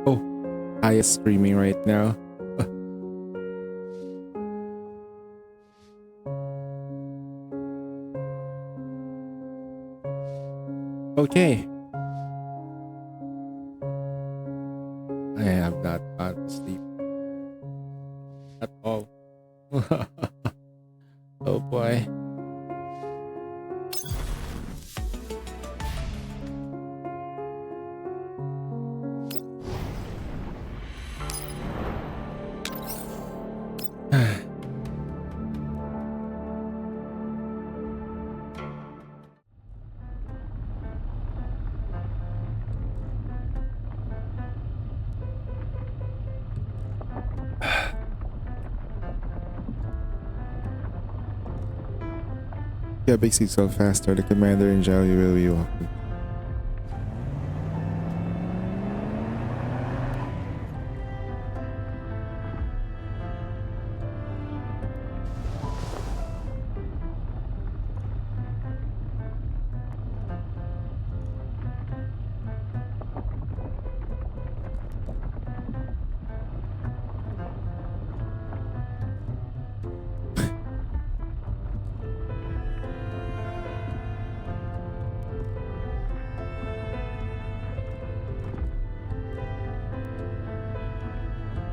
Oh, I is streaming right now. Okay. I have not gone to sleep at all. Oh boy. Yeah, big seats so faster. The commander and Jelly will be walking.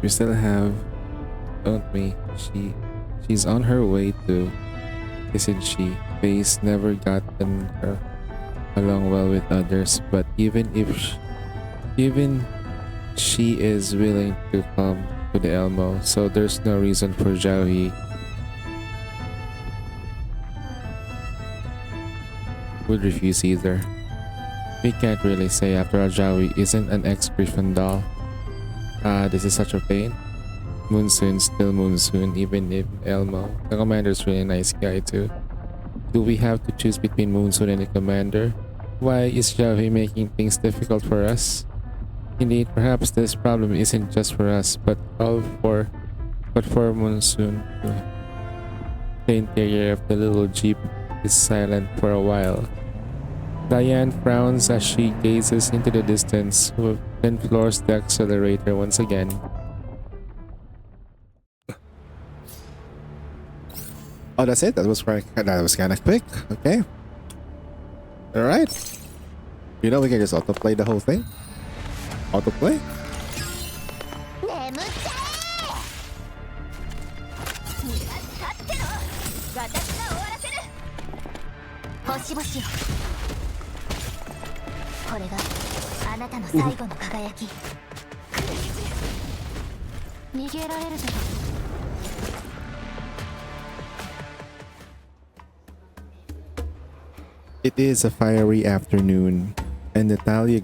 We still have, don't we? She's on her way to, isn't she? Face never gotten her along well with others, but even she is willing to come to the Elmo, so there's no reason for Zhao would refuse either. We can't really say after all Zhao isn't an ex-Griffin doll. This is such a pain. Moonsoon still Moonsoon, even if Elmo. The commander's really nice guy too. Do we have to choose between Moonsoon and the commander? Why is Javi making things difficult for us? Indeed, perhaps this problem isn't just for us, but for Moonsoon too. The interior of the little jeep is silent for a while. Diane frowns as she gazes into the distance, then floors the accelerator once again. Oh, that's it. That was kind of quick. Okay. All right. You know we can just autoplay the whole thing. Autoplay. 眠っちゃえ逃がしたっての私が終わらせる星々よこれがあなたの最後の輝き逃げられるだろ It is a fiery afternoon, and the Talia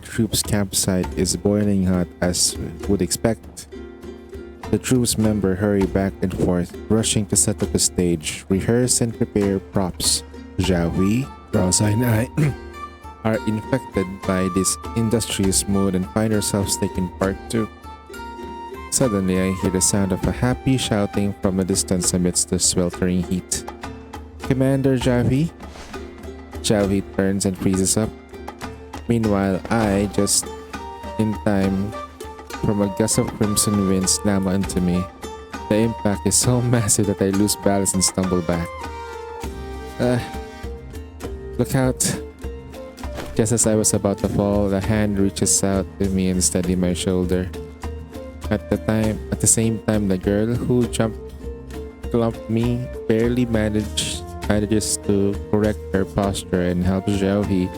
troops campsite is boiling hot as would expect. The troops member hurry back and forth, rushing to set up the stage, rehearse and prepare props. Xiaohui, Rosa and I are infected by this industrious mood and find ourselves taking part too. Suddenly I hear the sound of a happy shouting from a distance amidst the sweltering heat. Commander Javi? Javi turns and freezes up. Meanwhile, I, just in time from a gust of crimson wind slam onto me. The impact is so massive that I lose balance and stumble back. Look out. Just as I was about to fall, a hand reaches out to me and steadies my shoulder. At the same time, the girl who clumped me barely manages to correct her posture and helps Xiaohi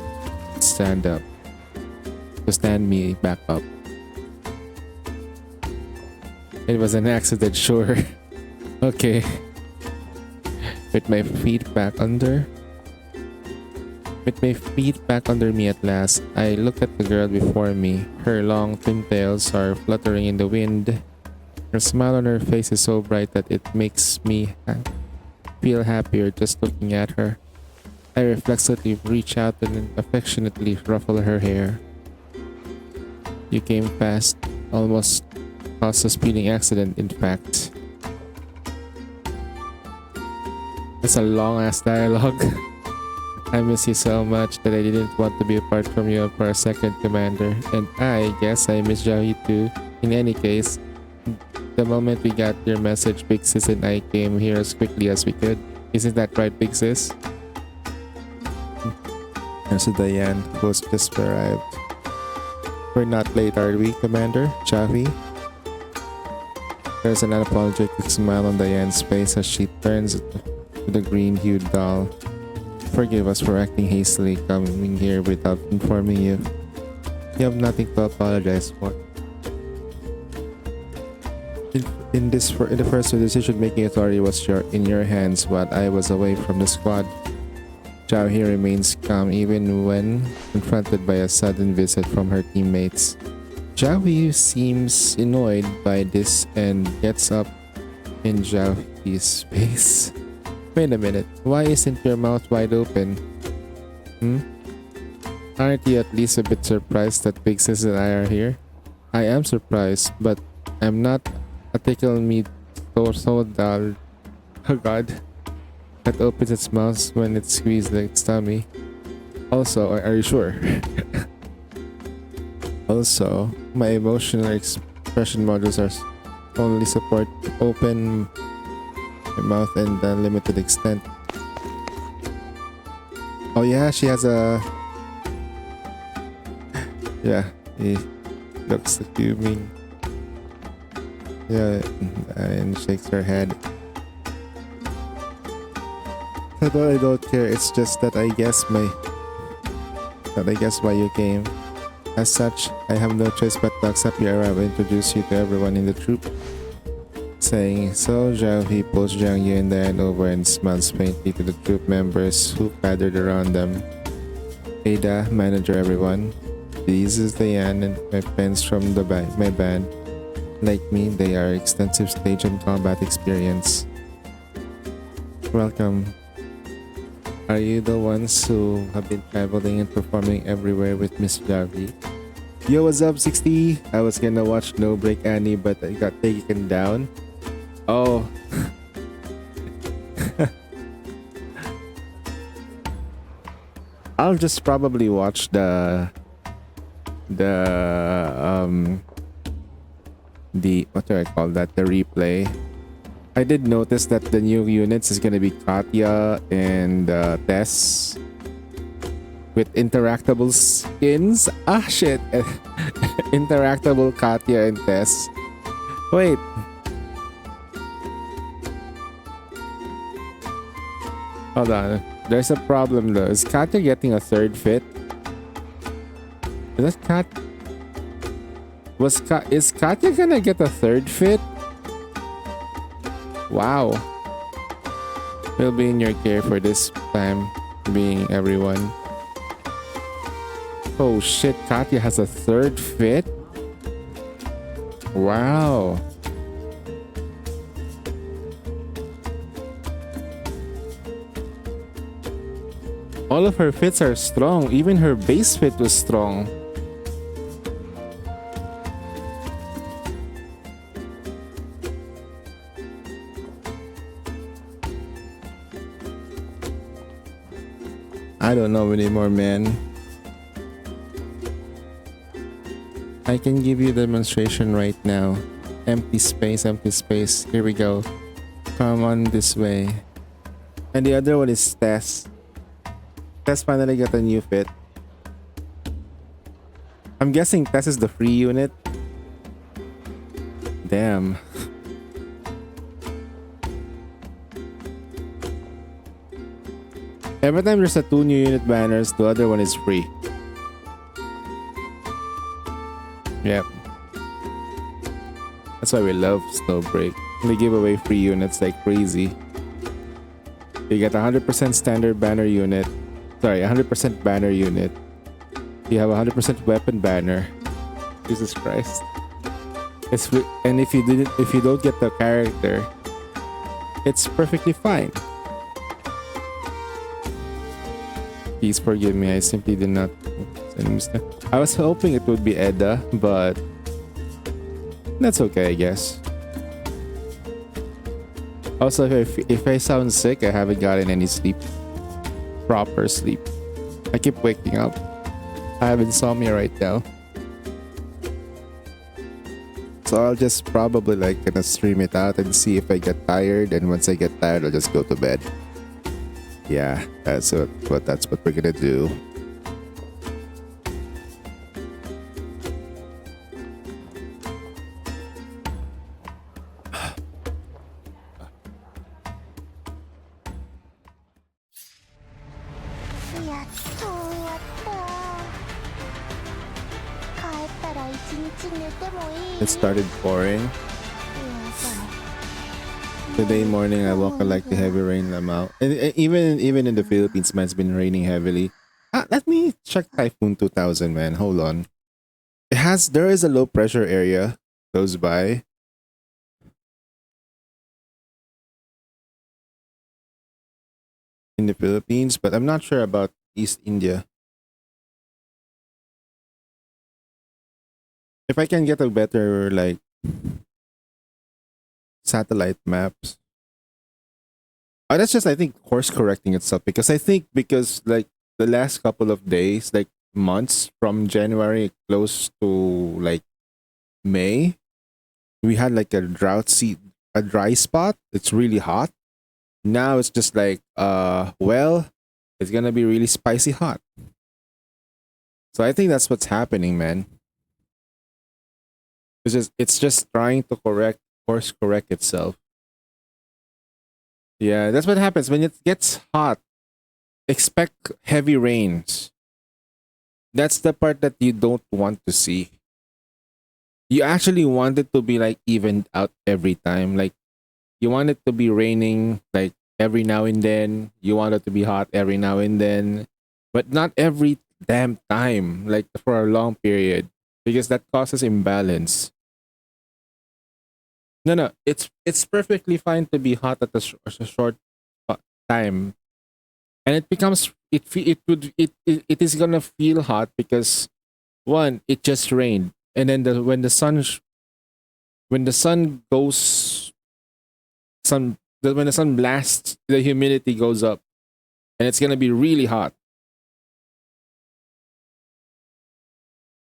stand me back up. It was an accident, sure. Okay. With my feet back under me at last, I look at the girl before me. Her long pintails are fluttering in the wind. Her smile on her face is so bright that it makes me feel happier just looking at her. I reflexively reach out and affectionately ruffle her hair. You came fast, almost caused a speeding accident, in fact. That's a long ass dialogue. I miss you so much that I didn't want to be apart from you for a second, Commander. And I guess I miss Xiaoyi too. In any case, the moment we got your message, Big Sis and I came here as quickly as we could. Isn't that right, Big Sis? There's a Diane who's just arrived. We're not late, are we, Commander? Chavi? There's an unapologetic smile on Diane's face as she turns to the green-hued doll. Forgive us for acting hastily coming here without informing you. You have nothing to apologize for. In the first decision-making authority was in your hands while I was away from the squad. Zhao He remains calm even when confronted by a sudden visit from her teammates. Zhao He seems annoyed by this and gets up in Zhao He's face. Wait a minute, why isn't your mouth wide open? Aren't you at least a bit surprised that Big Sis and I are here? I am surprised, but I'm not a tickle me so dull. Oh god. That opens its mouth when it squeezes its tummy. Also, are you sure? Also, my emotional expression modules are only support open my mouth in a limited extent. Oh yeah, she has a... Yeah, he looks fuming. Yeah, and shakes her head. Although I don't care, it's just that I guess why you came. As such, I have no choice but to accept your arrival and introduce you to everyone in the troop. Saying so, Zhao He pulls Zhang Yu and Diane over and smiles faintly to the troop members who gathered around them. Ada, manager everyone. This is Diane and my friends from my band. Like me, they are extensive stage and combat experience. Welcome. Are you the ones who have been traveling and performing everywhere with Miss Javi? Yo, what's up, 60? I was gonna watch No Break Annie, but I got taken down. Oh. I'll just probably watch the what do I call that? The replay. I did notice that the new units is gonna be Katya and Tess with interactable skins. Ah shit! Interactable Katya and Tess. Wait. Hold on. There's a problem though. Is Katya getting a third fit? Is that Kat? Is Katya gonna get a third fit? Wow. We'll be in your care for this time being, everyone. Oh shit, Katya has a third fit? Wow. All of her fits are strong. Even her base fit was strong. I don't know anymore, man. I can give you a demonstration right now. Empty space, empty space. Here we go. Come on this way. And the other one is Tess. Tess finally got a new fit. I'm guessing Tess is the free unit. Damn. Every time there's a 2 new unit banners, the other one is free. Yep. That's why we love Snowbreak. They give away free units like crazy. You get 100% standard banner unit. Sorry, 100% banner unit. You have 100% weapon banner. Jesus Christ. And if you don't get the character, it's perfectly fine. Please forgive me, I simply did not. I was hoping it would be Edda, but that's okay, I guess. Also, if I sound sick, I haven't gotten any sleep. proper sleep. I keep waking up. I have insomnia right now. So I'll just probably like gonna stream it out and see if I get tired, and once I get tired I'll just go to bed. Yeah, that's what we're gonna do. It started pouring. Today morning I woke up like the heavy rain lamau. And even in the Philippines, man, it's been raining heavily. Let me check Typhoon 2000, man. Hold on. There is a low pressure area close by. In the Philippines, but I'm not sure about East India. If I can get a better like satellite maps. That's just I think course correcting itself, because I think because like the last couple of days, like months from January close to like May, we had like a dry spot. It's really hot. Now it's just like well, it's gonna be really spicy hot. So I think that's what's happening, man. It's just trying to course correct itself. Yeah, that's what happens when it gets hot. Expect heavy rains. That's the part that you don't want to see. You actually want it to be like evened out every time. Like you want it to be raining like every now and then. You want it to be hot every now and then, but not every damn time, like for a long period, because that causes imbalance. No, it's perfectly fine to be hot at a short time, and it becomes it is gonna feel hot because one, it just rained, and then when the sun goes when the sun blasts, the humidity goes up, and it's gonna be really hot.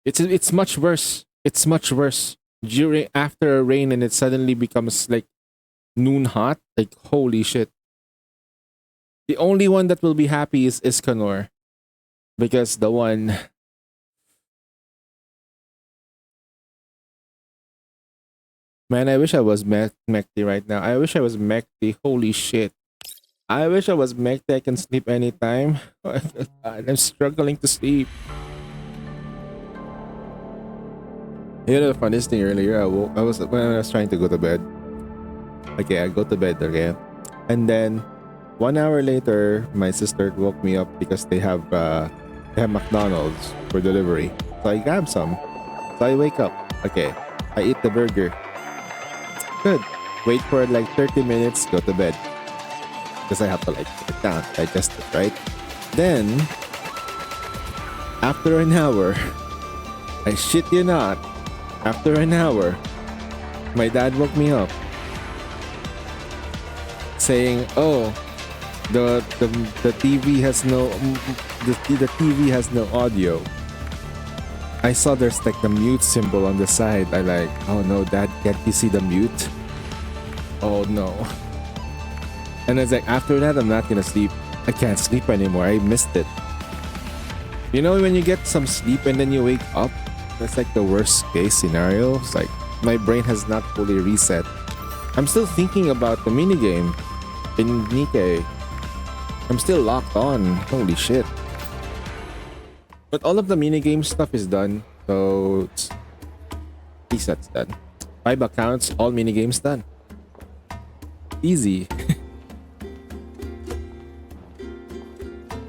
It's much worse. It's much worse during after a rain, and it suddenly becomes like noon hot. Like holy shit. The only one that will be happy is Iskanor, because the one. Man, I wish I was Mekti right now. I wish I was Mekti. Holy shit. I wish I was Mekti. I can sleep anytime. I'm struggling to sleep. You know the funniest thing earlier, I was when I was trying to go to bed. Okay, I go to bed, okay? And then 1 hour later, my sister woke me up because they have McDonald's for delivery. So I grab some. So I wake up. Okay. I eat the burger. Good. Wait for like 30 minutes, go to bed. Because I have to like put it down, digest it, right? Then, after an hour, I shit you not, after an hour, my dad woke me up saying, "Oh, the TV has no the TV has no audio." I saw there's like the mute symbol on the side. I like, "Oh no, Dad, can't you see the mute?" Oh no. And it's like after that, I'm not gonna sleep. I can't sleep anymore. I missed it. You know when you get some sleep and then you wake up? That's like the worst case scenario. It's like my brain has not fully reset. I'm still thinking about the minigame in Nikkei. I'm still locked on. Holy shit. But all of the minigame stuff is done. So at least that's done. 5 accounts, all minigames done. Easy.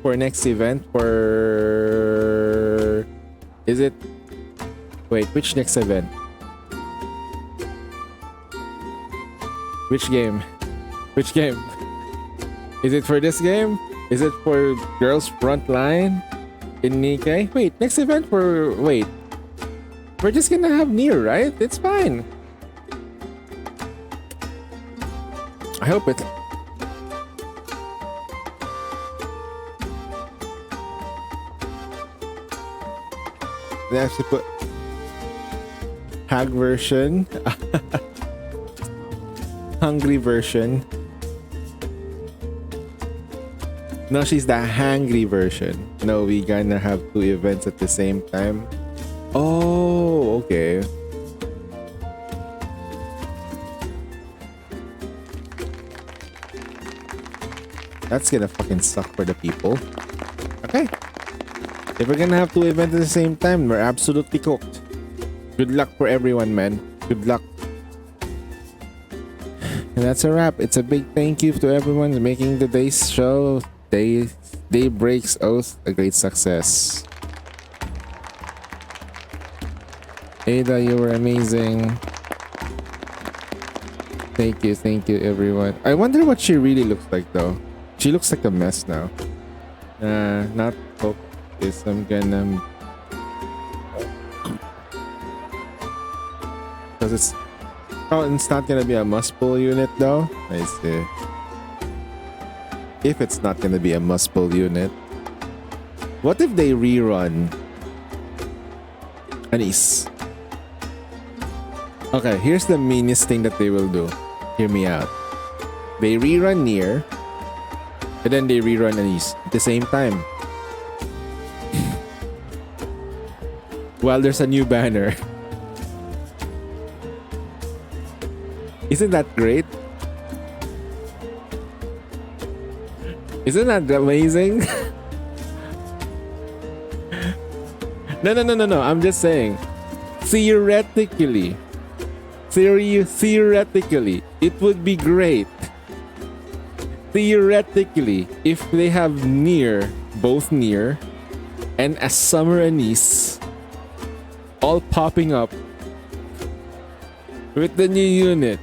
For next event, for is it wait, which next event? Which game? Which game? Is it for this game? Is it for Girls Frontline in Nikkei? Wait, next event for wait. We're just gonna have Nier, right? It's fine. I hope it. They actually put hag version, hungry version. No, she's the hangry version. No, we gonna have two events at the same time. Oh, okay. That's gonna fucking suck for the people. Okay. If we're gonna have two events at the same time, we're absolutely cooked. Good luck for everyone, man. Good luck. And that's a wrap. It's a big thank you to everyone making today's show, Daybreak's Oath, a great success. Ada, you were amazing. Thank you, everyone. I wonder what she really looks like, though. She looks like a mess now. Not focus. I'm gonna... Because it's... Oh, it's not gonna be a must-pull unit, though. I see. If it's not gonna be a must-pull unit. What if they rerun Anise? Okay, here's the meanest thing that they will do. Hear me out. They rerun Nier, and then they rerun Anise at the same time. While there's a new banner. Isn't that great? Isn't that amazing? No. I'm just saying. Theoretically, it would be great. Theoretically, if they have both Nier, and a Summer Anise all popping up with the new unit.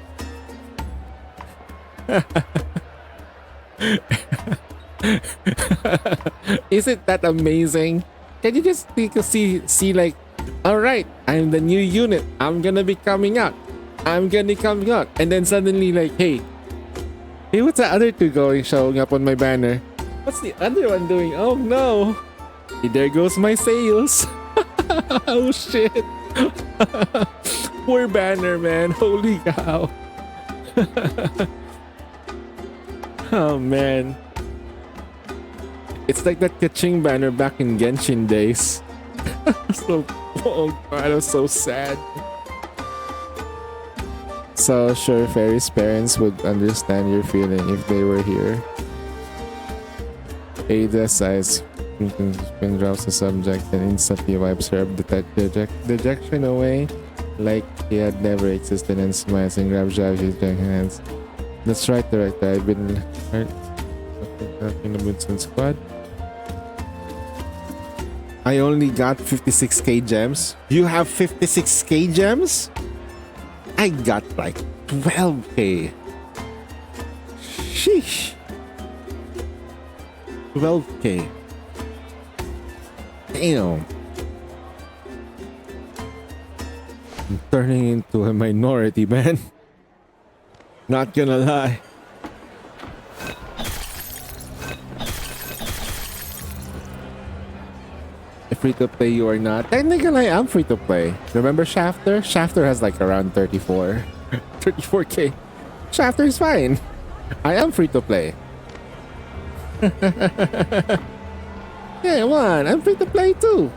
Isn't that amazing? Can you just see like, alright, I'm the new unit. I'm gonna be coming out. And then suddenly like, hey, what's the other two showing up on my banner? What's the other one doing? Oh no. There goes my sales. Oh shit. Poor banner, man. Holy cow. Oh man. It's like that Kaching banner back in Genshin days. So, oh god, I was so sad. So sure, Fairy's parents would understand your feeling if they were here. Ada sighs, spin drops the subject and instantly wipes her dejection away like he had never existed and smiles and grabs Javi's hands. That's right, Director. I've been hurt in the Boots and Squad. I only got 56k gems. You have 56k gems? I got like 12k. Sheesh. 12k. Damn. I'm turning into a minority, man. Not gonna lie. Free to play you or not. Technically I am free to play. Remember Shafter? Shafter has like around 34k. Shafter is fine. I am free to play. Yeah, one. I'm free to play too.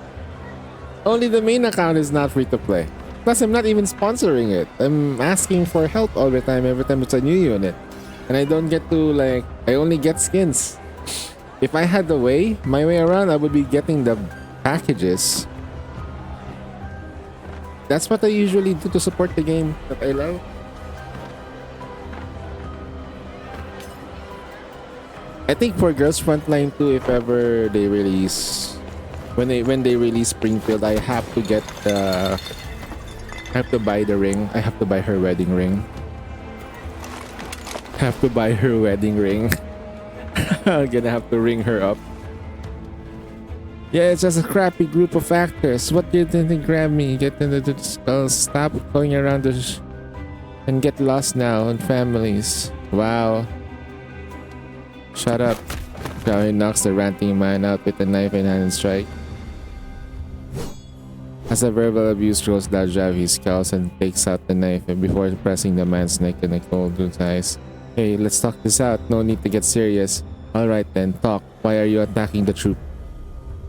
Only the main account is not free to play. Plus I'm not even sponsoring it. I'm asking for help all the time every time it's a new unit. And I don't get to like, I only get skins. If I had my way around, I would be getting the packages. That's what I usually do to support the game that I love. I think for Girls Frontline 2, if ever they release, when they release Springfield, I have to get I have to buy the ring. I have to buy her wedding ring. I'm gonna have to ring her up. Yeah, it's just a crappy group of actors. What did they grab me? Get into the spell. Stop going around and get lost now on families. Wow. Shut up. Charlie knocks the ranting man out with a knife in hand and strike. As the verbal abuse rolls down Javi's scowls and takes out the knife and before pressing the man's neck in a cold blue eyes. Hey, let's talk this out. No need to get serious. Alright then, talk. Why are you attacking the troop?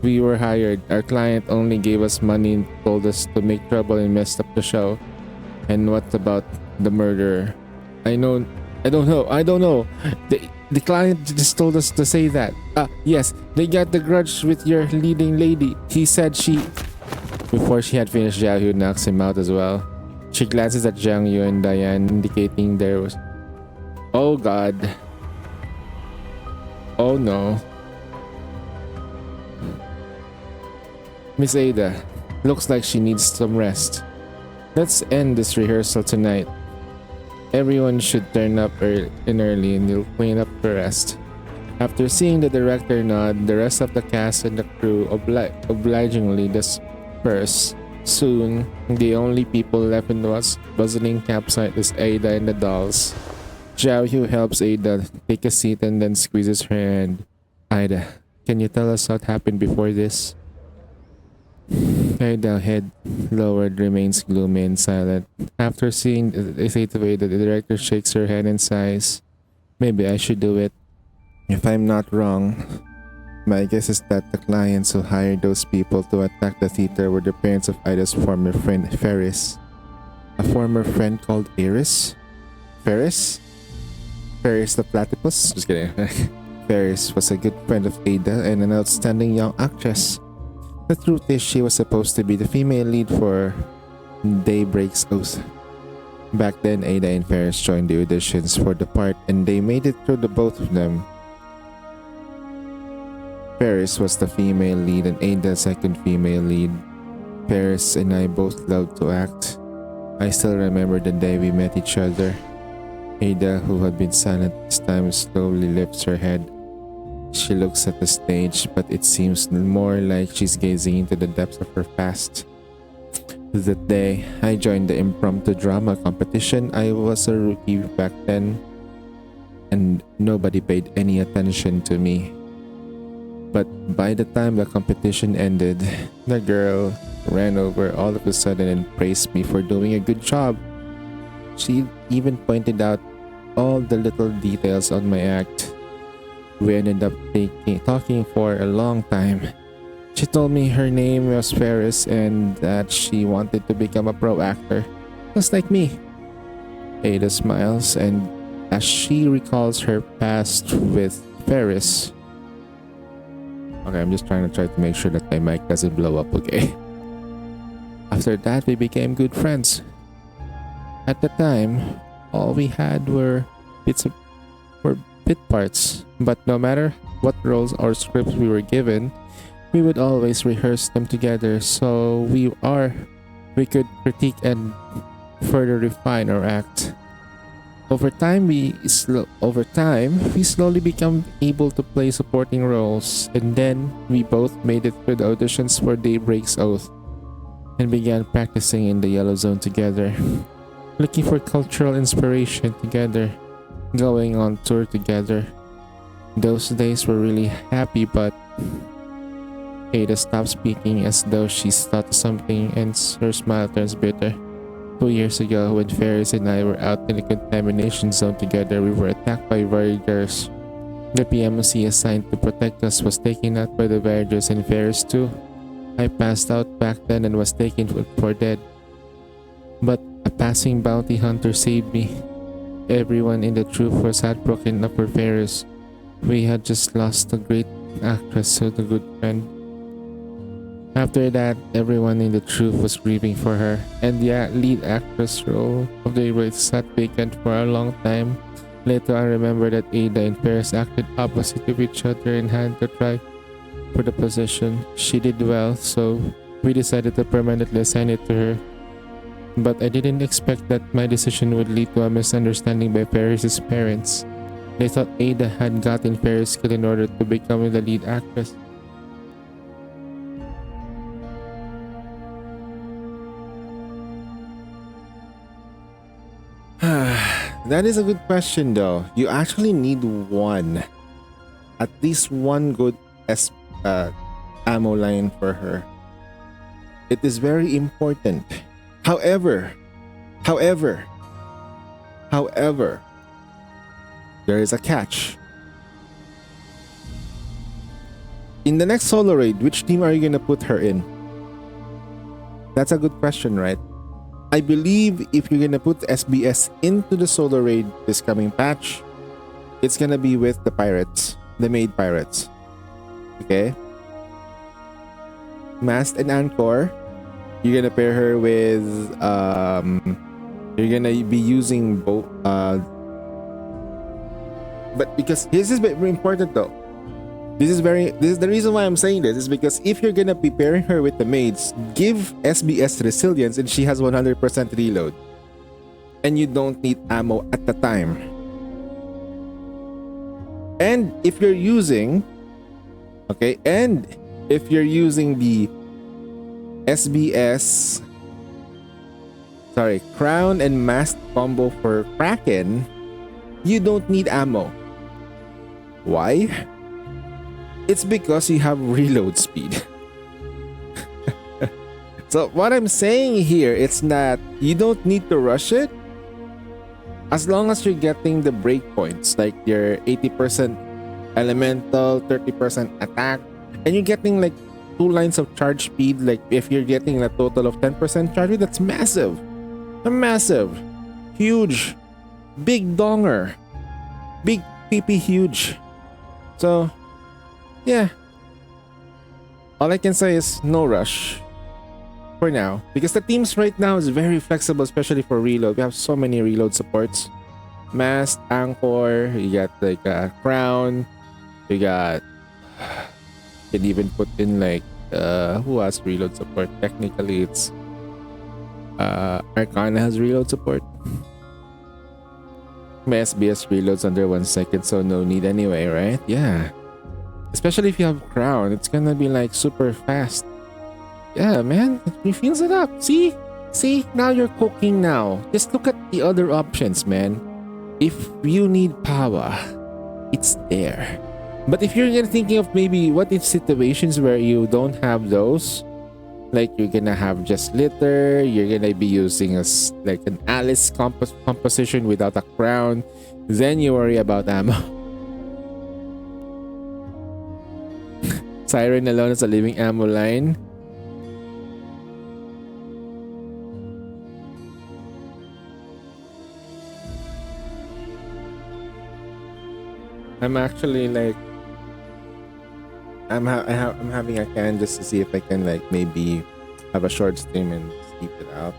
We were hired. Our client only gave us money and told us to make trouble and messed up the show. And what about the murderer? I don't know. The client just told us to say that. Yes, they got the grudge with your leading lady. He said she... Before she had finished, Zhao Yu knocks him out as well. She glances at Zhang Yu and Diane, indicating there was... Oh god. Oh no. Miss Ada, looks like she needs some rest. Let's end this rehearsal tonight. Everyone should turn up early and you'll clean up the rest. After seeing the director nod, the rest of the cast and the crew obligingly disperse. Soon, the only people left in the bustling campsite is Ada and the dolls. Zhao Yu helps Ada take a seat and then squeezes her hand. Ada, can you tell us what happened before this? Ada, head lowered, remains gloomy and silent. After seeing the state of Ada, the director shakes her head and sighs. Maybe I should do it. If I'm not wrong, my guess is that the clients who hired those people to attack the theater were the parents of Ida's former friend, Ferris. A former friend called Iris? Ferris? Ferris the platypus? Just kidding. Ferris was a good friend of Ada and an outstanding young actress. The truth is, she was supposed to be the female lead for Daybreak's Oath. Back then, Ada and Ferris joined the auditions for the part and they made it through the both of them. Ferris was the female lead and Ada second female lead. Ferris and I both loved to act. I still remember the day we met each other. Ada, who had been silent this time, slowly lifts her head. She looks at the stage, but it seems more like she's gazing into the depths of her past. That day, I joined the impromptu drama competition. I was a rookie back then, and nobody paid any attention to me. But by the time the competition ended, the girl ran over all of a sudden and praised me for doing a good job. She even pointed out all the little details on my act. We ended up talking for a long time. She told me her name was Ferris and that she wanted to become a pro actor, just like me. Ada smiles and as she recalls her past with Ferris. Okay, I'm just trying to make sure that my mic doesn't blow up, okay? After that, we became good friends. At the time, all we had were bit parts, but no matter what roles or scripts we were given, we would always rehearse them together so we could critique and further refine our act. Over time, we slowly become able to play supporting roles, and then we both made it through the auditions for Daybreak's Oath and began practicing in the Yellow Zone together, looking for cultural inspiration together, going on tour together. Those days were really happy, but Ada stopped speaking as though she's thought of something and her smile turns bitter. 2 years ago, when Ferris and I were out in the contamination zone together, we were attacked by Voyagers. The PMC assigned to protect us was taken out by the Voyagers and Ferris too. I passed out back then and was taken for dead. But a passing bounty hunter saved me. Everyone in the troop was heartbroken over Ferris. We had just lost a great actress and a good friend. After that, everyone in the troop was grieving for her, and the lead actress role of the Daybreak sat vacant for a long time. Later, I remember that Ada and Ferris acted opposite of each other and had to try for the position. She did well, so we decided to permanently assign it to her. But I didn't expect that my decision would lead to a misunderstanding by Ferris's parents. They thought Ada had gotten Ferris killed in order to become the lead actress. That is a good question though. You actually need at least one good ammo line for her. It is very important. However, however, however, there is a catch. In the next solo raid, which team are you gonna put her in? That's a good question, right? I believe if you're gonna put SBS into the solo raid this coming patch, it's gonna be with the pirates, the maid pirates. Okay? Mast and Anchor, you're gonna pair her with you're gonna be using both but because this is very important though. This is the reason why I'm saying this is because if you're gonna be pairing her with the maids, give SBS resilience and she has 100% reload. And you don't need ammo at the time. And if you're using the SBS Crown and Mast combo for Kraken, you don't need ammo. Why? It's because you have reload speed. So what I'm saying here, it's that you don't need to rush it as long as you're getting the breakpoints, like your 80% elemental, 30% attack, and you're getting like 2 lines of charge speed. Like if you're getting a total of 10% charge speed, that's massive. A massive, huge, big donger, big PP huge. So yeah, all I can say is no rush for now, because the teams right now is very flexible, especially for reload. We have so many reload supports. Mast, Anchor, you got like a Crown, you got, you can even put in like who has reload support? Technically it's Arcana has reload support. My SBS reloads under 1 second, so no need anyway, right? Yeah. Especially if you have Crown, it's gonna be like super fast. Yeah, man, it refills it up. See, now you're cooking now. Just look at the other options, man. If you need power, it's there. But if you're gonna thinking of maybe what if situations where you don't have those, like you're gonna have just litter, you're gonna be using like an Alice composition without a Crown, then you worry about ammo. Siren alone is a living ammo line. I'm actually like I'm having a can just to see if I can like maybe have a short stream and sleep it out.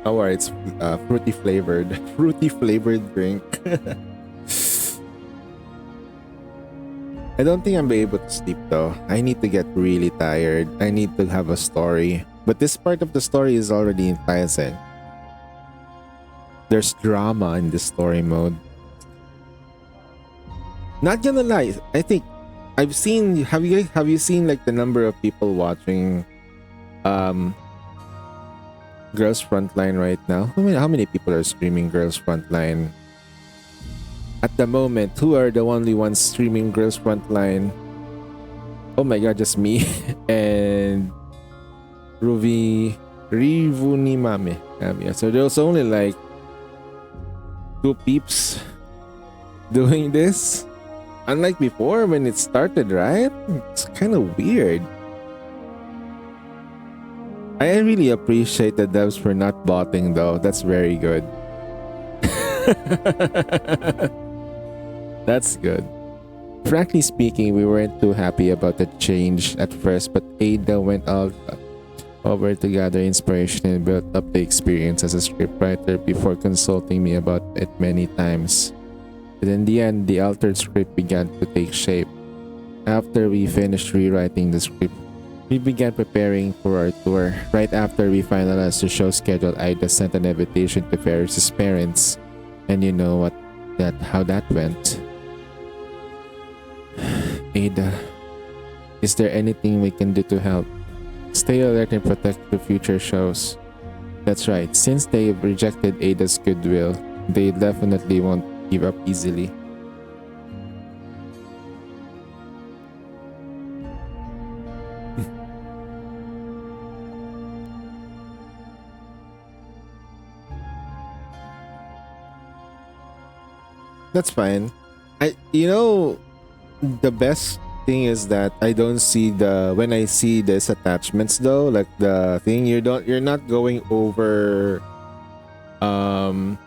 Oh, it's fruity flavored drink. I don't think I'll be able to sleep though. I need to get really tired. I need to have a story. But this part of the story is already in Kaizen. There's drama in this story mode. Not gonna lie, I think I've seen. Have you seen like the number of people watching Girls Frontline right now? How many people are streaming Girls Frontline at the moment? Who are the only ones streaming Girls Frontline? Oh my god, just me and Rivuni Mame. Yeah, so there's only like 2 peeps doing this. Unlike before when it started, right? It's kind of weird. I really appreciate the devs for not botting though. That's very good. That's good. Frankly speaking, we weren't too happy about the change at first, but Ada went all over to gather inspiration and build up the experience as a scriptwriter before consulting me about it many times. But in the end, the altered script began to take shape. After we finished rewriting the script, we began preparing for our tour. Right after we finalized the show schedule, Ida sent an invitation to Ferris's parents. And you know how that went. Ada, is there anything we can do to help? Stay alert and protect the future shows. That's right, since they've rejected Ada's goodwill, they definitely won't give up easily. That's fine. The best thing is that I don't see the when I see these attachments though, like the thing you're not going over um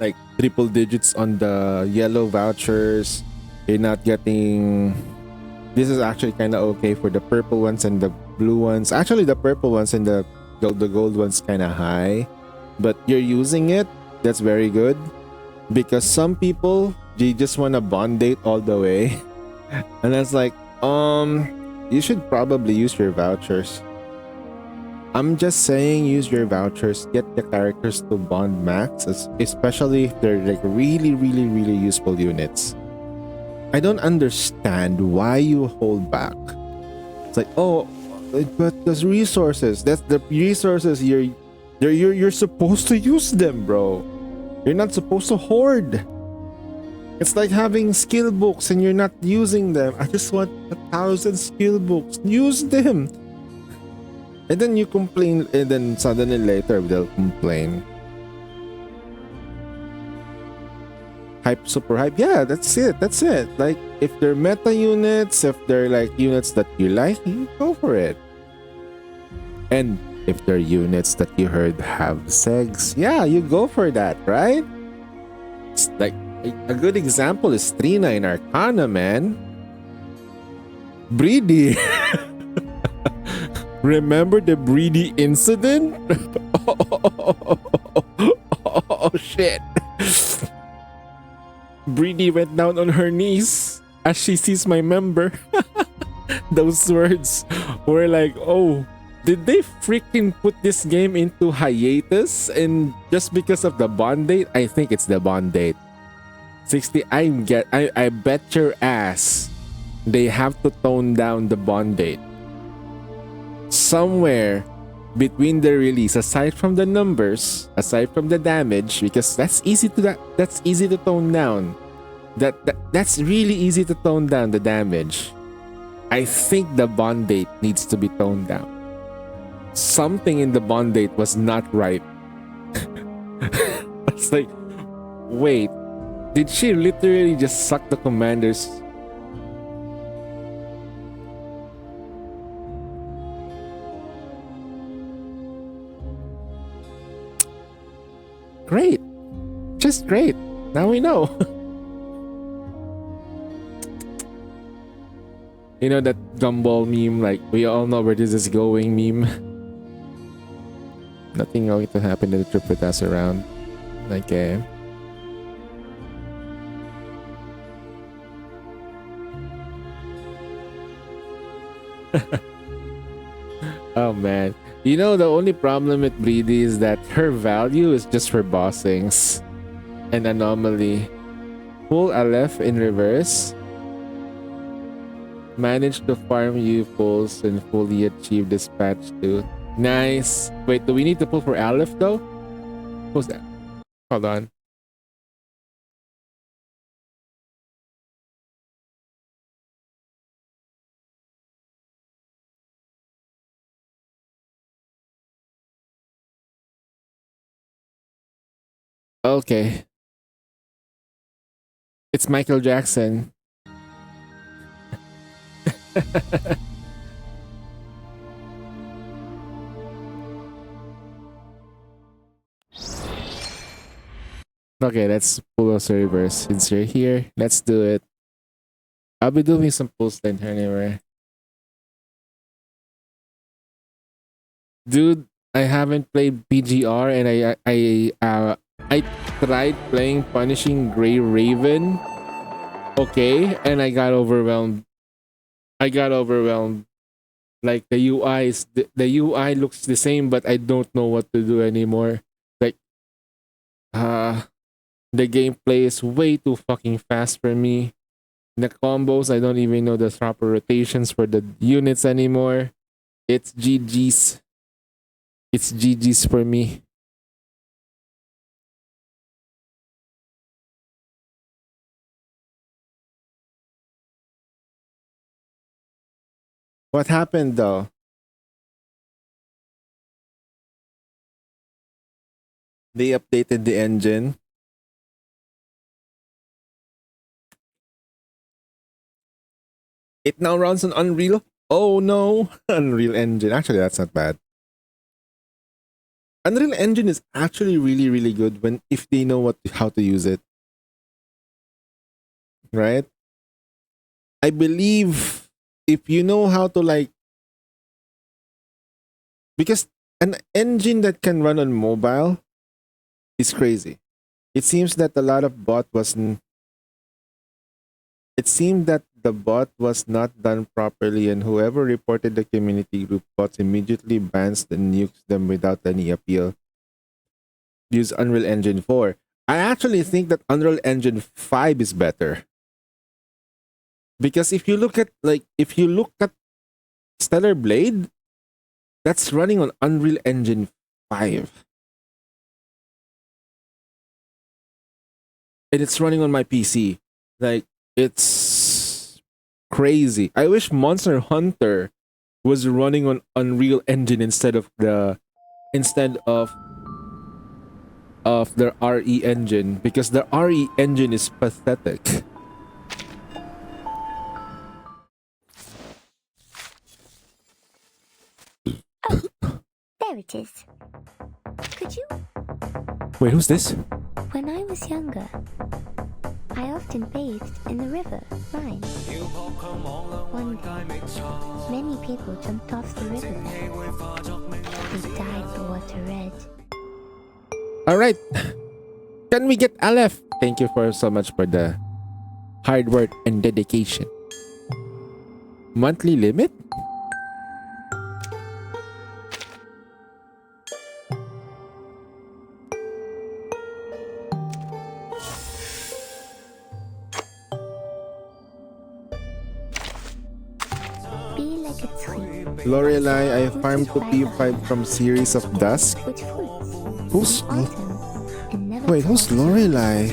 like triple digits on the yellow vouchers. You're not getting this is actually kind of okay for the purple ones and the blue ones. Actually, the purple ones and the gold ones kind of high, but you're using it. That's very good because some people they just want to bond date all the way, and that's like you should probably use your vouchers. I'm just saying use your vouchers, get the characters to bond max, especially if they're like really, really, really useful units. I don't understand why you hold back. It's like, oh, but there's resources. That's the resources you're supposed to use them, bro. You're not supposed to hoard. It's like having skill books and you're not using them. I just want 1,000 skill books. Use them. And then you complain, and then suddenly later they'll complain. Hype, super hype. Yeah, that's it. That's it. Like, if they're meta units, if they're like units that you like, you go for it. And if they're units that you heard have segs, yeah, you go for that, right? It's like a good example is Trina in Arcana, man. Breedy. Remember the Breedy incident? Oh shit. Breedy went down on her knees as she sees my member. Those words were like, oh, did they freaking put this game into hiatus? And just because of the bond date? I think it's the bond date. 60, I bet your ass they have to tone down the bond date. Somewhere between the release, aside from the numbers, aside from the damage, because that's easy to tone down. That's really easy to tone down the damage. I think the bond date needs to be toned down. Something in the bond date was not right. It's like, wait, did she literally just suck the commanders? Great. Just great. Now we know. You know that gumball meme, like, we all know where this is going meme? Nothing going to happen to the trip with us around. Okay. Oh man. You know, the only problem with Breedy is that her value is just for bossings. An anomaly. Full Aleph in reverse. Managed to farm you pulls and fully achieve dispatch too. Nice. Wait, do we need to pull for Aleph though? Who's that? Hold on. Okay. It's Michael Jackson. Okay, let's pull us reverse. Since you're here, let's do it. I'll be doing some pulls then anyway. Dude, I haven't played PGR and I tried playing Punishing Grey Raven. Okay, and I got overwhelmed. Like the the UI looks the same, but I don't know what to do anymore. Like, the gameplay is way too fucking fast for me. The combos, I don't even know the proper rotations for the units anymore. It's GG's. It's GG's for me. What happened though? They updated the engine. It now runs on Unreal. Oh no, Unreal Engine. Actually, that's not bad. Unreal Engine is actually really, really good when if they know how to use it. Right? I believe if you know how to like, because an engine that can run on mobile is crazy. It seems that a lot of bot was it seemed that the bot was not done properly, and whoever reported the community group bots immediately bans and nukes them without any appeal. Use Unreal Engine 4. I actually think that Unreal Engine 5 is better. Because if you look at Stellar Blade, that's running on Unreal Engine 5. And it's running on my PC. Like, it's crazy. I wish Monster Hunter was running on Unreal Engine instead of the RE engine, because the RE engine is pathetic. There it is. Could you? Wait, who's this? When I was younger, I often bathed in the river Rhine. One day, many people jumped off the riverbed. They dyed the water red. Alright. Can we get Aleph? Thank you so much for the hard work and dedication. Monthly limit? Be like a tree. Lorelei, I farmed to P5 from Series of Dusk. With fruits. Who's Autumn. And never Wait, who's falls. Lorelei?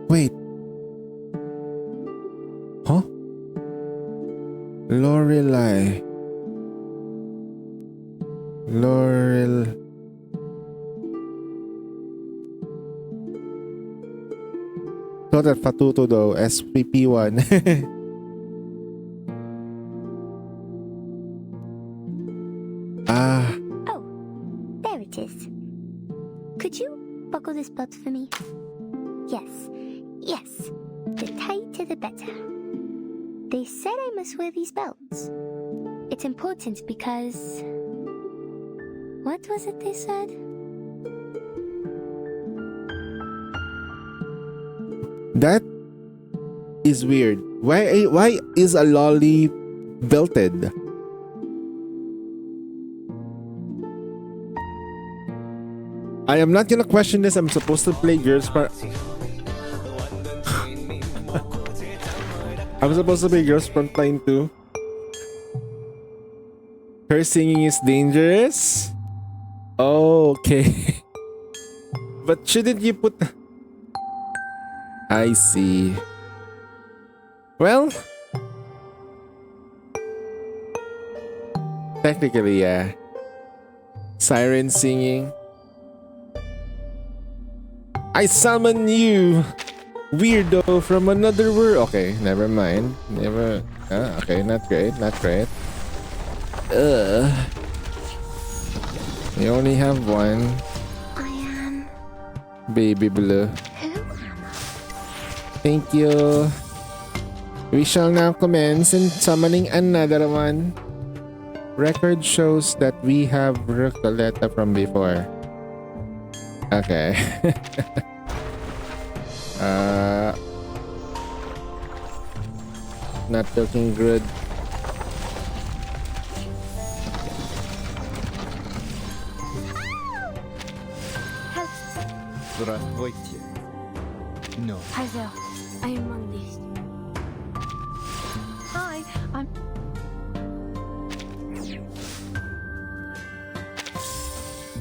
Wait. Huh? Lorelei. Not that Fatuto though, SPP1. Ah, Oh, there it is. Could you buckle this belt for me? Yes, yes. The tighter the better. They said I must wear these belts. It's important because... What was it they said? that is weird. Why is a lolly belted? I am not gonna question this. I'm supposed to play Girls I'm supposed to play Girls Frontline too. Her singing is dangerous? Oh, okay. But shouldn't you put... I see. Well... Technically, yeah. Siren singing. I summon you! Weirdo from another world. Okay, never mind. Never... okay, not great, not great. You only have one. I am... Baby Blue. Who am I? Thank you. We shall now commence in summoning another one. Record shows that we have Recoleta from before. Okay. Not looking good. Здравствуйте. No. Hi there. I am Mondays. Hi, I'm...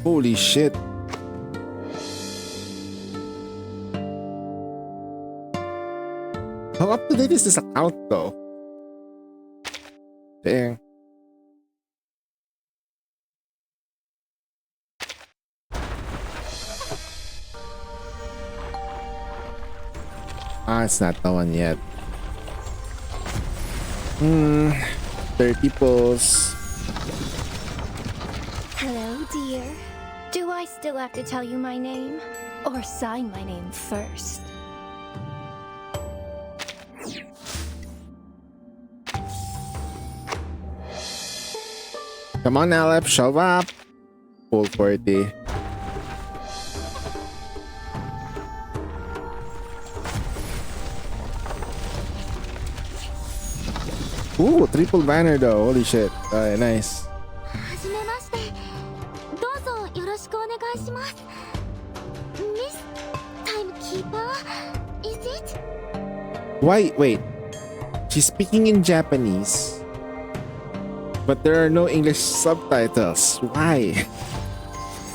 Holy shit. How up to date is this account though? Dang. Ah, it's not the one yet. 30 pulls. Hello, dear. Do I still have to tell you my name? Or sign my name first? Come on, Aleph, show up. Pull 40. Ooh, triple banner though. Holy shit. Alright, nice. はじめまして。どうぞよろしくお願いします。Miss Timekeeper, is it? Wait. She's speaking in Japanese. But there are no English subtitles. Why?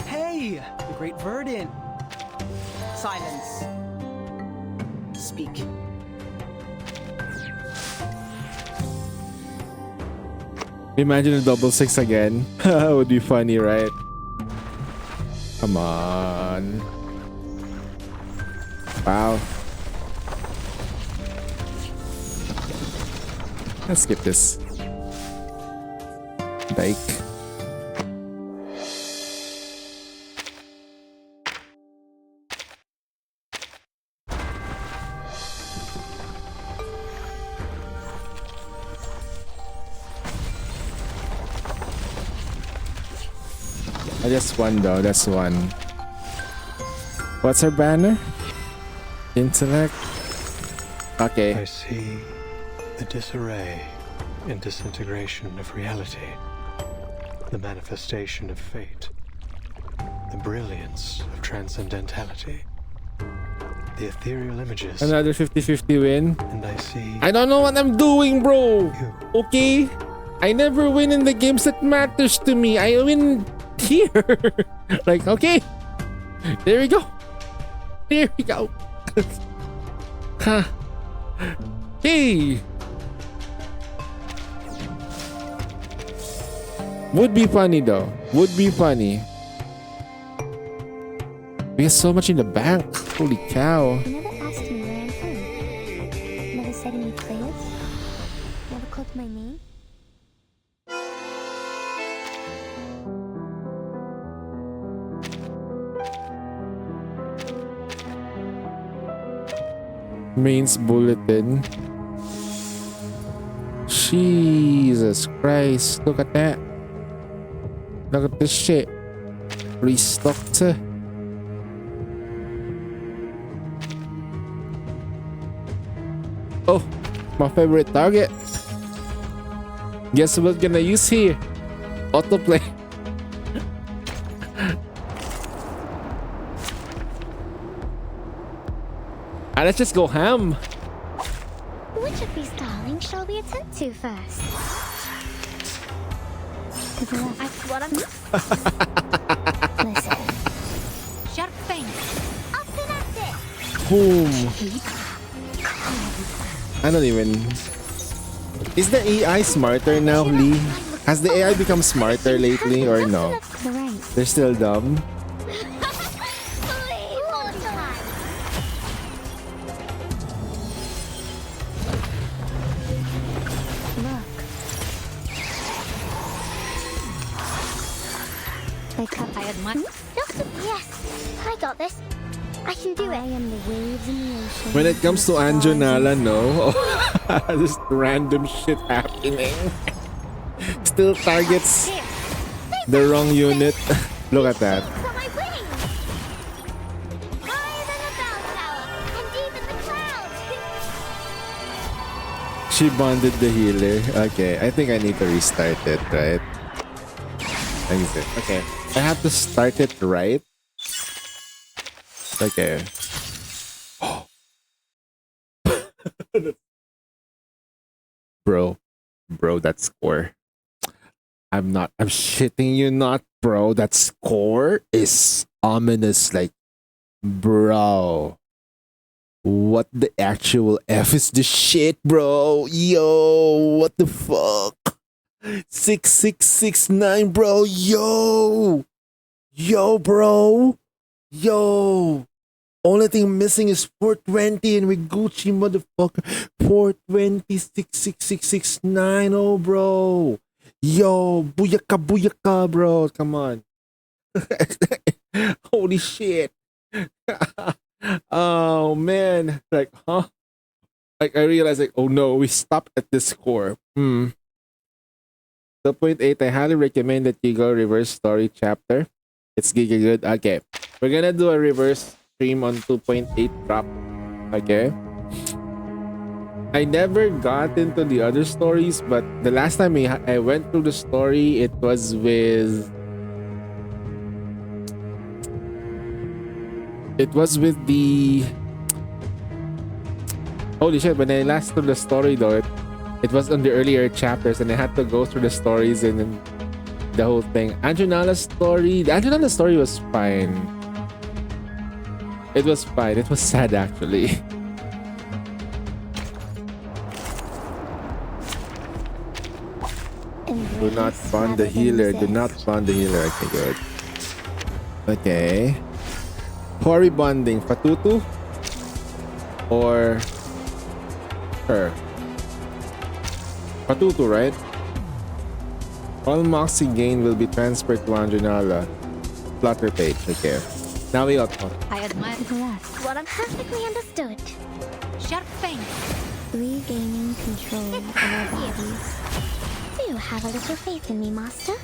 Hey, the great Verdant. Silence. Speak. Imagine a double six again. Would be funny, right? Come on. Wow. Let's skip this. Dike. I just won though, that's one. What's her banner? Intellect? Okay. I see the disarray and disintegration of reality, the manifestation of fate, the brilliance of transcendentality, the ethereal images, Another 50-50 win. and I see I don't know what I'm doing, bro. you. Okay? I never win in the games that matters to me. I win here. Like, okay. There we go. There we go. Huh. Hey. Would be funny though. Would be funny. We have so much in the bank. Holy cow. You never asked me where I'm from. Never said any prayers. Never called my name. Mains bulletin. Jesus Christ. Look at that. Look at this shit. Restocked. Oh, my favorite target. Guess what we're gonna use here? Autoplay. Let's just go ham. Which of these darlings shall we attend to first? To the left. That's what I'm... Listen. Sharp thing. Up and at it. Boom. I don't even... Is the AI smarter now, Lee? Has the AI become smarter lately or no? The right. They're still dumb. I admire. Yes, I got this. I can do it. I am the waves in the ocean. When it comes to Anjo Nala, no. Just random shit happening. Still targets the wrong unit. Look at that. She bonded the healer. Okay, I think I need to restart it, right? Exit. Okay. I have to start it right. Okay. Bro, that score. I'm shitting you not, bro. That score is ominous. Like, bro. What the actual F is this shit, bro? Yo, what the fuck? 6669, bro. Yo, bro. Yo. Only thing missing is 420 and with Gucci, motherfucker. 420-66669. Oh, bro. Yo, booyaka, bro. Come on. Holy shit. Oh, man. Like, huh? Like, I realized, like, oh no, we stopped at this score. So, point 8, I highly recommend that you go reverse story chapter. It's giga good. Okay. We're gonna do a reverse stream on 2.8 drop. Okay. I never got into the other stories, but the last time I went through the story, it was with the holy shit. When I last through the story though, it was on the earlier chapters, and I had to go through the stories and then the whole thing. The Anjunala story was fine. It was fine. It was sad actually. Do not fund the healer. Do not fund the healer. Okay, good. Okay. Who are we bonding? Fatutu? Or her? Fatutu, right? All Moxie gain will be transferred to Anjunala. Flutter page. Okay. Now we got one. I admire What I'm perfectly understood. sharp fang. Regaining control of our bodies. Do you have a little faith in me, Master?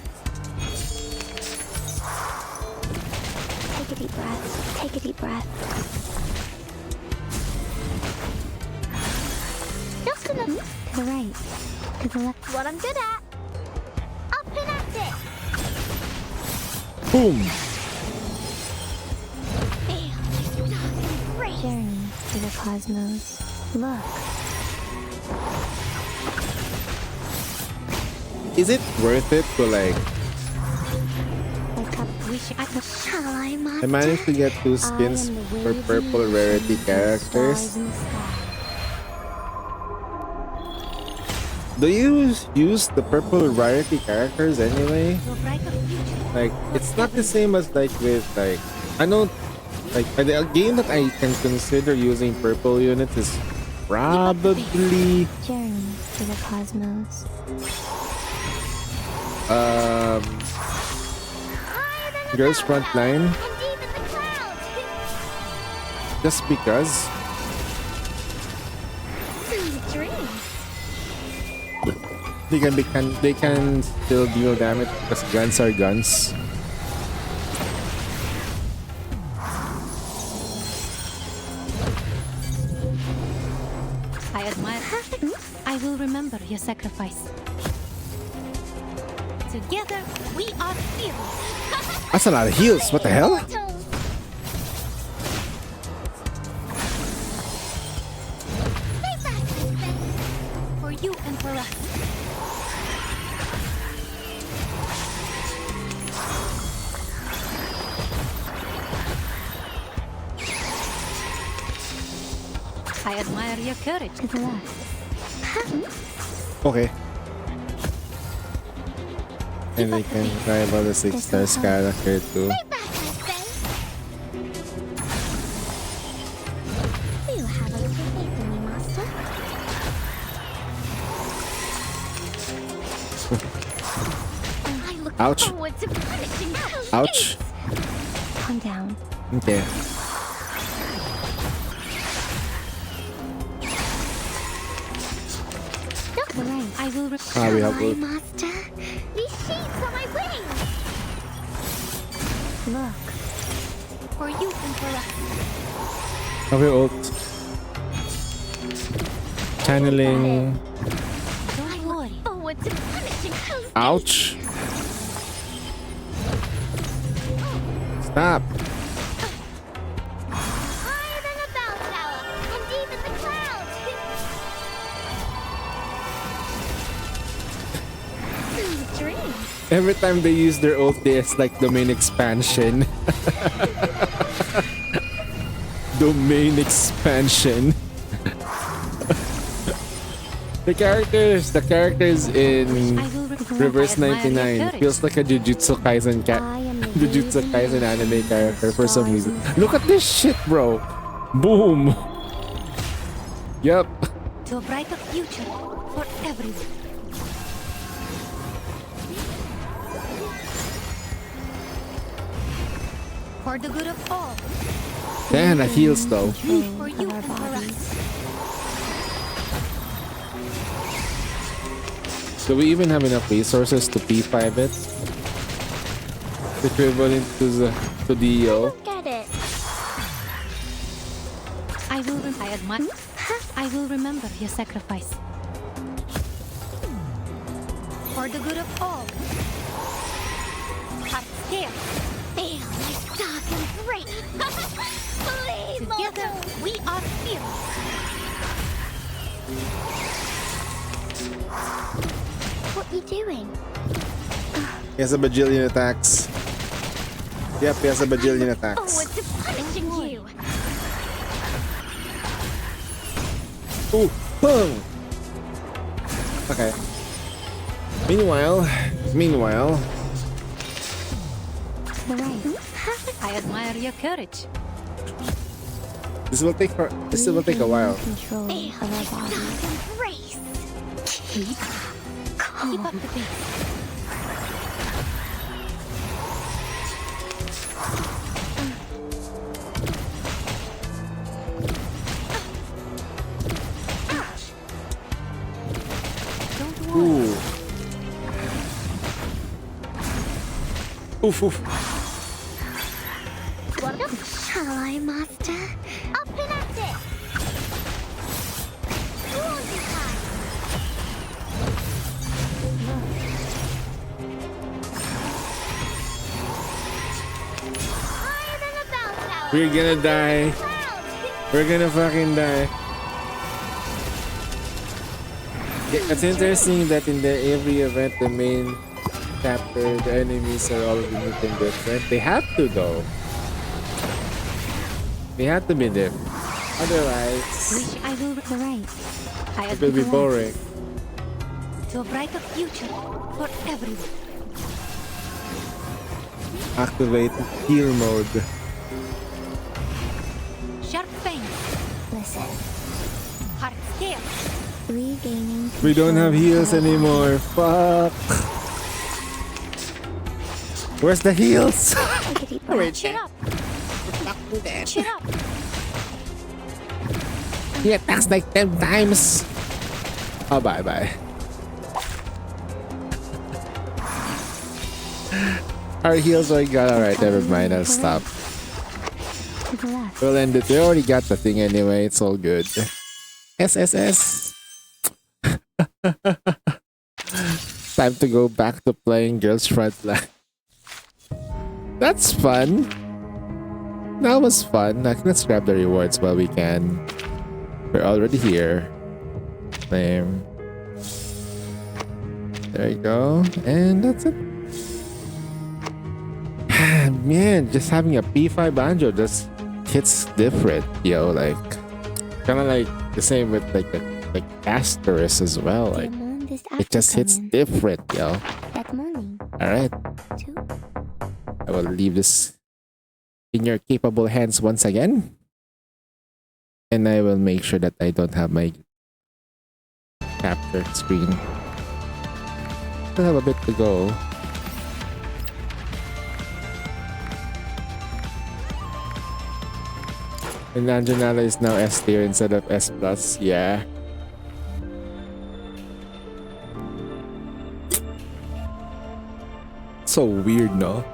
Take a deep breath. Take a deep breath. Just enough. To the right. To the left. What I'm good at. Up and at it. Boom! Journey to the cosmos. Look. Is it worth it to like... Shall I, Master? I managed to get 2 skins for purple rarity characters. Do you use the purple rarity characters anyway? Like, it's not the same as like with like... I know like a game that I can consider using purple units is probably Journey to the cosmos. Girls Frontline, just because they can still deal damage because guns are guns. I admire. I will remember your sacrifice. Together, we are fearless. That's a lot of heals. What the hell? For you and for us. I admire your courage. To the left. Okay. And we can try about the 6-star character too. Do you have a little faith in me, Master? I look Ouch. forward to punishing those Ouch. idiots. Calm down. Okay. Look right. I will. We Shall have I, both. Master? These sheets are my wings. Look. For you and for us. Have your ult. Channeling. Don't worry. Forward to punishing those Ouch. Stop. higher than a bell tower, and even the clouds. Sweet dreams. Every time they use their ult, it's like domain expansion. Domain expansion. The characters in I will Reverse I admire your 99 courage. feels like a Jujutsu Kaisen I am the Jujutsu Kaisen anime character for some reason. Look at this shit, bro. Boom. Yep. To a brighter future for everyone. For the good of all. Damn, that heals though. For you and for us. Do we even have enough resources to P5 it? Equivalent to the Look at it. I admire. I will remember your sacrifice. For the good of all. Heart scale. Feel like dark and great. Please, Together we are fearless. What are you doing? He has a bajillion attacks. Yep, he has a bajillion attacks. Forward to punishing you. Ooh, boom. Okay. Meanwhile, I admire your courage. this will take a while. Feel like dark and grace. Keep Keep up the pace. Don't worry. Ooh. Oof, oof. What up? Shall I, master? Up and at it! Wounded time! Higher than a bell tower! We're gonna die. Clouds! We're gonna fucking die. Yeah, it's interesting that in every event, the main chapter, the enemies are all looking different. They have to though. They have to be different. Otherwise, Wish I will right. I it will be admire boring. to a brighter future for everyone. Activate heal mode. Sharp fangs. Listen, Heart scale. regaining We don't have control heals of our anymore. Fuck. Where's the heals? body. Take a deep breath. Cheer up. Cheer up. He attacks like 10 times. Oh, bye bye. Our heals are gone. Alright, never mind. I'll stop. To the left. We'll end it. We already got the thing anyway. It's all good. SSS. Time to go back to playing Girls Frontline. That's fun. That was fun. Let's grab the rewards while we can. We're already here. Same. There you go. And that's it. Man, just having a P5 banjo just hits different, yo. Like, kind of like the same with like Asterisk as well. Like, it just hits different, yo. That morning, All right, too. I will leave this in your capable hands once again, and I will make sure that I don't have my capture screen. Still have a bit to go. And Anjanala is now S tier instead of S plus. Yeah. So weird, no?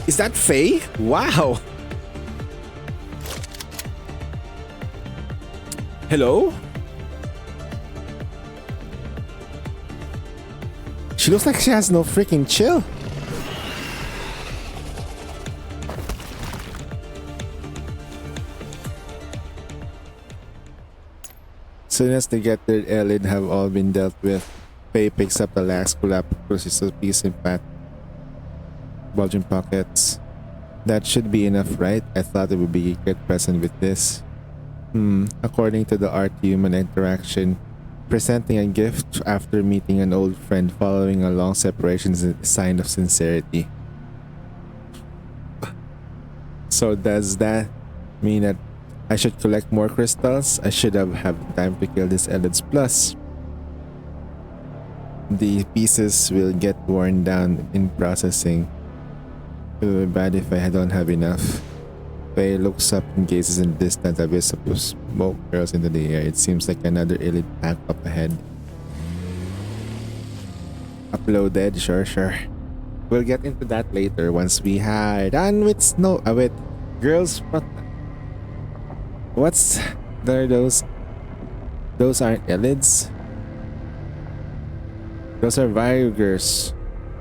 Is that Faye? Wow. Hello? She looks like she has no freaking chill. Soon as they get their Elid have all been dealt with, Faye picks up the last Galapagos piece in Pat Bulging pockets. That should be enough, right? I thought it would be a good present with this. According to the art human interaction, presenting a gift after meeting an old friend following a long separation is a sign of sincerity. So does that mean that I should collect more crystals? I should have time to kill these elites. Plus, the pieces will get worn down in processing. It would be bad if I don't have enough. Faye looks up and gazes in the distant abyss of smoke curls into the air. It seems like another elite pack up ahead. Uploaded, sure. We'll get into that later once we are done with with girls. What's there? Those aren't elites. Those are Viagras.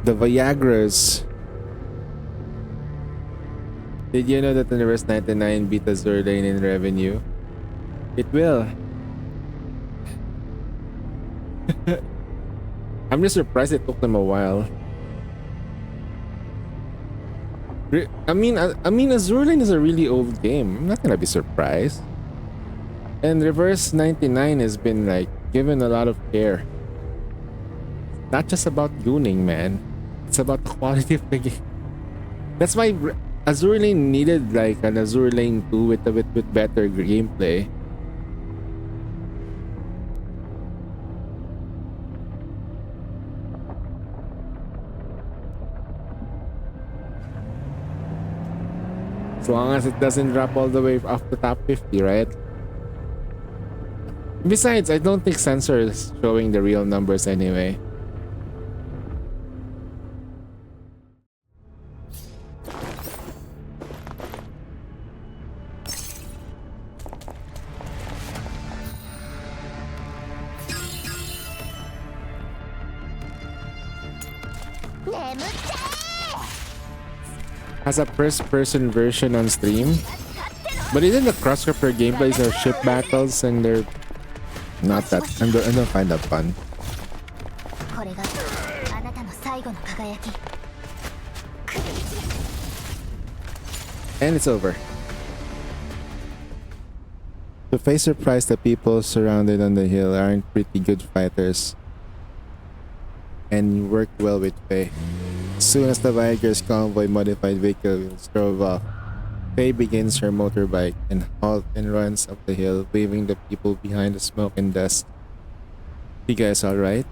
The Viagras. Did you know that Universe 99 beat Azur Lane in revenue? It will. I'm just surprised it took them a while. I mean, Azur Lane is a really old game. I'm not gonna be surprised. And Reverse 99 has been like given a lot of care. Not just about gooning, man. It's about the quality of the game. That's why Azur Lane needed like an Azur Lane 2 with better gameplay. As long as it doesn't drop all the way off the top 50, right? Besides, I don't think Sensor is showing the real numbers anyway. Has a first-person version on stream, but isn't the cross-cryptor gameplays are ship battles and they're not that. I don't find that fun. And it's over. To face surprise, the people surrounded on the hill aren't pretty good fighters and work well with Faye. As soon as the Viagers convoy modified vehicle drove off, Faye begins her motorbike and halts and runs up the hill, waving the people behind the smoke and dust. You guys alright?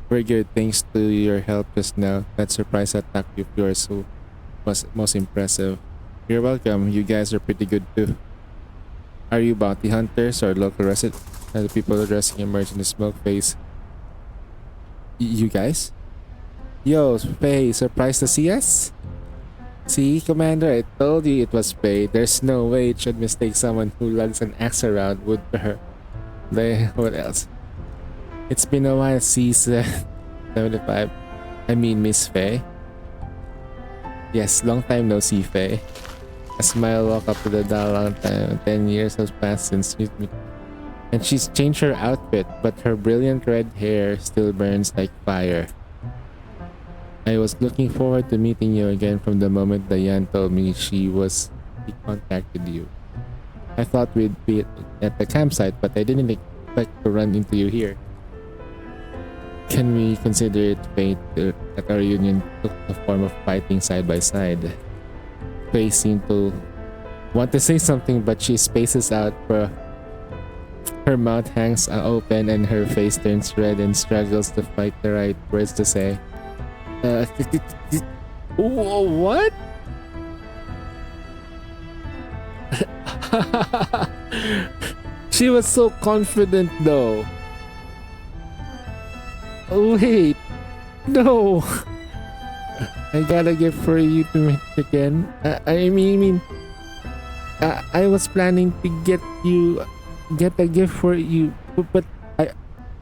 We're good, thanks to your help just now. That surprise attack of yours was most impressive. You're welcome, you guys are pretty good too. Are you bounty hunters or local residents? The people addressing emerge in the smoke phase. You guys? Yo, Faye, surprised to see us? See, Commander, I told you it was Faye. There's no way it should mistake someone who lugs an axe around with her. What else? It's been a while since 75. I mean, Miss Faye. Yes, long time no see, Faye. A smile walk up to the dial. Long time. 10 years has passed since we met. And she's changed her outfit, but her brilliant red hair still burns like fire. I was looking forward to meeting you again from the moment Diane told me she contacted you. I thought we'd be at the campsite, but I didn't expect to run into you here. Can we consider it fate that our union took the form of fighting side by side? Faye seemed to want to say something, but she spaces out. Her mouth hangs open and her face turns red and struggles to find the right words to say. What? She was so confident though. Wait, no. I got a gift for you to meet again. I was planning to get a gift for you, but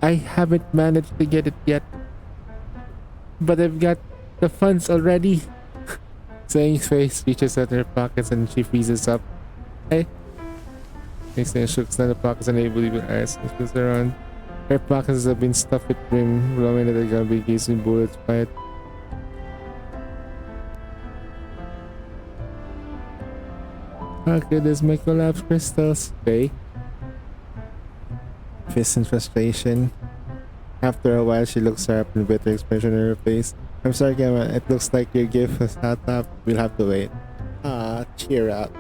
I haven't managed to get it yet. But I've got the funds already. Saying Faye reaches at her pockets and she freezes up. Hey. Makes her shooks down the pockets unable to even eyes. She around. Her pockets have been stuffed with brim, blowing that they're gonna be using bullets by it. How good is my collapse crystals, Faye? fist in frustration. After a while, she looks her up with a bitter expression on her face. I'm sorry, Gemma. It looks like your gift was hot up. We'll have to wait. Ah, cheer up.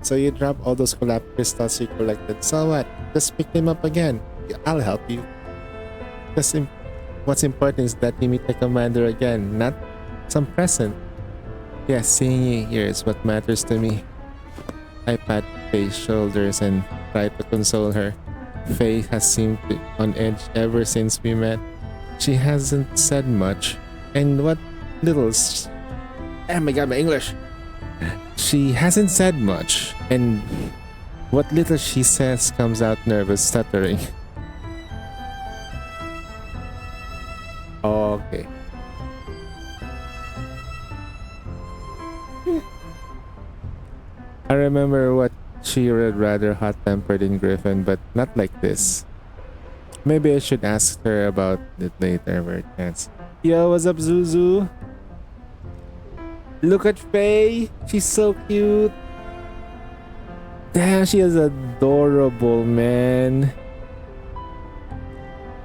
So you drop all those collapsed crystals you collected. So what? Just pick them up again. I'll help you. What's important is that you meet the commander again, not some present. Yes, seeing you here is what matters to me. I pat Faye's shoulders and try to console her. Faye has seemed on edge ever since we met. She hasn't said much, and what little... Oh my god, my English! She hasn't said much, and what little she says comes out nervous, stuttering. Okay. I remember what she read, rather hot-tempered in Griffin, but not like this. Maybe I should ask her about it later where it chance. Yo, what's up, Zuzu? Look at Faye. She's so cute. Damn, she is adorable, man.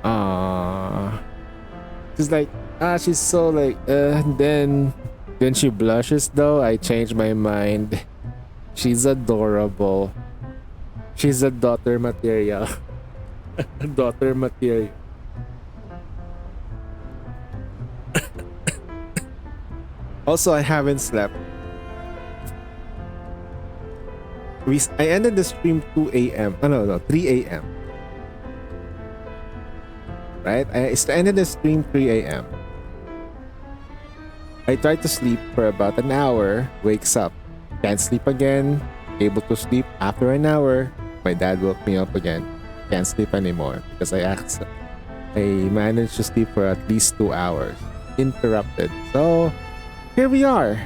Ah, she's like, she's so like, then she blushes though. I changed my mind. She's adorable. She's a daughter material. Daughter material. Also, I haven't slept. I ended the stream 2 a.m. Oh, no, 3 a.m. Right? I ended the stream 3 a.m. I tried to sleep for about an hour, wakes up. Can't sleep again. Able to sleep after an hour. My dad woke me up again. Can't sleep anymore because I managed to sleep for at least 2 hours. Interrupted. So, here we are.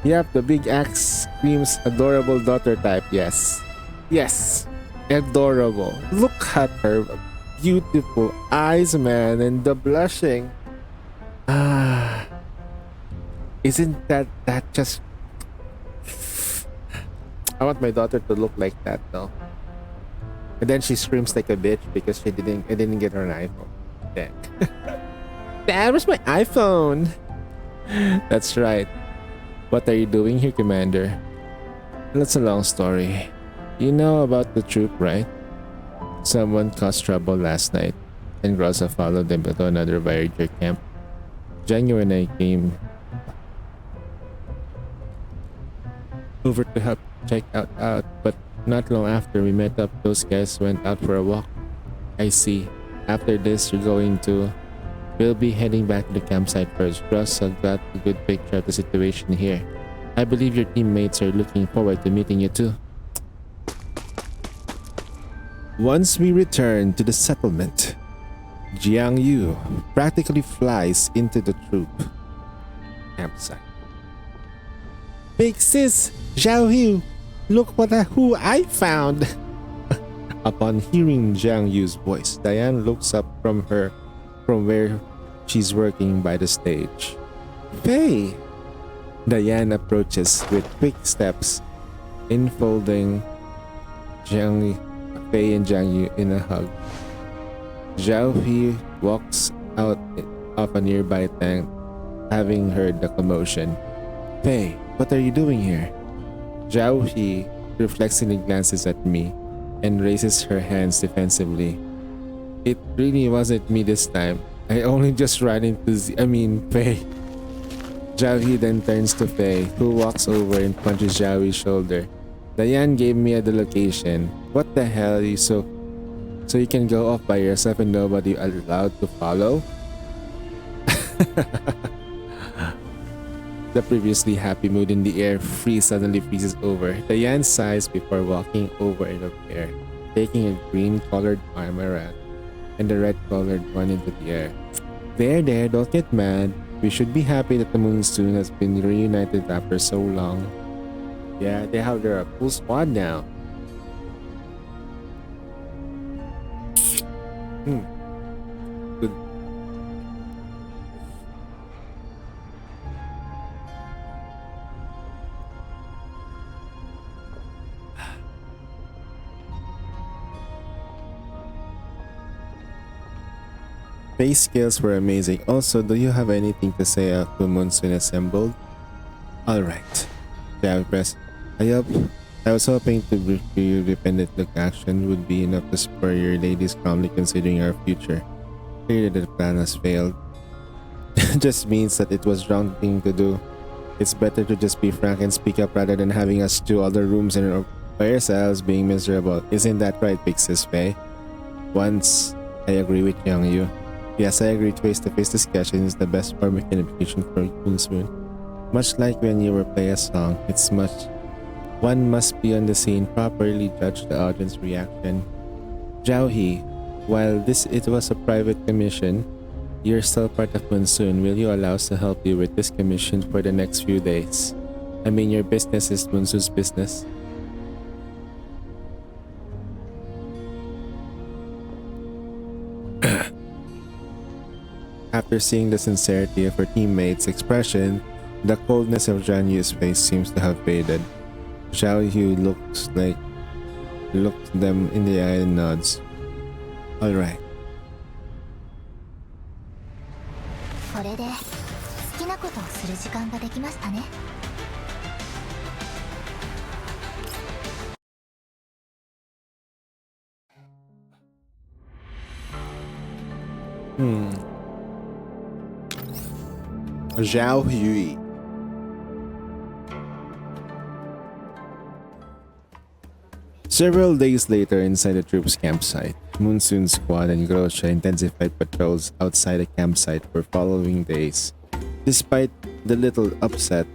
Yep, the big axe screams adorable daughter type. Yes. Yes. Adorable. Look at her beautiful eyes, man, and the blushing. Isn't that just... I want my daughter to look like that though. And then she screams like a bitch because I didn't get her an iPhone. Dang. Dad, where's my iPhone? That's right. What are you doing here, Commander? That's a long story. You know about the troop, right? Someone caused trouble last night, and Grossa followed them to another Voyager camp. January and I came over to help check out, but not long after we met up, those guys went out for a walk. I see. After this, you're going to... We'll be heading back to the campsite first. Grossa got a good picture of the situation here. I believe your teammates are looking forward to meeting you too. Once we return to the settlement, Jiang Yu practically flies into the troop campsite. Big sis, Zhao Yu, look who I found. Upon hearing Jiang Yu's voice, Diane looks up from where she's working by the stage. Faye! Diane approaches with quick steps, enfolding Faye and Jiang Yu in a hug. Zhao Hui walks out of a nearby tank, having heard the commotion. Faye, what are you doing here? Zhao Hui reflexively glances at me and raises her hands defensively. It really wasn't me this time. I only just ran into Faye. Zhao Hui then turns to Faye, who walks over and punches Zhao Hui's shoulder. Diane gave me the location. What the hell are you so you can go off by yourself and nobody allowed to follow? The previously happy mood in the air suddenly freezes over. Diane sighs before walking over in a pair, taking a green-colored arm around and the red-colored one into the air. There, don't get mad. We should be happy that the Moonstone has been reunited after so long. Yeah, they're a full squad now. Good. Face skills were amazing. Also, do you have anything to say after Monsoon assembled? Alright. Yeah, press. I was hoping to be independent look action would be enough to spur your ladies calmly considering our future. Clearly the plan has failed. Just means that it was wrong thing to do. It's better to just be frank and speak up rather than having us do other rooms and by ourselves being miserable. Isn't that right, Pixis Faye? Once, I agree with Young Yu. Yes, I agree, face-to-face discussion is the best form of communication for Moonsoon. Much like when you play a song, one must be on the scene, properly judge the audience reaction. Zhao He, while it was a private commission, you're still part of Monsoon. Will you allow us to help you with this commission for the next few days? I mean, your business is Monsoon's business. After seeing the sincerity of her teammates' expression, the coldness of Zhang Yu's face seems to have faded. Zhao Yu looks them in the eye and nods. Alright. これで好きなことをする時間ができましたね。Zhao Yui. Several days later, inside the troops' campsite, Monsoon's squad and Grosha intensified patrols outside the campsite for following days. Despite the little upset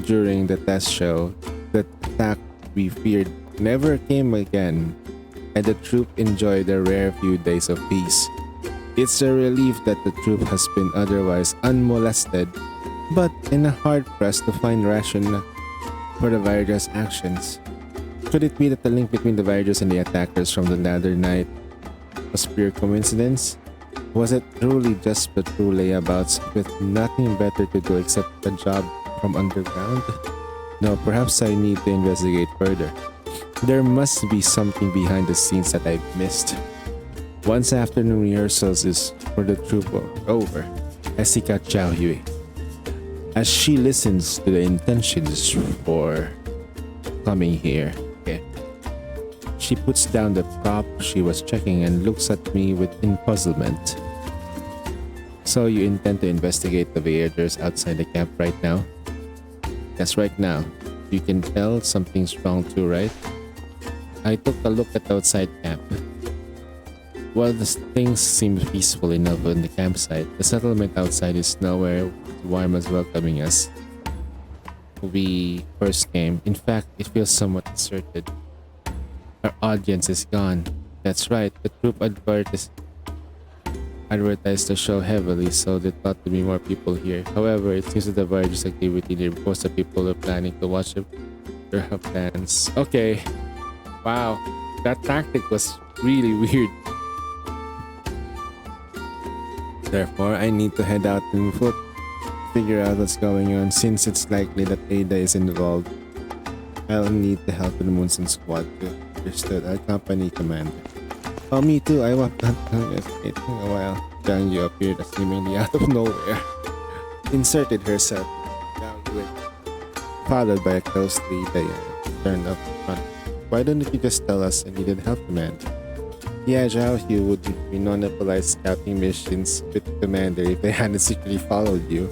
during the test show, the attack we feared never came again, and the troop enjoyed a rare few days of peace. It's a relief that the troop has been otherwise unmolested, but in a hard-pressed to find rationale for the Virager's actions. Could it be that the link between the Villagers and the attackers from the other night was pure coincidence? Was it truly just patrol layabouts with nothing better to do except a job from underground? No, perhaps I need to investigate further. There must be something behind the scenes that I've missed. Once afternoon rehearsals is for the troop over, I seek out Zhao Yui. As she listens to the intentions for coming here, she puts down the prop she was checking and looks at me with puzzlement. So you intend to investigate the villagers outside the camp right now? Yes, right now. You can tell something's wrong too, right? I took a look at the outside camp. While the things seem peaceful enough on the campsite, the settlement outside is nowhere warm as welcoming as we first came. In fact, it feels somewhat deserted. Our audience is gone. That's right, the troop advertised the show heavily, so they thought to be more people here. However, it seems that the virus activity near most of the people are planning to watch their plans. Okay. Wow. That tactic was really weird. Therefore, I need to head out on foot, figure out what's going on. Since it's likely that Ada is involved, I'll need the help of the Monsoon squad too. Understood. Our company commander. Oh, me too. I was not investigating a while. Zhang Yu appeared seemingly out of nowhere. Inserted herself. Followed by a close lead, turned up front. Why don't you just tell us I needed help, commander? Yeah, Zhao Yu would be non-polite scouting missions with the commander if they hadn't secretly followed you.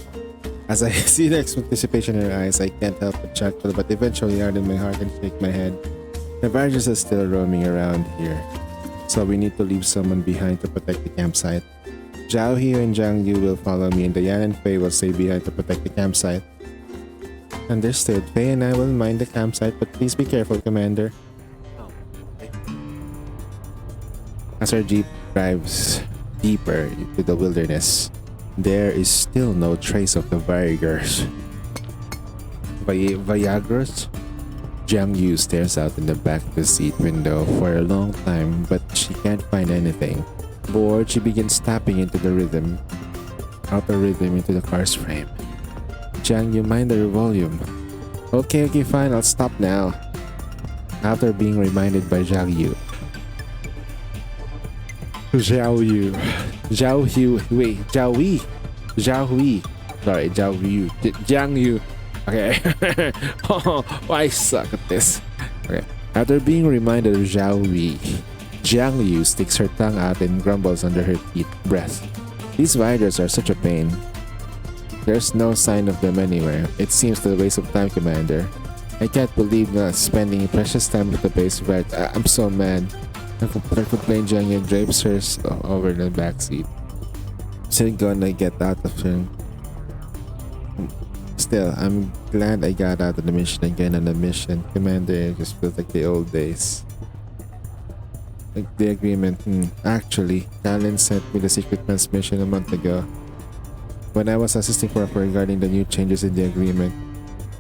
As I see the anticipation in her eyes, I can't help but chuckle, but eventually harden my heart and shake my head. The Villagers are still roaming around here, so we need to leave someone behind to protect the campsite. Zhao Yu and Zhang Yu will follow me, and Diane and Faye will stay behind to protect the campsite. Understood. Faye and I will mind the campsite, but please be careful, Commander. As our jeep drives deeper into the wilderness, there is still no trace of the Villagers. Villagers? Zhang Yu stares out in the back of the seat window for a long time, but she can't find anything. Bored, she begins tapping into the rhythm into the car's frame. Zhang Yu, mind the volume. Okay, fine, I'll stop now. After being reminded by Zhang Yu. Zhao Yu Zhao Hu. Wait, Zhao Hui. Zhao Hui. Sorry, Zhao Yu. Jiang Yu. Okay. Oh, I suck at this. Okay. After being reminded of Zhao Hui, Jiang Yu sticks her tongue out and grumbles under her breath. These riders are such a pain. There's no sign of them anywhere. It seems a waste of time, Commander. I can't believe not spending precious time with the base ride. I'm so mad. I complained Jiang Yu drapes hers over the backseat. Still gonna get out of here. Still, I'm glad I got out of the mission again on the mission. Commander, it just feels like the old days. Like the agreement. Actually, Talon sent me the secret transmission a month ago when I was assisting Papa regarding the new changes in the agreement.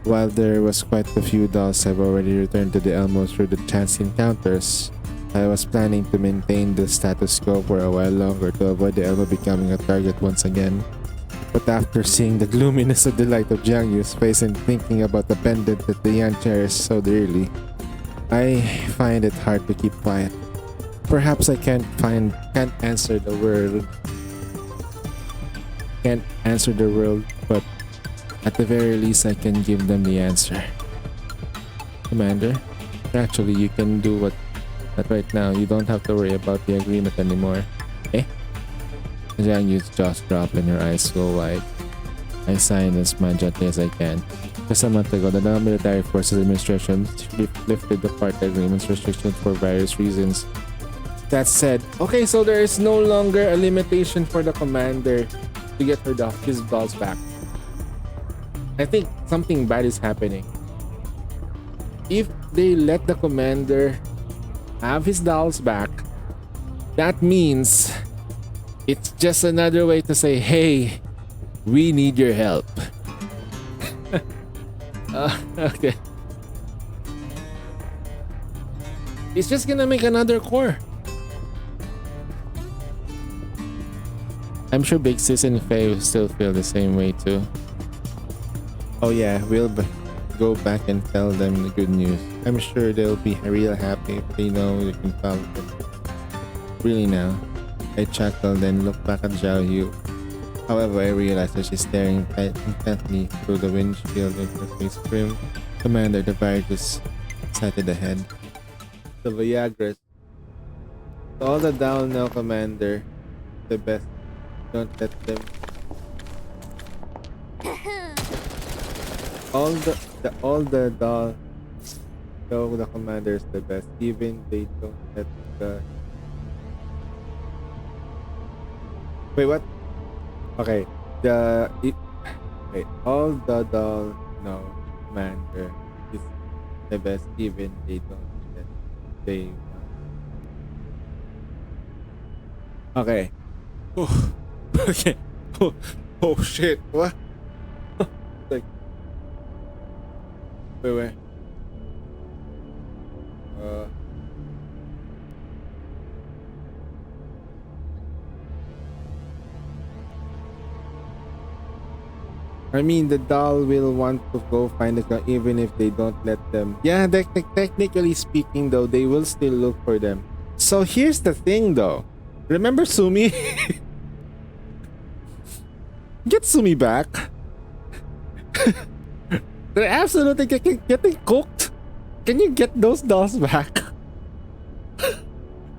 While there was quite a few dolls I've already returned to the Elmo through the chance encounters, I was planning to maintain the status quo for a while longer to avoid the Elmo becoming a target once again. But after seeing the gloominess of the light of Jiang Yu's face and thinking about the pendant that the Yan cherished so dearly, I find it hard to keep quiet. Perhaps I can't answer the world. Can't answer the world, but at the very least I can give them the answer. Commander, actually you can do that right now. You don't have to worry about the agreement anymore. Eh? Jiang Yu's jaws drop and her eyes go wide. I sigh and smile gently as I can. Just a month ago, the Non-Military Forces Administration lifted the party agreement's restrictions for various reasons. That said, okay, so there is no longer a limitation for the commander to get his dolls back. I think something bad is happening. If they let the commander have his dolls back, that means it's just another way to say, hey, we need your help. Okay. It's just gonna make another core. I'm sure Big Sis and Faye will still feel the same way too. Oh yeah, we'll go back and tell them the good news. I'm sure they'll be real happy if they know you can follow them. Really now. I chuckled and looked back at Zhao Yu. However, I realized that she's staring intently through the windshield with her face prim. Commander, the Virtus sighted ahead. The Viagras. All the down now, Commander. The best. Don't let them. All the dolls know the commander is the best, even they don't let the. Wait, what? Okay, all the dolls know commander is the best, even they don't let they. Okay. Okay. Oh shit. What? Like. Wait. I mean, the doll will want to go find the car even if they don't let them. Yeah, technically speaking though, they will still look for them. So here's the thing though. Remember Sumi? Get Sumi back. They're absolutely getting cooked. Can you get those dolls back?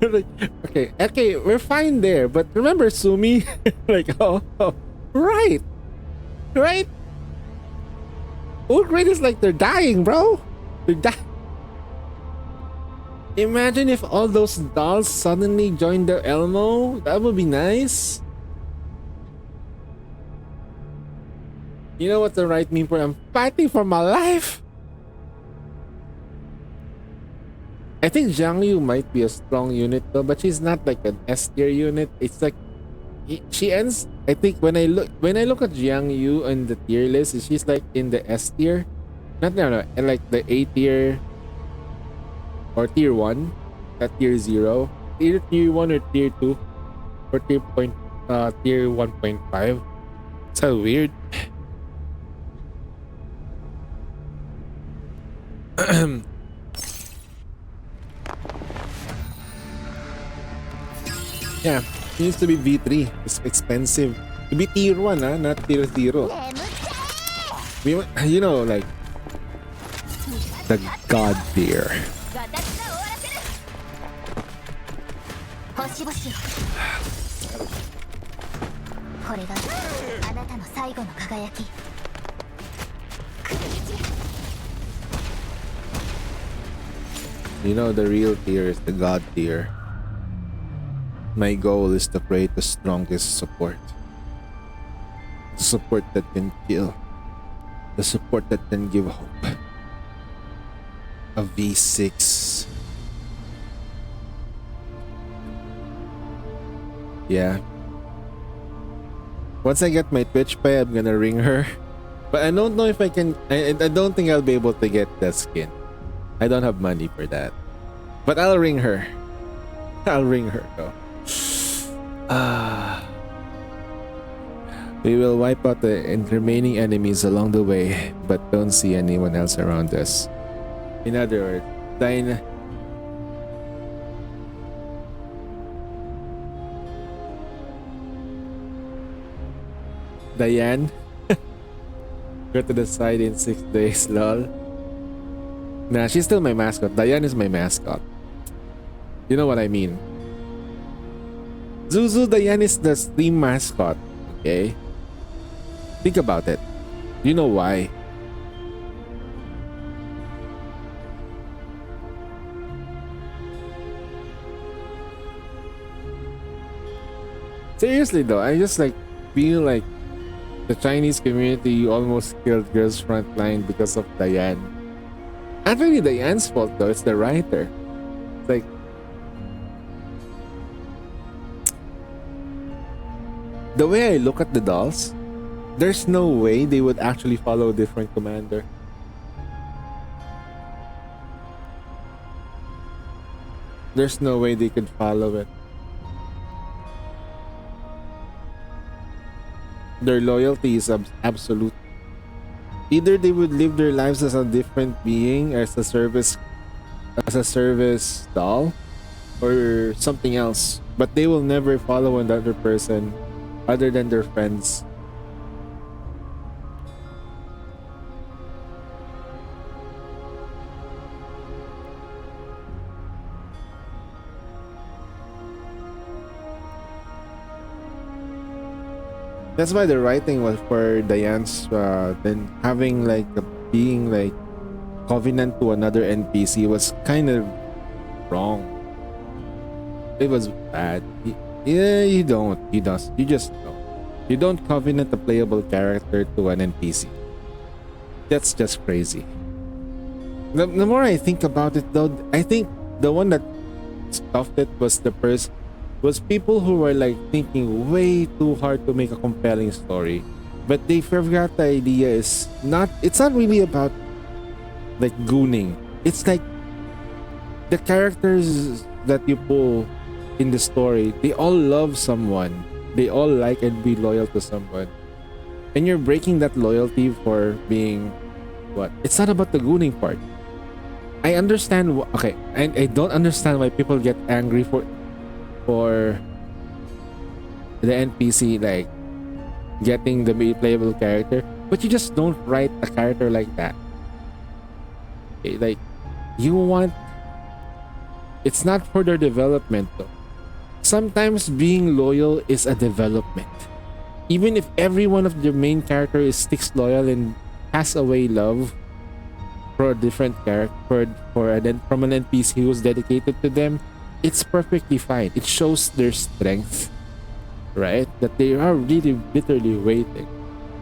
Like, okay, we're fine there. But remember Sumi? Like, oh, right. Old Grade is like they're dying, bro. They're dying. Imagine if all those dolls suddenly joined the Elmo. That would be nice. You know what the right meme for? I'm fighting for my life. I think Jiang Yu might be a strong unit though, but she's not like an S tier unit. It's like she ends. I think when I look at Jiang Yu on the tier list, she's like in the S tier, not like the A tier or tier 1, not tier 0, either tier 1 or tier 2 or tier 1.5. It's so weird. Yeah, It used to be V3. It's expensive. To be tier 1, not tier 0. You know, like the god tier. 星々をこれがあなたの最後の輝き You know, the real tier is the god tier. My goal is to create the strongest support. The support that can kill. The support that can give hope. A V6. Yeah. Once I get my Twitch pay, I'm gonna ring her. But I don't know if I can. I don't think I'll be able to get that skin. I don't have money for that. But I'll ring her. I'll ring her though. We will wipe out the remaining enemies along the way, but don't see anyone else around us. In other words, Diane, go to the side in 6 days, lol. Nah, she's still my mascot. Diane is my mascot. You know what I mean. Zuzu Diane is the stream mascot, okay? Think about it. You know why? Seriously though, I just like feel like the Chinese community almost killed Girls Frontline because of Diane. Not really Diane's fault though, it's the writer. It's like the way I look at the dolls, there's no way they would actually follow a different commander. There's no way they could follow it. Their loyalty is absolute. Either they would live their lives as a different being, as a service doll, or something else. But they will never follow another person other than their friends. That's why the writing was for Diane's then having like being like covenant to another NPC was kind of wrong. It was bad. Yeah, you don't. You just don't. You don't covenant a playable character to an NPC. That's just crazy. The more I think about it though, I think the one that stuffed it was people who were like thinking way too hard to make a compelling story, but they forgot the idea is it's not really about like gooning. It's like the characters that you pull in the story, they all love someone, they all like and be loyal to someone, and you're breaking that loyalty for being what? It's not about the gooning part. I understand. Okay, I don't understand why people get angry for the NPC like getting the playable character, but you just don't write a character like that. Okay, like you want, it's not for their development though. Sometimes being loyal is a development. Even if every one of the main character sticks loyal and pass away love for a different character from an NPC who's dedicated to them, it's perfectly fine. It shows their strength, right? That they are really literally waiting,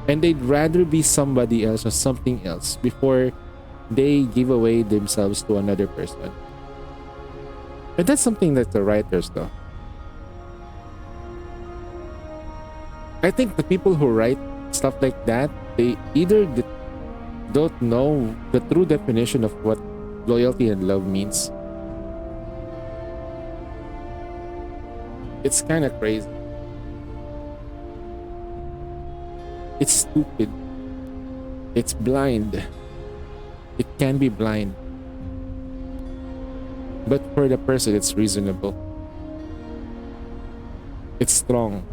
and they'd rather be somebody else or something else before they give away themselves to another person. And that's something that the writers do. I think the people who write stuff like that, they either don't know the true definition of what loyalty and love means. It's kind of crazy. It's stupid. It's blind. It can be blind. But for the person, it's reasonable. It's strong.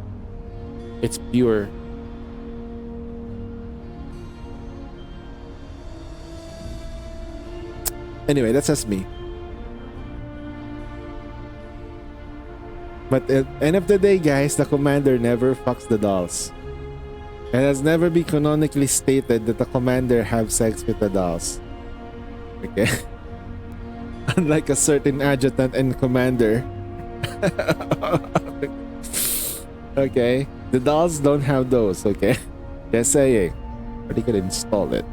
It's pure. Anyway, that's just me. But at the end of the day, guys, the commander never fucks the dolls. It has never been canonically stated that the commander have sex with the dolls. Okay? Unlike a certain adjutant and commander. Okay? The dolls don't have those, okay? Just saying. Or they could install it.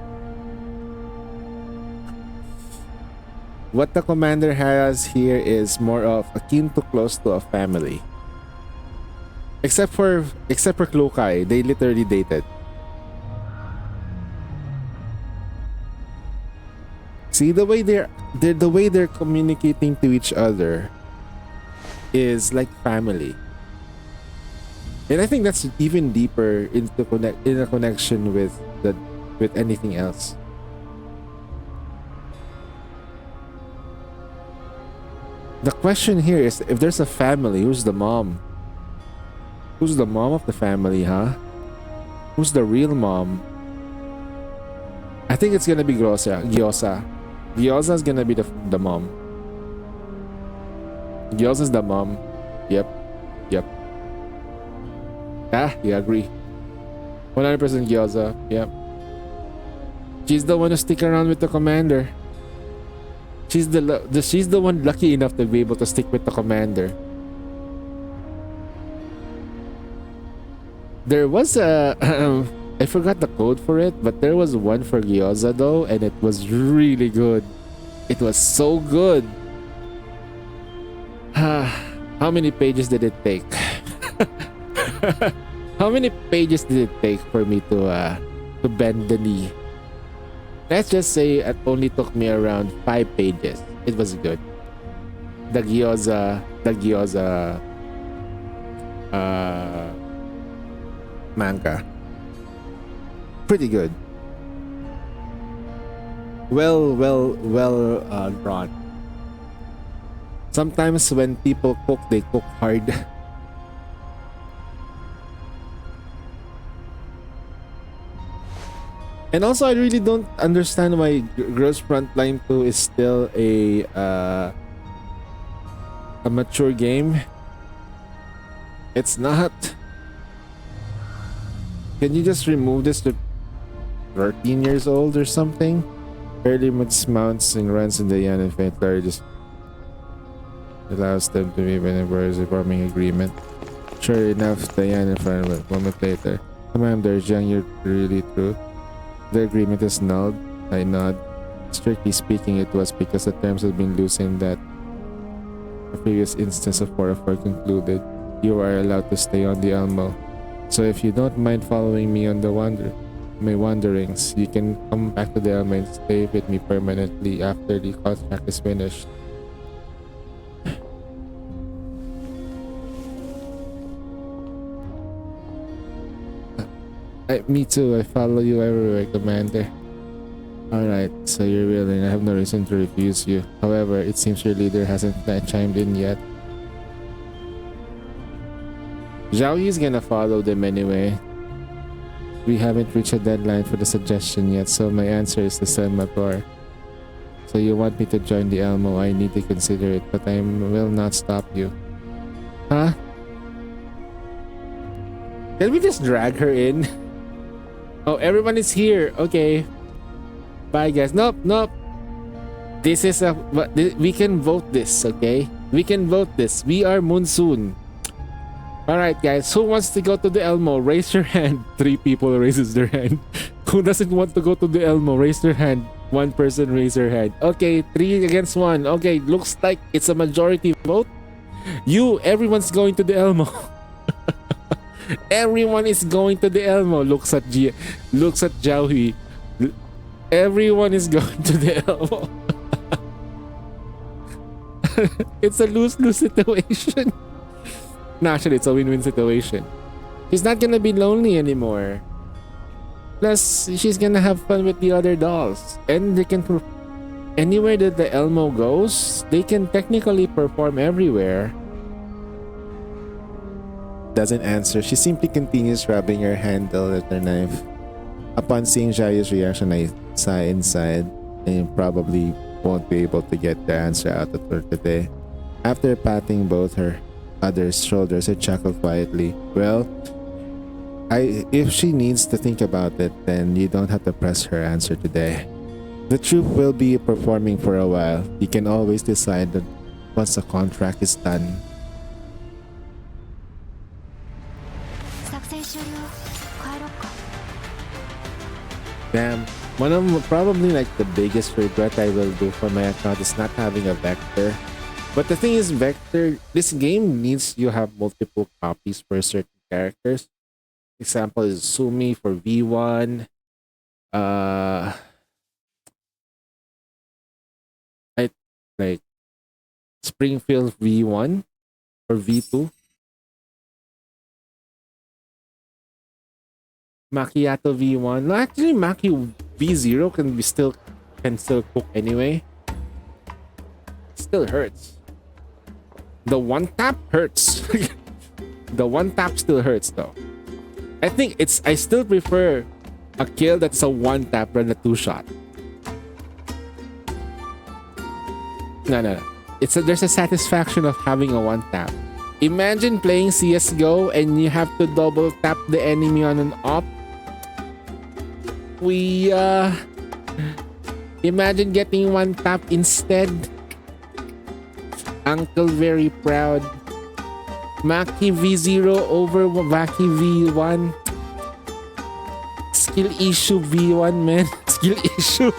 What the commander has here is more of akin to close to a family. Except for Cloakai, they literally dated. See the way they're communicating to each other is like family. And I think that's even deeper in a connection with anything else. The question here is, if there's a family, who's the mom? Who's the mom of the family, huh? Who's the real mom? I think it's gonna be Gyoza. Gyoza's gonna be the mom. Gyoza's the mom. Yep. You agree. 100% Gyoza. Yep. She's the one who stick around with the commander. She's the one lucky enough to be able to stick with the commander. There was a I forgot the code for it, but there was one for Gyoza though, and it was really good. It was so good. How many pages did it take? How many pages did it take for me to bend the knee? Let's just say it only took me around 5 pages. It was good. The Gyoza manga. Pretty good. Well drawn. Sometimes when people cook, they cook hard. And also, I really don't understand why Girls Frontline 2 is still a mature game. It's not. Can you just remove this to 13 years old or something? Early mounts and runs in the Yan and Faint Flurry just allows them to be whenever is a farming agreement. Sure enough, the Yan and Faint a moment later. Commander Jiang, you're really true. The agreement is nulled. I nod. Strictly speaking, it was because the terms had been loosened that a previous instance of 4 of 4 concluded. You are allowed to stay on the Elmo. So if you don't mind following me on my wanderings, you can come back to the Elmo and stay with me permanently after the contract is finished. Me too, I follow you everywhere, Commander. Alright, so you're willing. I have no reason to refuse you. However, it seems your leader hasn't chimed in yet. Zhao Yi's gonna follow them anyway. We haven't reached a deadline for the suggestion yet, so my answer is to send Mator. So you want me to join the Elmo? I need to consider it, but I will not stop you. Huh? Can we just drag her in? Oh, everyone is here. Okay. Bye, guys. Nope. This is we can vote this, okay? We can vote this. We are Monsoon. Alright, guys. Who wants to go to the Elmo? Raise your hand. 3 people raises their hand. Who doesn't want to go to the Elmo? Raise their hand. 1 person raise their hand. Okay, 3 against 1. Okay, looks like it's a majority vote. Everyone's going to the Elmo. Everyone is going to the Elmo. Looks at Zhao Hui. Everyone is going to the Elmo. It's a lose-lose situation. No, actually, it's a win-win situation. She's not gonna be lonely anymore. Plus, she's gonna have fun with the other dolls. And they can... Anywhere that the Elmo goes, they can technically perform everywhere. doesn't answer. She simply continues rubbing her handle at her knife. Upon seeing Xiaoyu's reaction, I sigh inside and probably won't be able to get the answer out of her today. After patting both her other shoulders, I chuckle quietly. Well, if she needs to think about it, then you don't have to press her answer today. The troupe will be performing for a while. You can always decide that once the contract is done. 作戦終了。帰ろっか。 Damn. One of probably like the biggest regret I will do for my account is not having a vector. But the thing is, vector, this game needs you have multiple copies for certain characters. Example is Sumi for V1. I like Springfield V1 or V2. Macchiato V1. No, actually Maki V0 can still cook anyway. Still hurts. The one tap hurts. The one tap still hurts though. I still prefer a kill that's a one tap than a two shot. No. There's a satisfaction of having a one tap. Imagine playing CSGO and you have to double tap the enemy on an op. Imagine getting one tap instead. Uncle very proud. Maki V0 over Maki V1. Skill issue V1, man. Skill issue.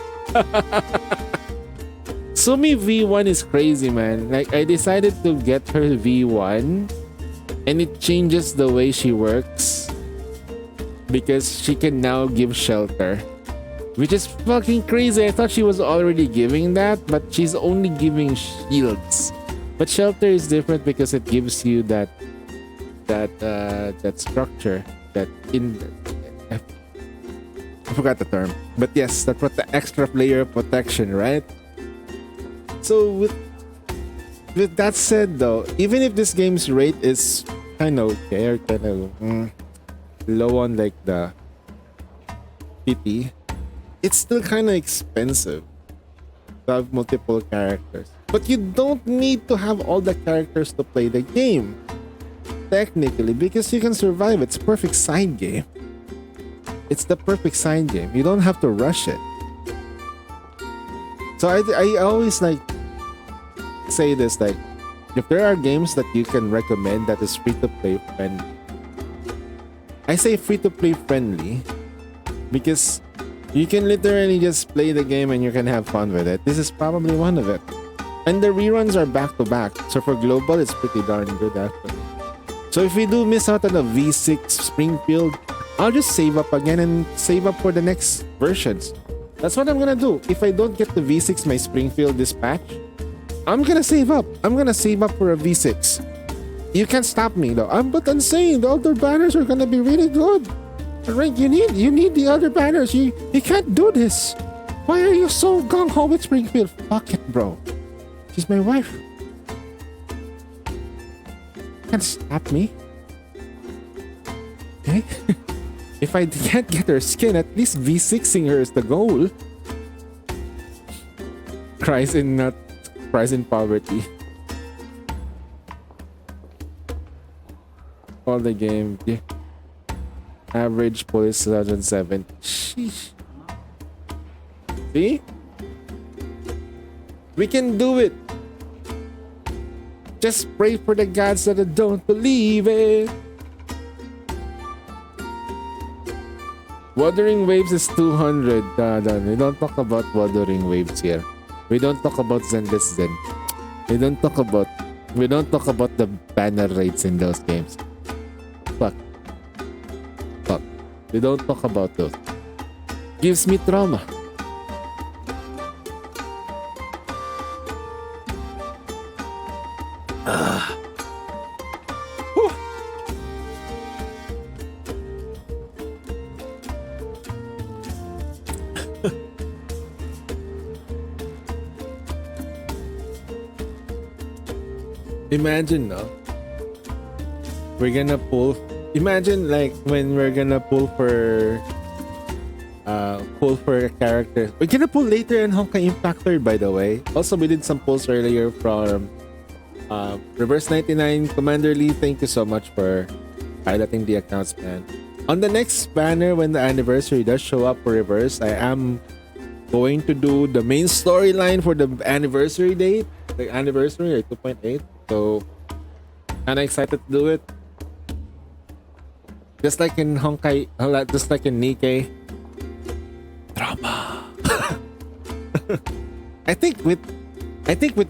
Sumi V1 is crazy, man. Like, I decided to get her V1 and it changes the way she works because she can now give shelter, which is fucking crazy. I thought she was already giving that, but she's only giving shields. But shelter is different because it gives you that structure that I forgot the term, but yes, that's what the extra layer of protection, right? So with that said though, even if this game's rate is kind of okay or kind of low on like the PT, it's still kind of expensive to have multiple characters. But you don't need to have all the characters to play the game, technically, because you can survive. It's a perfect side game. It's the perfect side game. You don't have to rush it. So I always like say this, like, if there are games that you can recommend that is free to play friendly, I say free to play friendly because you can literally just play the game and you can have fun with it. This is probably one of it. And the reruns are back to back. So for global, it's pretty darn good actually. So if we do miss out on a V6 Springfield, I'll just save up again and save up for the next versions. That's what I'm gonna do. If I don't get the V6 my Springfield dispatch, I'm gonna save up. I'm gonna save up for a V6. You can't stop me though. But I'm saying the other banners are gonna be really good. Right? You need the other banners. You can't do this. Why are you so gung-ho with Springfield? Fuck it, bro. She's my wife. You can't stop me. Okay? If I can't get her skin, at least V6ing her is the goal. Cries in poverty. All the game. Yeah. Average police 2007. Sheesh. See? We can do it. Just pray for the gods that don't believe it. Wuthering Waves is 200. We don't talk about Wuthering Waves here. We don't talk about Zenless Zen. We don't talk about the banner rates in those games. Fuck. We don't talk about those. Gives me trauma. Imagine, no? we're gonna pull. Imagine like when we're gonna pull for a character. We're gonna pull later in Honkai Impact 3rd, by the way. Also, we did some pulls earlier from Reverse 99. Commander Lee, thank you so much for highlighting the accounts, man. On the next banner, when the anniversary does show up for Reverse, I am going to do the main storyline for the anniversary date, the anniversary or 2.8. So, kinda excited to do it. Just like in Honkai, just like in Nikkei. Drama. I think with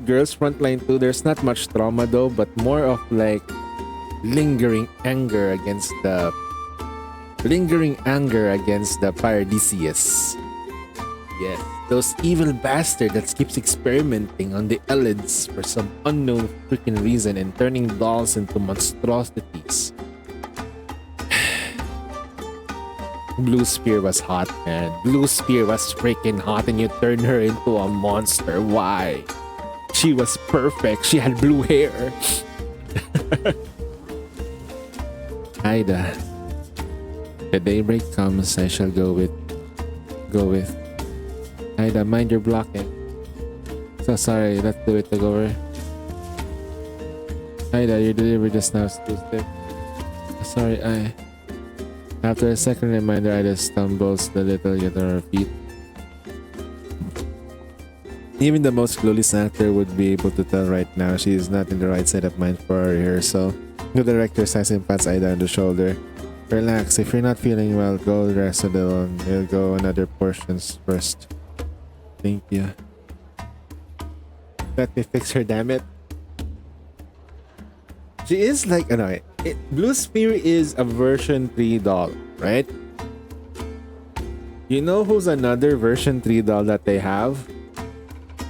Girls Frontline 2, there's not much trauma though, but more of like lingering anger against the Paradisius. Yes, those evil bastard that keeps experimenting on the Elids for some unknown freaking reason and turning dolls into monstrosities. Blue Spear was hot, man. Blue Spear was freaking hot, and you turned her into a monster. Why? She was perfect. She had blue hair. Aida. The daybreak comes, I shall go with. Aida, mind your blocking. So sorry, let's do it, Tagover. Aida, your delivery just now is too stiff. Sorry, After a second reminder, Aida stumbles the little yet on her feet. Even the most clueless actor would be able to tell right now she is not in the right state of mind for a rehearsal. The director sighs and pats Aida on the shoulder. Relax, if you're not feeling well, go rest a little. We'll go another portions first. Thank you. Let me fix her, damn it. She is like, Blue Spear is a version 3 doll, right? You know who's another version 3 doll that they have?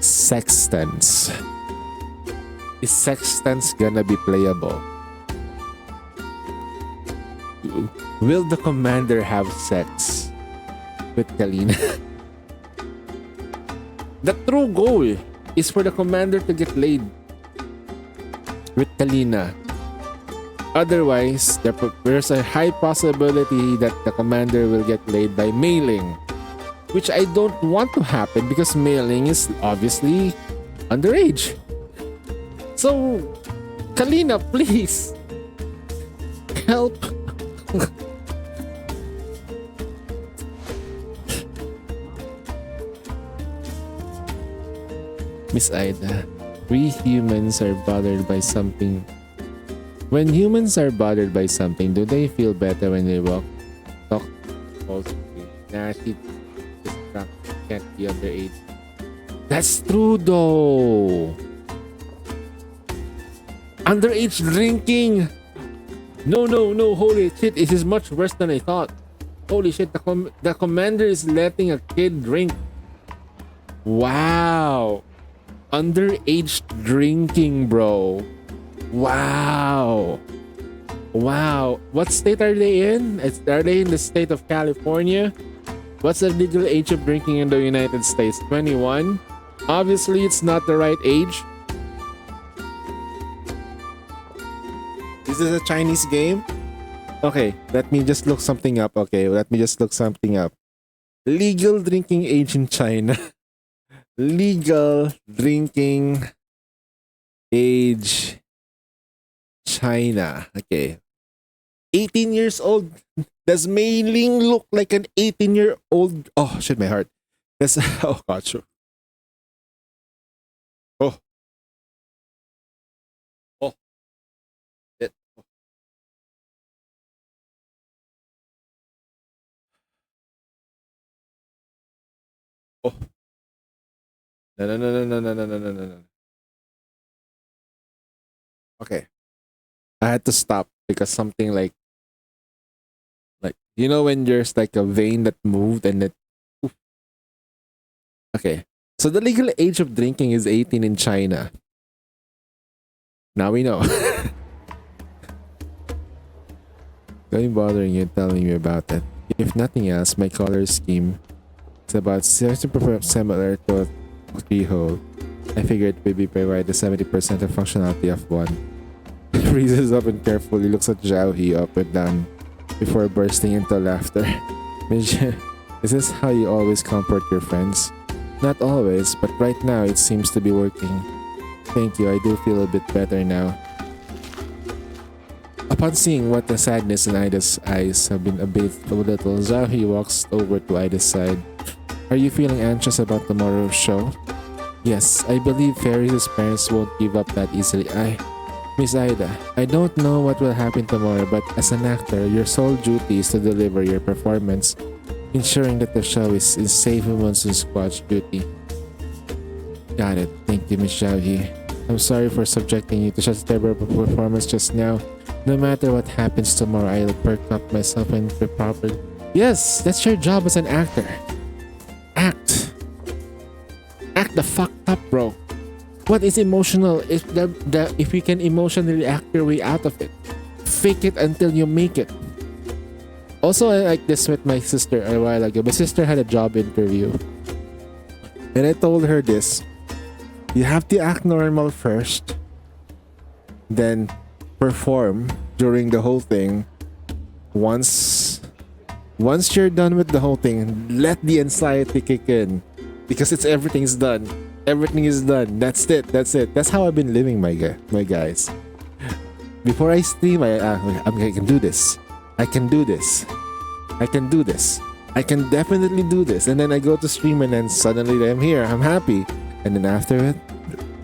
Sextans. Is Sextans gonna be playable? Will the commander have sex with Kalina? The true goal is for the commander to get laid with Kalina. Otherwise, there's a high possibility that the commander will get laid by mailing, which I don't want to happen because mailing is obviously underage. So, Kalina, please help. Miss Aida, we humans are bothered by something. When humans are bothered by something, do they feel better when they talk? Also, nah, she just can't be underage. That's true though. Underage drinking. No. Holy shit, it is much worse than I thought. Holy shit, the commander is letting a kid drink. Wow. Underage drinking, bro. Wow. What state are they in? Are they in the state of California? What's the legal age of drinking in the United States? 21? Obviously, it's not the right age. Is this a Chinese game? Okay, let me just look something up. Legal drinking age in China. Legal drinking age China. Okay. 18 years old. Does Mei Ling look like an 18-year-old? Oh, shit, my heart. That's, oh, God, sure. Oh. Shit. Oh. No. Okay. I had to stop because something like you know when there's like a vein that moved and it. Oof. Okay. So the legal age of drinking is 18 in China. Now we know. Going bothering you telling me about it. If nothing else, my color scheme is about 60% similar to a three-hole. I figured it would provide the 70% of functionality of one. freezes up and carefully looks at Zhao He up and down before bursting into laughter. Is this how you always comfort your friends? Not always, but right now it seems to be working. Thank you, I do feel a bit better now. Upon seeing what the sadness in Ida's eyes have been abated a little, Zhao He walks over to Ida's side. Are you feeling anxious about tomorrow's show? Yes, I believe Ferris' parents won't give up that easily. Miss Ida, I don't know what will happen tomorrow, but as an actor, your sole duty is to deliver your performance, ensuring that the show is in safe Monsoon's watch duty. Got it. Thank you, Miss Zhao He. I'm sorry for subjecting you to such a terrible performance just now. No matter what happens tomorrow, I'll perk up myself and be proper. Yes, that's your job as an actor. Act. Act the fuck up, bro. What is emotional? If you can emotionally act your way out of it, fake it until you make it. Also, I like this with my sister a while ago. My sister had a job interview, and I told her this: you have to act normal first, then perform during the whole thing. Once you're done with the whole thing, let the anxiety kick in, because everything's done. Everything is done. That's it. That's how I've been living, my guys. Before I stream, I can do this. I can do this. I can do this. I can definitely do this. And then I go to stream, and then suddenly I'm here. I'm happy. And then after it,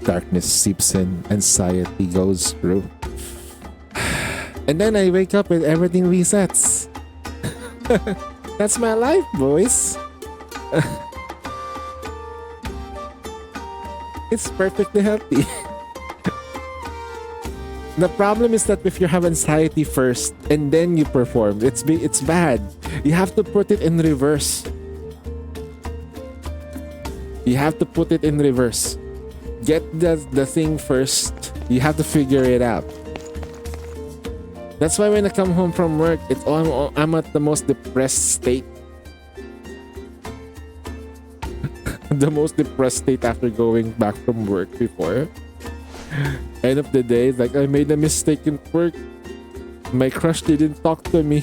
darkness seeps in. Anxiety goes through. And then I wake up and everything resets. That's my life, boys. It's perfectly healthy. The problem is that if you have anxiety first and then you perform, it's bad. You have to put it in reverse. You have to put it in reverse. Get the thing first. You have to figure it out. That's why when I come home from work, I'm at the most depressed state. The most depressed state after going back from work before. End of the day, like, I made a mistake in work. My crush didn't talk to me.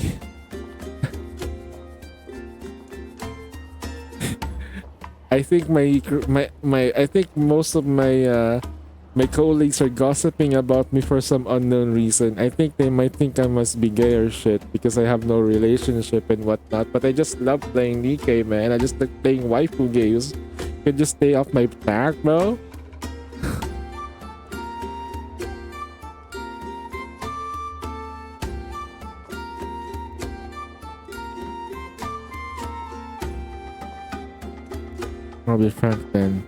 I think I think most of my colleagues are gossiping about me for some unknown reason. I think they might think I must be gay or shit because I have no relationship and whatnot. But I just love playing Nikkei, man. I just like playing waifu games. You can just stay off my back, bro. I'll be frank then.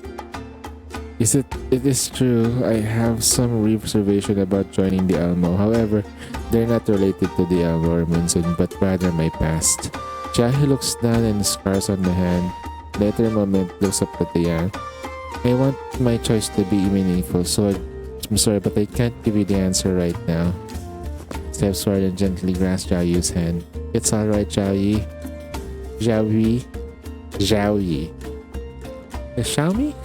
It is true, I have some reservation about joining the Elmo. However, they're not related to the Elmo or Monsoon, but rather my past. Jahi looks down and scars on the hand. Later moment looks up at the hand. I want my choice to be meaningful, so I'm sorry, but I can't give you the answer right now. Steps forward and gently grasp Xiaoyu's hand. It's alright, Xiaoyi. Xiaoyi. Xiaoyi. Xiaomi?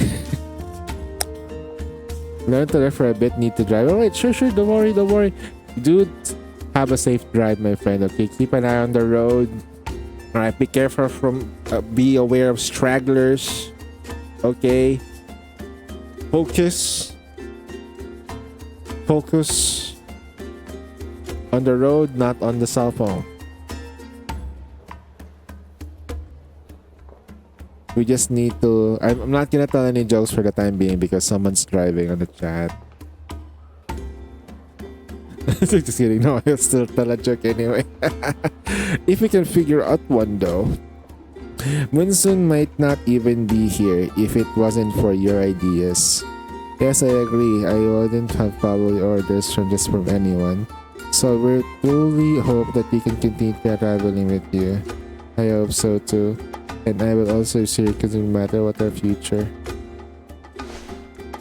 Learn to drive for a bit, need to drive. Alright, sure, don't worry. Dude, have a safe drive, my friend, okay? Keep an eye on the road. Alright, be careful be aware of stragglers. Okay? Focus on the road, not on the cell phone. We just need to... I'm not gonna tell any jokes for the time being because someone's driving on the chat. Just kidding. No, I'll still tell a joke anyway. If we can figure out one though, Monsoon might not even be here if it wasn't for your ideas. Yes, I agree. I wouldn't have followed orders from anyone. So we truly hope that we can continue traveling with you. I hope so too. And I will also see you no matter what our future.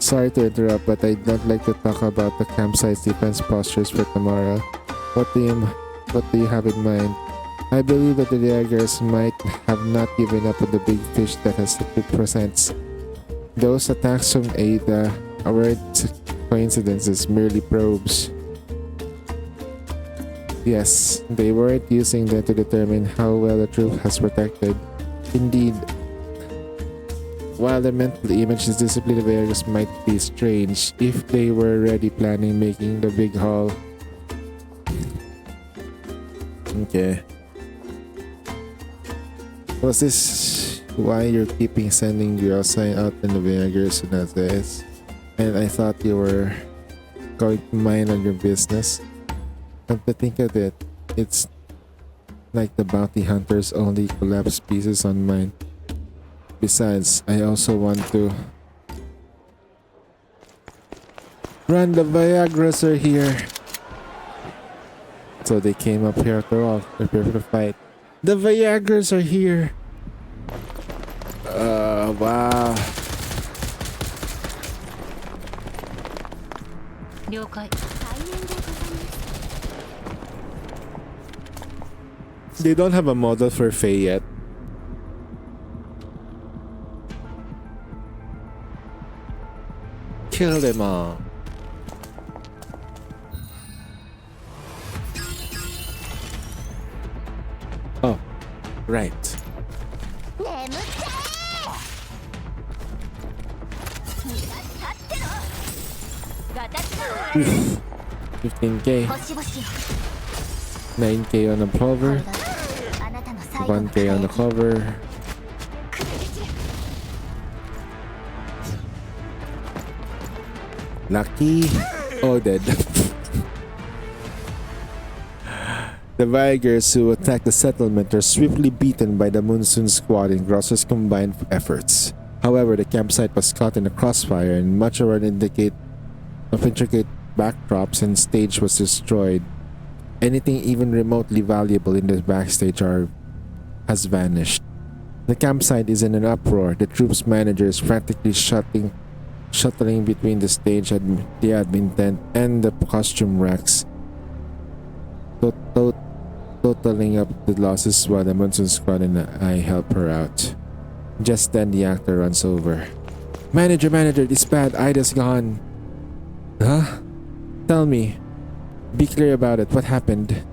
Sorry to interrupt, but I'd not like to talk about the campsite's defense postures for tomorrow. What do you have in mind? I believe that the Jaegers might have not given up on the big fish that has represents. Those attacks from Ada weren't coincidences, merely probes. Yes, they weren't using them to determine how well the troop has protected. Indeed, while the mental image is disciplined awareness might be strange, if they were already planning making the big haul. Okay. Was this why you're keeping sending girls sign out in the Viagers and not this? And I thought you were going to mind on your business. Come to think of it, it's like the bounty hunters only collapse pieces on mine. Besides, I also want to run. The Viagras are here. So they came up here after all, prepare for the fight. The Viagras are here. Wow. 了解。 They don't have a model for Faye yet. Kill them all. Oh, right. 15k, 9k on the cover, 1k on the cover. Lucky. Oh, dead. The Vigors who attacked the settlement are swiftly beaten by the Monsoon Squad in Grosser's combined efforts. However, the campsite was caught in a crossfire and much of an intricate backdrops and stage was destroyed. Anything even remotely valuable in the backstage has vanished. The campsite is in an uproar. The troops' manager is frantically shuttling between the stage and the admin tent and the costume racks, totaling up the losses while the Monsoon Squad and I help her out. Just then the actor runs over. Manager, this bad. Ida's gone. Huh? Tell me. Be clear about it. What happened?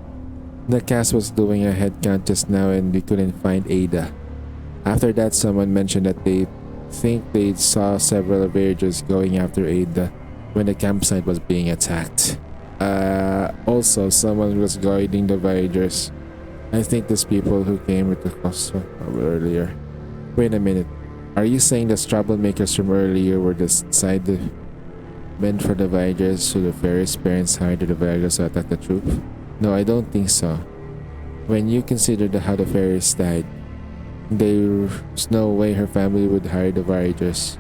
The cast was doing a head count just now and we couldn't find Ada. After that, someone mentioned that they think they saw several villagers going after Ada when the campsite was being attacked. Also, someone was guiding the villagers. I think these people who came with the costume earlier. Wait a minute. Are you saying the troublemakers from earlier were the side meant for the villagers who the various parents hired the villagers to attack the troop? No, I don't think so. When you consider how the fairies died, there's no way her family would hire the villagers.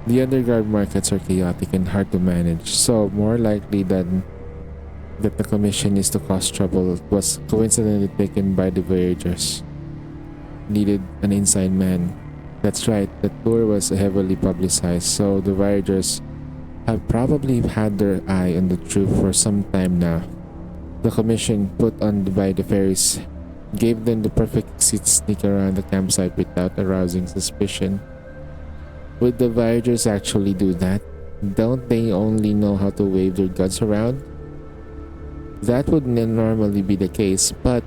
The underground markets are chaotic and hard to manage, so more likely than that the commission is to cause trouble was coincidentally taken by the villagers. Needed an inside man. That's right, the tour was heavily publicized, so the villagers have probably had their eye on the troop for some time now. The commission put on by the fairies gave them the perfect exit to sneak around the campsite without arousing suspicion. Would the villagers actually do that? Don't they only know how to wave their guns around? That would normally be the case, but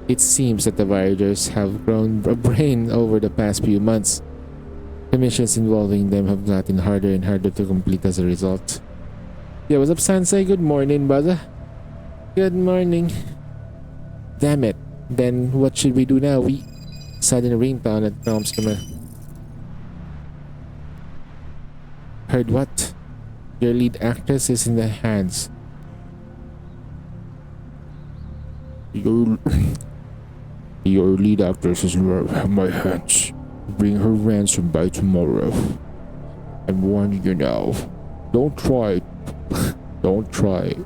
it seems that the villagers have grown a brain over the past few months. Commissions involving them have gotten harder and harder to complete as a result. Yeah, what's up, Sansei? Good morning, brother. Good morning. Damn it. Then what should we do now? We sudden ringtone at Gnome's command. Heard what? Your lead actress is in the hands. Your lead actress is in my hands. Bring her ransom by tomorrow. I'm warning you now. Don't try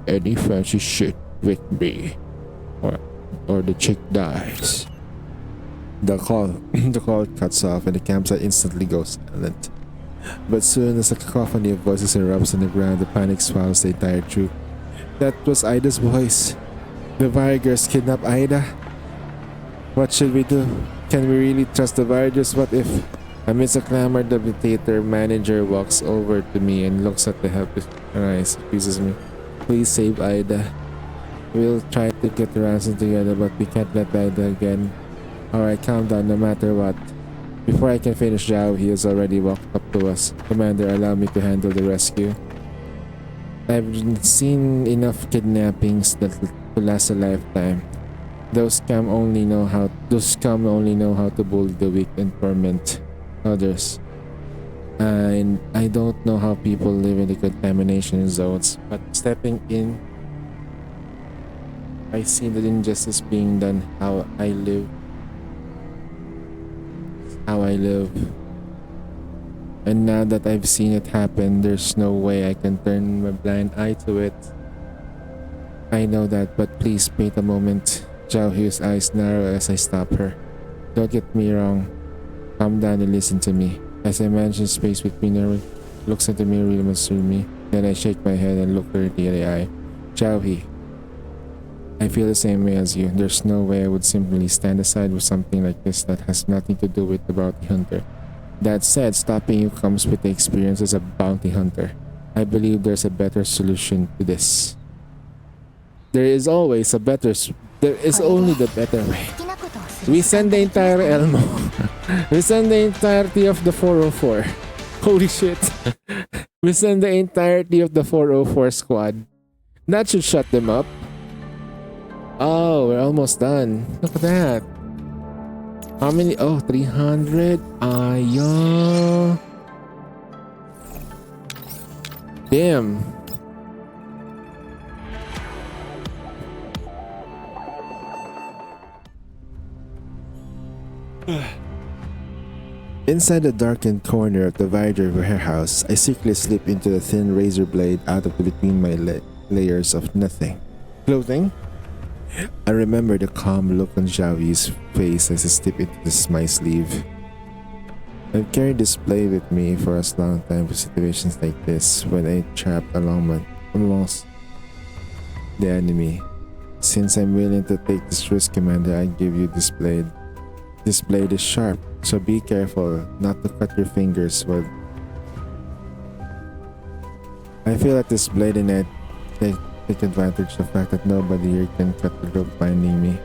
any fancy shit with me, or the chick dies. The call cuts off and the campsite instantly goes silent. But soon as a cacophony of voices erupts on the ground, the panic swallows the entire troop. That was Ida's voice. The Vigors kidnapped Ida. What should we do? Can we really trust the Vigors? What if? Amidst a clamor, the theater manager walks over to me and looks at the helpless eyes. Accuses me. Please save Ida. We'll try to get the ransom together, but we can't let Ida again. Alright, calm down no matter what. Before I can finish Zhao, he has already walked up to us. Commander, allow me to handle the rescue. I've seen enough kidnappings to last a lifetime. Those scum only know how to bully the weak and torment others. And I don't know how people live in the contamination zones, but stepping in, I see the injustice being done how I live. And now that I've seen it happen, there's no way I can turn my blind eye to it. I know that, but please wait a moment. Zhao Hu's eyes narrow as I stop her. Don't get me wrong. Calm down and listen to me. As I manage space between her, looks into me, really must through me. Then I shake my head and look her in the eye. Zhao Hu, I feel the same way as you. There's no way I would simply stand aside with something like this that has nothing to do with the bounty hunter. That said, stopping you comes with the experience as a bounty hunter. I believe there's a better solution to this. There is only the better way. We send the entire Elmo. We send the entirety of the 404. Holy shit. We send the entirety of the 404 squad. That should shut them up. Oh, we're almost done. Look at that. How many? Oh, 300. Ayo. Damn. Inside the darkened corner of the Viger warehouse, I secretly slip into the thin razor blade out of between my layers of nothing. Clothing? I remember the calm look on Xiaoyi's face as I slip into my sleeve. I've carried this blade with me for a long time for situations like this when I'm trapped amongst the enemy. Since I'm willing to take this risk, Commander, I give you this blade. This blade is sharp, so be careful not to cut your fingers with. I feel that this blade and I take advantage of the fact that nobody here can cut the rope binding me.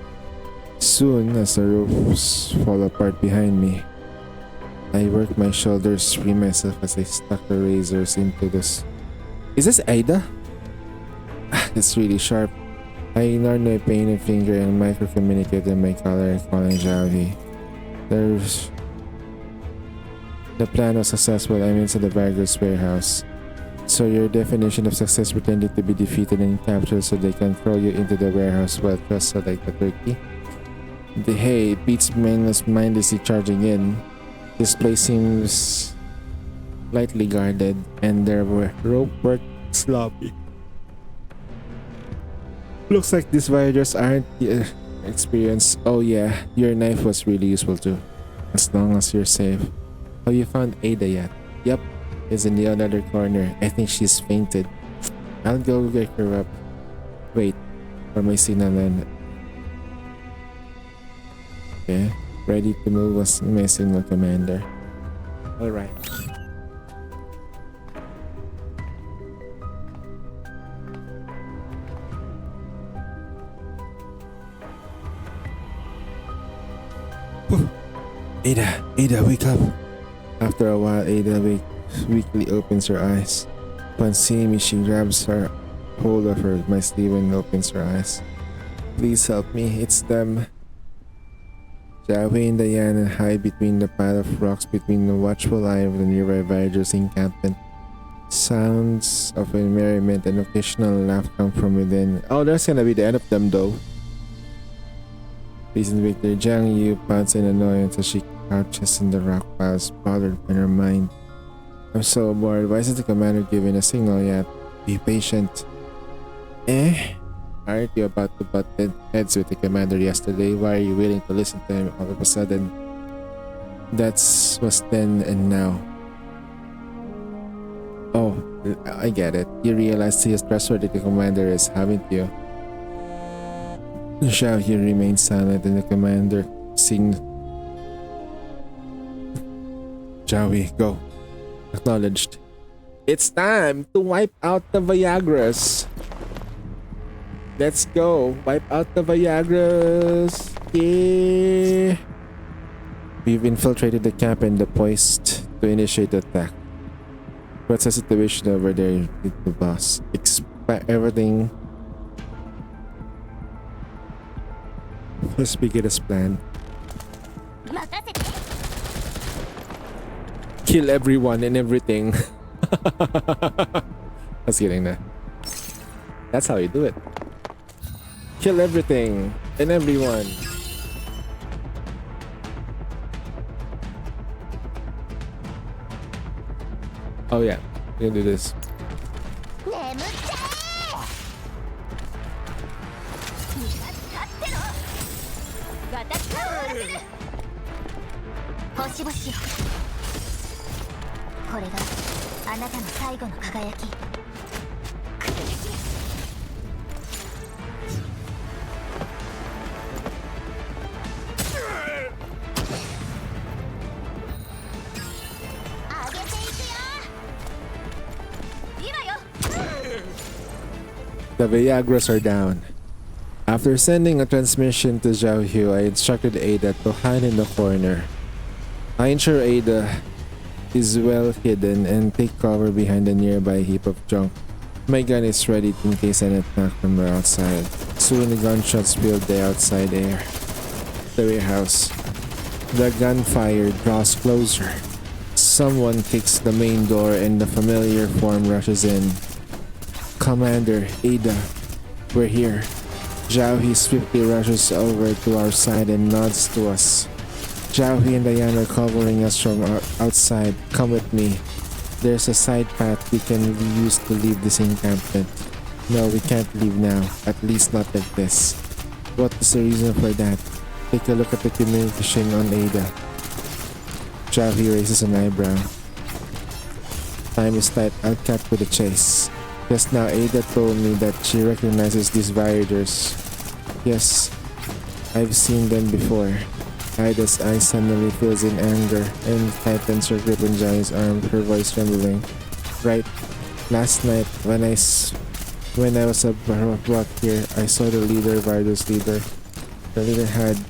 Soon, as the ropes fall apart behind me, I work my shoulders, free myself as I stuck the razors into this. Is this Ada? It's really sharp. I ignored my pain and finger and micro-communicated my color calling Xiaoyi. The plan was successful. I'm inside the Viger's warehouse. So your definition of success pretending to be defeated and captured so they can throw you into the warehouse while just like a turkey? Hey, Pete's mindlessly charging in. This place seems lightly guarded and their rope work sloppy. Looks like these Vigers aren't experienced. Oh yeah, your knife was really useful too. As long as you're safe. Have you found Ada yet? Yep. Is in the other corner. I think she's fainted. I'll go get her up. Wait for my signal then. Okay, ready to move as my signal, Commander. Alright. Ada, wake up. After a while, Ada weakly opens her eyes. Upon seeing me, she grabs her hold of my sleeve and opens her eyes. Please help me, it's them. Xiaohui and Diana hide between the pile of rocks between the watchful eye of the nearby Viger's encampment. Sounds of merriment and occasional laugh come from within. Oh, that's gonna be the end of them though. Recent Victor Jiang Yu pouts in annoyance as she crouches in the rock piles, bothered in her mind. I'm so bored. Why isn't the commander giving a signal yet? Be patient. Aren't you about to butt heads with the commander yesterday? Why are you willing to listen to him all of a sudden? That was then and now. Oh, I get it. You realize he is trustworthy the commander is, haven't you? Xiaoyu remains silent and the commander signed. Xiaoyu, go. Acknowledged. It's time to wipe out the Viagras. Let's go. Wipe out the Viagras. Yeah. We've infiltrated the camp and poised to initiate the attack. What's the situation over there, little boss? Expect everything. Let's begin as planned. Kill everyone and everything. Just kidding, nah. That's how you do it. Kill everything and everyone. Oh yeah, we can do this. 星々よ、これがあなたの最後の輝き。上げていくよ。今よ。The Viagras are down. After sending a transmission to Zhao Hu, I instructed Ada to hide in the corner. I ensure Ada is well hidden and take cover behind a nearby heap of junk. My gun is ready in case an attack from the outside. Soon the gunshots filled the outside air. The warehouse. The gunfire draws closer. Someone kicks the main door and the familiar form rushes in. Commander, Ada, we're here. Zhao He swiftly rushes over to our side and nods to us. Zhao He and Diana are covering us from outside. Come with me. There's a side path we can use to leave this encampment. No, we can't leave now. At least not like this. What is the reason for that? Take a look at the communication on Ada. Zhao He raises an eyebrow. Time is tight. I'll cut to the chase. Just now, Ada told me that she recognizes these Viagras. Yes, I've seen them before. Ida's eyes suddenly fills in anger and tightens her grip on Johnny's arm, her voice trembling. Right, last night when I was brought here, I saw the leader, Vardo's leader. The leader had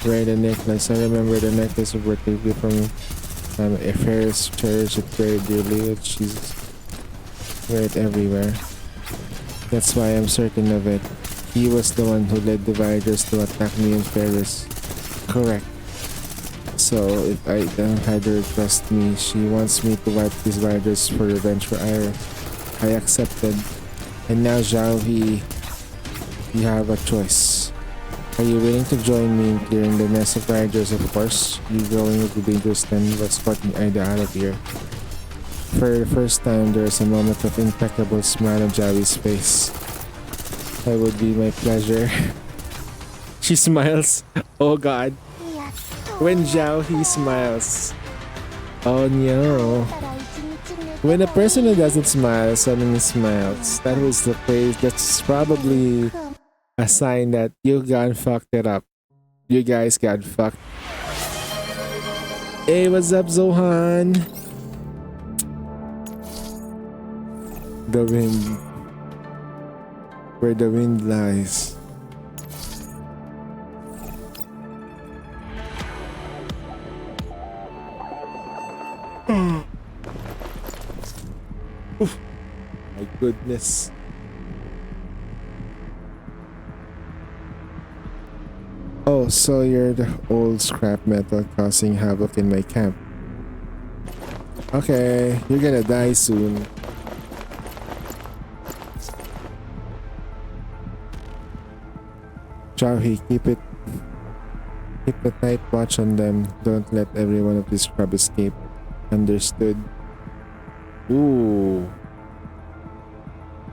wearing a necklace. I remember the necklace of birthday gift from a Ferris cherished it very dearly. She's wear it everywhere. That's why I'm certain of it. He was the one who led the Viagras to attack me in Paris. Correct. So if I don't had her trust me, she wants me to wipe these Viagras for revenge for Ira. I accepted. And now Zhao He, you have a choice. Are you willing to join me in clearing the nest of Viagras? Of course. You going would be dangerous than escorting Ida out of here. For the first time, there's a moment of impeccable smile on Javi's face. That would be my pleasure. She smiles. Oh god. When Zhao He smiles. Oh no. When a person who doesn't smile suddenly smiles, that was the phrase. That's probably a sign that you got fucked it up. You guys got fucked. Hey, what's up, Zohan? The wind. Where the wind lies. Oof. My goodness. Oh, so you're the old scrap metal causing havoc in my camp. Okay, you're gonna die soon. Zhao He, keep a tight watch on them. Don't let every one of these scrub escape. Understood? Ooh.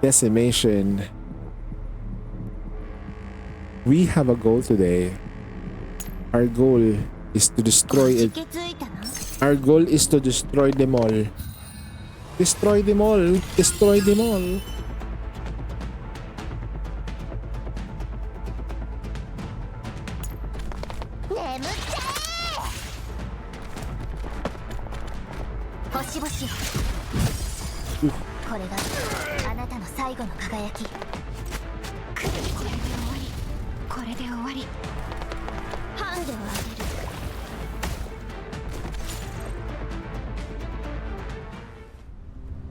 Decimation. We have a goal today. Our goal is to destroy it. Our goal is to destroy them all. Destroy them all. Destroy them all. これで終わり。ハンデをあ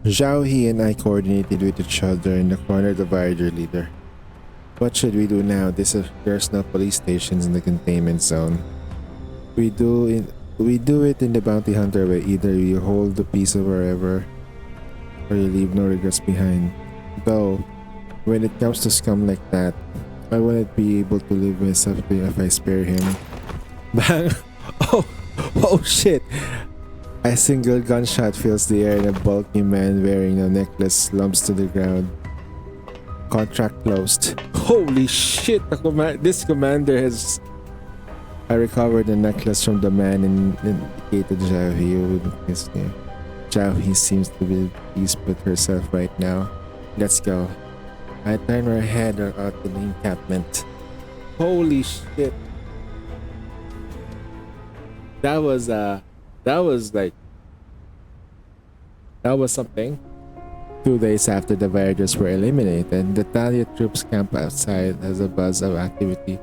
げる。Zhao He and I coordinated with each other in the corner of the Voyager leader. What should we do now? There's no police stations in the containment zone. We do it in the bounty hunter way. Either you hold the piece of wherever, or you leave no regrets behind. Though, when it comes to scum like that, I wouldn't be able to live myself if I spare him. Bang! Oh shit! A single gunshot fills the air and a bulky man wearing a necklace slumps to the ground. Contract closed. Holy shit! This commander has... I recovered the necklace from the man and indicated Zhao He with his name. Zhao He seems to be pleased with herself right now. Let's go. I turn her head out to the encampment. Holy shit! That was something. 2 days after the Voyagers were eliminated, the Talia troops camp outside as a buzz of activity.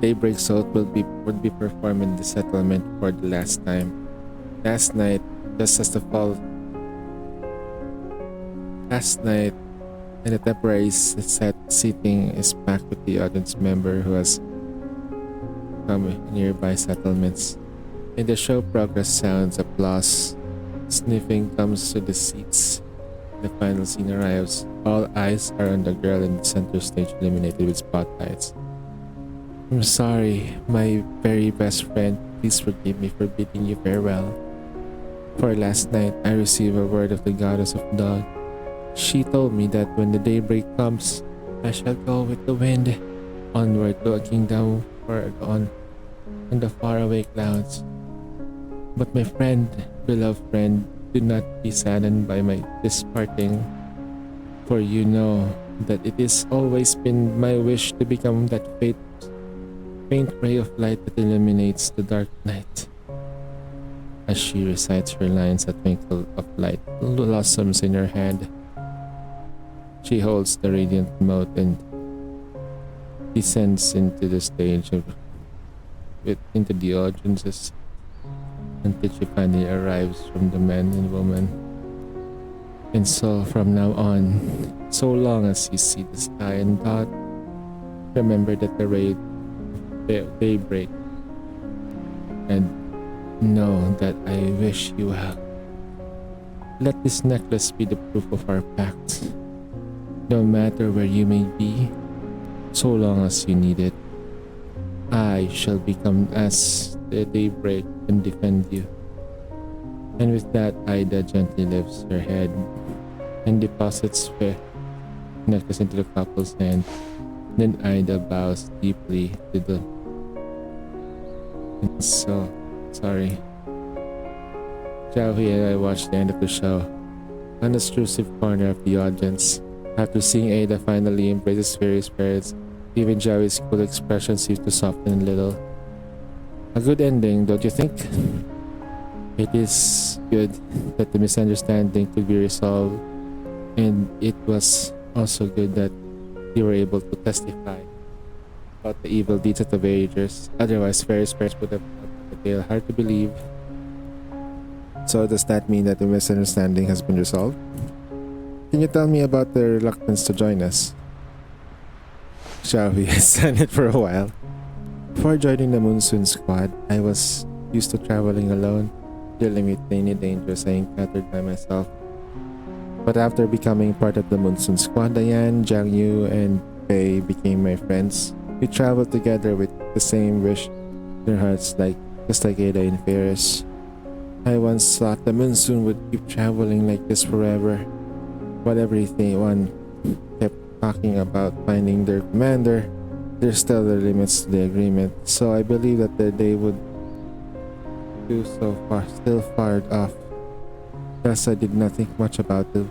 Daybreak Salt would be performed in the settlement for the last time. Last night, and the temporary set seating is packed with the audience member who has come nearby settlements. In the show progress sounds, applause, sniffing comes to the seats. The final scene arrives. All eyes are on the girl in the center stage illuminated with spotlights. I'm sorry, my very best friend. Please forgive me for bidding you farewell. For last night, I received a word of the goddess of dawn. She told me that when the daybreak comes, I shall go with the wind onward to a kingdom far on the faraway clouds. But my friend, beloved friend, do not be saddened by this parting, for you know that it has always been my wish to become that faint ray of light that illuminates the dark night. As she recites her lines, a twinkle of light blossoms in her hand. She holds the radiant mote and descends into the stage into the audiences until she finally arrives from the man and woman. And so from now on, so long as you see the sky and thought, remember that the daybreak, and know that I wish you well. Let this necklace be the proof of our pact. No matter where you may be, so long as you need it, I shall become as the daybreak and defend you. And with that, Ida gently lifts her head and deposits the necklace into the couple's hand. Then Ida bows deeply to the... And so, sorry. Javi and I watched the end of the show. An exclusive corner of the audience. After seeing Ada finally embraces fairy spirits, even Javi's cool expression seems to soften a little. A good ending, don't you think? It is good that the misunderstanding could be resolved, and it was also good that you were able to testify about the evil deeds of the Voyagers. Otherwise, fairy spirits would have found the tale hard to believe. So does that mean that the misunderstanding has been resolved? Can you tell me about the reluctance to join us? Xiaohui has done it for a while. Before joining the Monsoon Squad, I was used to traveling alone, dealing with any dangers I encountered by myself. But after becoming part of the Monsoon Squad, Diane, Jiang Yu, and Fei became my friends. We traveled together with the same wish in their hearts, just like Ada and Ferris. I once thought the Monsoon would keep traveling like this forever. But everyone kept talking about finding their commander. There's still the limits to the agreement, so I believe that they would do so far, still far off. Thus, I did not think much about it.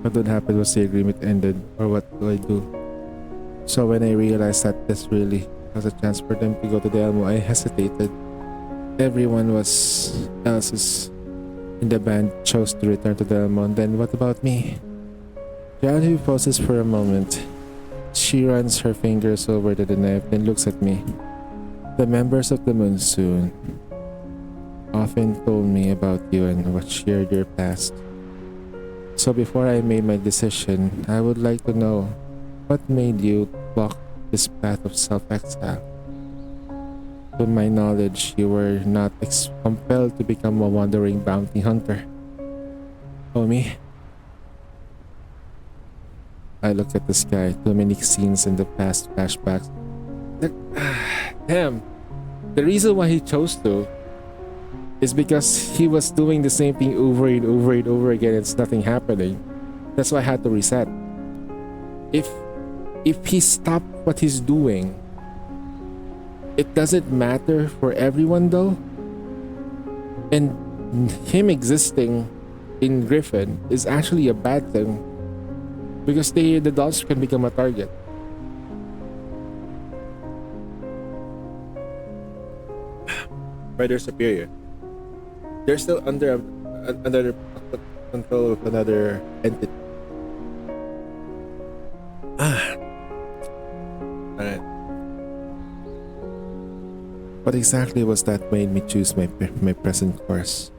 What would happen once the agreement ended, or what do I do? So when I realized that this really was a chance for them to go to Delmo, I hesitated. Everyone else in the band chose to return to Delmo. Then what about me? Jianhu pauses for a moment. She runs her fingers over to the knife, then looks at me. The members of the Monsoon often told me about you and what shared your past. So before I made my decision, I would like to know what made you walk this path of self-exile. To my knowledge, you were not compelled to become a wandering bounty hunter. Omi? I looked at the sky. Too many scenes in the past flashbacks. Damn. The reason why he chose to is because he was doing the same thing over and over and over again and it's nothing happening. That's why I had to reset. If he stopped what he's doing, it doesn't matter for everyone though. And him existing in Griffin is actually a bad thing because the dolls can become a target. By their superior. They're still under control of another entity. Alright. What exactly was that made me choose my present course?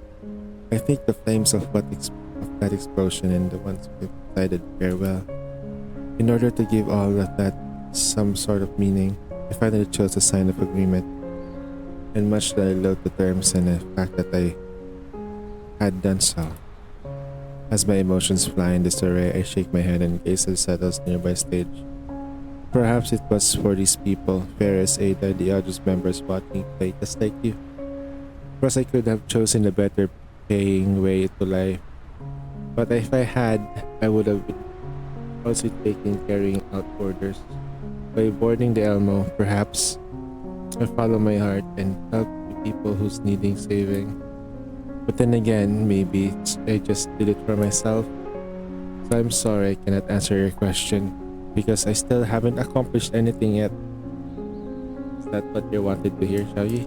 I think the flames of that explosion and the ones we decided farewell. In order to give all of that some sort of meaning, I finally chose a sign of agreement. And much that I loved the terms and the fact that I had done so. As my emotions fly in disarray, I shake my head and gaze at the settles nearby stage. Perhaps it was for these people, Ferris, Ada, and the others members watching play just like you. Perhaps I could have chosen a better paying way to life. But if I had, I would have been also carrying out orders. By boarding the Elmo, perhaps I follow my heart and help the people who's needing saving. But then again, maybe I just did it for myself. So I'm sorry I cannot answer your question because I still haven't accomplished anything yet. Is that what you wanted to hear, Xiaoyi?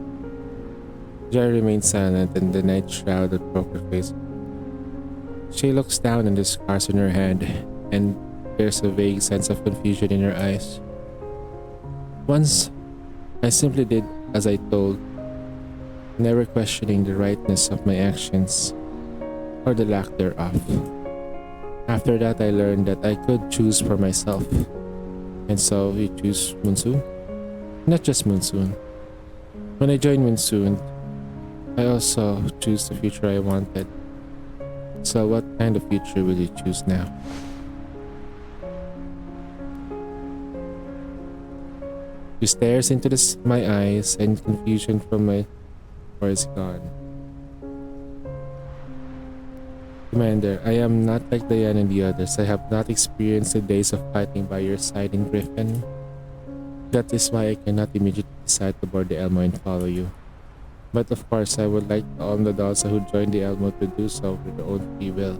Joy remained silent and the night shroud broke her face. She looks down at the scars on her head and there's a vague sense of confusion in her eyes. Once, I simply did as I told, never questioning the rightness of my actions or the lack thereof. After that, I learned that I could choose for myself. And so we choose Monsoon. Not just Monsoon. When I joined Monsoon, I also choose the future I wanted. So what kind of future will you choose now? She stares into my eyes and confusion from my is gone. Commander, I am not like Diane and the others. I have not experienced the days of fighting by your side in Griffin. That is why I cannot immediately decide to board the Elmo and follow you. But of course, I would like all the dolls who joined the Elmo to do so with their own free will.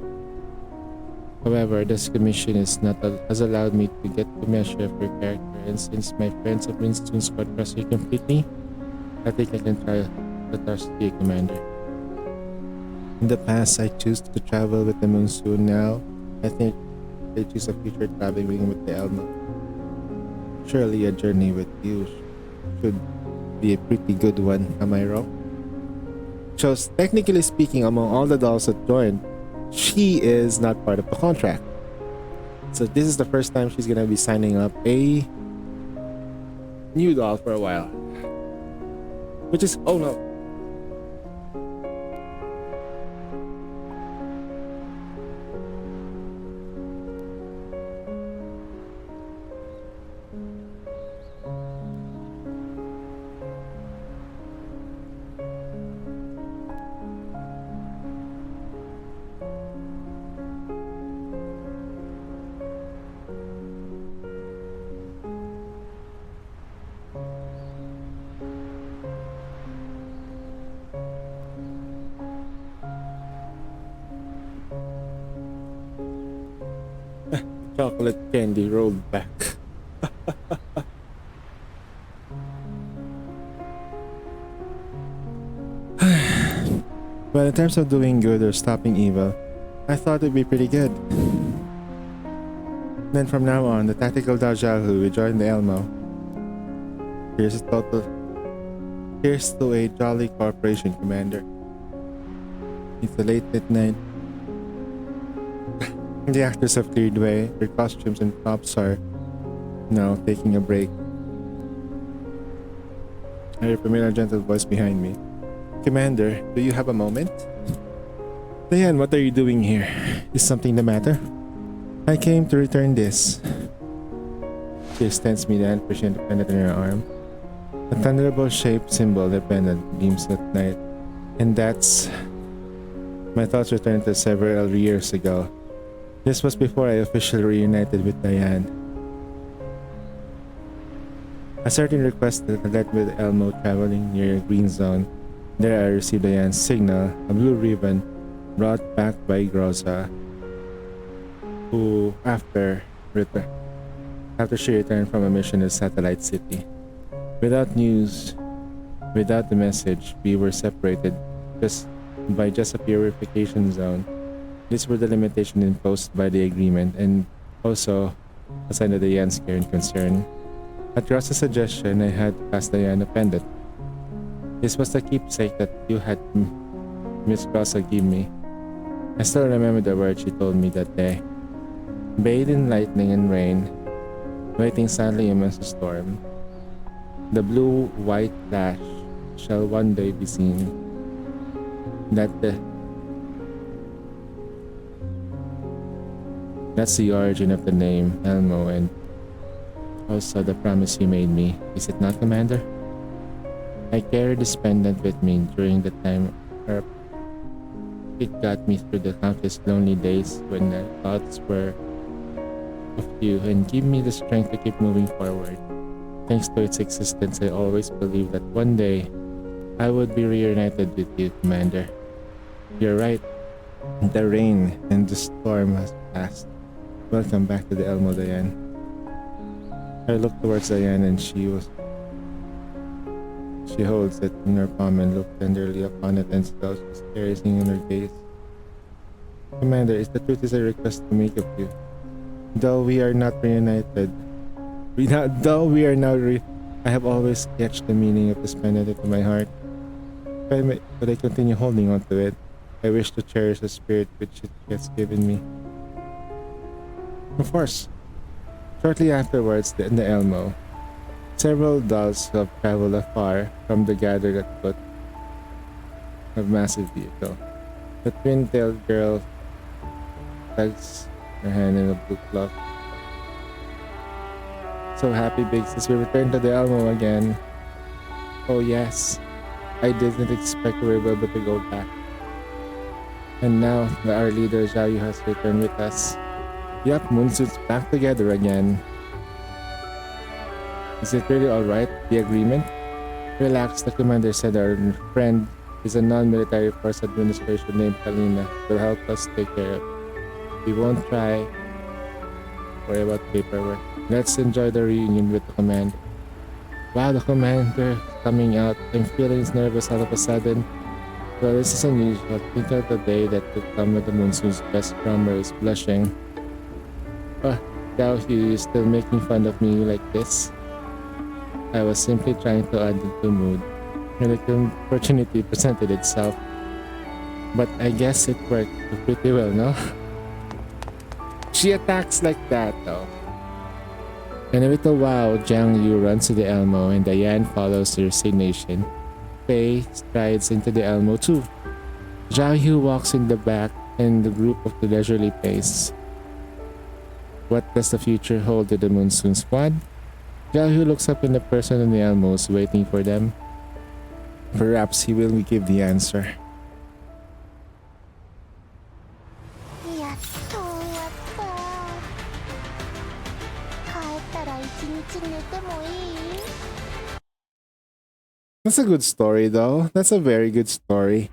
However, this commission has allowed me to get the measure of your character, and since my friends of Winston Squad trust you completely, I think I can try to trust you, Commander. In the past, I choose to travel with the Monsoon. Now, I think I choose a future traveling with the Elmo. Surely a journey with you should be a pretty good one, am I wrong? So, technically speaking, among all the dolls that joined, she is not part of the contract. So this is the first time she's gonna be signing up a new doll for a while. Which is, oh no. Chocolate candy rolled back. Well, in terms of doing good or stopping evil, I thought it'd be pretty good. Then from now on, the tactical Dao Jiaohu will join the Elmo. Here's to a jolly cooperation, Commander. It's a late midnight. The actors have cleared way. Their costumes and props are now taking a break. I hear a familiar gentle voice behind me. Commander, do you have a moment? Diane, what are you doing here? Is something the matter? I came to return this. She extends me the hand-pushing pendant in her arm. A thunderbolt-shaped symbol, the pendant gleams at night. And that's... My thoughts return to several years ago. This was before I officially reunited with Diane. A certain request that led with Elmo traveling near a green zone. There I received Diane's signal, a blue ribbon brought back by Groza, who after she returned from a mission in Satellite City. Without news, without the message, we were separated by just a purification zone. These were the limitations imposed by the agreement, and also a sign of Diane's care and concern. At Ross's suggestion, I had passed Diane a pendant. This was the keepsake that you had Miss Rossa give me. I still remember the words she told me that day. Bathed in lightning and rain, waiting sadly amidst the storm, the blue-white flash shall one day be seen. That's the origin of the name Elmo, and also the promise you made me. Is it not, Commander? I carried this pendant with me during the time it got me through the countless lonely days when the thoughts were of you, and give me the strength to keep moving forward. Thanks to its existence, I always believed that one day I would be reunited with you, Commander. You're right. The rain and the storm has passed. Welcome back to the Elmo, Diane. I looked towards Diane, and she holds it in her palm and looked tenderly upon it, and still she's caressing in her gaze. Commander, the truth is a request to make of you. Though we are not reunited, I have always sketched the meaning of this pendant into my heart. But I continue holding on to it. I wish to cherish the spirit which it has given me. Of course. Shortly afterwards, in the Elmo, several dolls have traveled afar from the gathered at foot of massive vehicle. The twin-tailed girl tugs her hand in a blue cloth. So happy, Biggs, as we return to the Elmo again. Oh yes, I didn't expect we were able to go back. And now our leader Xiaoyu has returned with us. Yup, Moonsuit's back together again. Is it really alright, the agreement? Relax, the commander said our friend is a non-military force administration named Kalina will help us take care of it. We won't worry about paperwork. Let's enjoy the reunion with the commander. Wow, the commander coming out. I'm feeling nervous all of a sudden. Well, this is unusual. Think of the day that would come with the Moonsuit's best drummer is blushing. Oh, now you still making fun of me like this? I was simply trying to add to the mood, and the opportunity presented itself. But I guess it worked pretty well, no? She attacks like that, though. And with a wow, Jiang Yu runs to the Elmo, and Diane follows her resignation. Faye strides into the Elmo too. Zhao Yu walks in the back, and the group of the leisurely pace. What does the future hold to the Monsoon Squad? Zhao Yu looks up, and the person in the Elmo is waiting for them. Perhaps he will give the answer. やっと終わった帰ったら一日寝てもいい That's a good story, though. That's a very good story.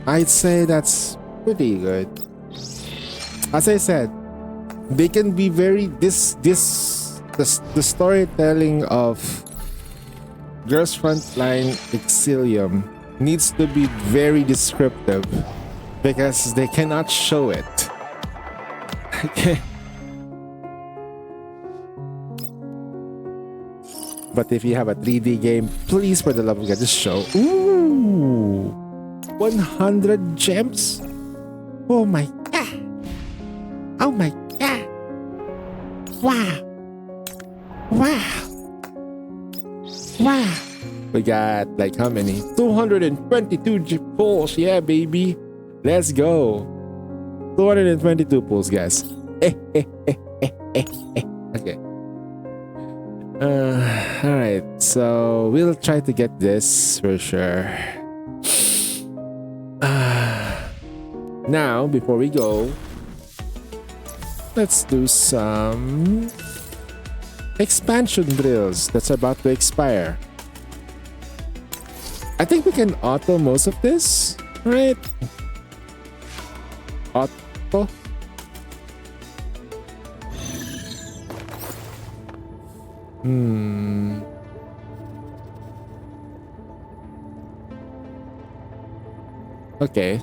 I'd say that's pretty good. As I said, they can be very the storytelling of Girls Frontline Exilium needs to be very descriptive because they cannot show it. Okay. But if you have a 3D game, please, for the love of God, just show. Ooh, 100 gems. Oh my god. Oh my god. Wow. Wow. Wow. We got like how many? 222 pulls. Yeah, baby. Let's go. 222 pulls, guys. Okay. Alright. So we'll try to get this for sure. Now, before we go, let's do some expansion drills that's about to expire. I think we can auto most of this, right? Auto. Okay.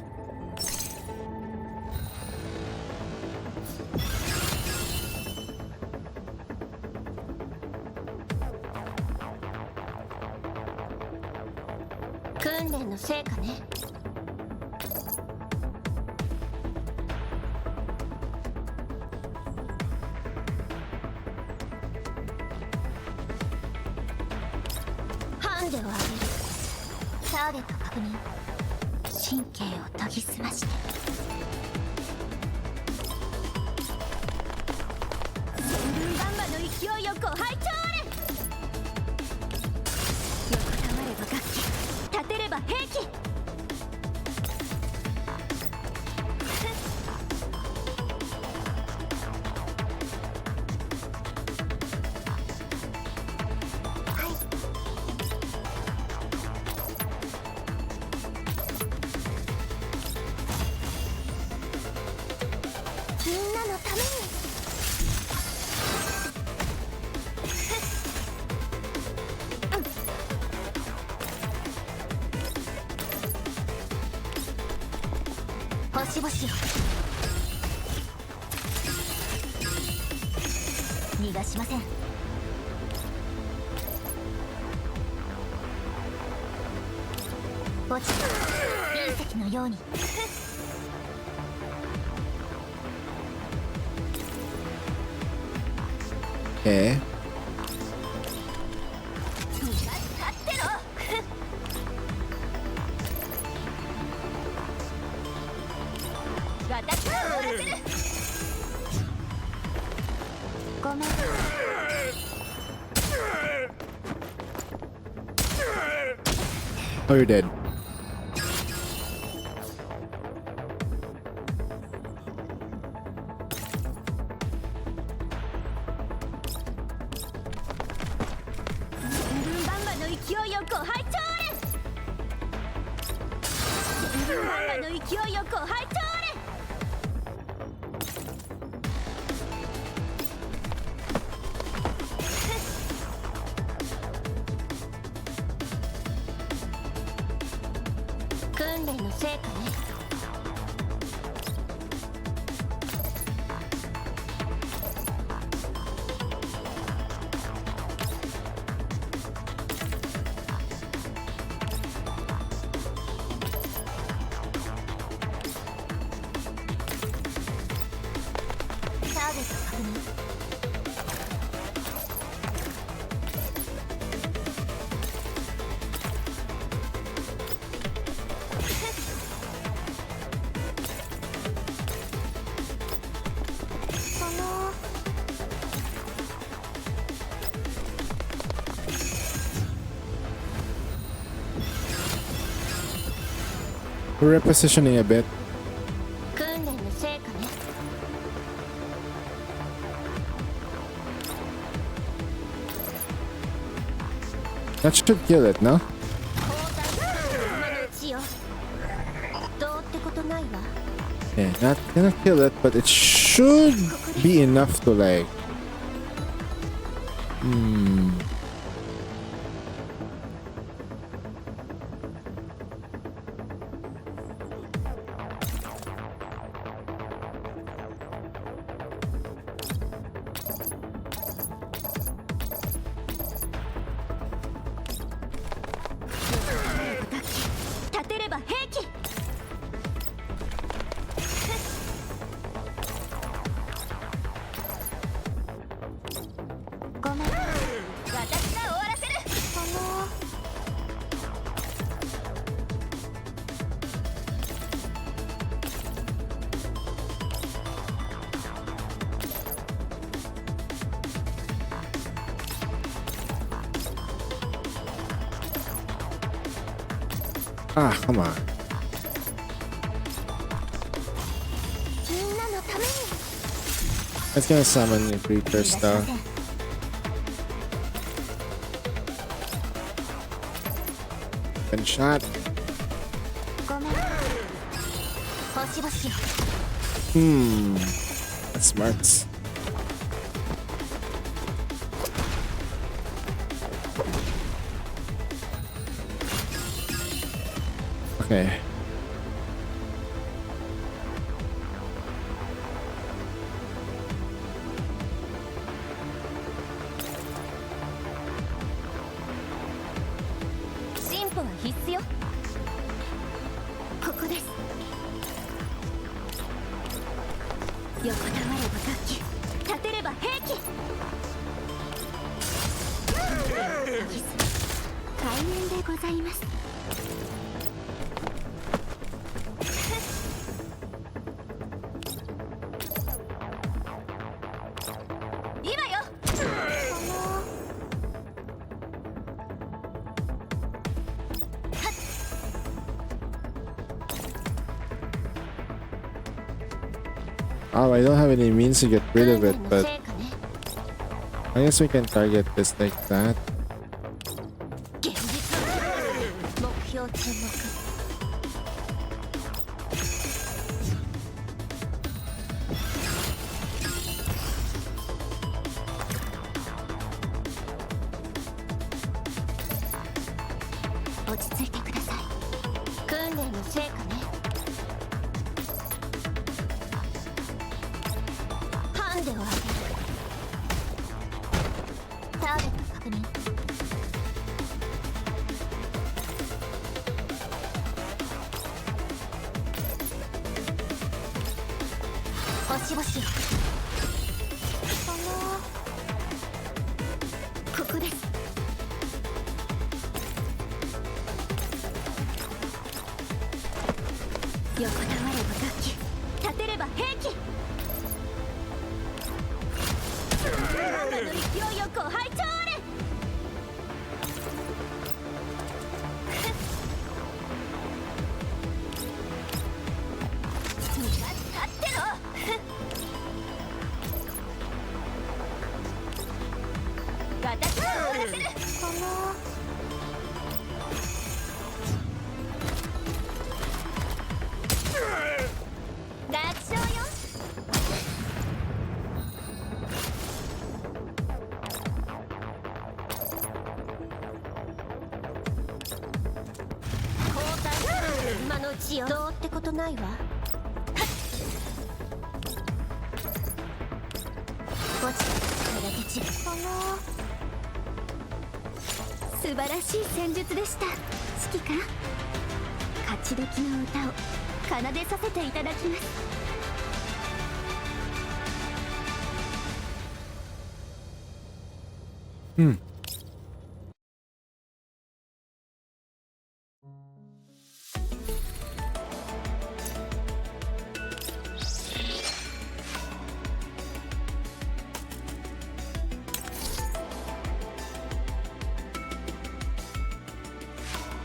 Okay. Oh, you're dead. We're repositioning a bit. That should kill it, no? Yeah, not gonna kill it, but it should be enough to like... Ah, come on. みんなのために It's gonna summon the creatures though. Been shot. ごめん星々よ That's smart. Okay. Oh, I don't have any means to get rid of it, but I guess we can target this like that. 目標沈黙 落ち着いてください訓練の成果ねハンデを上げるターゲット確認星々よここです横たわれば楽器立てれば兵器我がの勢いよご拝聴あれ立ってろ私を終わらせる楽勝よ交代今のうちよどうってことないわ落ちた体で散る素晴らしい戦術でした好きか勝ち出来の歌を奏でさせていただきます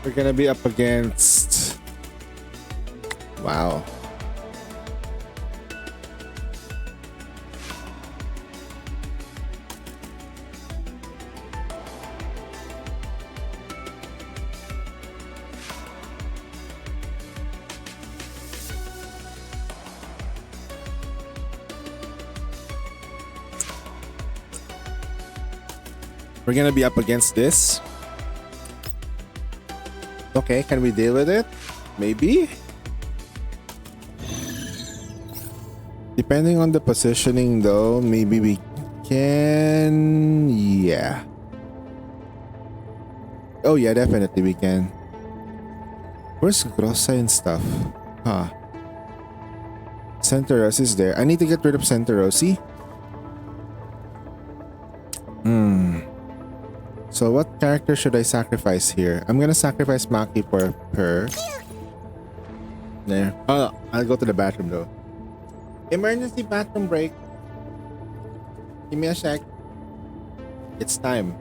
We're gonna be up against... Wow. We're gonna be up against this. Okay, can we deal with it? Maybe? Depending on the positioning though, maybe we can... Yeah. Oh yeah, definitely we can. Where's Grossa and stuff? Huh. Centauros is there. I need to get rid of Centaurosi. So what character should I sacrifice here? I'm gonna sacrifice Maki for her. There. Oh, I'll go to the bathroom though. Emergency bathroom break. Give me a sec. It's time.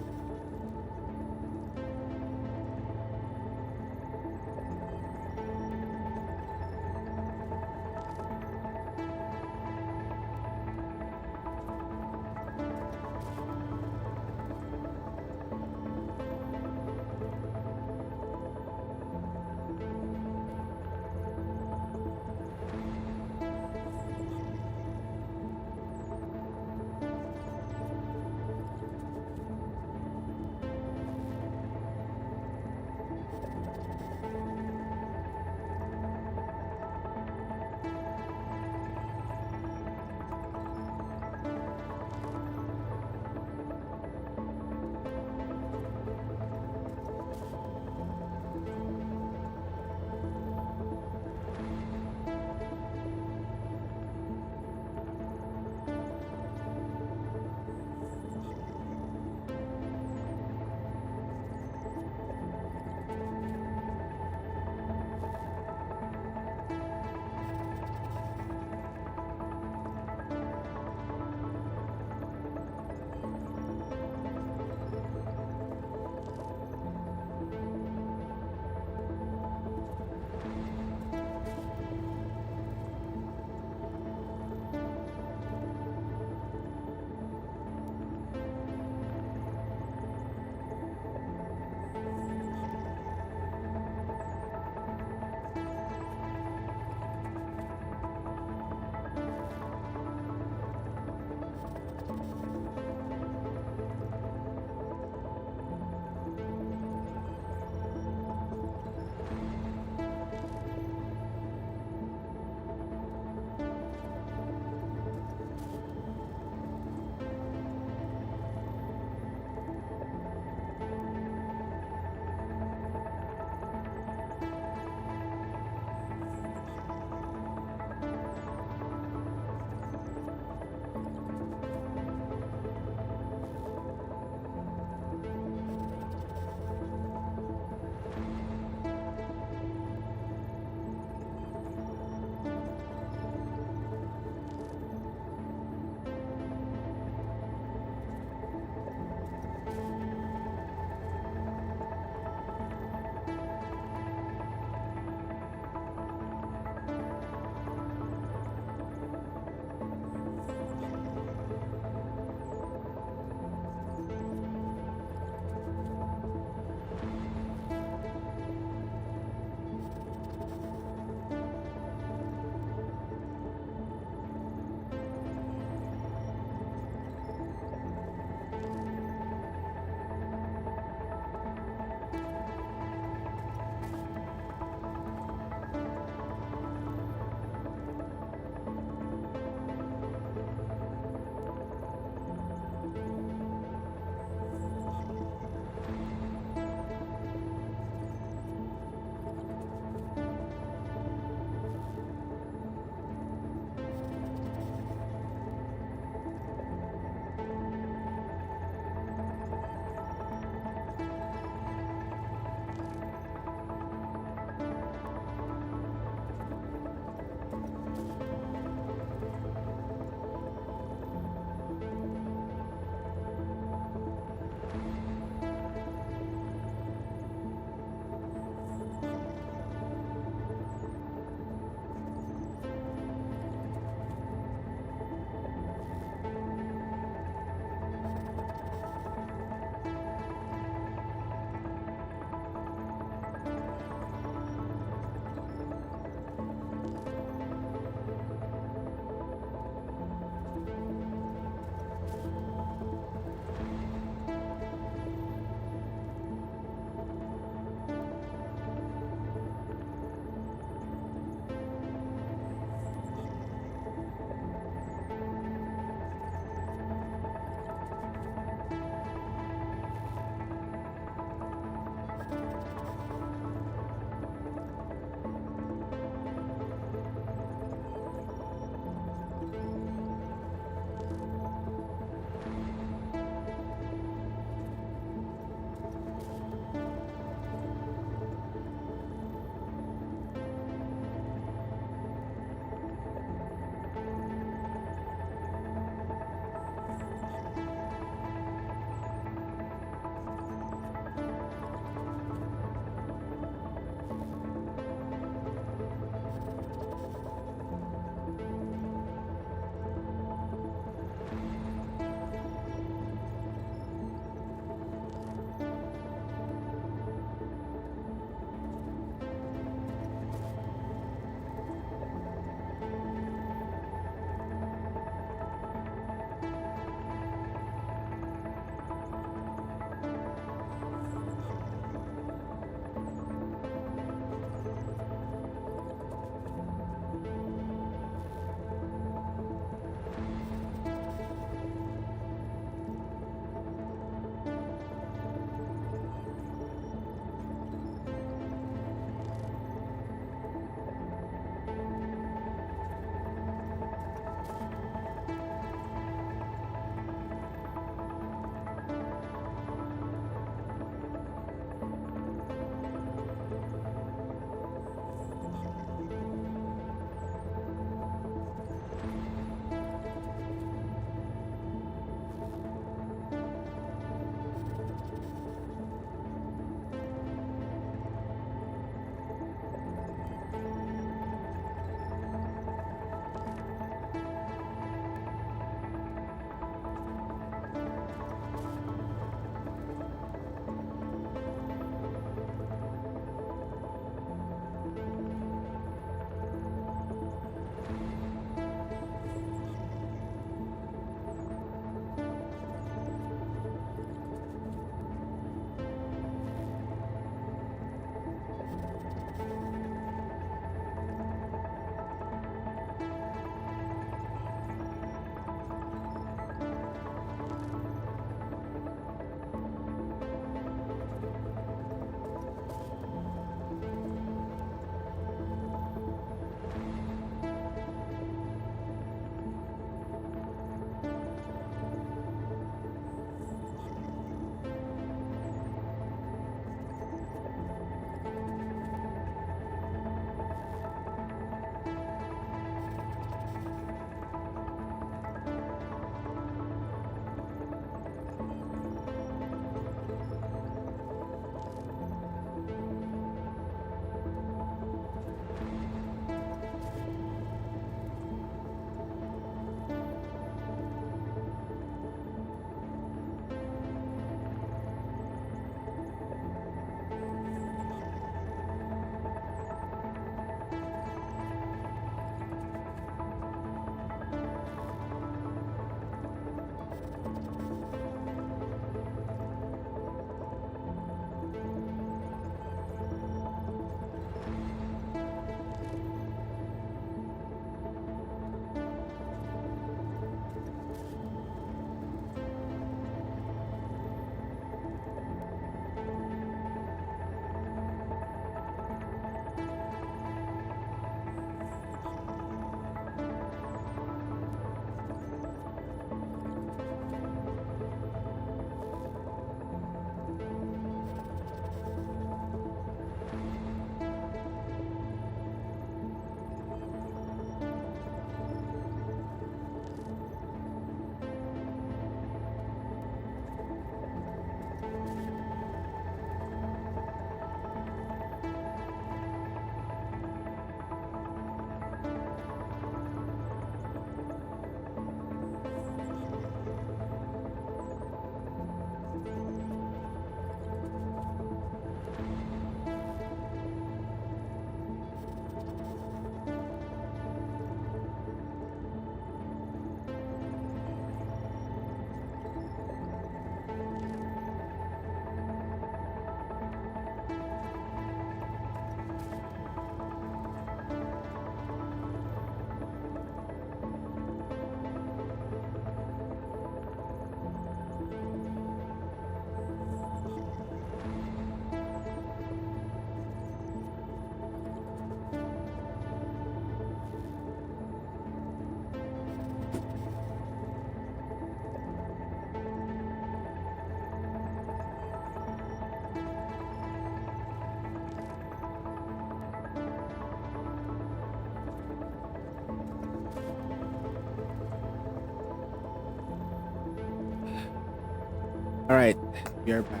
All right, we are back.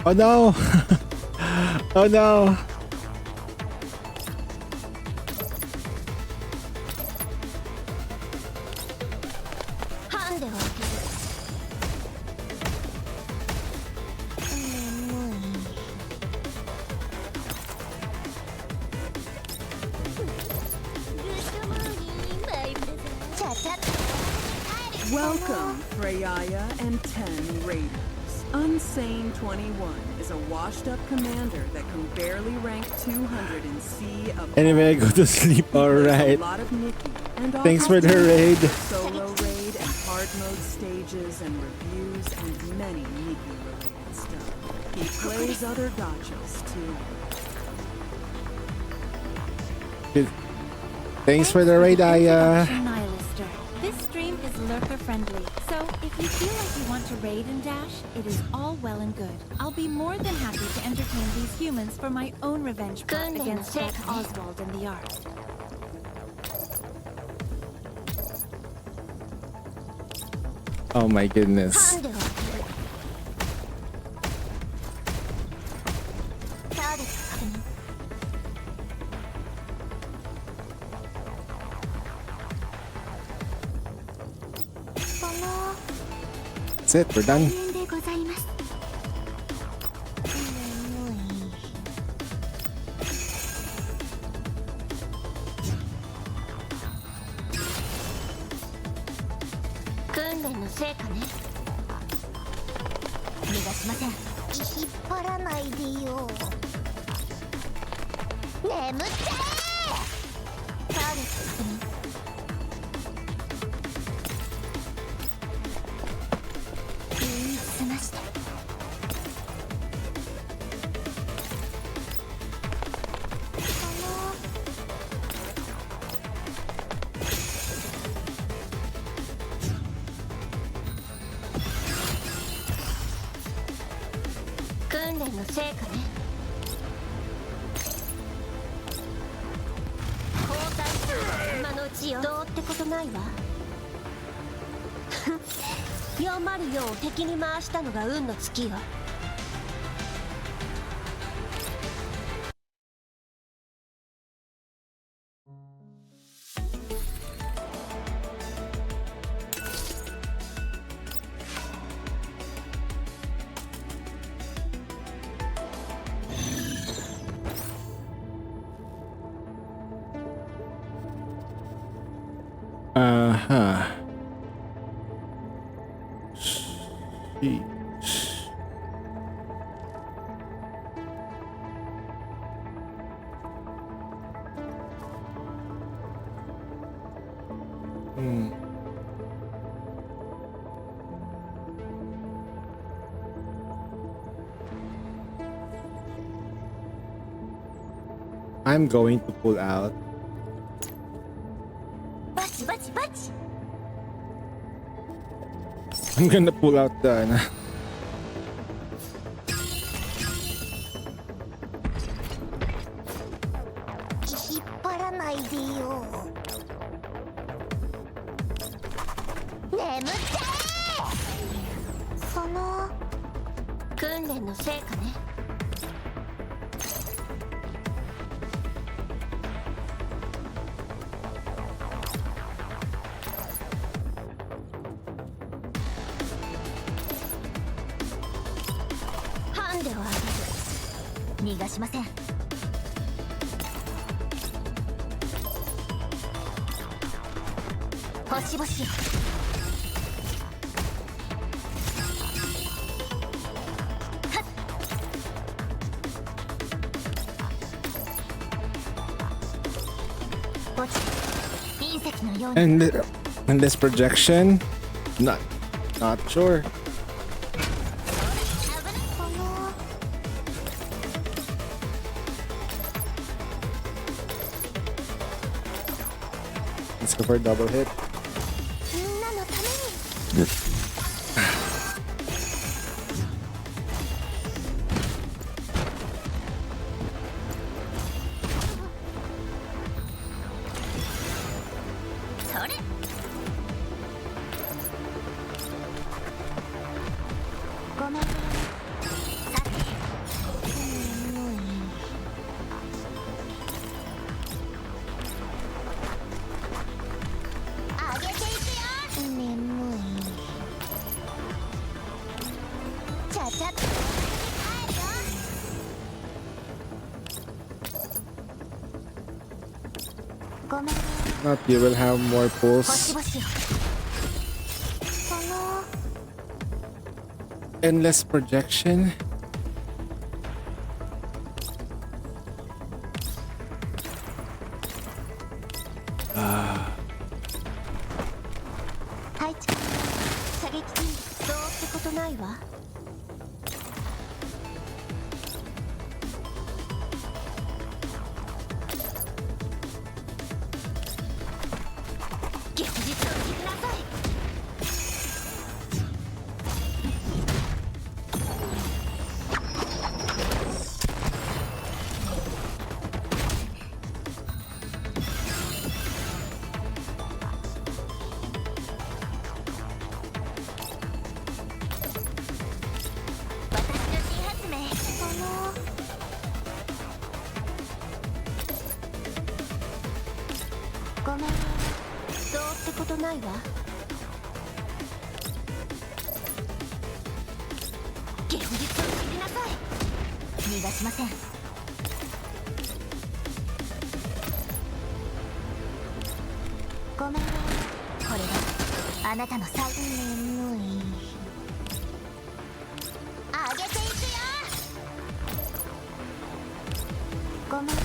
Oh no! Oh no! Welcome, Freyaya and 10 Raiders. Unsane 21 is a washed-up commander that can barely rank 200 in Sea of Anyway, I go to sleep. He plays Alright. a lot of Nikki and all Thanks for the kinds of raid. Solo raid and hard mode stages and reviews and many Nikki-related stuff. He plays other gachas too. Thanks for the raid, Aya. Nihilister. This stream is lurker friendly, so if you feel like you want to raid and dash, it is all well and good. I'll be more than happy to entertain these humans for my own revenge plot against Jack Oswald and the Art. Oh my goodness. That's it, we're done. 訓練の成果ね。交代する今のうちよ。どうってことないわ。404を敵に回したのが運の尽きよ。Uh-huh. Sheesh. Hmm. I'm going to pull out. バチバチバチ。 I'm gonna pull out the ano. 引っ張らないでよ。眠ってー。その訓練の成果ね。ハンデをあげる。逃がしません。星々よ。落ち隕石のように。 And this projection, not sure. その Let's go for a double hit. みんなのために。それ。ごめん。さて。あげていくよ。眠い。ちゃちゃっと。帰るよ。 ごめん。 Not you will have more 星 pulls. 々よ。その Endless projection. はいち射撃どうってことないわ。現実を聞きなさい。私の新発明。そのごめん。どうってことないわ。現実を知りなさい。逃がしません。ごめん。これがあなたの最後。眠い。あげていくよ。ごめん。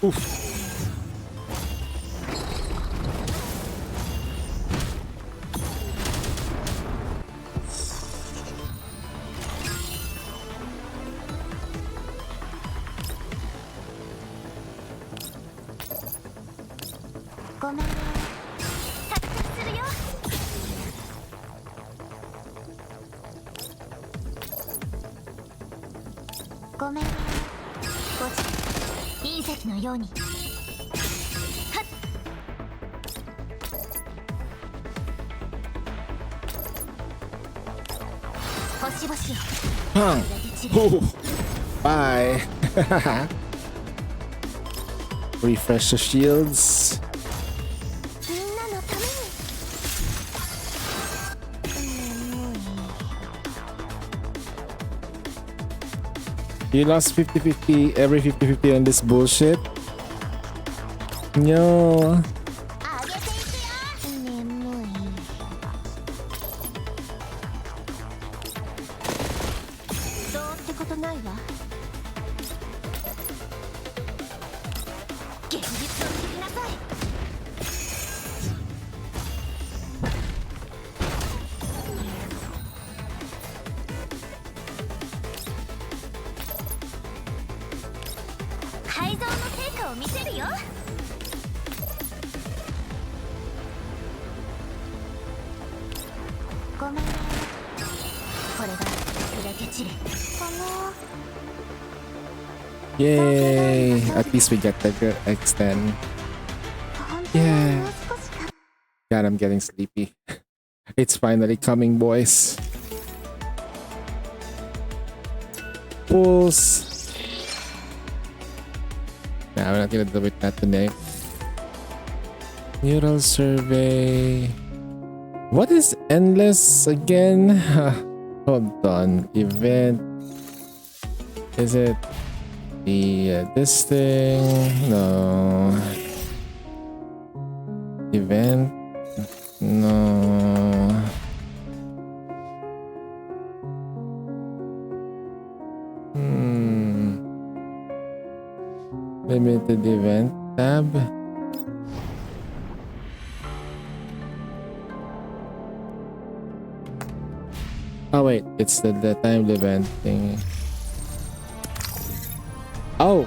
Oof. ごめん。作曲するよ。ごめん。ごち隕石のように。はっ。星々よ。 Huh. 散れ Ooh. Bye. Refresh the shields. みんなのために。You lost 50-50 every 50-50 on this bullshit? No. 上げていくよ。眠い。どうってことないわ。現実を知りなさい。改造の成果を見せるよ。ごめんね。これが全て散れ。Yay. At least we get the good extend. 本当は Yeah. もう少しか。 God, I'm getting sleepy. It's finally coming, boys. Pulse. Nah, we're not gonna do it that today. Neural survey. What is endless again? Hold on. Event. Is it the this thing? No. Event. No. Limited event tab. Oh wait, it's the timed event thing. Oh.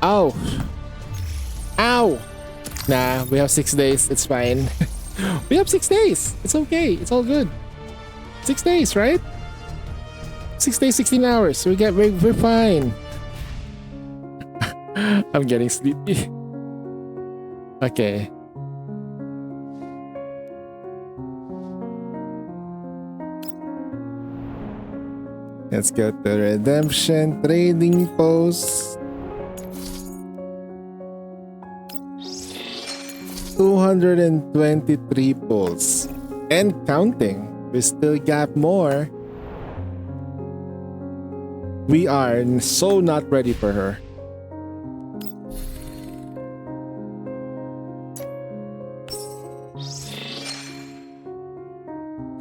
Ow. Ow. Nah, we have 6 days. It's fine. We have 6 days. It's okay. It's all good. 6 days, right? 6 days, 16 hours. We're fine. I'm getting sleepy. Okay. Let's go to redemption trading post. 223 pulls and counting. We still got more. We are so not ready for her.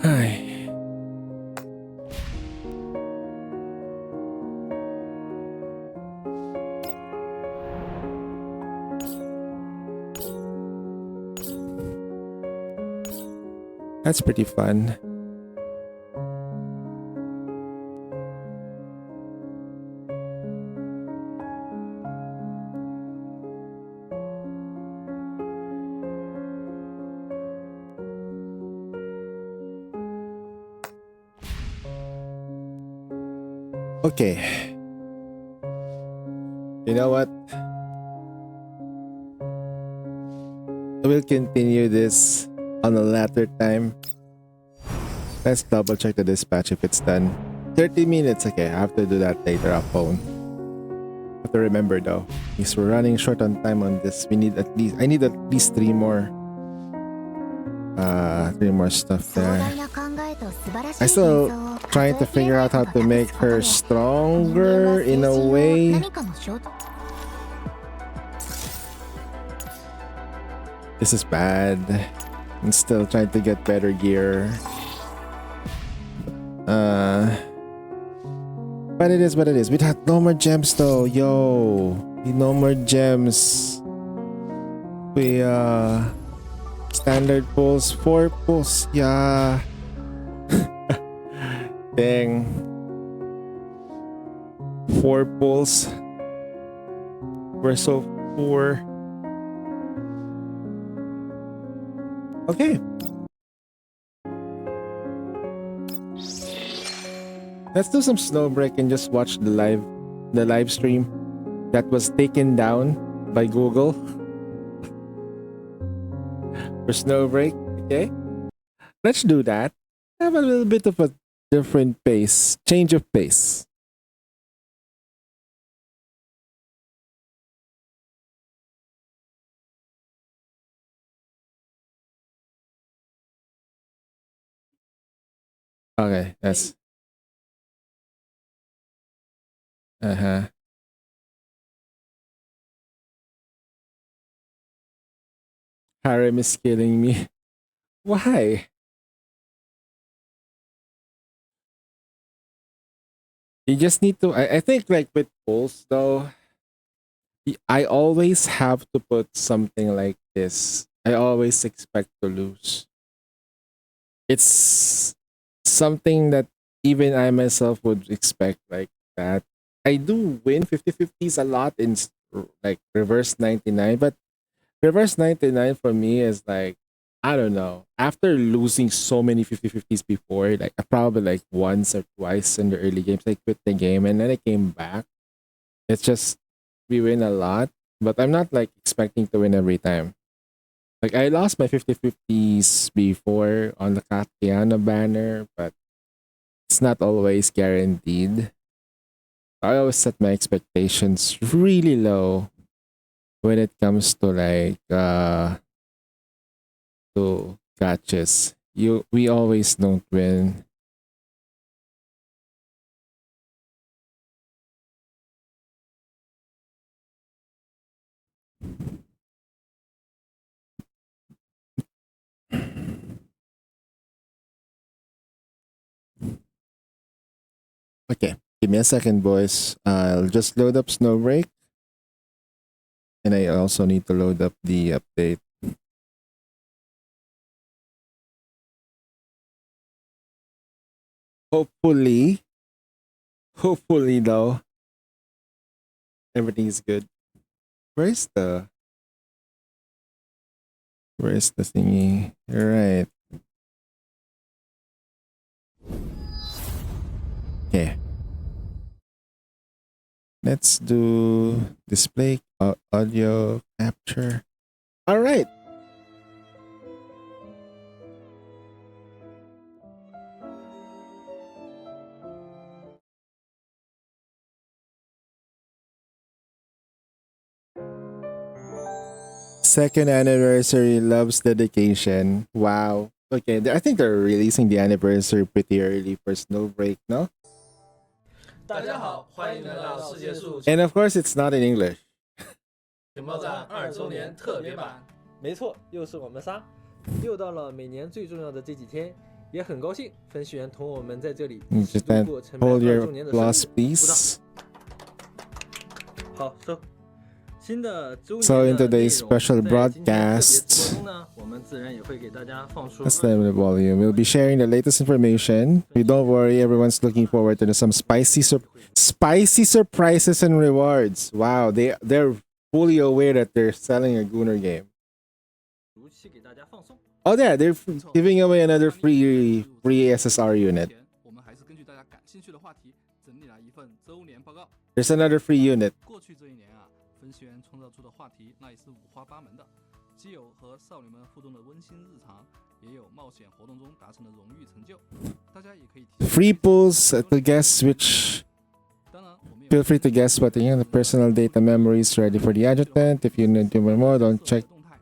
Ay. That's pretty fun. Okay. You know what? We'll continue this on a later time. Let's double check the dispatch if it's done. 30 minutes. Okay, I have to do that later on phone. Have to remember though, because we're running short on time on this. I need at least 3 more. 3 more stuff there. I still trying to figure out how to make her stronger in a way. This is bad. I'm still trying to get better gear. But it is what it is. We had no more gems though. Yo, no more gems. We standard pulls, 4 pulls. Yeah. Dang. 4 pulls. We're so poor. Okay. Let's do some Snowbreak and just watch the live stream that was taken down by Google for Snowbreak. Okay, let's do that. Have a little bit of a different pace, change of pace. Okay, that's uh-huh. Harem is killing me. Why? You just need to. I think like with polls though, I always have to put something like this. I always expect to lose. It's something that even I myself would expect like that. I do win 50-50s a lot in like reverse 99, but reverse 99 for me is like, I don't know. After losing so many 50-50s before, like I probably like once or twice in the early games, I quit the game and then I came back. It's just we win a lot, but I'm not like expecting to win every time. Like I lost my 50-50s before on the Katiana banner, but it's not always guaranteed. I always set my expectations really low when it comes to like to catches. We always don't win. Okay, give me a second, boys. I'll just load up Snowbreak. And I also need to load up the update. Hopefully though, everything is good. Where's the thingy? All right. Okay. Let's do display audio capture. All right. Second anniversary loves dedication. Wow. Okay, I think they're releasing the anniversary pretty early for Snowbreak, no? 大家好，欢迎来到世界树 And of course, it's not in English. 情报站2周年特别版。没错，又是我们仨，又到了每年最重要的这几天，也很高兴分析员同我们在这里一起 Just 度过成牌 hold 2 your 周年的生 applause, 日。鼓 please. 掌。好，收。新的周年 So in 的内 today's 容 special 在今天特别直 broadcast, 播中呢，我们自然也会给大家放出 let's limit the volume. We'll be sharing the latest information. You don't worry, everyone's looking forward to some spicy surprises and rewards. Wow, they're fully aware that they're selling a Gunner game. 如期给大家放送。 Oh yeah, they're giving away another free SSR unit. 我们还是根据大家感兴趣的话题整理了一份周年报告。 There's another free unit. 过去这一年啊，分析员创造出的话题那也是五花八门的，既有和少女们互动的温馨日常，也有冒险活动中达成的荣誉成就。大家也可以提 Free pools to guess which. 当然，我们也 Feel free to guess what the personal data memories ready for the adjutant. If you need to know more, don't check 动态。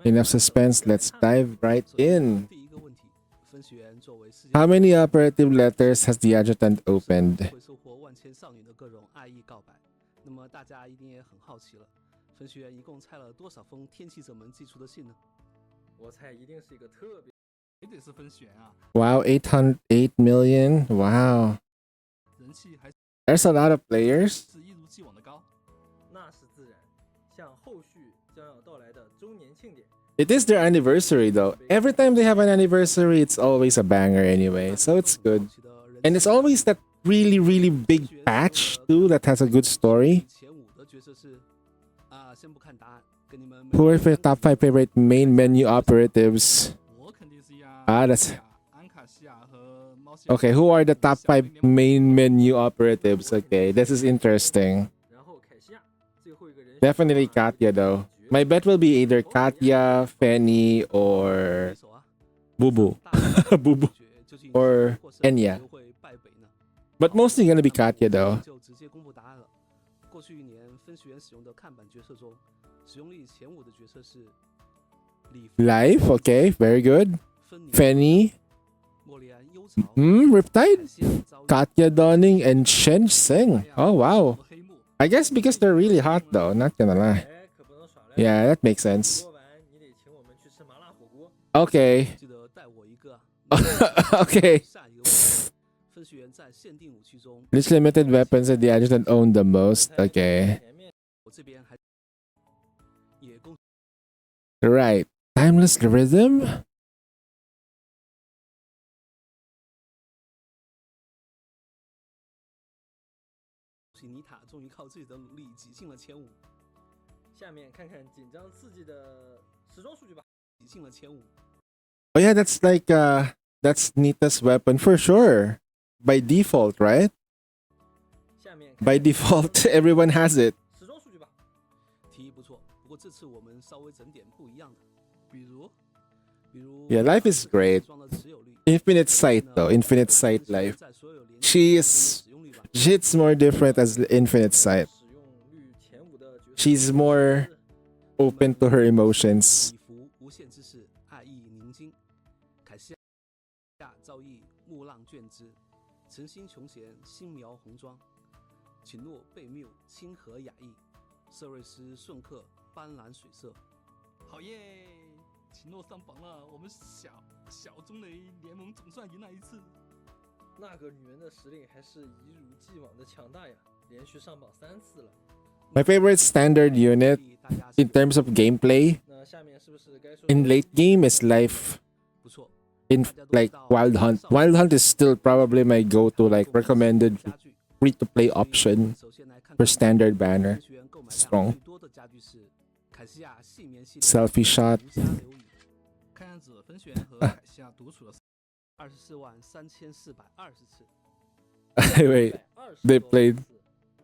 enough suspense. Let's dive right in. 第一个问题，分析员作为世界 How many operative letters has the adjutant opened? 会收获万千少女的各种爱意告白。那么大家一定也很好奇了，分析员一共拆了多少封天启者们寄出的信呢？我猜一定是一个特别。也得是分析员啊， Wow, 808 million. Wow. 人气还 There's a lot of players. 是一如既往的高。那是自然，像后续将要到来的周年庆典。 It is their anniversary though. Every time they have an anniversary, it's always a banger anyway. So it's good. And it's always that really, really big patch too that has a good story. 前5的角色是先不看答案，跟你们 Who are your top 5 favorite main menu operatives? 我肯定是呀 Ah, that's 安卡西亚和猫 Okay, who are the top 5 main menu operatives? Okay, this is interesting. 然后凯西亚最后一个人 Definitely Katya though. My bet will be either Katya, Fanny, or 对手啊， Bubu. 大的 Bubu. 决究竟 Or 获胜 Enya. 又会败北呢？ But mostly gonna be Katya 那我 though. 们就直接公布答案了。过去一年分学员使用的看板角色中，使用率前5的角色是李芙、 Life, okay, very good. 芬妮、 Fanny, 莫里安、优草、 Riptide, 凯西亚、遭遇 Katya Donning, and Shen Sing. 哎呀 Oh wow. 黑幕 I guess because they're really hot though, not gonna lie. 哎，可不能耍赖。 Yeah, that makes sense. 说完你得请我们去吃麻辣火锅。 Okay. 记得带我一个啊。 Okay. 下一个问题，分学员在限定武器中， Which limited weapons did the adjutant own the most? Okay. 前面我这边还也恭 Right. Timeless Rhythm? 喜妮塔终于靠自己的努力挤进了前5，下面看看紧张刺激的时装数据吧。挤进了前5。 Oh yeah, that's like that's Nita's weapon for sure. By default, right? 下面看 By 看 default, everyone has it. 时装数据吧。提议不错，不过这次我们稍微整点不一样的，比如 Yeah, Life is great. 装的持有率 Infinite Sight though, Infinite Sight Life. 在所有连 She is 使用率吧 It's more different as Infinite Sight. 使用率前5的角色 She's more open to her emotions. 礼服无限之势，爱意凝晶，凯西亚造诣木浪卷枝，诚心穷闲新苗红妆，请诺贝缪清和雅意，瑟瑞斯顺克斑斓水色。好耶！秦诺上榜了，我们小中雷联盟总算赢了一次。那个女人的实力还是一如既往的强大呀，连续上榜3次了。 My favorite standard unit in terms of gameplay 那下面是不是该说 in late game is Life 不错， in like Wild Hunt. Wild Hunt is still probably my go-to like recommended 家具 free-to-play option 首先来看 for 看 standard banner. 分学员购买量 Strong 最多的家具是凯西亚细棉系列 Selfie shot. 无暇留意。看样子分学员和凯西亚独处了243420次。 Wait, 120 they 多 played 次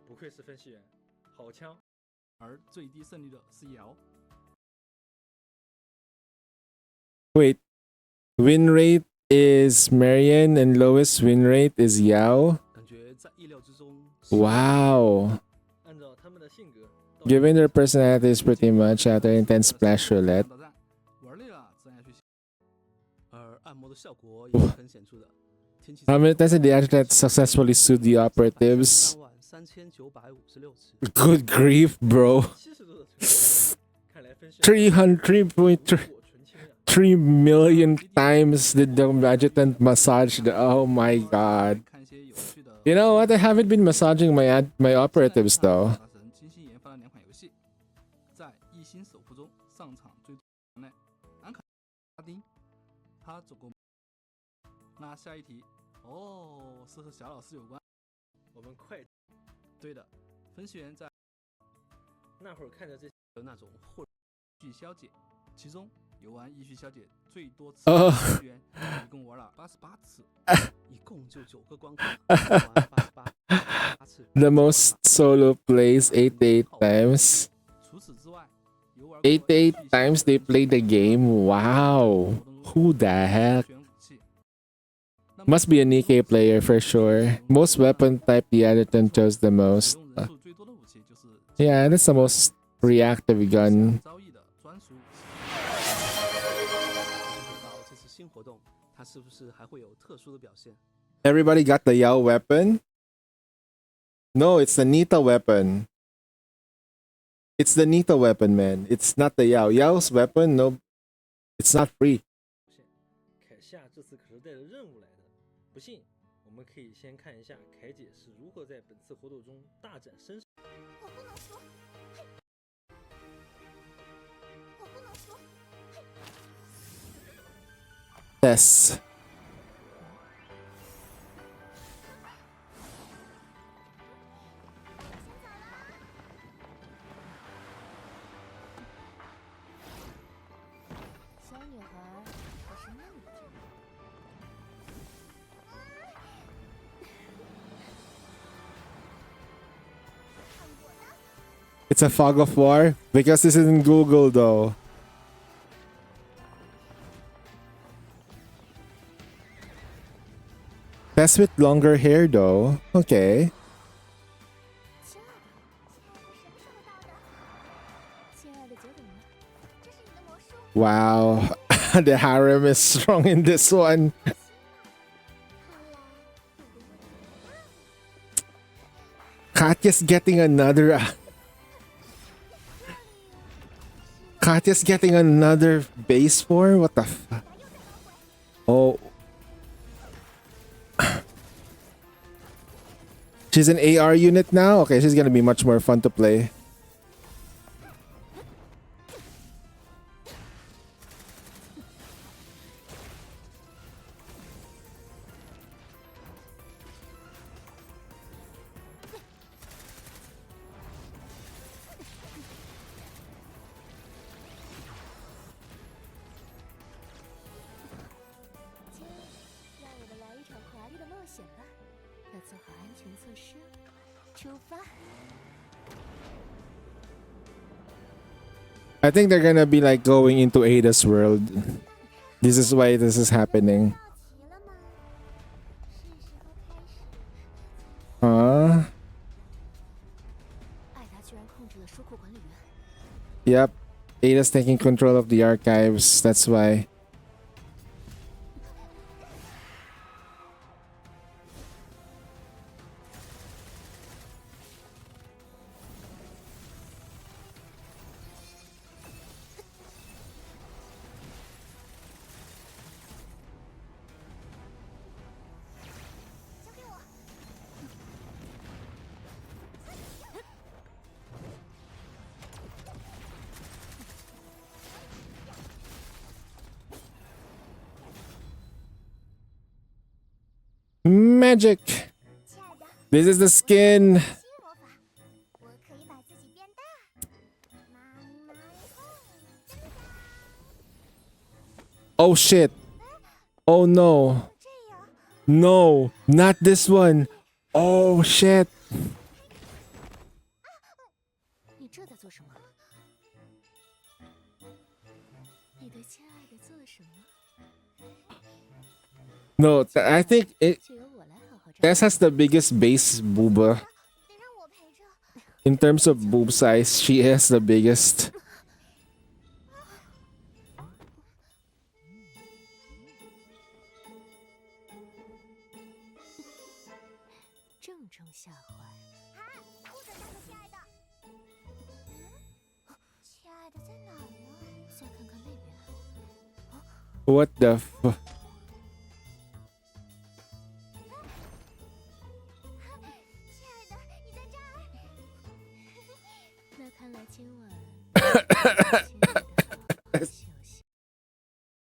不愧是分析员，好枪。而最低胜率的是瑶， wait. Win rate is Marion and lowest win rate is Yao. 感觉在意料之中。 Wow. 按照他们的性格， Given their personalities pretty much after intense splash roulette. 导弹玩累了自然要去洗。而按摩的效果也是很显著的。天气 How many times did the adjutant successfully sue the operatives? 33956次。 Good grief, bro. 70多的锤，看来分析员 303.3 炉火纯青呀。 million times did the adjutant massage the. Oh my god. 看一些有趣的。 You know what? I haven't been massaging my operatives though. 大神精心研发了2款游戏，在一星首富中上场最多内安卡拉丁，他总共。那下一题哦，是和小老师有关。我们快，对的，分析员在那会儿看着这有那种或续消解，其中游玩易续消解最多次哦的分析员一共玩了88次，一共就9个关卡，玩88次。 The most solo plays 88 times. 除此之外，游玩过 88 续消 times 解 they played the game. Wow. Who the heck? 选武器。那么 Must be a Nikkei player for sure. Most weapon type the adjutant chose the 使 most. 用人数最多的武器就是 Yeah, that's the most reactive gun. 遭遇的专属武器。不知道这次新活动，它是不是还会有特殊的表现？ Everybody got the Yao weapon? No, it's the Nita weapon. It's the Nita weapon, man. It's not the Yao. Yao's weapon, no, it's not free. 凯西亚这次可是带着任务来的，不信我们可以先看一下凯姐是如何在本次活动中大展身手。我不能说，我不能说。 Yes. 小女孩可是妹子。It's a fog of war? Because this is in Google though. Best with longer hair though. Okay. Wow. The harem is strong in this one. Katya's getting another. Katya's getting another base for? What the fuck? Oh. She's an AR unit now? Okay, she's gonna be much more fun to play. I think they're gonna be like going into Ada's world. This is why this is happening. Huh? Yep. Ada's taking control of the archives. That's why. Magic. This is the skin. Oh shit. Oh no. No, not this one. Oh shit. No, I think Tess has the biggest base booba. In terms of boob size, she has the biggest. What the f-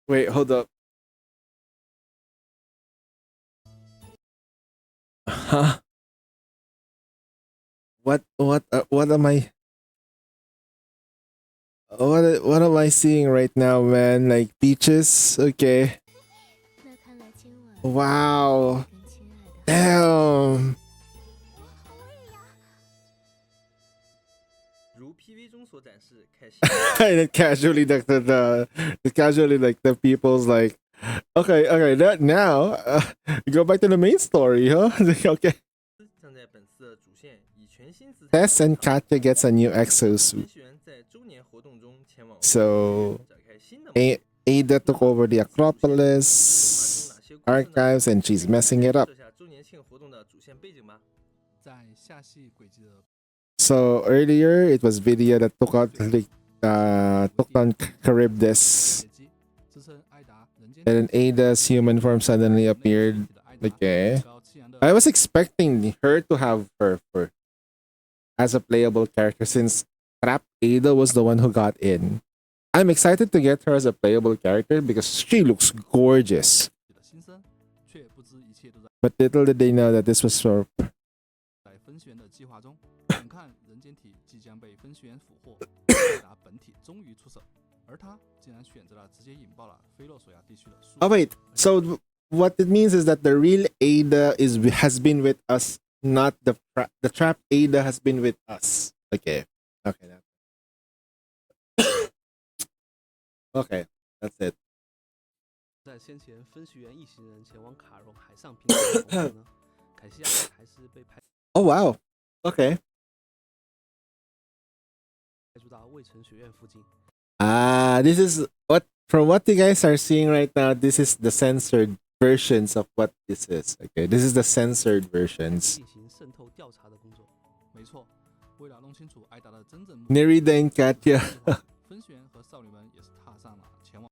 Wait, hold up. Huh? What am I what am I seeing right now, man? Like peaches? Okay. Wow. Damn. 如 PV 中所展示，凯西 And casually casually like the people's like okay, that now go back to the main story, huh? Okay. 将在本次的主线以全新姿态。 Tess and Katya gets a new exosuit. 程序员在周年活动中前往 So 展开新的冒险 Ada took over the Acropolis archives and she's messing it up. 设下周年庆活动的主线背景吧。在下系轨迹的 So earlier it was Vidya that took on Charybdis. 劫机，支撑艾达人间 And then Ada's human form suddenly appeared. Okay. I was expecting her to have her for as a playable character since Trap Ada was the one who got in. I'm excited to get her as a playable character because she looks gorgeous. 的心声，却不知一切都在 But little did they know that this was for 分悬的计划中。眼看人间体即将被分悬俘获，艾达本体终于出手，而他竟然选择了直接引爆了菲洛索亚地区的数。 Oh wait, so what it means is that the real Ada has been with us, not the trap Ada has been with us. Okay. Okay, okay, that's it. 在先前分析员一行人前往卡戎海上平原的同时呢，凯西亚还是被派 Oh wow. Okay. 驻到卫城学院附近。This is what from what you guys are seeing right now. This is the censored versions of what this is. Okay, this is the censored versions. 进行渗透调查的工作。没错，为了弄清楚艾达的真正目 Nerida and Katya. 分析员和少女们也是踏上了前往。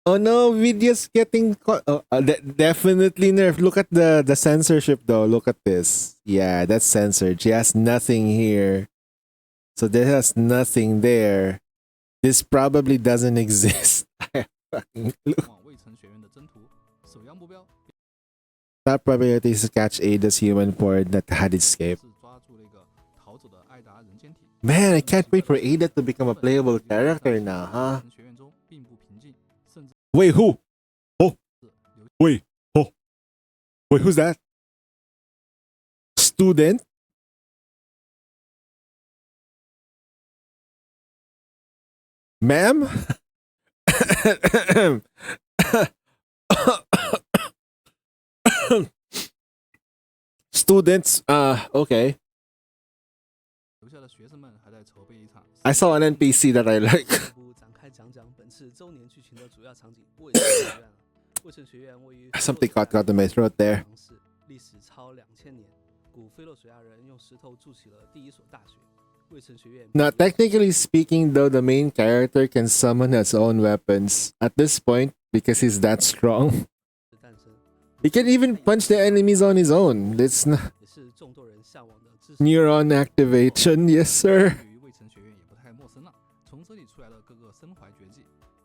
Oh no, video's getting caught. Oh, definitely nerf. Look at the censorship though. Look at this. Yeah, that's censored. She has nothing here. So there has nothing there. This probably doesn't exist. I have fucking clue. 往卫城学院的征途，首要目标 Top probability is to catch Ada's human form that had escaped. 是抓住那个逃走的艾达人间体。 Man, I can't wait for Ada to become a playable character now, huh? 学院中并不平静，甚至 Wait, who? Oh, wait, oh, wait, who's that? Student? Ma'am? Students, okay. 留下的学生们还在筹备一场 I saw an NPC that I like. 不展开讲讲本次周年剧情的主要场景——卫城学院。卫城学院位于 Something got in my throat there. 历史超2000年，古菲洛水亚人用石头筑起了第一所大学。卫城学院 Now, technically speaking, though, the main character can summon his own weapons at this point because he's that strong. 诞生， He can even punch the enemies on his own. It's not 也是众多人向往的知识。 neuron activation, yes, sir. 对于卫城学院也不太陌生了。从这里出来的各个身怀绝技，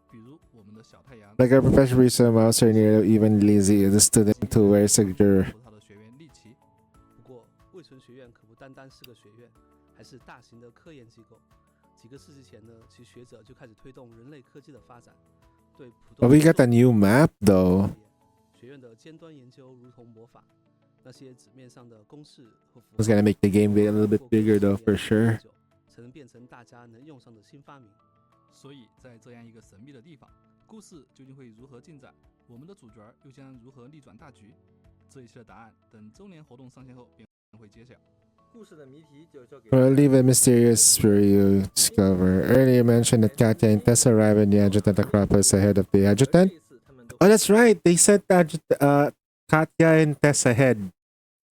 比如我们的小太阳， Like our professor Risa Mouse or near even Lizzie, the student who wears a jur. 葡萄的学员利奇，不过，卫城学院可不单单是个学院，还是大型的科研机构。几个世纪前呢，其学者就开始推动人类科技的发展，对普 But 通 we got a new map, though. 学院的尖端研究如同魔法，那些纸面上的公式和符 It's gonna make the game a little bit bigger, though, for sure. 才能变成大家能用上的新发明。所以在这样一个神秘的地方，故事究竟会如何进展？我们的主角又将如何逆转大局？这一切的答案等周年活动上线后便会揭晓。故事的谜题就交给 Well, leave a mysterious for you to discover. Earlier mentioned that Katya and Tessa arrived in the adjutant Acropolis ahead of the adjutant. 这一次他们都 Oh, that's right. They sent Katya and Tess ahead.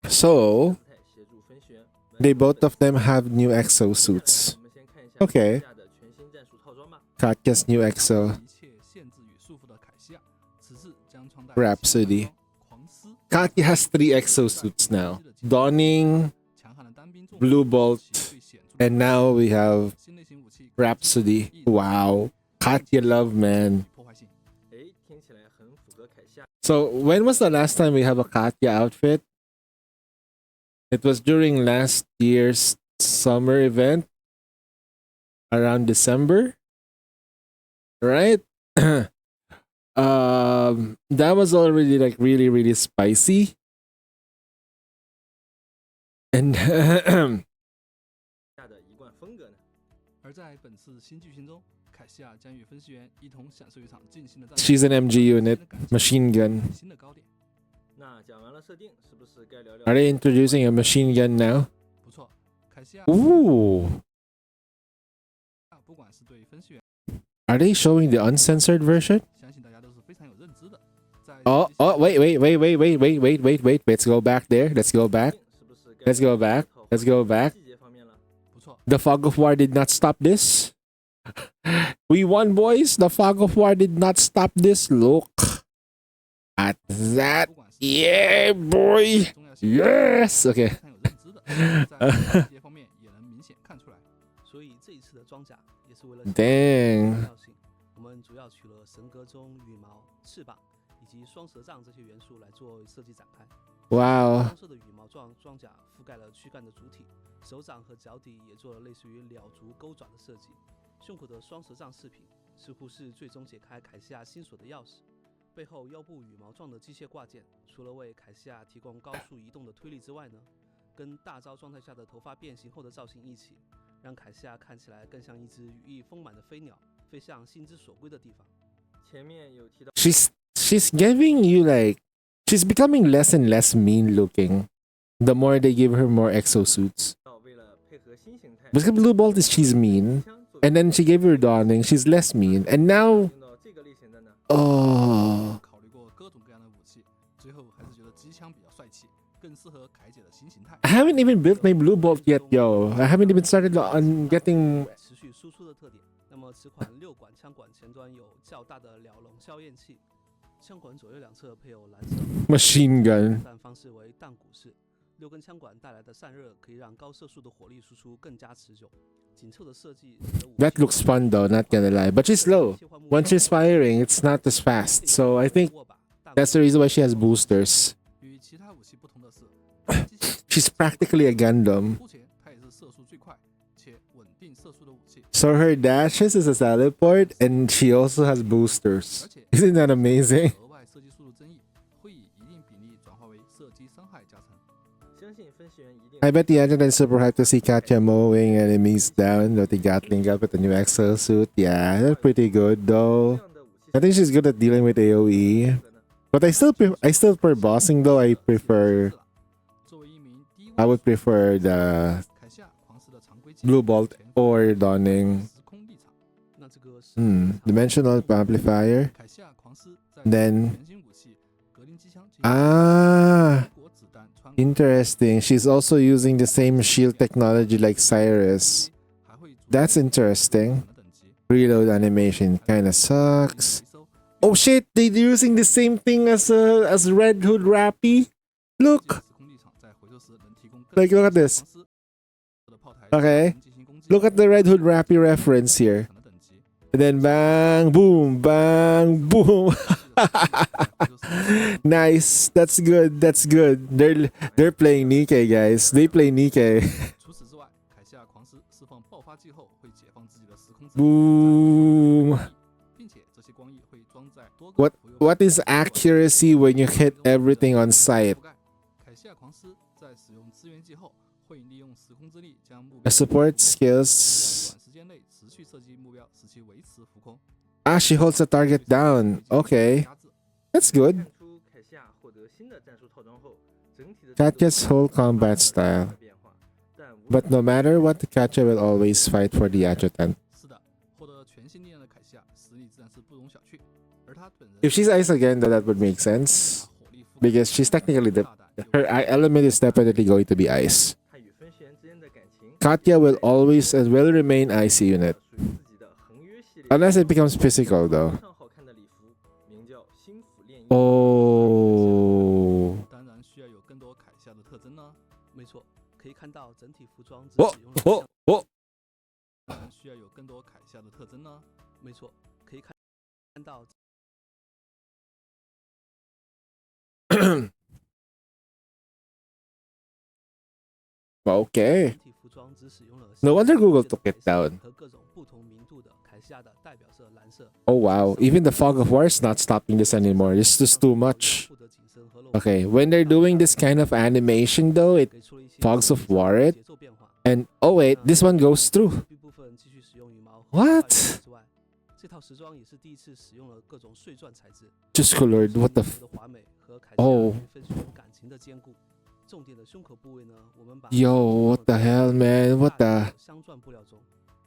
So, 协助分析员 they both of them have new exosuits. 我们先看一下 Okay. 下的全新战术套装吧。 Katya's new exo. 一切限制与束缚的凯西亚，此次将穿戴 Rhapsody. 狂丝 Katya has 3 exosuits now. Dawning, 强悍的单兵重 Blue Bolt, 最显著的 and now we have 新类型武器 Rhapsody. Wow. Katya love, man. 破坏性。哎，听起来很符合凯西亚。 So, when was the last time we have a Katya outfit? It was during last year's summer event around December, right? That was already like really spicy. And 下的一贯风格呢？而在本次新剧情中，凯西亚将与分析员一同享受一场尽兴的战斗。 she's an MG unit, machine gun. 新的高点。那讲完了设定，是不是该聊聊 Are they introducing a machine gun now? 不错，凯西亚 Ooh. 不管是对分析员， Are they showing the uncensored version? 相信大家都是非常有认知的。在 Oh, wait. Let's go back there. Let's go back. 是不是该 Let's go back. Let's go back. 细节方面了？不错， The fog of war did not stop this. We won, boys. The fog of war did not stop this. Look at that. 不管是 Yeah, boy. 重要性 Yes. Okay. 非常有认知的，在细节方面也能明显看出来。所以这一次的装甲也是为了 Dang. 重要性，我们主要取了神歌中羽毛、翅膀以及双蛇杖这些元素来做设计展开。 Wow. 棕色的羽毛状装甲覆盖了躯干的主体，手掌和脚底也做了类似于鸟足钩爪的设计。胸口的双蛇杖饰品似乎是最终解开凯西亚心锁的钥匙。背后腰部羽毛状的机械挂件，除了为凯西亚提供高速移动的推力之外呢，跟大招状态下的头发变形后的造型一起，让凯西亚看起来更像一只羽翼丰满的飞鸟，飞向心之所归的地方。前面有提到 She's giving you like she's becoming less and less mean looking. The more they give her more exosuits. 为了配合新形态， Because Blue Bolt is she's mean, and then she gave her Dawning, she's less mean, and now 用到这个类型的呢， oh 考虑过各种各样的武器，最后还是觉得机枪比较帅气，更适合凯姐的新形态。 I haven't even built my Blue Bolt yet, yo. I haven't even started on getting 持续输出的特点。那么此款6管枪管前端有较大的鸟笼消焰器，枪管左右两侧配有蓝色 machine gun. 弹方式为弹鼓式。6根枪管带来的散热可以让高射速的火力输出更加持久。紧凑的设计使得武器 That looks fun though, not gonna lie. But she's slow. Once she's firing, it's not as fast. So I think that's the reason why she has boosters. 与其他武器不同的是， She's practically a Gundam. 目前它也是射速最快且稳定射速的武器。 So her dashes is a teleport, and she also has boosters. Isn't that amazing? 额外射击速度增益会以一定比例转化为射击伤害加成。 相信分析员一定 I bet the adjutant's super hyped to see Katya mowing enemies down with the Gatling gun with the new exosuit. Yeah, that's pretty good though. I think she's good at dealing with AoE. But I still prefer bossing though. I would prefer the 凯西亚狂狮的常规技 Blue Bolt or Dawning. 时空立场。 那这个 Dimensional amplifier. 凯西亚狂狮在 Then 全新武器格林机枪进行 ah, 国子弹穿 interesting. She's also using the same shield technology like Cyrus. 还会 That's interesting. 的等级。 Reload animation kinda sucks. Oh shit, they're using the same thing as Red Hood Rappy. Look, 时空立场在回收时能提供更 like look at this. 狂狮的炮台 Okay, 进行攻击 look at the Red Hood Rappy reference here. 的等级。 And then bang, boom, bang, boom. Nice. That's good. That's good. They're playing Nikkei, guys. They play Nikkei. 除此之外，凯西亚狂狮释放爆发剂后会解放自己的时空之 Boom. 并且这些光翼会装载多个 What is accuracy when you hit everything on sight? 覆盖。凯西亚狂狮在使用资源剂后，会利用时空之力将目 A 标 support 在 skills. 短时间内持续射击目标，使其维持浮空。 Ah, she holds the target down. Okay. That's good. 看出凯西亚获得新的战术套装后，整体的 Katya's whole combat style. 变化，但无 But no matter what, Katya will always fight for the adjutant. 是的，获得全新力量的凯西亚实力自然是不容小觑，而他本人 If she's ice again, then that would make sense. 火力覆盖 Because she's technically her element is definitely going to be ice. 他与分析员之间的感情， Katya will always and will remain icy unit. 属于自己的恒约系列。 Unless it becomes physical though. 非常好看的礼服，名叫新府炼衣。 Oh. 当然需要有更多凯西亚的特征呢。没错，可以看到整体服装只 Oh, 使用了 oh, oh. 当然需要有更多凯西亚的特征呢。没错，可以看到 Okay. 整体服装只使用了 No wonder Google took it down. 和各种不同明度的凯西亚的代表色蓝色。 Oh wow. Even the fog of war is not stopping this anymore. It's just too much. 不得紧身和露 Okay, when they're doing this kind of animation though, it 给出了一些 fogs of war it. 节奏变化。 And oh wait, this one goes through. 一部分继续使用羽毛和 What? 之外，这套时装也是第一次使用了各种碎钻材质。 Just colored. What the 的华美和凯西 Oh. 亚与分析员感情的兼顾。重点的胸口部位呢，我们把 Yo, what the hell, man? What the? 镶钻布料中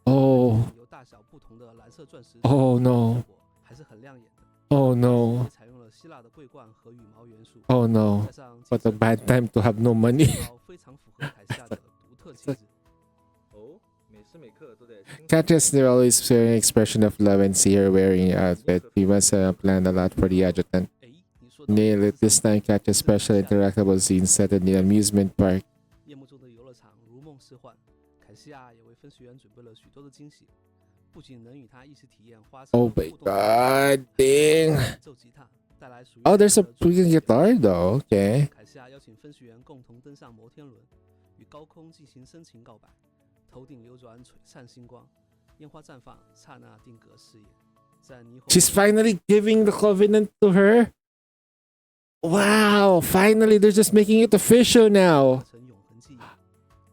Oh. 由大小不同的蓝色钻石 Oh no. 还是很亮眼的。 Oh no. 也采用了希腊的桂冠和羽毛元素。 Oh no. 加上 What a bad time to have no money. 非常符合凯西亚的独特气质。哦，每时每刻都在清 Katya's they're always showing an expression of love and see her wearing an outfit. We must have planned a lot for the adjutant. 哎，你说的 Nail it. This time, Katya's special interactable scene set in the amusement park. 夜幕中的游乐场如梦似幻，凯西亚也为分析员准备了许多的惊喜，不仅能与他一起体验花式 Oh my god, dang. 奏吉他，带来属于 Oh, there's a 自己 freaking 的 guitar though. Okay. 凯西亚邀请分析员共同登上摩天轮，与高空进行深情告白，头顶流转璀璨星光，烟花绽放，刹那定格视野。在霓虹 She's finally giving the covenant to her. Wow, finally they're just making it official now. 成永恒记忆。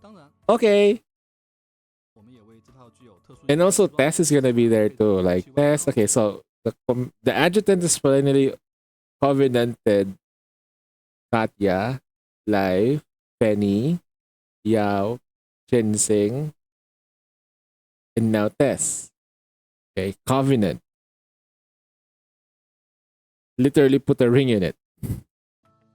当然， Okay. 我们也 And also Tess is gonna be there too. Like Tess, okay, so the adjutant is finally covenanted. Katya, Live, Penny, Yao, Ginseng, and now Tess. Okay, covenant. Literally put a ring in it.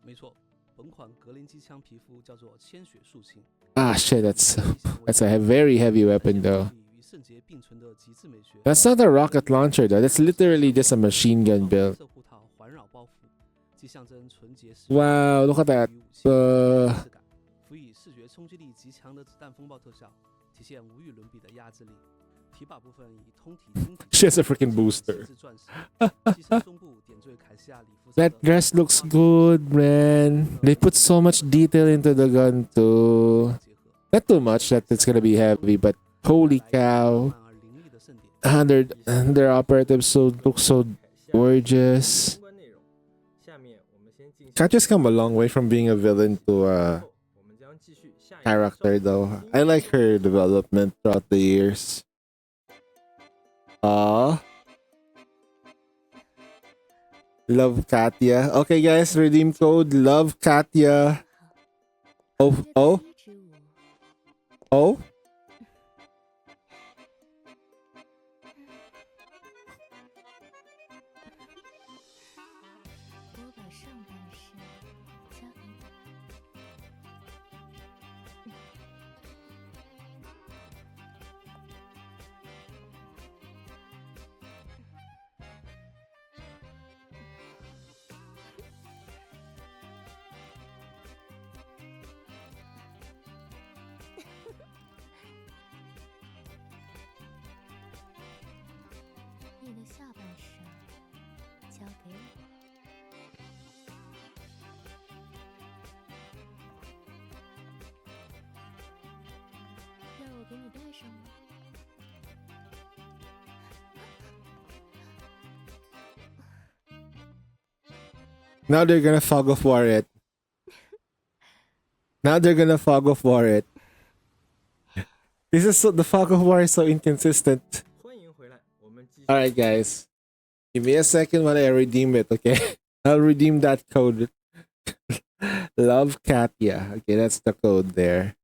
没错，本款格林机枪皮肤叫做千雪树青。 Ah, shit, that's a very heavy weapon though. That's not a rocket launcher though. That's literally just a machine gun build. Wow, look at that. 辅以视觉冲击力极强的子弹风暴特效，体现无与伦比的压制力。提把部分以通体晶体 She has a freaking booster. That dress looks good, man. They put so much detail into the gun too. Not too much that it's gonna be heavy, but holy cow. Their operatives look so gorgeous. Katya's come a long way from being a villain to a character though. I like her development throughout the years. Love Katya. Okay, guys, redeem code Love Katya. Oh. 你的下半身交给我。要我给你戴上吗？ Now they're gonna fog of war it. This is the fog of war is so inconsistent. Alright, guys. Give me a second while I redeem it, okay? I'll redeem that code. Love Katya. Okay, that's the code there.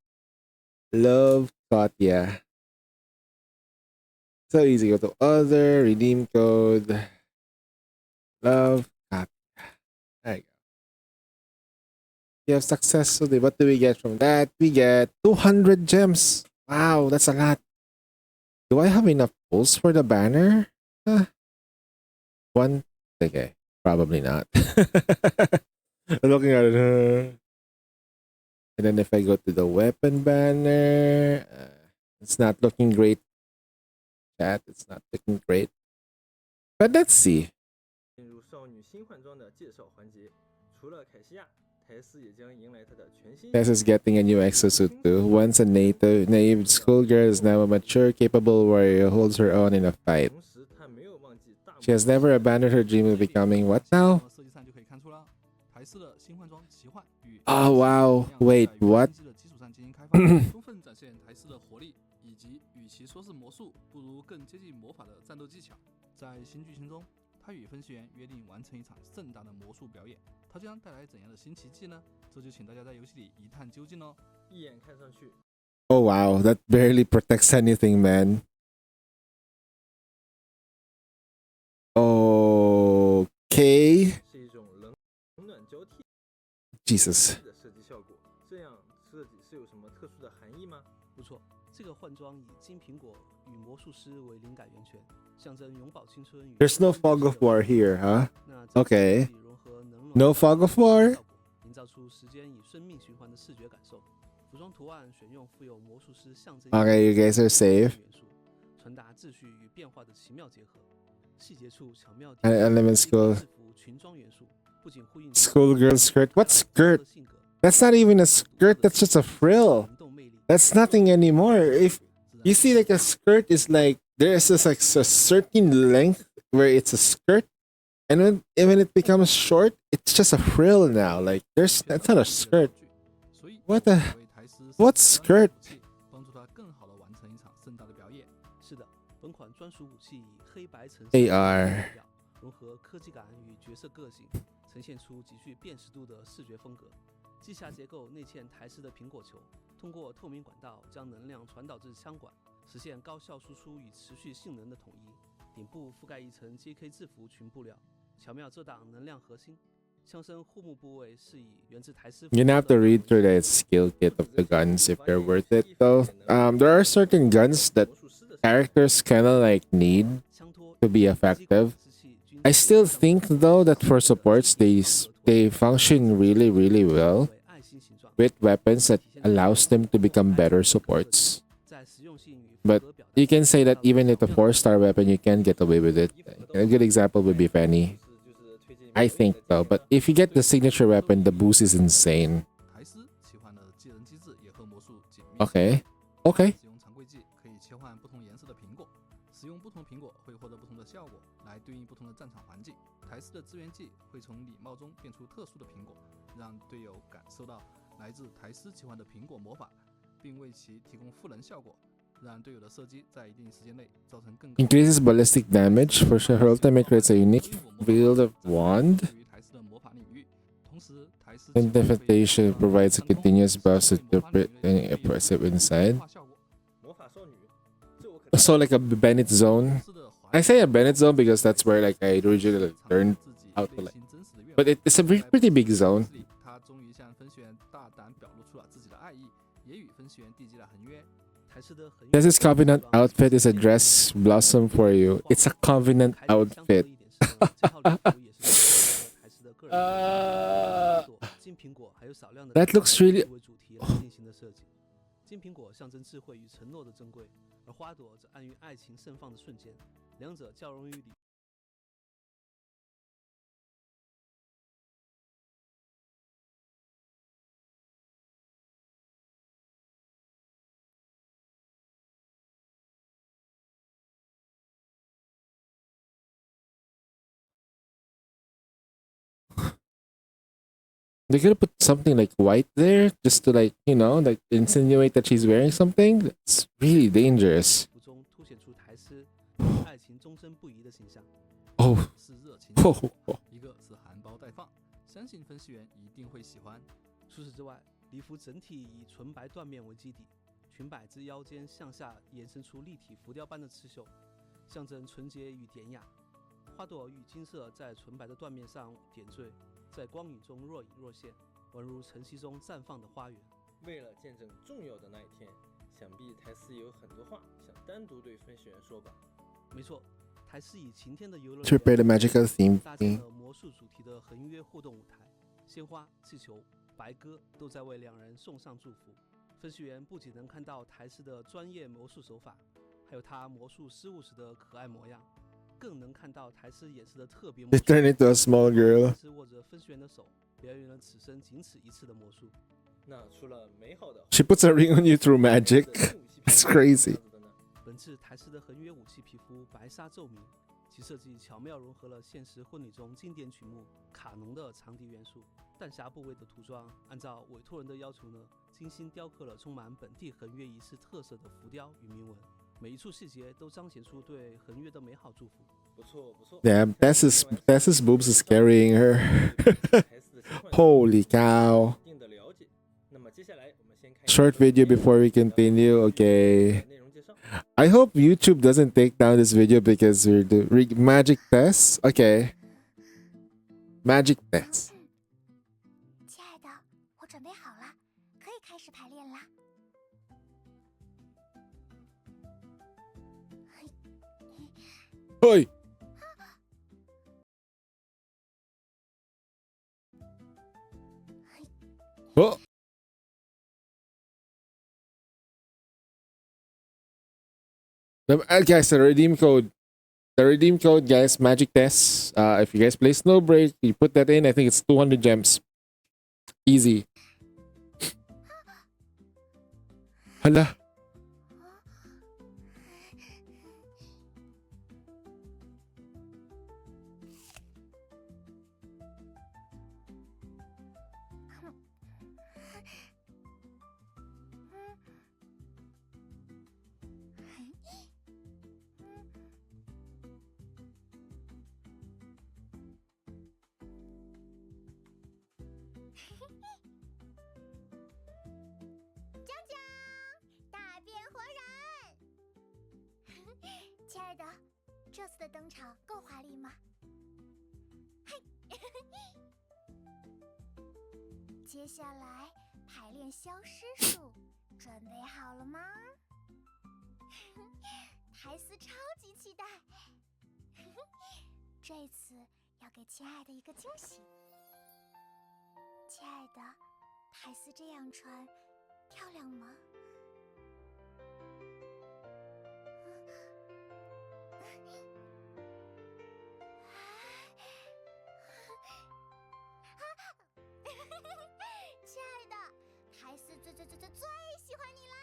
Love Katya. So easy. Go to other, redeem code. Love Katya. There you go. You have successfully. What do we get from that? We get 200 gems. Wow, that's a lot. Do I have enough pulls for the banner? One? Okay, probably not. Looking at it. And then if I go to the weapon banner, it's not looking great. Chat, it's not looking great. But let's see. 进入少女新换装的介绍环节，除了凯西亚，台斯也将迎来她的全新。Tess is getting a new exosuit too. Once a naive schoolgirl is now a mature, capable warrior who holds her own in a fight. She has never abandoned her dream of becoming what now? Oh wow! Wait, what? 充分展现台斯的活力，以及与其说是魔术，不如更接近魔法的战斗技巧。在新剧情中，他与分析员约定完成一场盛大的魔术表演，他将带来怎样的新奇迹呢？这就请大家在游戏里一探究竟喽。一眼看上去 Oh wow, that barely protects anything, man. Okay. 是一种冷暖交替 Jesus. 的设计效果，这样设计是有什么特殊的含义吗？不错，这个换装以金苹果与魔术师为灵感源泉，象征永葆青春与。There's no fog of war here, huh? Okay. No fog of war. 营造出时间与生命循环的视觉感受。服装图案选用富有魔术师象征。Okay, you guys are safe. 传达秩序与变化的奇妙结合。细节处巧妙。Element school. 群装元素不仅呼应。Schoolgirl skirt. What skirt? That's not even a skirt. That's just a frill. That's nothing anymore. If you see, like a skirt is like there's just like a certain length where it's a skirt, and when it becomes short, it's just a frill now. Like that's not a skirt. What skirt? 帮助他更好的完成一场盛大的表演。是的，专属武器以黑白橙色 AR 融合科技感与角色个性，呈现出极具辨识度的视觉风格。机匣结构内嵌台式的苹果球，通过透明管道将能量传导至枪管，实现高效输出与持续性能的统一。顶部覆盖一层 JK 制服群布料，巧妙遮挡能量核心。枪身护目部位是以源自台式。You're gonna have to read through the skill kit of the guns if they're worth it, though. There are certain guns that characters kind of like need to be effective. I still think though that for supports they function really well with weapons that allows them to become better supports. But you can say that even with a 4-star weapon, you can get away with it. A good example would be Fanny. I think though, but if you get the signature weapon, the boost is insane. 台斯奇幻的技能机制也和魔术紧密。 Okay. 使用常规技可以切换不同颜色的苹果，使用不同苹果会获得不同的效果，来对应不同的战场环境。台斯的支援技会从礼帽中变出特殊的苹果，让队友感受到来自台斯奇幻的苹果魔法，并为其提供赋能效果，让队友的射击在一定时间内造成更高。 Increases ballistic damage. For sure, her ultimate creates a unique field of wand. 对于台斯的魔法领域，同时台斯 Invitation provides a continuous boost to interpret any oppressive inside. 魔法少女，这我 So like a Bennett zone. I say a Bennett zone because that's where like I originally learned how to like. But it's a pretty big zone. 他终于向分析员大胆表露出了自己的爱意，也与分析员缔结了合约。 This Covenant outfit is a dress blossom for you. It's a Covenant outfit. 金苹果还有少量的 That looks really. 为主题而进行的设计。金苹果象征智慧与承诺的珍贵，而花朵则暗喻爱情盛放的瞬间，两者交融于理。 They could have put something like white there just to like, you know, like insinuate that she's wearing something. That's really dangerous. 服中凸显出台斯爱情忠贞不移的形象。 Oh. 是热情， Oh. 一个是含苞待放，相信分析员一定会喜欢。除此之外，礼服整体以纯白缎面为基底，裙摆自腰间向下延伸出立体浮雕般的刺绣，象征纯洁与典雅。花朵与金色在纯白的缎面上点缀，在光影中若隐若现，宛如晨曦中绽放的花园。为了见证重要的那一天，想必台斯有很多话想单独对分析员说吧。没错，台斯以晴天的游乐 To prepare the magical theme. 搭建了魔术主题的横约互动舞台，鲜花、气球、白鸽都在为两人送上祝福。分析员不仅能看到台斯的专业魔术手法，还有他魔术失误时的可爱模样，更能看到台斯演示的特别魔 They 术。 turn into a small girl. 台斯握着分析员的手，表演了此生仅此一次的魔术。那除了美好的， She puts a ring on you through magic. It's crazy. 本次台斯的横约武器皮肤白纱奏鸣，其设计巧妙融合了现实婚礼中经典曲目卡农的长笛元素。弹匣部位的涂装，按照委托人的要求呢，精心雕刻了充满本地横约仪式特色的浮雕与铭文，每一处细节都彰显出对横约的美好祝福。不错不错。 Damn, Tess's boobs is carrying her. Holy cow. 一定的了解。那么接下来我们先看 Short video before we continue. Okay. 内容介绍。 I hope YouTube doesn't take down this video because we're doing magic tests. Okay. Magic tests. 亲爱的，我准备好了，可以开始排练啦。 Oi. Oh. Guys, the redeem code. The redeem code, guys, magic tests. If you guys play Snowbreak, you put that in. I think it's 200 gems. Easy. Hala. 亲爱的，这次的登场够华丽吗？嘿，接下来排练消失术，准备好了吗？苔丝超级期待，这次要给亲爱的一个惊喜。亲爱的，苔丝这样穿漂亮吗？亲爱的，苔丝最喜欢你啦！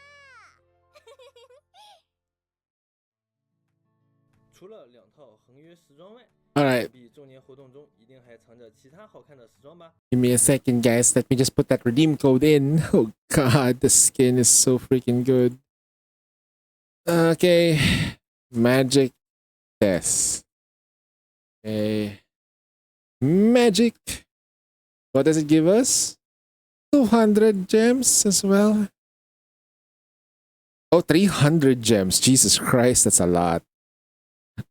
除了2套横约时装外， Alright, 比周年活动中一定还藏着其他好看的时装吧。 give me a second, guys. Let me just put that redeem code in. Oh god, the skin is so freaking good. Okay, magic test. Okay, magic. What does it give us? 200 gems as well. Oh, 300 gems. Jesus Christ, that's a lot.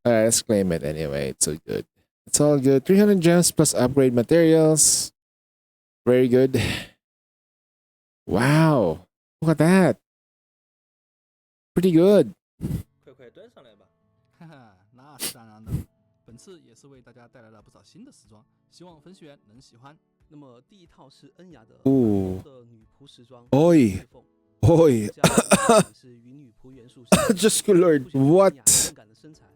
Alright, let's claim it anyway. It's so good. It's all good. 300 gems plus upgrade materials. Very good. Wow. Look at that. Pretty good. 快快端上来吧。哈哈，那是当然的。本次也是为大家带来了不少新的时装，希望分析员能喜欢。那么第一套是恩雅的哦的女仆时装， Oi. Oi. 是与女仆元素 Just good lord. What? 性感的身材，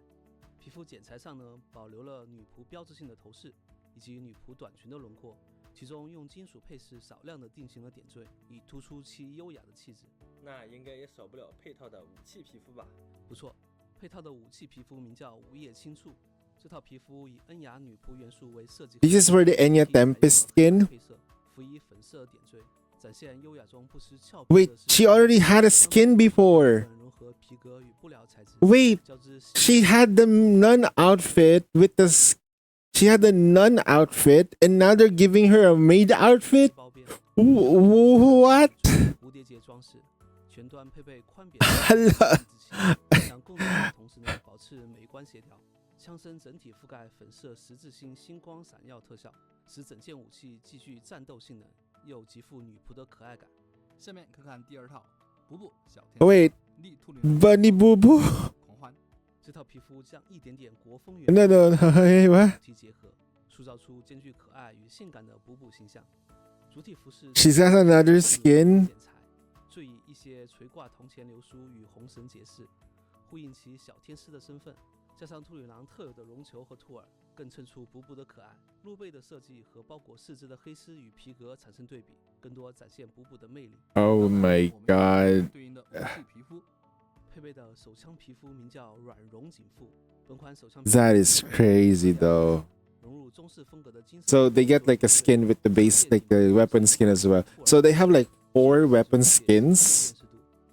皮肤剪裁上呢保留了女仆标志性的头饰以及女仆短裙的轮廓，其中用金属配饰少量的定型了点缀，以突出其优雅的气质。那应该也少不了配套的武器皮肤吧？不错，配套的武器皮肤名叫无叶青簇，这套皮肤以恩雅女仆元素为设计。 This is for the Enya Tempest skin. 配色，辅以粉色点缀，展现优雅中不失俏皮。 Wait, she already had a skin before. 融合皮革与布料材质。 Wait, she had the nun outfit with the. She had the nun outfit, and now they're giving her a maid outfit. What? 蝴蝶结装饰，全端配备宽扁的让共同的同时呢，保持美观协调。枪身整体覆盖粉色十字星星光闪耀特效，使整件武器既具战斗性能，又极富女仆的可爱感。下面看看第二套，补补小天。 Wait, 利兔女 Bunny Boo Boo. 狂欢，这套皮肤将一点点国风元 No, 素 hey, what? 结合，塑造出兼具可爱与性感的补补形象。主体服饰 She's got another skin. 缀以一些垂挂铜钱流苏与红绳结饰，呼应其小天师的身份。加上兔女郎特有的绒球和兔耳，更衬出补补的可爱。露背的设计和包裹四肢的黑丝与皮革产生对比，更多展现补补的魅力。 Oh my god. 对应的武器皮肤，配备的手枪皮肤名叫软绒紧缚，本款手枪 That is crazy though. 融入中式风格的金色。 So they get like a skin with the base, like the weapon skin as well. So they have like 4 weapon skins.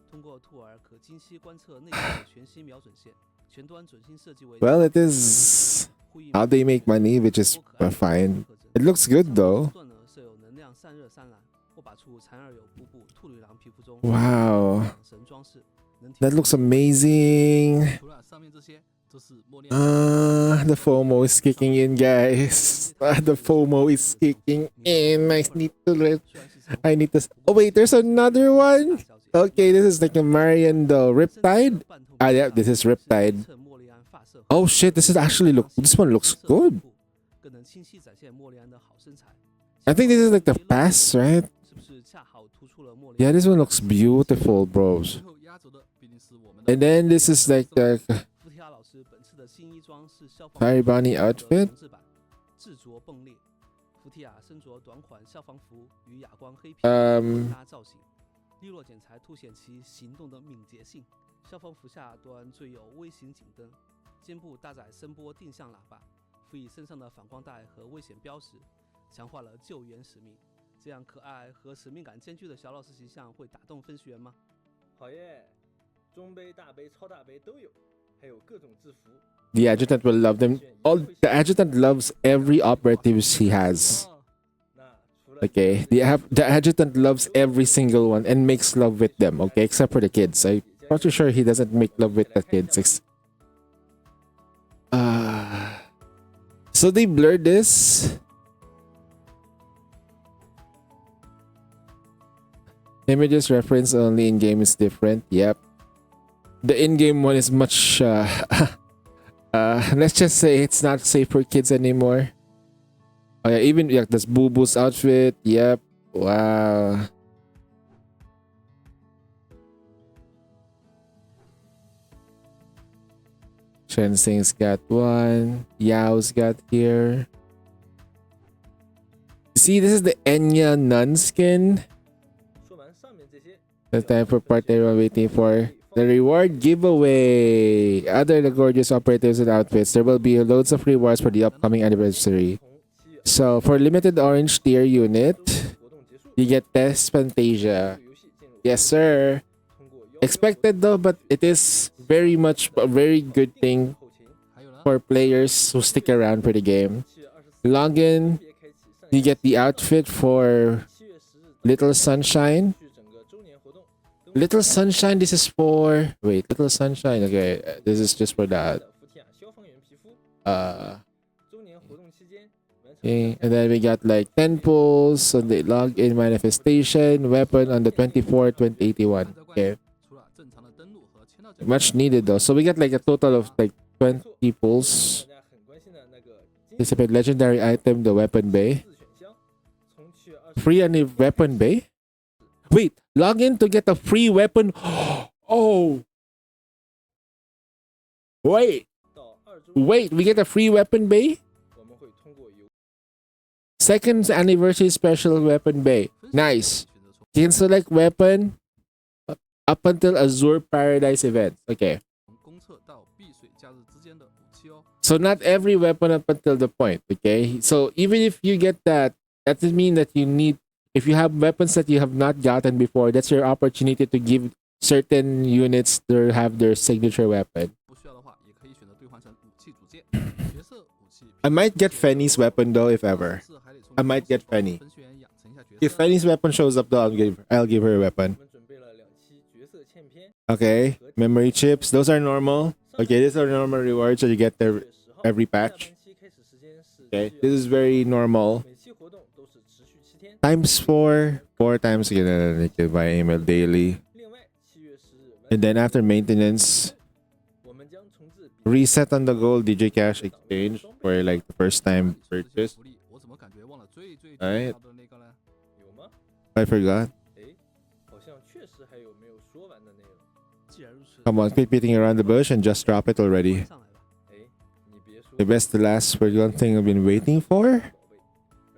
通过兔耳可精细观测内侧的全息瞄准线，全端准心设计为。 Well, it is how they make money, which is fine. It looks good though. 盾呢设有能量散热栅栏，握把处残而有补补兔女郎皮肤中 Wow. 神装饰，能提 That looks amazing. 除了上面这些，这是莫恋。 The FOMO is kicking in, guys. The FOMO is kicking in. I need to. Oh wait, there's another one. Okay, this is like a Marian the Riptide. Ah, yeah, this is Riptide. Oh shit, this one looks good. 更能清晰展现莫莉安的好身材。 I think this is like the pass, right? 是不是恰好突出了莫莉 Yeah, this one looks beautiful, bros. 最后压轴的必定是我们的。 And then this is like the 福提亚老师本次的新衣装是消防 Fairy Bunny outfit. 重制版，制着迸裂。福提亚身着短款消防服与哑光黑皮混搭造型，利落剪裁凸显其行动的敏捷性。消防服下端缀有微型警灯，肩部搭载声波定向喇叭，辅以身上的反光带和危险标识，强化了救援使命。这样可爱和使命感兼具的小老师形象会打动分析员吗？好耶，中杯、大杯、超大杯都有，还有各种制服。 the adjutant will love them. Oh, the adjutant loves every operative she has. Okay, the adjutant loves every single one and makes love with them. Okay, except for the kids. I'm pretty sure he doesn't make love with the kids. So they blurred this. Images reference only in game is different. Yep. The in-game one is much let's just say it's not safe for kids anymore. Oh yeah, even yeah, this Boo Boo's outfit. Yep. Wow. Shensing's got one. Yao's got here. See, this is the Enya Nun skin. 说完上面这些， The time for part everyone waiting for. The reward giveaway. Other the gorgeous operators and outfits. There will be loads of rewards for the upcoming anniversary. 从7月 So for limited orange tier unit, 活动结束， you get Test Fantasia. 游戏进入 Yes, sir. 通过邀 Expected though, but it is very much a very good thing 后勤， 还有呢， for players who stick around for the game. 7月24 Log in, 别开启上 you get the outfit for 7月10日 Little Sunshine. 去整个周年活动， Little Sunshine, this is for... Wait, Little Sunshine, okay. This is just for that. 的福提亚消防员皮肤， 周年活动期间完成 Okay, and then we got like 10 pulls on the login manifestation, weapon on the 24th, 2081. 按照惯 Okay, 例，除了正常的登录和签到奖 much needed though. So we got like a total of like 20 pulls. 大家很关心的那个金 Anticipate legendary item, the weapon bay. 字选项，从7月20 Free any weapon bay? Wait, log in to get a free weapon. Oh! Wait, 到2周， wait, we get a free weapon bay? 我们会通过游 Second anniversary special weapon bay. 分享 Nice. 选择从 You can select weapon up until Azure Paradise event. Okay. 从公测到碧水假日之间的武器哦。 So not every weapon up until the point. Okay. So even if you get that, that doesn't mean that you need. If you have weapons that you have not gotten before, that's your opportunity to give certain units to have their signature weapon. 不需要的话，也可以选择兑换成武器组件、角色武器。 I might get Fanny's weapon though, if ever. 是还得从 I might get Fanny. 分学员养成一下角 If 色。 Fanny's weapon shows up though, I'll give her a weapon. 我们准备了2期角色嵌片， Okay. Memory chips. Those are normal. Okay, these are normal rewards that you get 7 there 月10号 every 下半 patch. 期开始时间是 Okay. 7 This 月 is very normal. 每期活动都是持续7天。 Times 4 times again by email daily. 另外，7月10日完 And then after maintenance, 我们将重置比 reset on the gold DigiCash exchange for like the first time 这些 purchase. 福利我怎么感觉忘了最 Alright. 重要的那个呢？有吗？ I forgot. 哎，好像确实还有没有说完的内容。既然如此， Come on, quit beating around the bush and just drop it already. 上来吧。哎，你别说， The best to last for one thing I've been waiting for? 宝贝，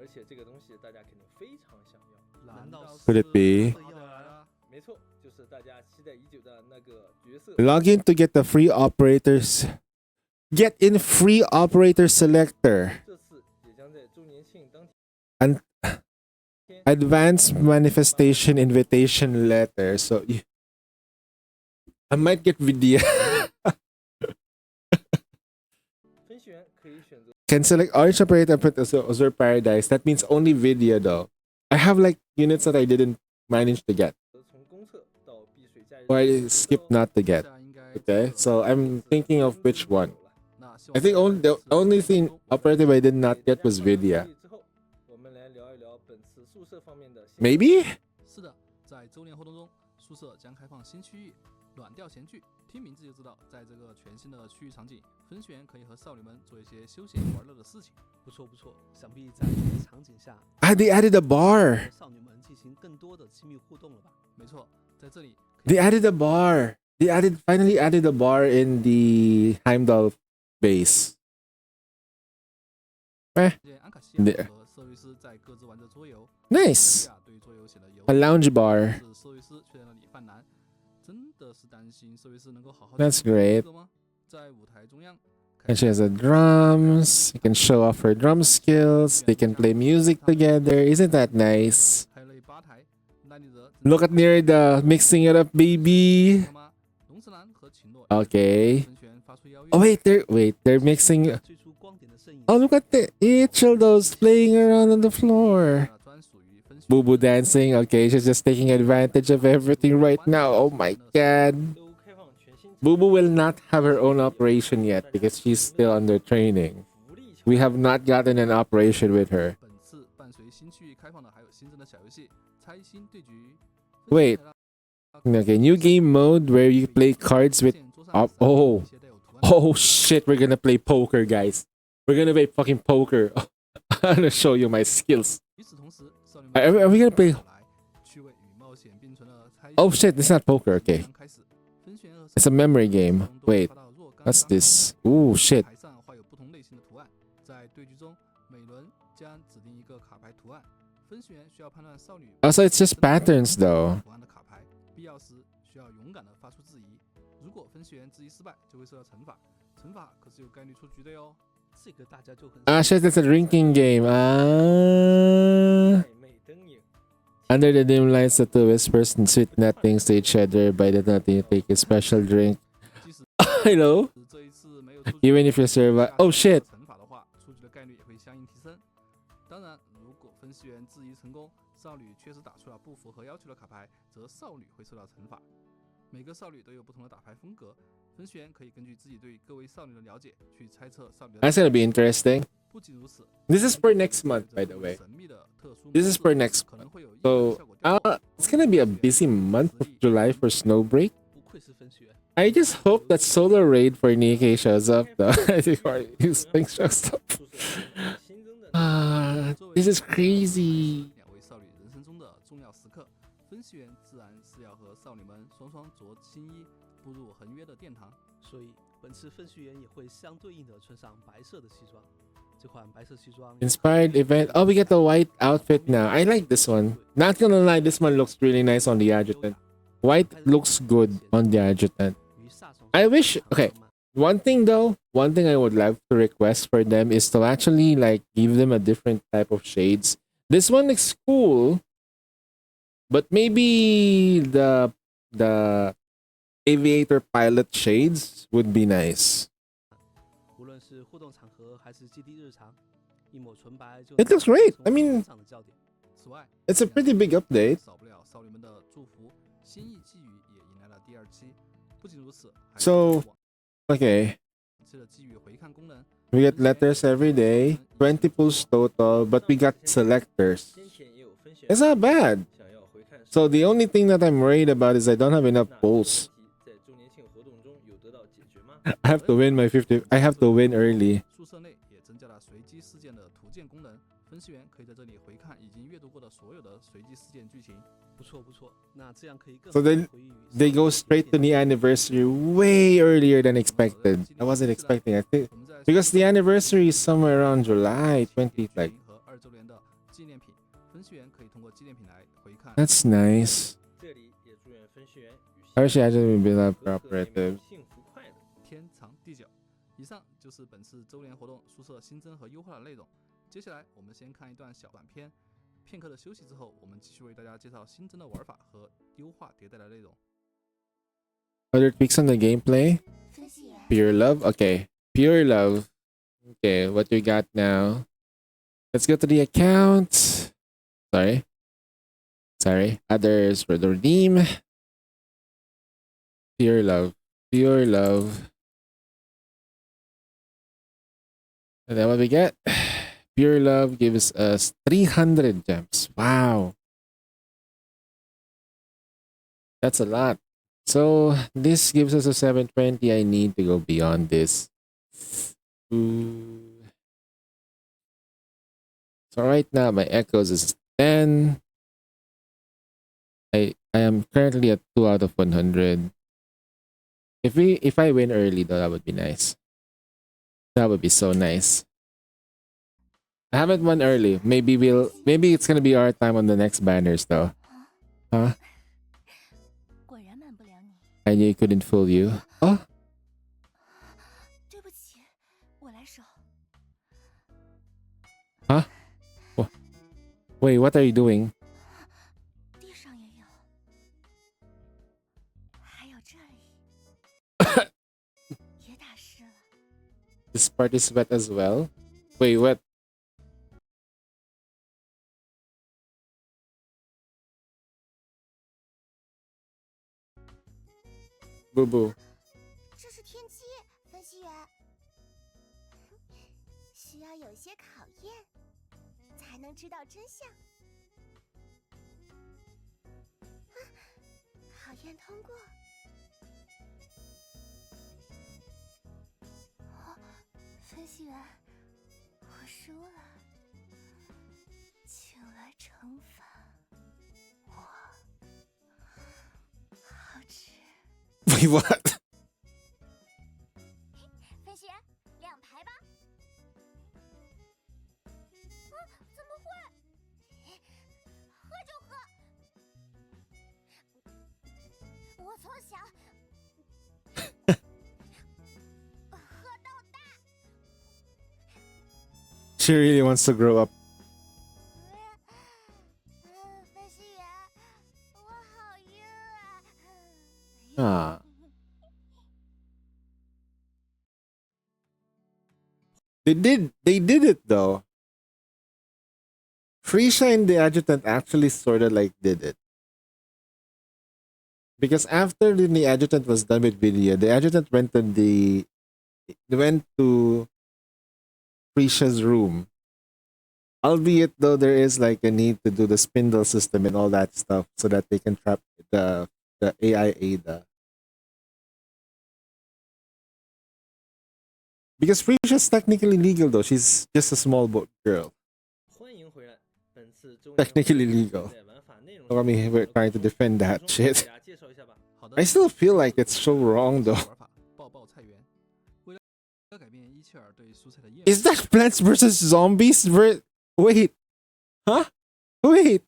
而且这个东西大家肯定非常想要。难道 Could it be? 要来了？没错，就是大家期待已久的那个角色。 Log in to get the free operators. Get in free operator selector. 这次也将在周年庆当天 Advanced manifestation invitation letter. So I might get Vidya. 分学员可以选择 Can select orange operator put Azure Paradise. That means only Vidya though. I have like units that I didn't manage to get. 从公测到碧水假日。 Or I skipped not to get. 这样应该 Okay, so I'm thinking of which one. 那希望 I think the only thing operative I did not get was Vidya. 之后，我们来聊一聊本次宿舍方面的新 Maybe? 是的，在周年活动中，宿舍将开放新区域——软调闲聚。听名字就知道，在这个全新的区域场景，分学员可以和少女们做一些休闲玩乐的事情。不错不错，想必在这个场景下， Ah, they added a bar. 和少女们进行更多的亲密互动了吧？没错，在这里可以 They added a bar. They finally added a bar in the Heimdall base. 见安卡西 There. 亚和瑟瑞斯在各自玩着桌游。 Nice. 安卡西亚对桌游写了游 A lounge bar. 是瑟瑞斯却在那里犯难，真的是担心瑟瑞斯能够好好 That's 地玩 great. 这个吗？在舞台中央， And she has the drums. You can show off her drum skills. They can play music together. Isn't that nice? 还有了吧台，赖尼德 Look at Nerida mixing it up, baby. 妈妈龙之兰和秦洛 Okay. 分学员发出邀约。 Oh wait, they're mixing. 最初光点的身影， Oh, look at the Ichildos playing around on the floor. 专属于分学 Boo Boo dancing. Okay, she's just taking advantage of everything right now. Oh my god. 都开放全新 Boo Boo will not have her own operation yet because she's still under training. We have not gotten an operation with her. 本次伴随新区域开放的还有新增的小游戏猜心对局。 Wait. Okay, new game mode where you play cards with. Oh shit! We're gonna play poker, guys. We're gonna play fucking poker. I'm gonna show you my skills. 与此同时，少女 Are we gonna play? 趣味与冒险并存的猜 Oh shit! This is not poker. Okay, 开始，分选和 it's a memory game. Wait, what's this? Ooh shit! 牌上画有不同类型的图案，在对局中每轮将指定一个卡牌图案，分选员需要判断少女 Oh, so it's just patterns though. 图案的卡牌，必要时需要勇敢地发出质疑。如果分析员质疑失败，就会受到惩罚，惩罚可是有概率出局的哟。这个大家就很 Ah shit! It's a drinking game. Under the dim lights, the two whispers and sweet nothings to each other. By the nothing, you take a special drink. Hello. 这一次没有出局 Even if you survive. Oh shit! 惩罚的话，出局的概率也会相应提升。当然，如果分析员质疑成功，少女确实打出了不符合要求的卡牌，则少女会受到惩罚。每个少女都有不同的打牌风格，分析员可以根据自己对各位少女的了解去猜测少女的。That's gonna be interesting. 不仅如此 This is for next month, by the way. 神秘的特殊 This is for next 可能会有意外 So, 的效果掉落 it's gonna be a busy month of July for snow break. 不愧是分析员。 I just hope that Solar Raid for Nikkei shows up though. Before these things shows up. This is crazy. 两位少女人生中的重要时刻，分析员自然是要和少女们双双着新衣，步入恒约的殿堂。所以，本次分析员也会相对应的穿上白色的西装。这款白色西装 Inspired event. Oh, we get the white outfit now. I like this one. Not gonna lie, this one looks really nice on the adjutant. White looks good on the adjutant. I wish. Okay. One thing though, one thing I would like to request for them is to actually like give them a different type of shades. This one looks cool, but maybe the aviator pilot shades would be nice. 无论是互动场合还是基地日常，一抹纯白就 It looks great. I mean, 上的焦点。此外 it's a pretty big update. 少不了少女们的祝福，心意寄语也迎来了第二期。不仅如此，还有 So, okay. 这个寄语回看功能， We get letters every day, 20 pulls total, but we got selectors. It's not bad. So the only thing that I'm worried about is I don't have enough pulls. I have to win my 50. I have to win early. 宿舍内也增加了随机事件的图鉴功能，分析员可以在这里回看已经阅读过的所有的随机事件剧情。不错不错，那这样可以更 So they go straight to the anniversary way earlier than expected. I wasn't expecting. I think because the anniversary is somewhere around July 20th. Like 和2周年的纪念品，分析员可以通过纪念品来回看。 that's nice. 这里也祝愿分析员与 I wish I actually been a cooperative. 幸福快乐。天长地久。以上就是本次周年活动宿舍新增和优化的内容。接下来我们先看一段小短片，片刻的休息之后，我们继续为大家介绍新增的玩法和优化迭代的内容。 Other tweaks on the gameplay? Pure love? Okay. Pure love. Okay, what we got now? Let's go to the account. Sorry. Others for the redeem. Pure love. Pure love. And then what we get? Pure love gives us 300 gems. Wow. That's a lot. So this gives us a 720. I need to go beyond this. Ooh. So right now my echoes is 10. I am currently at 2 out of 100. If I win early though, that would be nice. That would be so nice. I haven't won early. Maybe it's gonna be our time on the next banners though. Huh? I knew it couldn't fool you. Oh? Huh? Wait, what are you doing? This part is wet as well. Wait, what? Boo boo. 一些考验，才能知道真相。考验通过。分析员，我输了，请来惩罚我。好吃。Wait, what? 分析员，2排吧。怎么会？喝就喝。我从小喝到大。She really wants to grow up. 分析员，我好晕啊。Ah. They did it though. Frisha and the adjutant actually sort of like did it. Because after the adjutant was done with video, the adjutant went to Frisha's room. Albeit though there is like a need to do the spindle system and all that stuff so that they can trap the AI Ada. Because Frisha's technically legal though, she's just a small boat girl. 欢迎回来，本次周年 Technically legal. 在玩法内容 I mean, we're trying to defend that 中 shit. 给大家介绍一下吧。好的 I still feel like it's so wrong though. 玩法爆爆菜园，为了改变伊切尔对蔬菜的厌恶， Is that Plants vs Zombies? Wait. Huh? Wait.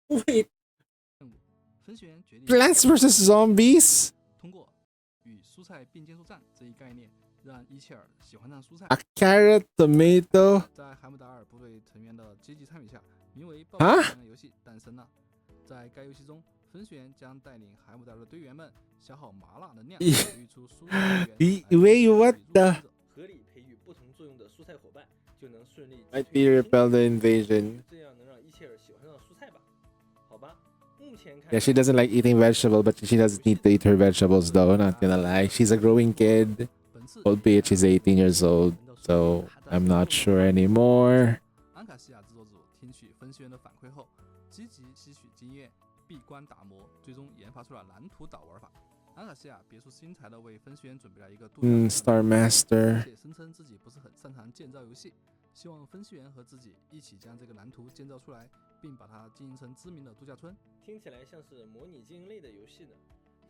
Wait. 分析员决定 Plants vs Zombies? 通过与蔬菜并肩作战这一概念，让伊切尔喜欢上蔬菜。 A carrot, tomato. 在海姆达尔部队成员的积极参与下，名为“爆啊菜园”的游戏诞生了。在该游戏中，分析员将带领海姆达尔的队员们消耗麻辣能量，培育出蔬菜来 Wait, what the? 合理培育不同作用的蔬菜伙伴，就能顺利 Might be repel the invasion. 这样能让伊切尔喜欢上蔬菜吧？好吧，目前看 Yeah, she doesn't like eating vegetable, but she doesn't need to eat her vegetables though, not gonna lie. She's a growing kid, 本次 albeit she's 18 years old, so I'm not sure anymore. 安卡西亚制作组听取分析员的反馈后，积极吸取经验，闭关打磨，最终研发出了蓝图岛玩法。安卡西亚别出心裁地为分析员准备了一个度假村 Star 而 Master. 且声称自己不是很擅长建造游戏，希望分析员和自己一起将这个蓝图建造出来，并把它经营成知名的度假村。听起来像是模拟经营类的游戏呢。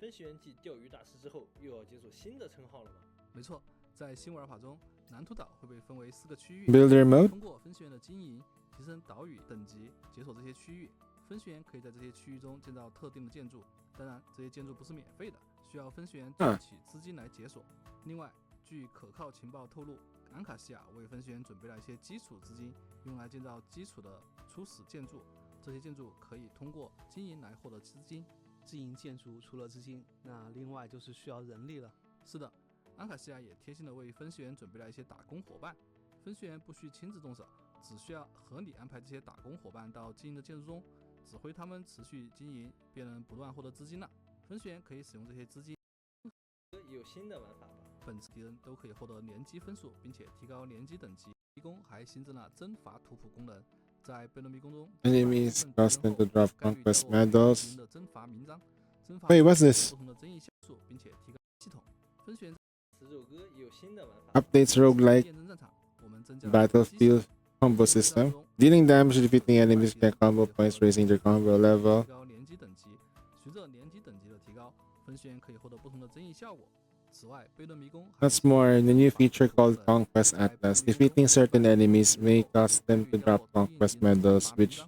分析员继钓鱼大师之后，又要解锁新的称号了吗？没错，在新玩法中，蓝图岛会被分为4个区域。 Builder mode? 通过分析员的经营，提升岛屿等级，解锁这些区域。分析员可以在这些区域中建造特定的建筑，当然这些建筑不是免费的，需要分析员赚取资金来解锁。另外，据可靠情报透露，安卡西亚为分析员准备了一些基础资金，用来建造基础的初始建筑。这些建筑可以通过经营来获得资金。经营建筑除了资金，那另外就是需要人力了。是的，安卡西亚也贴心的为分析员准备了一些打工伙伴。分析员不需亲自动手，只需要合理安排这些打工伙伴到经营的建筑中，指挥他们持续经营，便能不断获得资金了。分析员可以使用这些资金。有新的玩法吧？本次敌人都可以获得联机分数，并且提高联机等级。迷宫还新增了征伐图谱功能，在贝勒迷宫中 Enemies cast them to drop conquest medals. 的征伐名章。征伐 Wait, what's this? 不同的争议像素，并且提高系统。分析员此首歌也有新的玩法。 Updates roguelike 验证战场，我们增加了 battlefield combo system. Dealing damage to defeating enemies get combo points, raising their combo level. 提高联机等级，随着联机等级的提高，分析员可以获得不同的争议效果。此外，贝伦迷宫还 What's more, the new feature called Conquest Atlas. Defeating certain enemies may cause them to drop conquest medals, which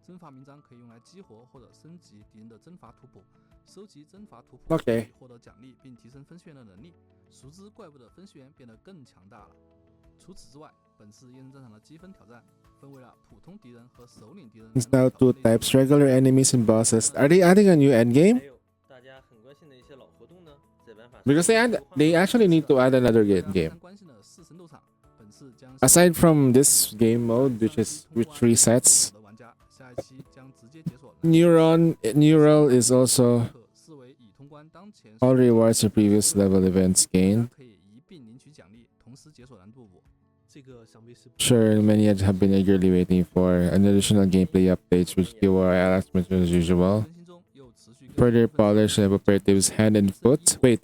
征伐名章可以用来激活或者升级敌人的征伐图谱，收集征伐图谱 OK 可以获得奖励，并提升分析员的能力。熟知怪物的分析员变得更强大了。除此之外，本次验证战场的积分挑战分为了普通敌人和首领敌人。 is now two types: regular enemies and bosses. Are they adding a new 还 endgame? 有大家很关心的一些老活动呢，在玩法上 Because they actually need to add another game. 关心的4神斗场，本次将 Aside from this game mode, which resets, 的玩家下一期将直接解锁 Neural is also 视为已通关当前 all rewards for previous level events 大家 gained. 可以一并领取奖励，同时解锁难度5。这个想必是 Sure, many have been eagerly waiting for an additional gameplay updates, which give our announcements as usual. 更新中又持续更新 Further 分析 polish of operatives hand and foot. Wait,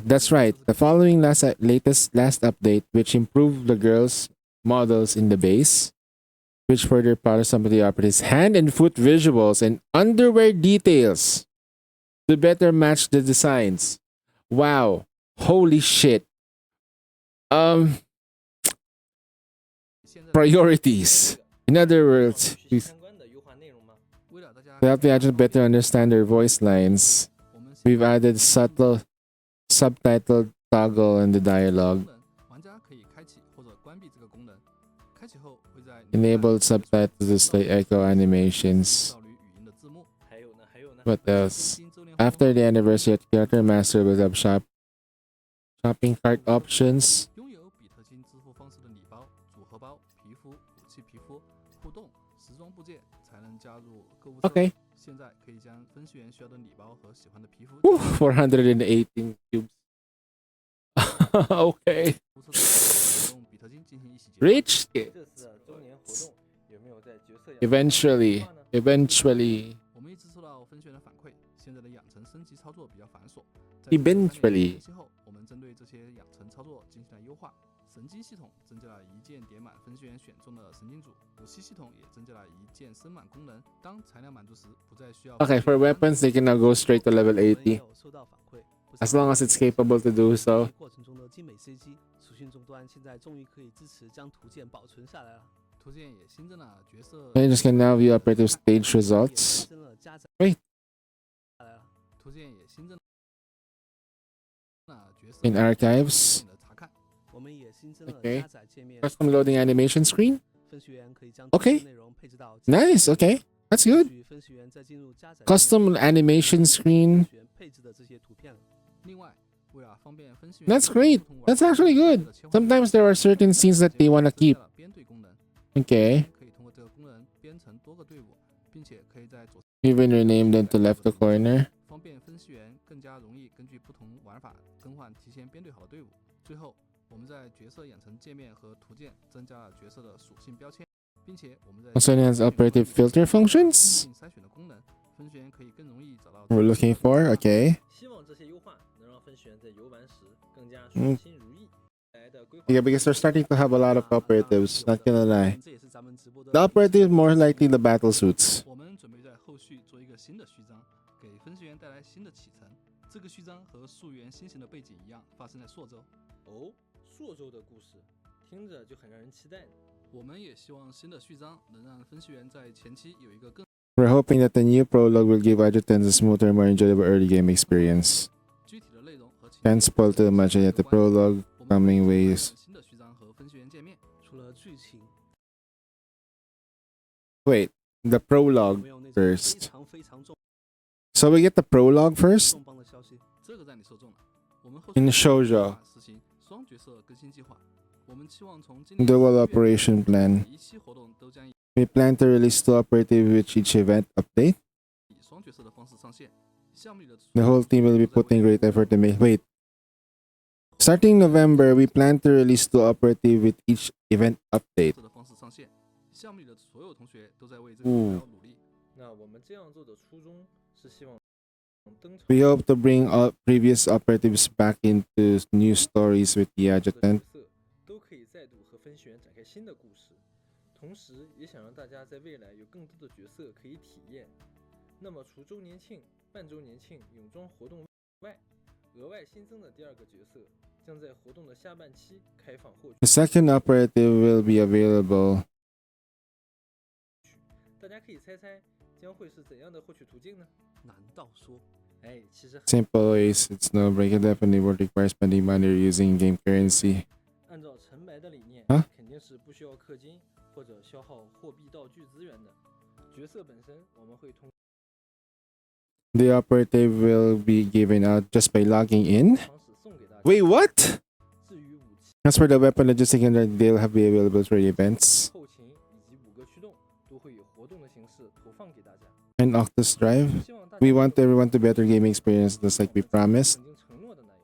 that's right. The following last update, which improved the girls' models in the base, which further polished some of the operatives' hand and foot visuals and underwear details to better match the designs. Wow. Holy shit. Priorities. In other words, 相关的优化内容吗？ 为了大家 to help the agent better understand their voice lines, 我们 we've added subtle subtitle toggle in the 功 dialogue. 能，玩家可以开启或者关闭这个功能。开启后会在 Enabled subtitles to display echo animations. 少女语音的字幕。还有呢，还有呢。 What 更 else? 新周年活动 After the anniversary, Character Master will have shopping cart options. 拥有比特金支付方式的礼包、组合包、皮肤、武器皮肤、互动、时装部件才能加入购物车。 Okay. 现在可以将分析员需要的礼包和喜欢的皮肤 Whew, 418 cubes. Okay. 购物车使用比特金进行一起结算。 Reached it. 这次的周年活动有没有在角色养成 Eventually. 优化呢？ Eventually. 我们一直收到分析员的反馈，现在的养成升级操作比较繁琐。在 Eventually 分析后，我们针对这些养成操作进行了优化。神经系统增加了一键点满分析员选中的神经组，武器系统也增加了一键升满功能。当材料满足时，不再需要 Okay, for weapons, they can now go straight to level 我们也 80. 有收到反馈，不 As 少 long as it's capable to do so. 过程中的精美 CG 属性终端现在终于可以支持将图鉴保存下来了。图鉴也新增了角色， Players can now view operative stage results. 新增了加载 Wait. 下来了。图鉴也新增了角色 In archives. 的查看。我们也新增了 Okay. 加载界面， Custom loading animation screen. 分析员可以将 Okay. 图片内容配置到 Nice. Okay. That's good. 许分析员再进入加载 Custom animation screen. 分析员配置的这些图片了。另外，为了方便分析员 That's great. 不同玩 That's 法 actually good. 的切换 Sometimes there are certain scenes that they want to 增加 keep. 了编队功能， Okay. 可以通过这个功能编成多个队伍，并且可以在左 Even rename them to left the corner. 方便分析员更加容易根据不同玩法更换提前编队好的队伍。最后，我们在角色养成界面和图鉴增加了角色的属性标签，并且我们在 Also enhance operative filter functions. 进筛选的功能，分析员可以更容易找到 We're looking for. Okay. 希望这些优化能让分析员在游玩时更加嗯顺心如意。未来的规划 Yeah, because we're starting to have a lot of operatives. Not gonna lie. 这也是咱们直播的 The operative more likely the battle suits. 我们准备在后续做一个新的序章，给分析员带来新的启程。这个序章和溯源新型的背景一样，发生在朔州。哦，朔州的故事听着就很让人期待呢。我们也希望新的序章能让分析员在前期有一个更 We're hoping that the new prologue will give adjutants a smoother, more enjoyable early game experience. 具体的内容和情 Can't spoil too much yet. The prologue 我们 coming 会 ways. 新的序章和分析员界面。除了剧情， Wait, the 有 prologue 没有那种 first. 非常重 So we get the prologue first? 重磅的消息？这个让你受众了。我们后 In 续 shoujo 实行双角色更新计划。我们期望从今年 Dual 4月 operation plan. 每一期活动都将以 We plan to release 2 operative with each event update. 双角色的方式上线。项目里的 The whole team will be putting great effort to make. Wait. Starting November, we plan to release 2 operative with each event update. 的方式上线。项目里的所有同学都在为这个嗯目标努力。那我们这样做的初衷是希望登场 We hope to bring all previous operatives back into new stories with the 的角 adjutant. 色都可以再度和分析员展开新的故事，同时也想让大家在未来有更多的角色可以体验。那么除周年庆、半周年庆泳装活动外，额外新增的第二个角色将在活动的下半期开放获取。 The second operative will be available. 大家可以猜猜将会是怎样的获取途径呢？难道说哎，其实 Simple ways. It's no break. It definitely won't require spending money or using game currency. 按照成白的理念，啊肯定是不需要氪金或者消耗货币道具资源的。角色本身我们会通 The operative will be given out just by logging in. 过方式送给大家。 Wait, what? 至于武器、 As for the weapon logistic, they'll have be available for events. 后勤以及5个驱动都会以活动的形式投放给大家。 And Octus Drive. 希望大家 We want everyone to better gaming experience just like we promised. 曾经承诺的那样。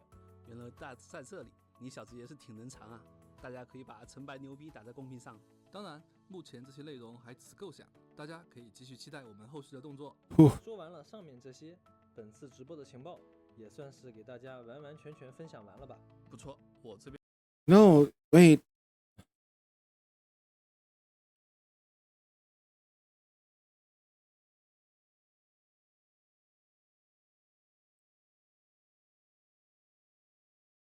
原来在这里，你小子也是挺能藏啊！大家可以把成白牛逼打在公屏上。当然，目前这些内容还只是构想，大家可以继续期待我们后续的动作。说完了上面这些，本次直播的情报也算是给大家完完全全分享完了吧？不错，我这边 No, wait.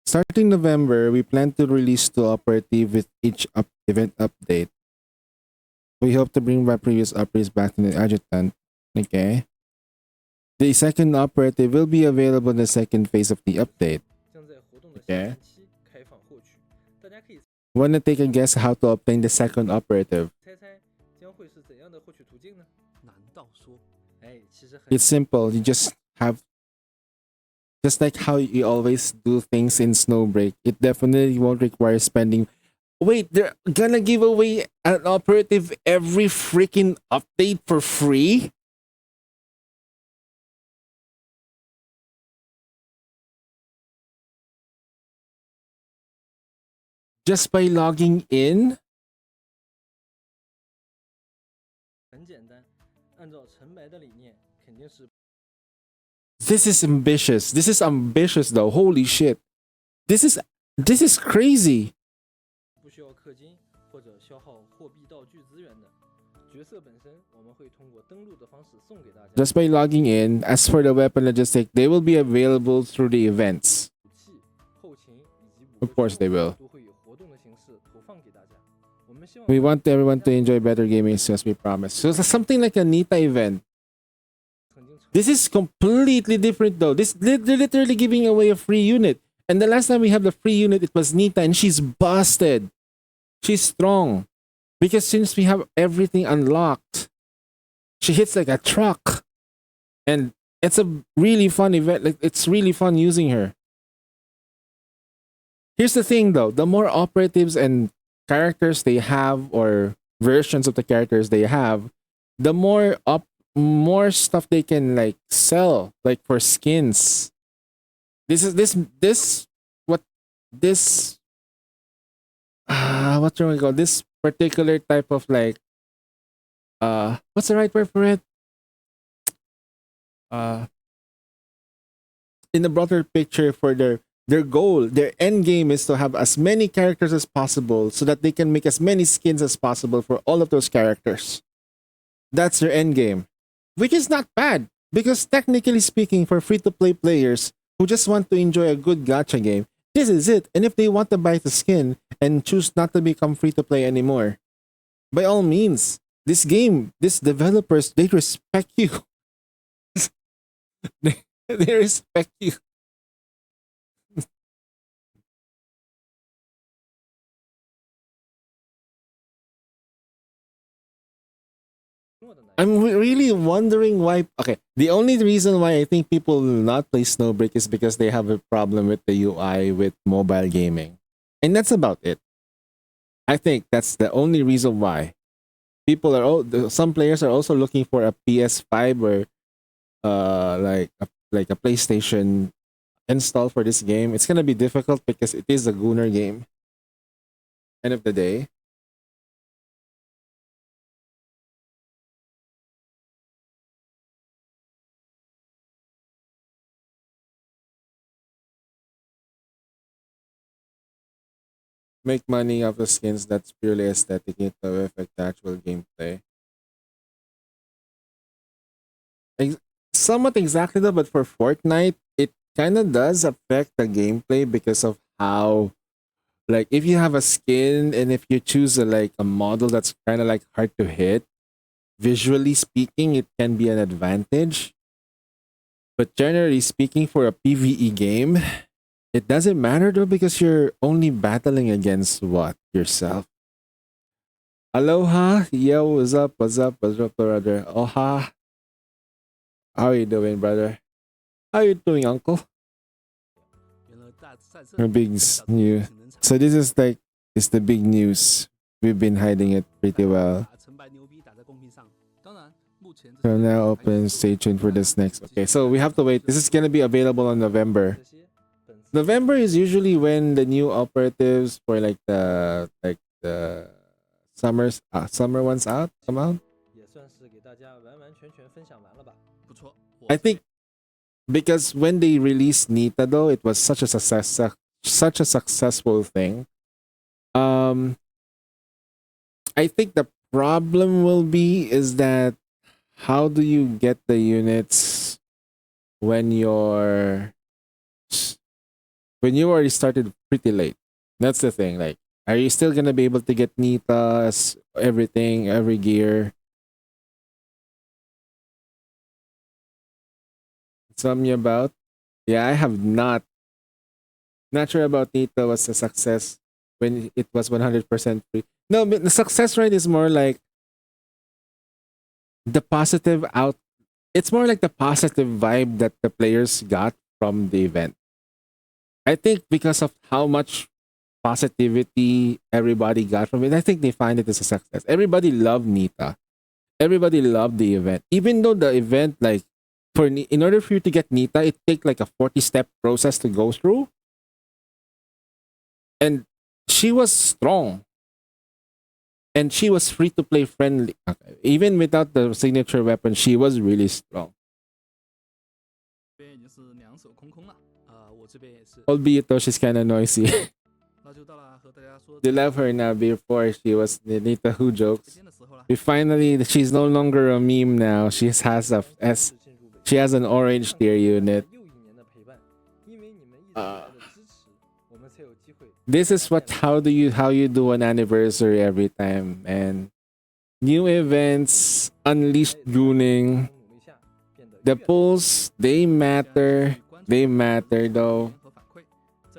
Starting November, we plan to release 2 operative with each event update. We hope to bring back previous updates back to the adjutant. Okay. The second operative will be available in the second phase of the update. 将在活动的 Okay. 下期开放获取，大家可以 Wanna take a guess how to obtain the second operative? 猜猜将会是怎样的获取途径呢？难道说，哎，其实很 It's simple. You just like how you always do things in Snowbreak. It definitely won't require spending. Wait, they're gonna give away an operative every freaking update for free? Just by logging in? 很简单，按照陈白的理念，肯定是 This is ambitious. This is ambitious though. Holy shit. This is crazy. 不需要氪金或者消耗货币道具资源的。角色本身我们会通过登录的方式送给大家。 Just by logging in. As for the weapon logistic, they will be available through the events. 武器、后勤以及5 Of course they will. 都会以活动的形式投放给大家。我们希望 We want everyone to enjoy better gaming as we promised. So it's something like a Nita event. 曾经 This is completely different though. They're literally giving away a free unit. And the last time we had the free unit, it was Nita and she's busted. She's strong. Because since we have everything unlocked, she hits like a truck. And it's a really fun event. Like, it's really fun using her. Here's the thing though. The more operatives and characters they have, or versions of the characters they have, the more stuff they can like sell, like for skins. What do we call this particular type of like what's the right word for it? In the broader picture, for their goal, their end game is to have as many characters as possible so that they can make as many skins as possible for all of those characters. That's their end game. Which is not bad, because technically speaking, for free-to-play players who just want to enjoy a good gacha game, this is it. And if they want to buy the skin and choose not to become free-to-play anymore, by all means, this game, these developers, they respect you. they respect you. I'm really wondering why. Okay, the only reason why I think people will not play Snowbreak is because they have a problem with the UI with mobile gaming. And that's about it. I think that's the only reason why. Some players are also looking for a PS5 or like a PlayStation install for this game. It's gonna be difficult because it is a Gunner game. End of the day. Make money off the skins, that's purely aesthetic. It will affect the actual gameplay. Somewhat exactly though, but for Fortnite, it kind of does affect the gameplay because of how, like, if you have a skin and if you choose a model that's kind of like hard to hit, visually speaking, it can be an advantage. But generally speaking, for a PvE game, it doesn't matter though, because you're only battling against what? Yourself. Aloha. Yo, what's up? What's up? What's up, brother? Oha. How are you doing, brother? How are you doing, uncle? A big news. So this is it's the big news. We've been hiding it pretty well. So now open, stay tuned for this next. Okay, so we have to wait. This is gonna be available in November. November is usually when the new operatives for like the summer ones come out. 也算是给大家完完全全分享完了吧。不错， I think because when they released Nita though, it was such a successful thing. I think the problem will be is that how do you get the units when you already started pretty late? That's the thing. Like, are you still gonna be able to get Nitas, everything, every gear? Something about? Yeah, I have not sure about Nita was a success when it was 100% free. No, but the success rate is more like the positive out. It's more like the positive vibe that the players got from the event. I think because of how much positivity everybody got from it, I think they find it as a success. Everybody loved Nita. Everybody loved the event. Even though the event, like, in order for you to get Nita, it takes like a 40-step process to go through. And she was strong. And she was free to play friendly. Okay. Even without the signature weapon, she was really strong. 这边已经是两手空空了，我这边也是。Albeit though she's kind of noisy. 那就到了和大家说。You love her now. Before she was the Nita who jokes. She's no longer a meme now. She has an orange tier unit. This is how you do an anniversary every time, and new events, unleashed gooning. The pulls, they matter though.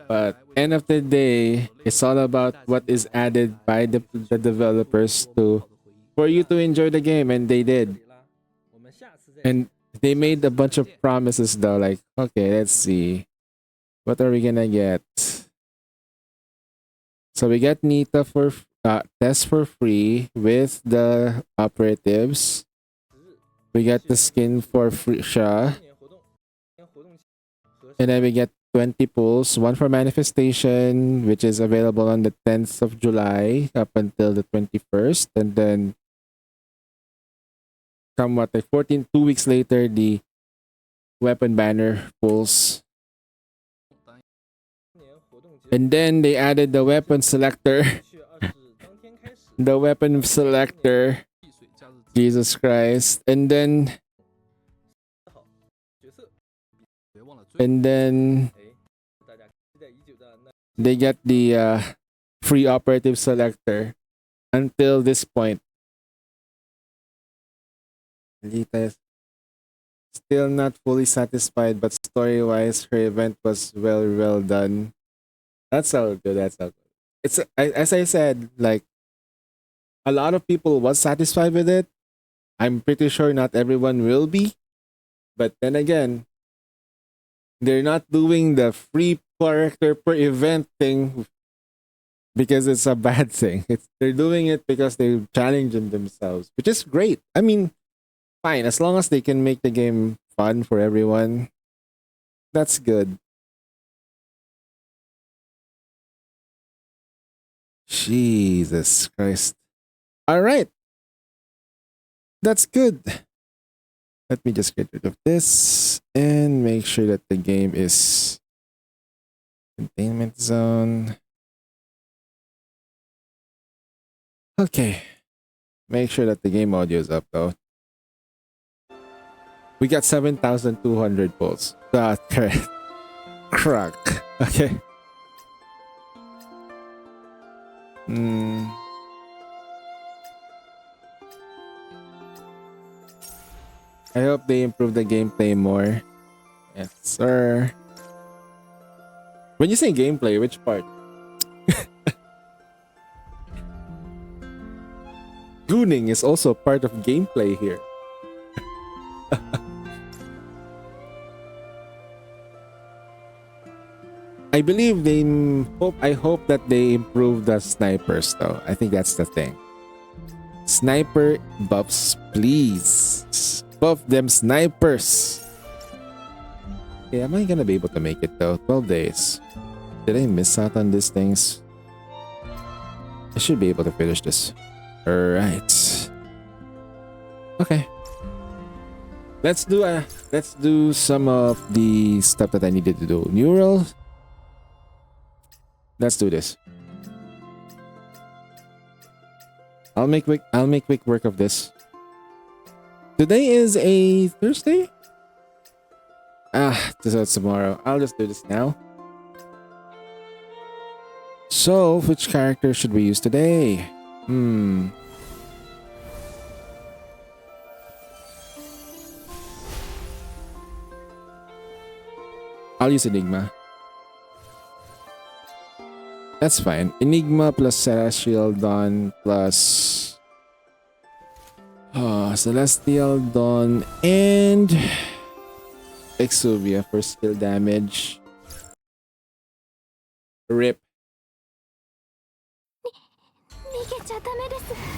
But end of the day, it's all about what is added by the developers for you to enjoy the game, and they did. And they made a bunch of promises though, like, okay, let's see. What are we gonna get? So we get Nita for test for free with the operatives. We get the skin for free, and then we get 20 pulls, one for manifestation, which is available on the 10th of July up until the 21st, and then like 2 weeks later, the weapon banner pulls. And then they added the weapon selector. The weapon selector. Jesus Christ. And then they get the free operative selector until this point. Lita is still not fully satisfied, but story-wise, her event was well done. That's all good. It's as I said, like, a lot of people was satisfied with it. I'm pretty sure not everyone will be, but then again, they're not doing the free character per event thing because it's a bad thing. They're doing it because they're challenging themselves, which is great. I mean, fine, as long as they can make the game fun for everyone, that's good. Jesus Christ. All right. That's good. Let me just get rid of this and make sure that the game is containment zone. Okay. Make sure that the game audio is up though. We got 7,200 pulls. Correct. Crack. Okay. I hope they improve the gameplay more. Yes, sir. When you say gameplay, which part? Gooning is also part of gameplay here. I believe I hope that they improve the snipers though. I think that's the thing. Sniper buffs, please. Buff them snipers. Okay, am I gonna be able to make it though? 12 days. Did I miss out on these things? I should be able to finish this. Alright. Okay. Let's do some of the stuff that I needed to do. Neural. Let's do this. I'll make quick work of this. Today is a Thursday? So it's tomorrow. I'll just do this now. So, which character should we use today? I'll use Enigma. That's fine. Enigma plus Celestial Dawn plus Celestial Dawn and Exuvia for skill damage. Rip.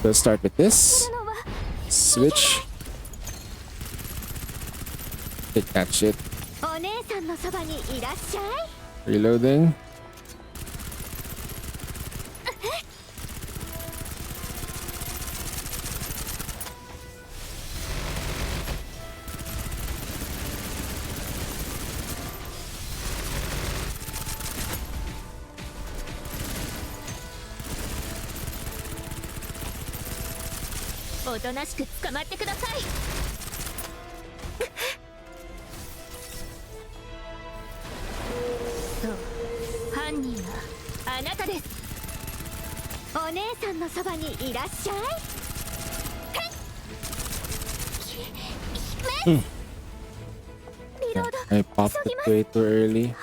Let's start with this. Switch. Take that shit. Reloading. I popped it way too early.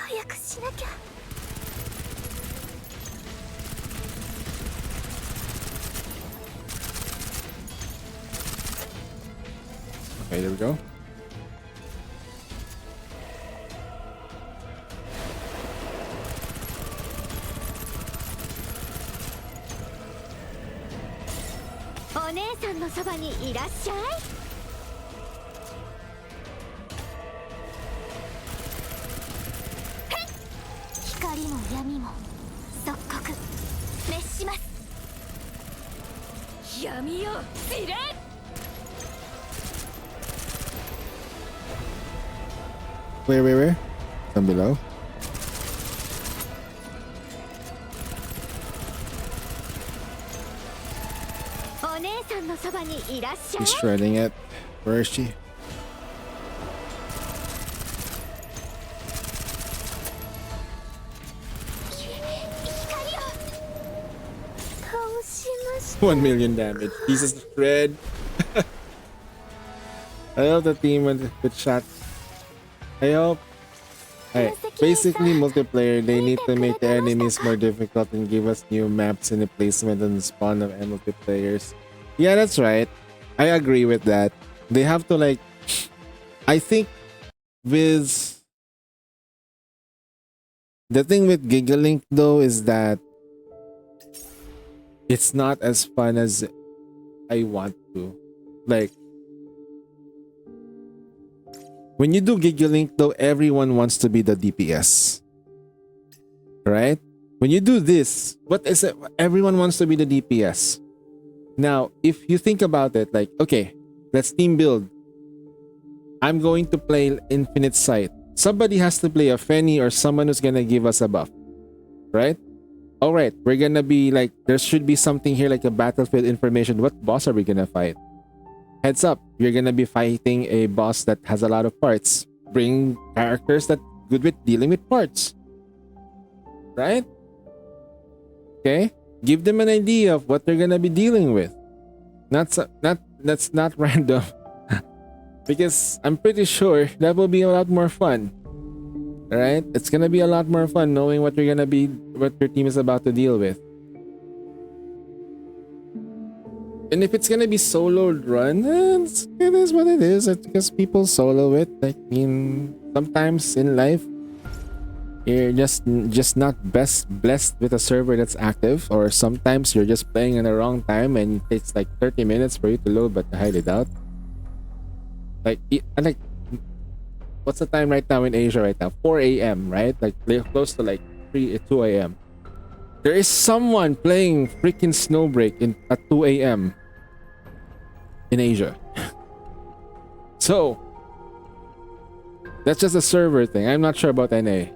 Okay, there we go. Where? Down below. He's shredding it. Where is she? $1 million damage. Pieces of shred. I love the team with shot. I hope. Alright, basically multiplayer, they need to make the enemies more difficult and give us new maps and the placement and the spawn of multiplayers. Yeah, that's right. I agree with that. They have to like... I think with... The thing with Gigalink though is that it's not as fun as I want to. Like, when you do Gigalink though, everyone wants to be the DPS. Right? When you do this, what is it? Everyone wants to be the DPS. Now, if you think about it, like, okay, let's team build. I'm going to play Infinite Sight. Somebody has to play a Fenny or someone who's gonna give us a buff. Right? Alright, we're gonna be like, there should be something here like a battlefield information. What boss are we gonna fight? Heads up, you're gonna be fighting a boss that has a lot of parts. Bring characters that good with dealing with parts. Right? Okay? Give them an idea of what they're gonna be dealing with. That's not random. Because I'm pretty sure that will be a lot more fun. Right? It's gonna be a lot more fun knowing what your team is about to deal with. And if it's gonna be soloed run, it is what it is. It's because people solo it. I mean, sometimes in life, you're just not best blessed with a server that's active, or sometimes you're just playing in the wrong time and it takes like 30 minutes for you to load, but I highly doubt. Like what's the time right now in Asia right now? 4 a.m. right? Like close to like 2 a.m. There is someone playing freaking Snowbreak at 2 a.m. in Asia. So that's just a server thing. I'm not sure about NA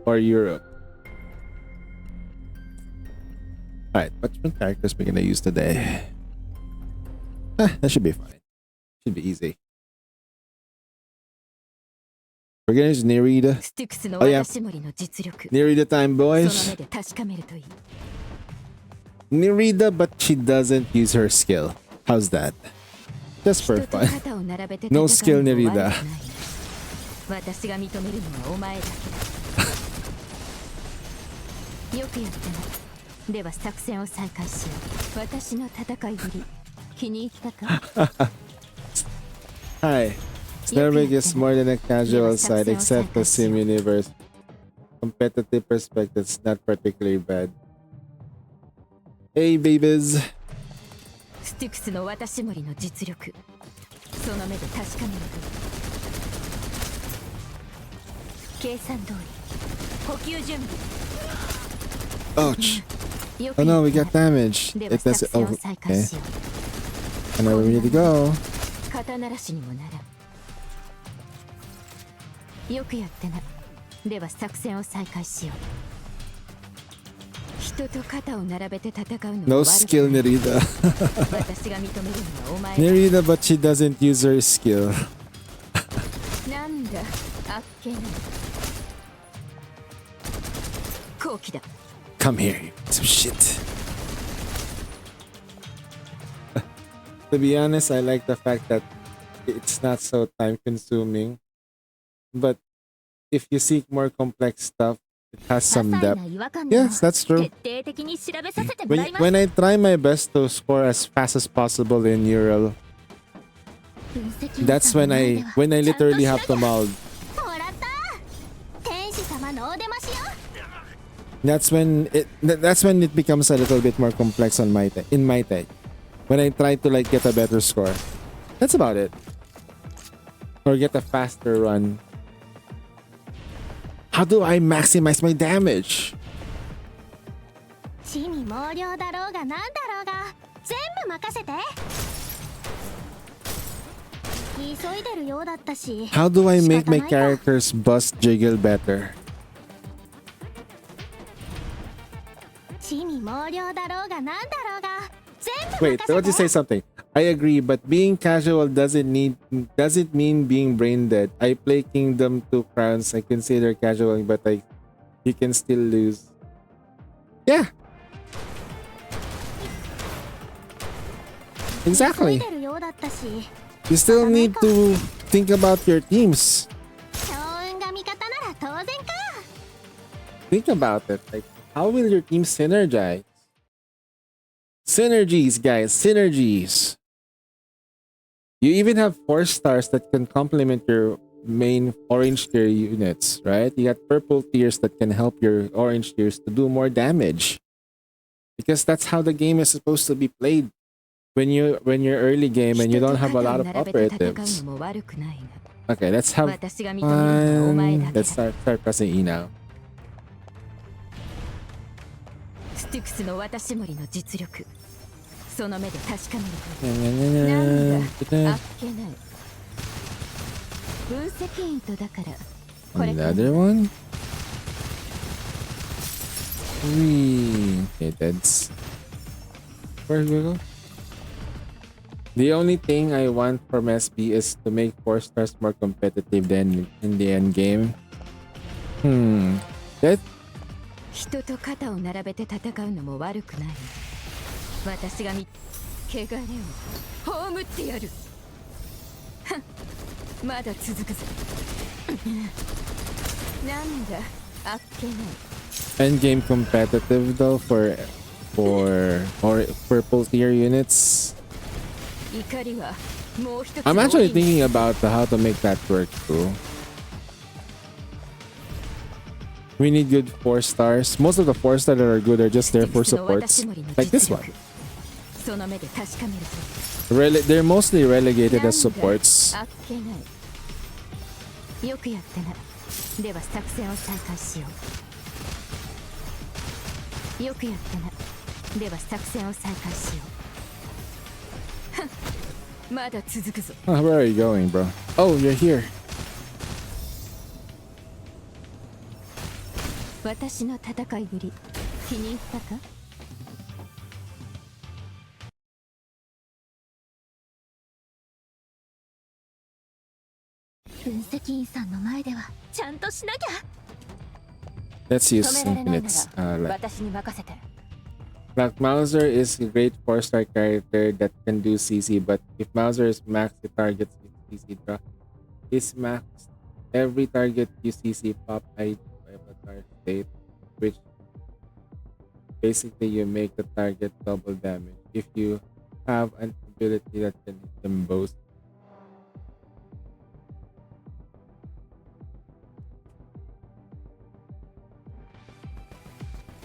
or Europe. Alright, which characters we're gonna use today? That should be fine. Should be easy. We're gonna use Nerida. Oh yeah. Nerida time, boys. Nerida, but she doesn't use her skill. How's that? Just for fun. No skill, Nerida. 私が認めるのはお前だけだ。よくやったな。では作戦を再開しよう。私の戦いぶり気に入ったか？ Hi. Snowbreak is more than a casual side, except the sim universe. Competitive perspective is not particularly bad. Hey, babies. スティクスの渡し森の実力。その目で確かめると。計算通り補給準備。 Ouch. Oh no, we got damaged. It does. Oh, okay. I know where we need to go. 肩慣らしにもならん。よくやってな。では作戦を再開しよう。人と肩を並べて戦うのも No skill, Nerida. Nerida, but she doesn't use her skill. なんだ、あっけない。好機だ。 Come here, you some shit. To be honest, I like the fact that it's not so time consuming. But if you seek more complex stuff, it has some depth. Yes, that's true. When I try my best to score as fast as possible in Ural, that's when I literally have to mold. That's when it becomes a little bit more complex on in my tech. When I try to like get a better score. That's about it. Or get a faster run. How do I maximize my damage? 地味猛量だろうがなんだろうが全部任せて。急いでるようだったし。How do I make my characters bust jiggle better? 地味猛量だろうがなんだろうが全部任せて。 Wait, I want to say something. I agree, but being casual doesn't mean being brain dead. I play Kingdom 2 Crowns. I consider casual, but you can still lose. Yeah. Exactly. You still need to think about your teams. Think about it. Like, how will your team synergize? Synergies, guys. Synergies. You even have 4 stars that can complement your main orange tier units, right? You got purple tiers that can help your orange tiers to do more damage. Because that's how the game is supposed to be played. When you're early game and you don't have a lot of operatives. Okay, let's have fun. Let's start pressing E now. スティクスの渡し森の実力。その目で確かめると。なんだ、あっけない。分析員とだから。これか。 Another one? Okay, that's... Where do we go? The only thing I want from SB is to make 4 stars more competitive than in the end game. That... 人と肩を並べて戦うのも悪くない。私が汚れを葬ってやる。まだ続くぞ。なんだ、あっけない。 End game competitive though for purple tier units. I'm actually thinking about how to make that work too. We need good 4 stars. Most of the 4 stars that are good are just there for supports. Like this one. They're mostly relegated as supports. よくやったな。では作戦を再開しよう。よくやったな。では作戦を再開しよう。まだ続くぞ。 Oh, where are you going, bro? Oh, you're here. 私の戦いぶり気に入ったか？分析員さんの前ではちゃんとしなきゃ。 Let's use 止められないな Infinites. ら Like, 私に任せて。 Black Mauser is a great 4-star character that can do CC, but if Mauser is maxed, the target's CC draw is maxed. Every target you CC pop ID avatar state, which basically you make the target double damage if you have an ability that can hit them both.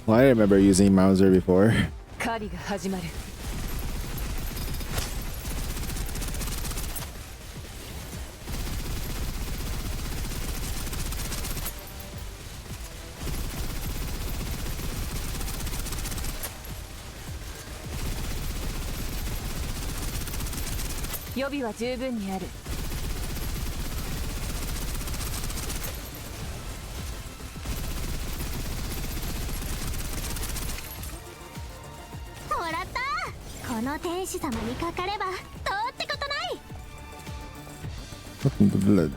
Well, I remember using Mauser before. 狩りが始まる。予備は十分にある。もらった。この天使様にかかればどうってことない。 What in the blood?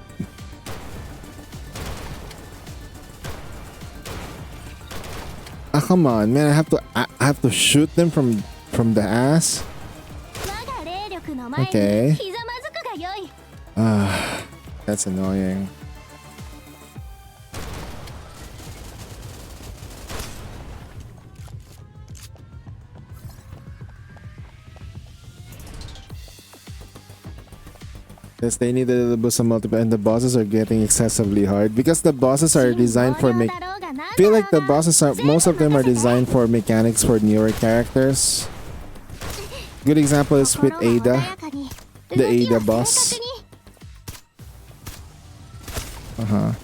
Ah, come on, man! I have to shoot them from the ass. 我が霊力の前に Okay. ひざまずくがよい。 Ah, that's annoying. Yes, they need a little boost of multiple, and the bosses are getting excessively hard because the bosses are designed for make. Feel like the bosses are most of them are designed for mechanics for newer characters. Good example is with Ada, the Ada boss. Uh-huh.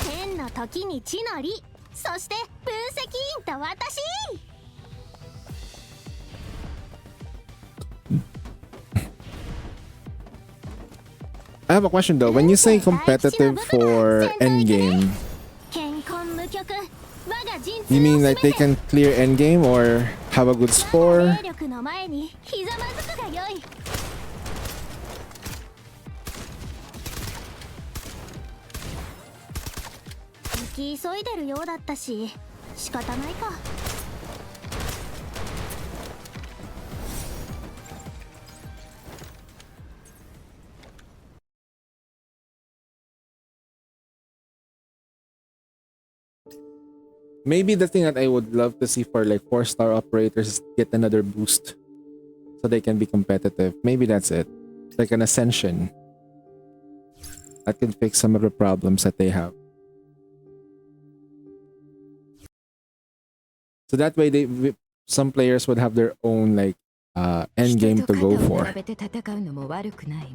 天の時に地の利、そして分析員と私。 I have a question though. When you say competitive for endgame, 健康無極、我が陣 you 痛 mean を like 占 they めて can clear endgame or have a good 我が score? 霊力の前にひざまずくがよい。行き急いでるようだったし、仕方ないか。 Maybe the thing that I would love to see for like 4-star operators is get another boost so they can be competitive. Maybe that's it. Like an ascension that can fix some of the problems that they have. So that way some players would have their own like end game to go for. 人と肩を並べて戦うのも悪くない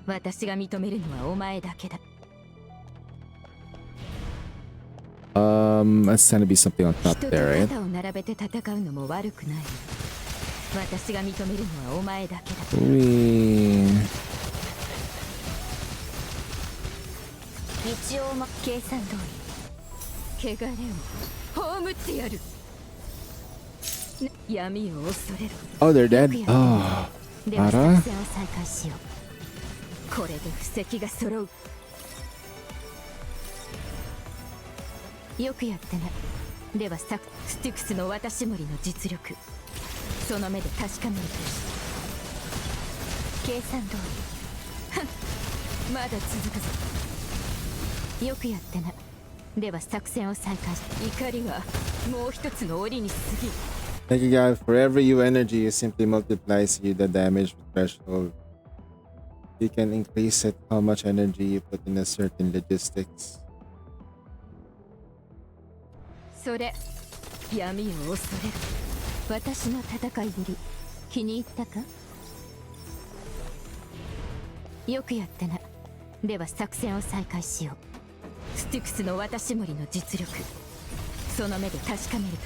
が、私が認めるのはお前だけだ。 It's gonna be something on top 人と there, right? 肩を並べて戦うのも悪くないが、私が認めるのはお前だけだ。 Wee. 一応も計算通り、汚れを葬ってやる。闇を恐れろ。 Oh, they're dead. Oh, では Ara? 作戦を再開しよう。これで布石が揃う。よくやったな。ではスティクスの渡し森の実力、その目で確かめると計算通り。はっ、まだ続くぞ。よくやったな。では作戦を再開し、怒りはもう一つの檻に過ぎる。 Thank you, God. For every U energy, it simply multiplies you the damage threshold. You can increase it how much energy you put in a certain logistics. それ闇を恐れる私の戦いぶり気に入ったか？よくやったな。では作戦を再開しよう。スティクスの渡し森の実力その目で確かめる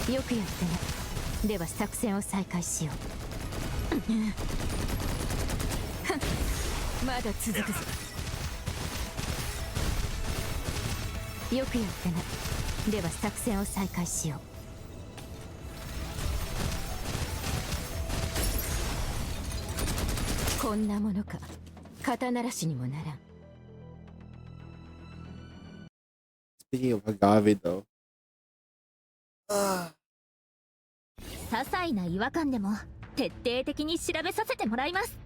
といい。よくやったな。では作戦を再開しようまだ続くぞ。よくやったな。では作戦を再開しよう。こんなものか。肩慣らしにもならん。 Speaking of agave though. 些細な違和感でも徹底的に調べさせてもらいます。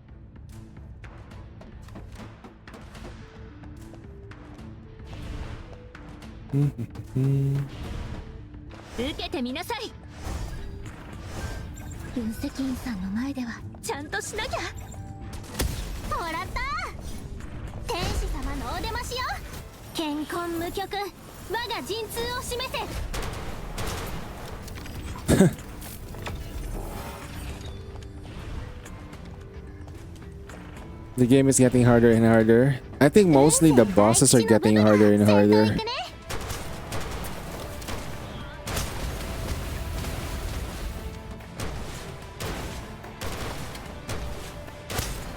受けてみなさい。分析員さんの前ではちゃんとしなきゃ。もらった。天使様のお出ましよ。健康無極我が陣痛を示せ。The game is getting harder and harder. I think mostly the bosses are getting harder and harder.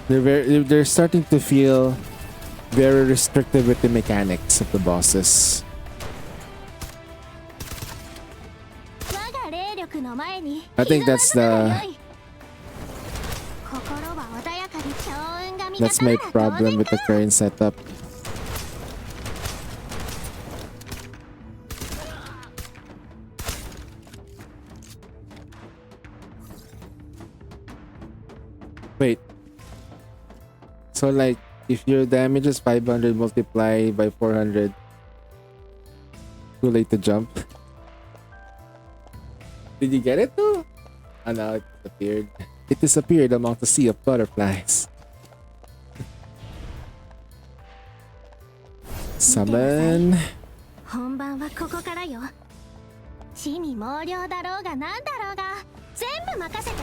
They're starting to feel very restrictive with the mechanics of the bosses. I think that's my problem with the current setup. Wait. So like, if your damage is 500 multiplied by 400, too late to jump. Did you get it though? Oh no, it disappeared. It disappeared among the sea of butterflies. Summon. 本番はここからよ。地味猛量だろうがなんだろうが全部任せて。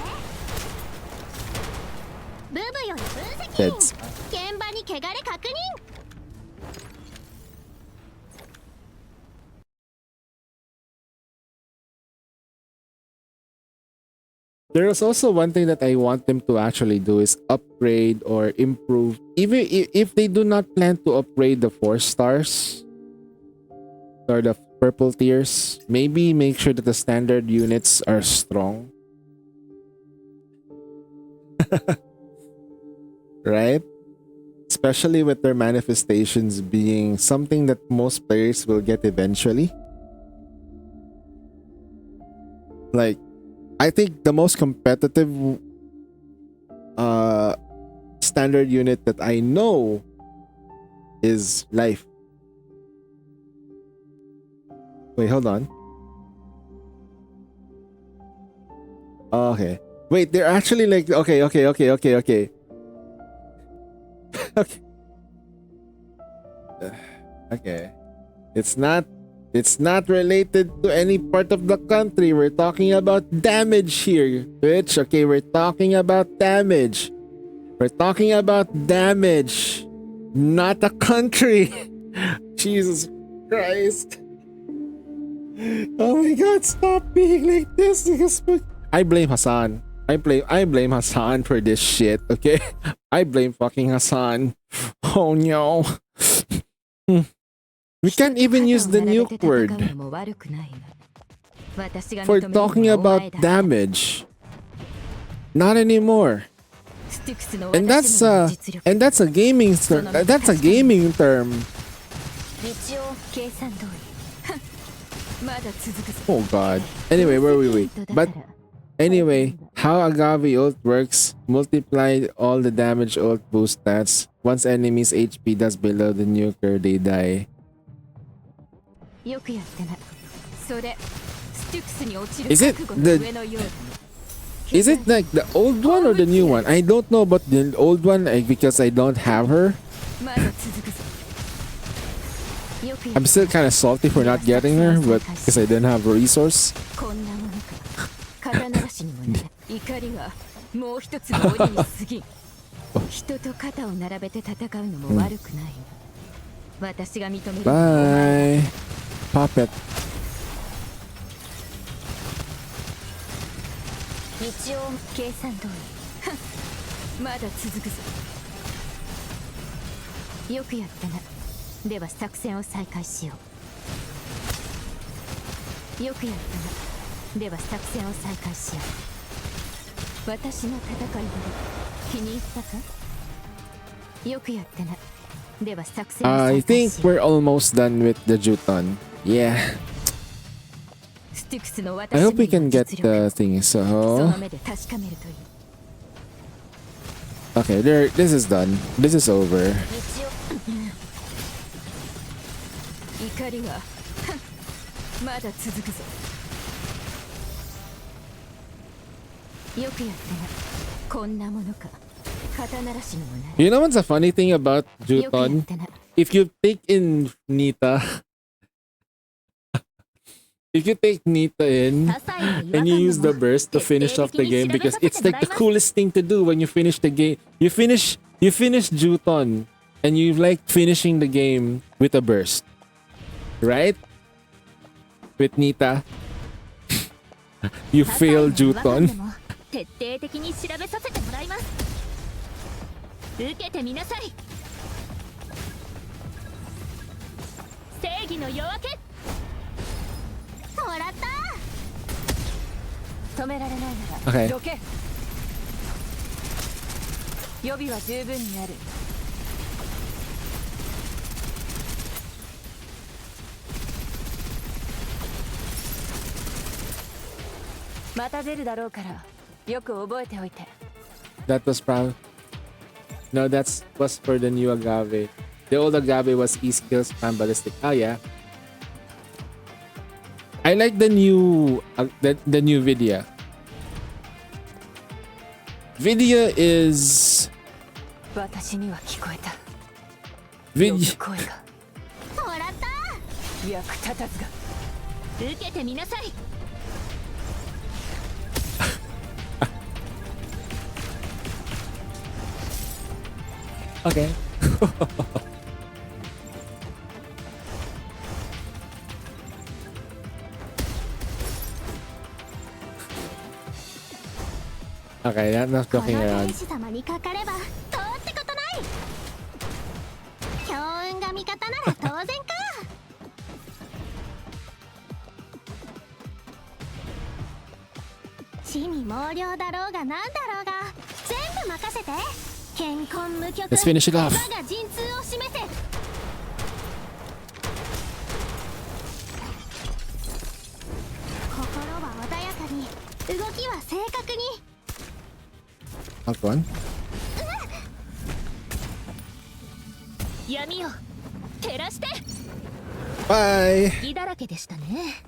ブブより分析員。現場に汚れ確認。There is also one thing that I want them to actually do is upgrade or improve. Even if they do not plan to upgrade the 4 stars or the purple tiers, maybe make sure that the standard units are strong. Right? Especially with their manifestations being something that most players will get eventually. Like, I think the most competitive standard unit that I know is Life. Wait, hold on. Okay. Wait, they're actually like okay. Okay. Okay. It's not related to any part of the country. We're talking about damage here, bitch. Okay, we're talking about damage. We're talking about damage, not a country. Jesus Christ. Oh my god, stop being like this. I blame Hassan. I blame Hassan for this shit, okay? I blame fucking Hassan. Oh no. We can't even use the nuke word for talking about damage. Not anymore. And that's a gaming term. That's a gaming term. Oh god. Anyway, where were we? But anyway, how Agave ult works: multiply all the damage ult boost stats. Once enemy's HP does below the nuker, they die. Is it like the old one or the new one? I don't know about the old one because I don't have her. I'm still kind of salty for not getting her, but because I didn't have a resource. こんなものか肩慣らしにもね怒りはもう一つの鬼に過ぎん人と肩を並べて戦うのも悪くないよ私が認める Bye. Pop it. 一応計算通りまだ続くぞよくやったなでは作戦を再開しようよくやったなでは作戦を再開しよう私の戦いぶり気に入ったかよくやったなでは作戦を I 再開 think しよう we're almost done with the Juton. Yeah. スティクスの I 私 hope we に can は get 実力 the thing. そ So の目で確かめるといい okay, there. This is done. This is over. 一応怒りはまだ続くぞよくやったなこんなものか肩慣らしにもない You know what's the funny thing about よくやっ Juton? たな If you take in Nita, if you take Nita in and you use the burst to finish off the game, because it's like the coolest thing to do when you finish the game. You finish Juton and you like finishing the game with a burst, right? With Nita, you fail Juton. 徹底的に調べさせてもらいます受けてみなさい正義の夜明けもらった止められないなら Okay. どけ予備は十分にあるまた出るだろうからよく覚えておいて That was probably no. That's was for the new agave. The old agave was E-skill spam ballistic. Oh yeah. I like the new the new Vidya. Vidya is 私には聞こえた Vidya. 声がもらった役立たずが受けてみなさい Okay. Okay, that's not この joking 天 around. 使様にかかればどうってことない強運が味方なら当然か地味猛量だろうがなんだろうが全部任せて健康無極 Let's finish it off. 我が陣痛を示せ心は穏やかに動きは正確に Hold on. 闇を照らして Bye. 火だらけでしたね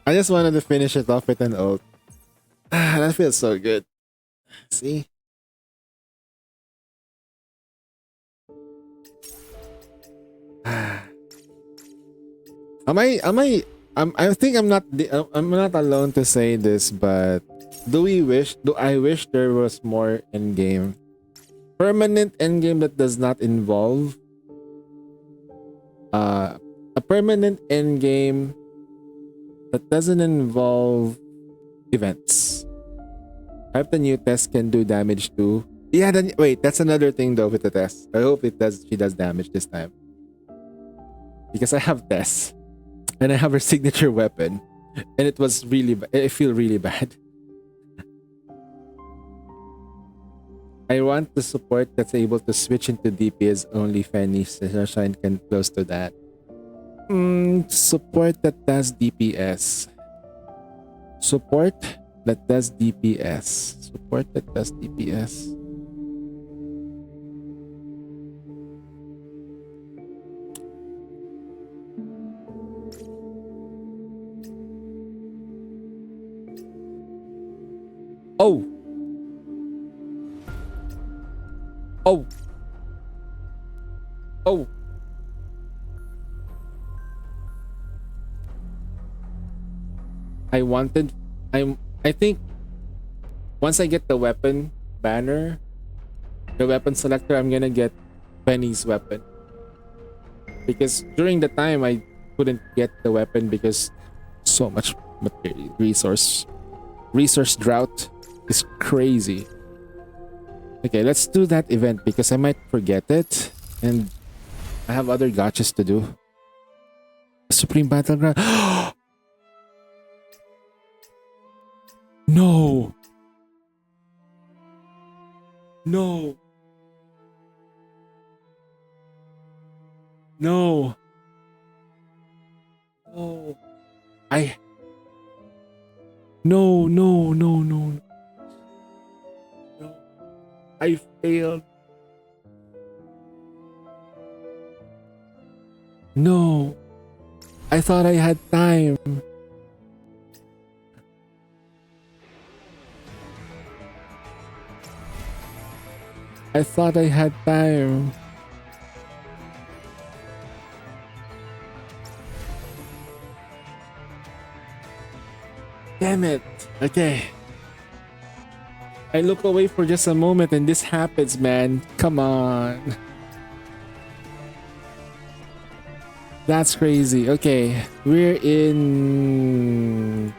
I just wanted to finish it off with an ult. Ah, that feels so good. See? I think I'm not alone to say this, but do I wish there was more endgame? Permanent endgame that does not involve a permanent endgame that doesn't involve events. I hope the new test can do damage too. Yeah, then wait, that's another thing though with the test. I hope she does damage this time. Because I have Tess. And I have her signature weapon. And it was really I feel really bad. I want the support that's able to switch into DPS only. Fanny Sunshine can close to that. Support that does DPS. Support that does DPS. Support that does DPS. Oh. Oh. Oh. I think once I get the weapon banner, the weapon selector, I'm gonna get Penny's weapon. Because during the time I couldn't get the weapon because so much material resource drought is crazy. Okay, let's do that event because I might forget it and I have other gotchas to do. Supreme Battleground. No. No. No. Oh. No. No. I failed. No. I thought I had time. I thought I had time. Damn it. Okay. I look away for just a moment and this happens, man. Come on. That's crazy. Okay. We're in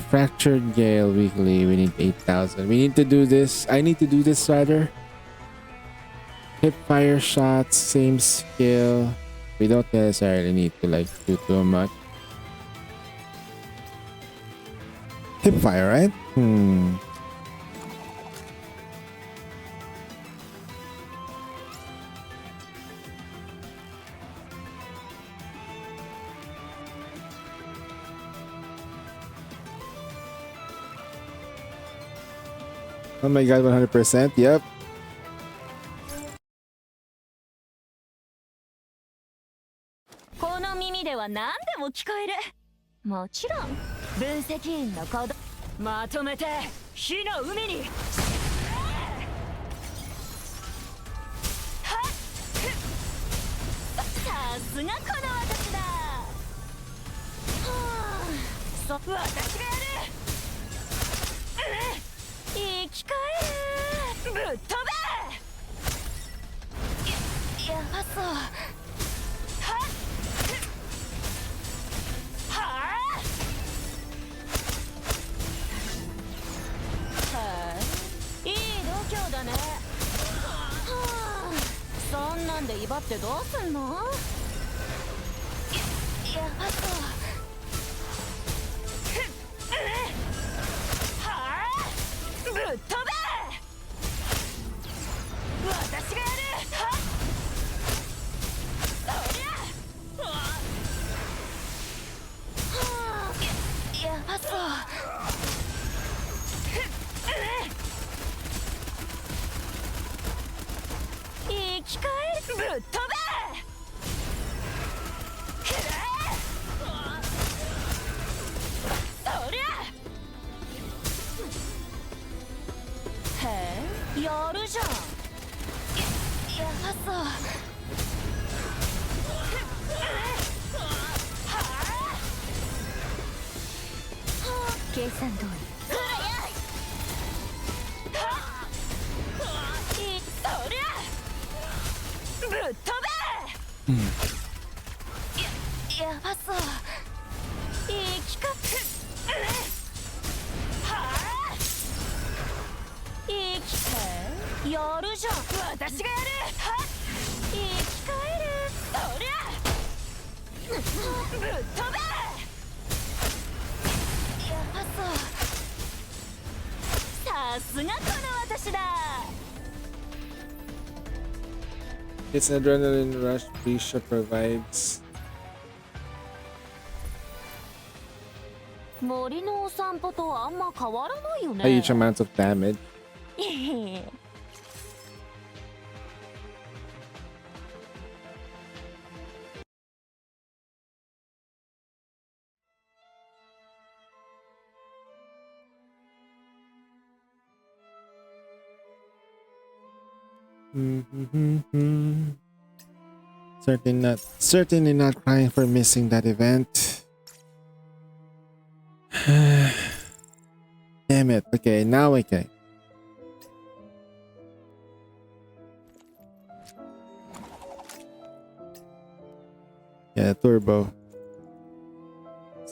Fractured Gale Weekly. We need 8,000. We need to do this. I need to do this rather. Hip fire shots, same skill. We don't necessarily need to like do too much. Hip fire, right? Oh my god, 100%. Yep. この耳では何でも聞こえる。もちろん分析員の行動まとめて火の海に。さすがこの私だ。私がやる。生き返る。ぶっ飛べ。やばそう。いい度胸だね。そんなんで威張ってどうすんの？やばそう。ぶっ飛べ。私がやる。そりゃ。やばそう。生き返る。ぶっ飛べ。そりゃ。へえ、やるじゃん。やばそう。計算通り。そりゃ。ぶっ飛べ。やばそう。生きか生きてやるじゃん。私がやる。生き返る。そりゃ。ぶっ飛べ。やばそう。さすがこの私だ。It's an adrenaline rush Bisha provides. 森のお散歩とあんま変わらないよね。A huge amount of damage. Certainly not crying for missing that event. Oh, okay. Yeah, turbo.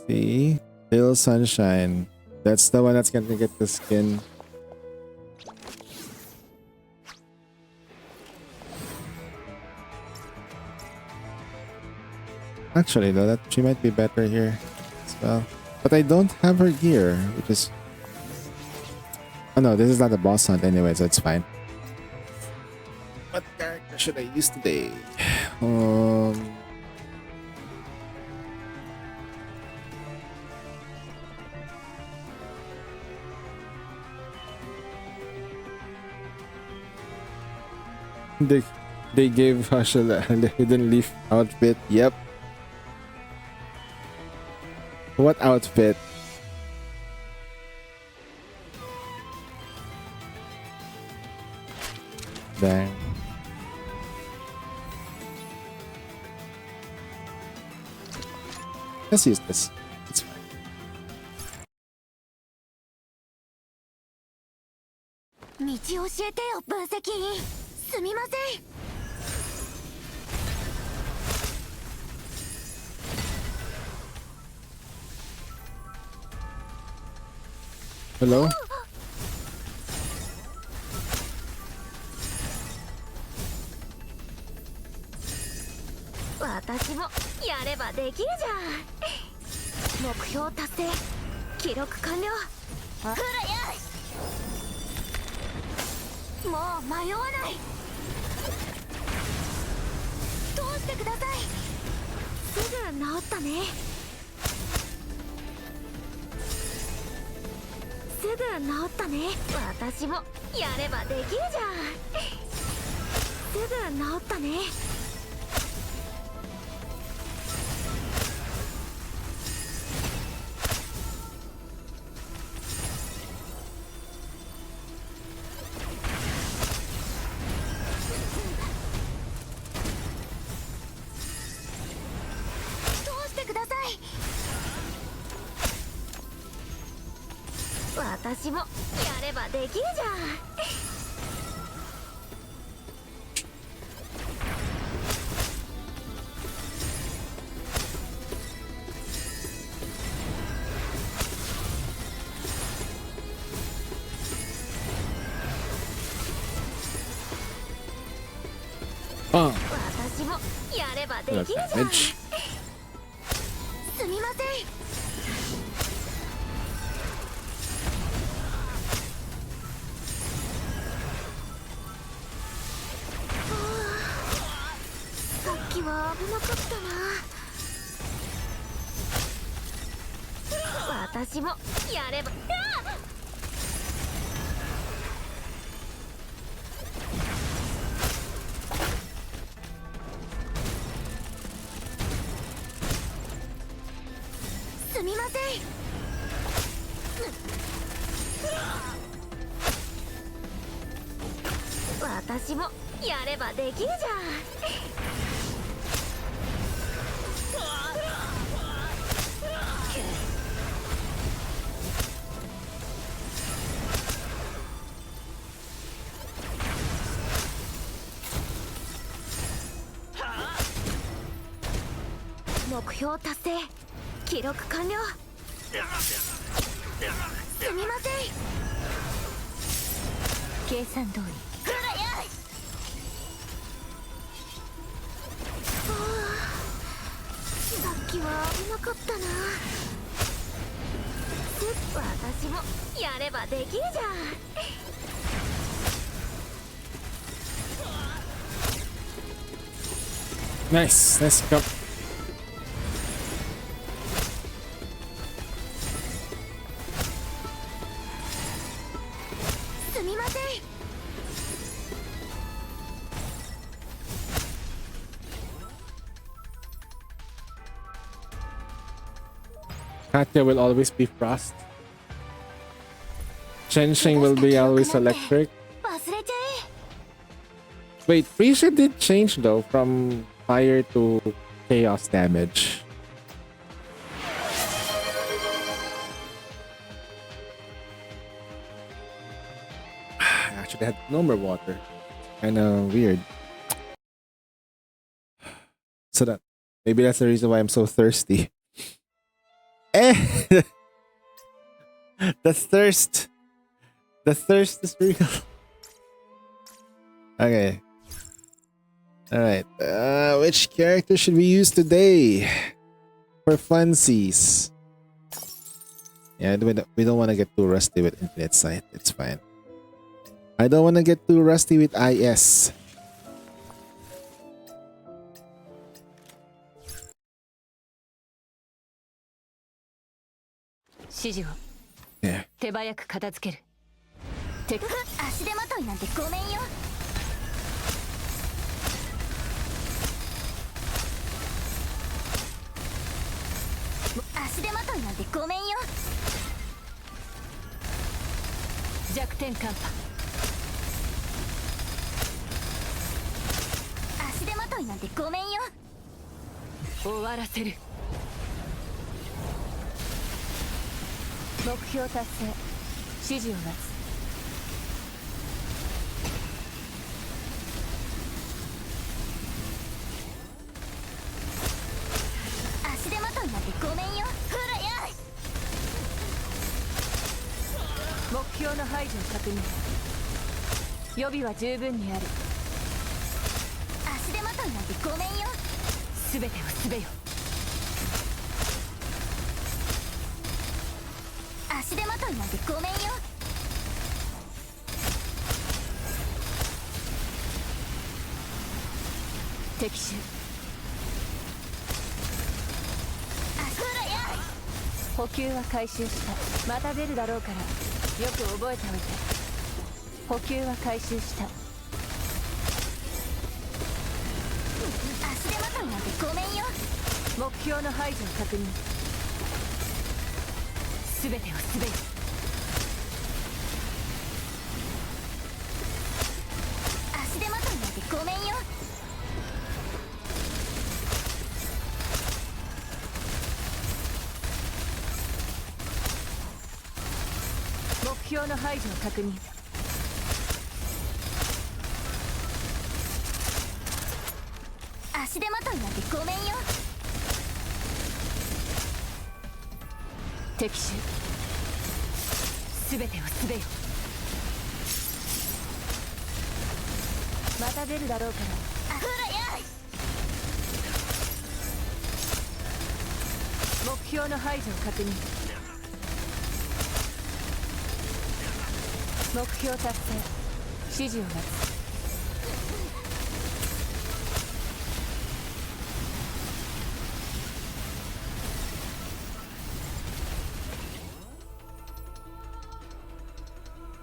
See? Little Sunshine. That's the one that's gonna get the skin. Actually, though, that she might be better here as well. But I don't have her gear, which is... Oh no, this is not a boss hunt anyway, so it's fine. What character should I use today? They gave Hushel a hidden leaf outfit. Yep. What outfit? Dang. Let's use this. It's fine. 道教えてよ分析員すみません Hello? 私もやればできるじゃん目標達成記録完了くらやもう迷わない通してくださいすぐ治ったねすぐ治ったね私もやればできるじゃんすぐ治ったね私もやればできるじゃん私もやればできるじゃんすみません危なかったな私もやればすみません私もやればできるじゃん目標達成記録完了すみません計算通りくらやさっきは危なかったな私もやればできるじゃん Nice. Nice cup. すみません Katya will always be frost. Shenshing will be always electric. 忘れちゃ Wait, Prisha did change though from fire to chaos damage. they had no more water. Kinda weird. So that maybe that's the reason why I'm so thirsty. Eh! The thirst is real. Okay. Alright. Which character should we use today? For funsies. Yeah, we don't want to get too rusty with Infinite Sight. It's fine. I don't want to get too rusty with IS. Yeah. 手早く片付ける。足手まといなんてごめんよ。足手まといなんてごめんよ。弱点カンパ。足手まといなんてごめんよ。終わらせる。目標達成。指示を待つ。足手まといなんてごめんよ。ほらやい。目標の排除を確認。予備は十分にある。足手まといなんてごめんよ。全てをすべよ。足手まといなんてごめんよ。敵襲。ほらやい。補給は回収した。また出るだろうからよく覚えておいて。補給は回収した。足手まといなんてごめんよ。目標の排除を確認。全てをすべよ。足手まといなんてごめんよ。目標の排除を確認。足手まといなんてごめんよ。敵襲。全てをすべよ。また出るだろうから。ほらやい。目標の排除を確認。目標達成。指示を待つ。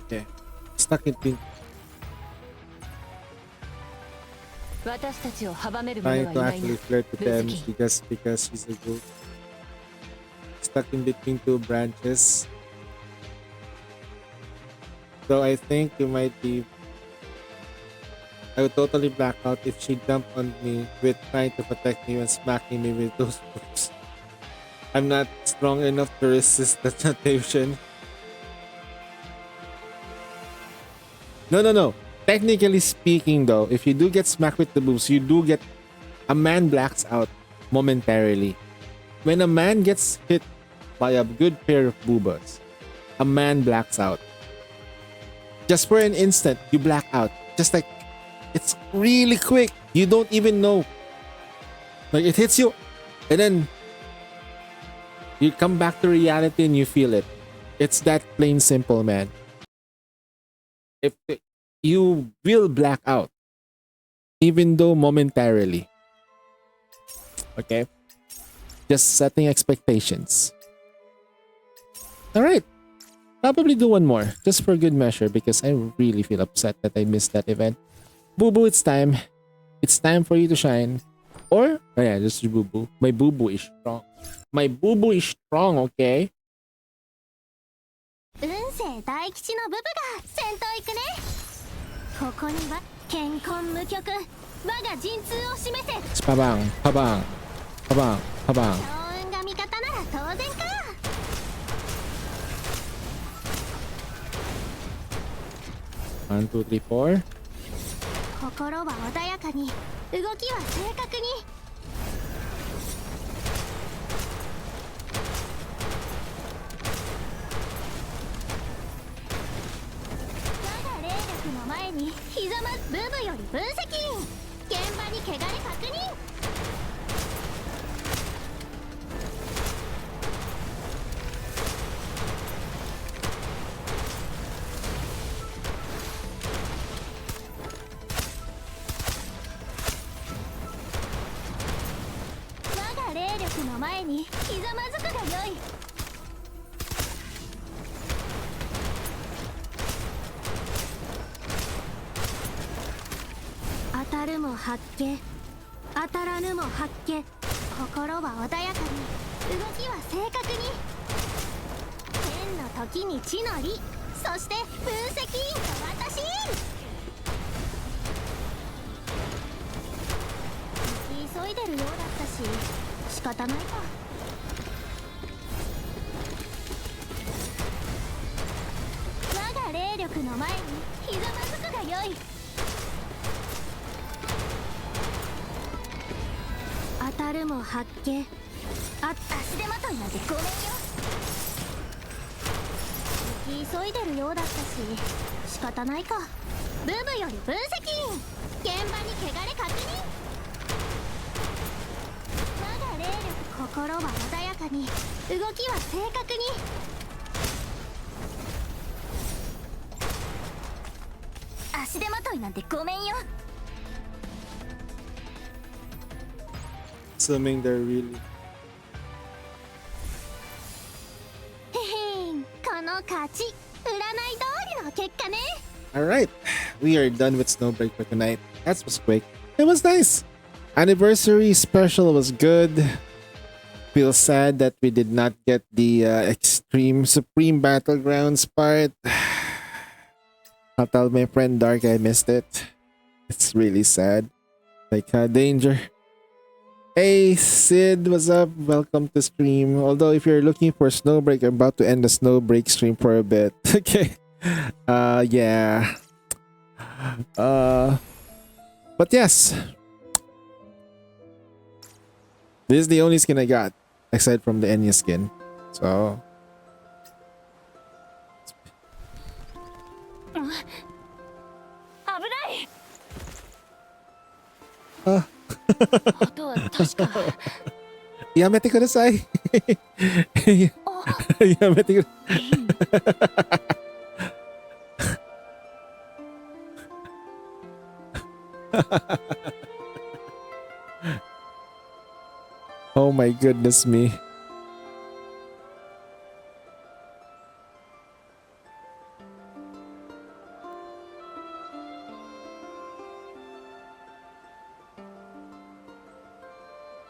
Okay. Stuck in between. 私たちを阻める者は Trying い to ないな。 actually flirt with them because she's a ghoul. Stuck in between two branches. So I think you might be. I would totally black out if she jumped on me with trying to protect me and smacking me with those boots. I'm not strong enough to resist the temptation. No. Technically speaking though, if you do get smacked with the boobs, you do get... A man blacks out momentarily. When a man gets hit by a good pair of boobas, a man blacks out. Just for an instant, you black out. Just like... It's really quick. You don't even know. Like, it hits you, and then... You come back to reality and you feel it. It's that plain simple, man. If you will black out, even though momentarily. Okay? Just setting expectations. Alright. Probably do one more, just for good measure, because I really feel upset that I missed that event. Boo Boo, it's time. It's time for you to shine. Or, oh yeah, just Boo Boo. My Boo Boo is strong. My Boo Boo is strong, okay? 運勢大吉のブブが先頭行くね。ここには健康無極我が陣痛を示せ。パバンパバンパバンパバン。強運が味方なら当然か。1, 2, 3, 4. 心は穏やかに、動きは正確に。我が霊力の前にひざまブブより分析員、現場に汚れ確認。我が霊力の前にひざまずくがよい。当たるも八卦、当たらぬも八卦。心は穏やかに、動きは正確に。天の時に地の利、そして分析員と私。急いでるようだったし、仕方ないか。我が霊力の前にひざまずくがよい。当たるも八卦、足手まといなんてごめんよ。急いでるようだったし、仕方ないか。ブブより分析員、現場に汚れ確認。我が霊力、心は穏やかに、動きは正確に。足手まといなんてごめんよ。Assuming they're really. へへん、この勝ち、占い通りの結果ね。Alright, we are done with Snowbreak for tonight. That was quick. It was nice. Anniversary special was good. Feel sad that we did not get the Extreme Supreme Battlegrounds part. I'll tell my friend Dark I missed it. It's really sad. Like, danger. Hey Sid, what's up? Welcome to stream. Although if you're looking for Snowbreak, I'm about to end the Snowbreak stream for a bit. Okay. Yeah. But yes. This is the only skin I got. Aside from the Enya skin. So. あ音は確か。やめてください。やめてください。Oh my goodness me.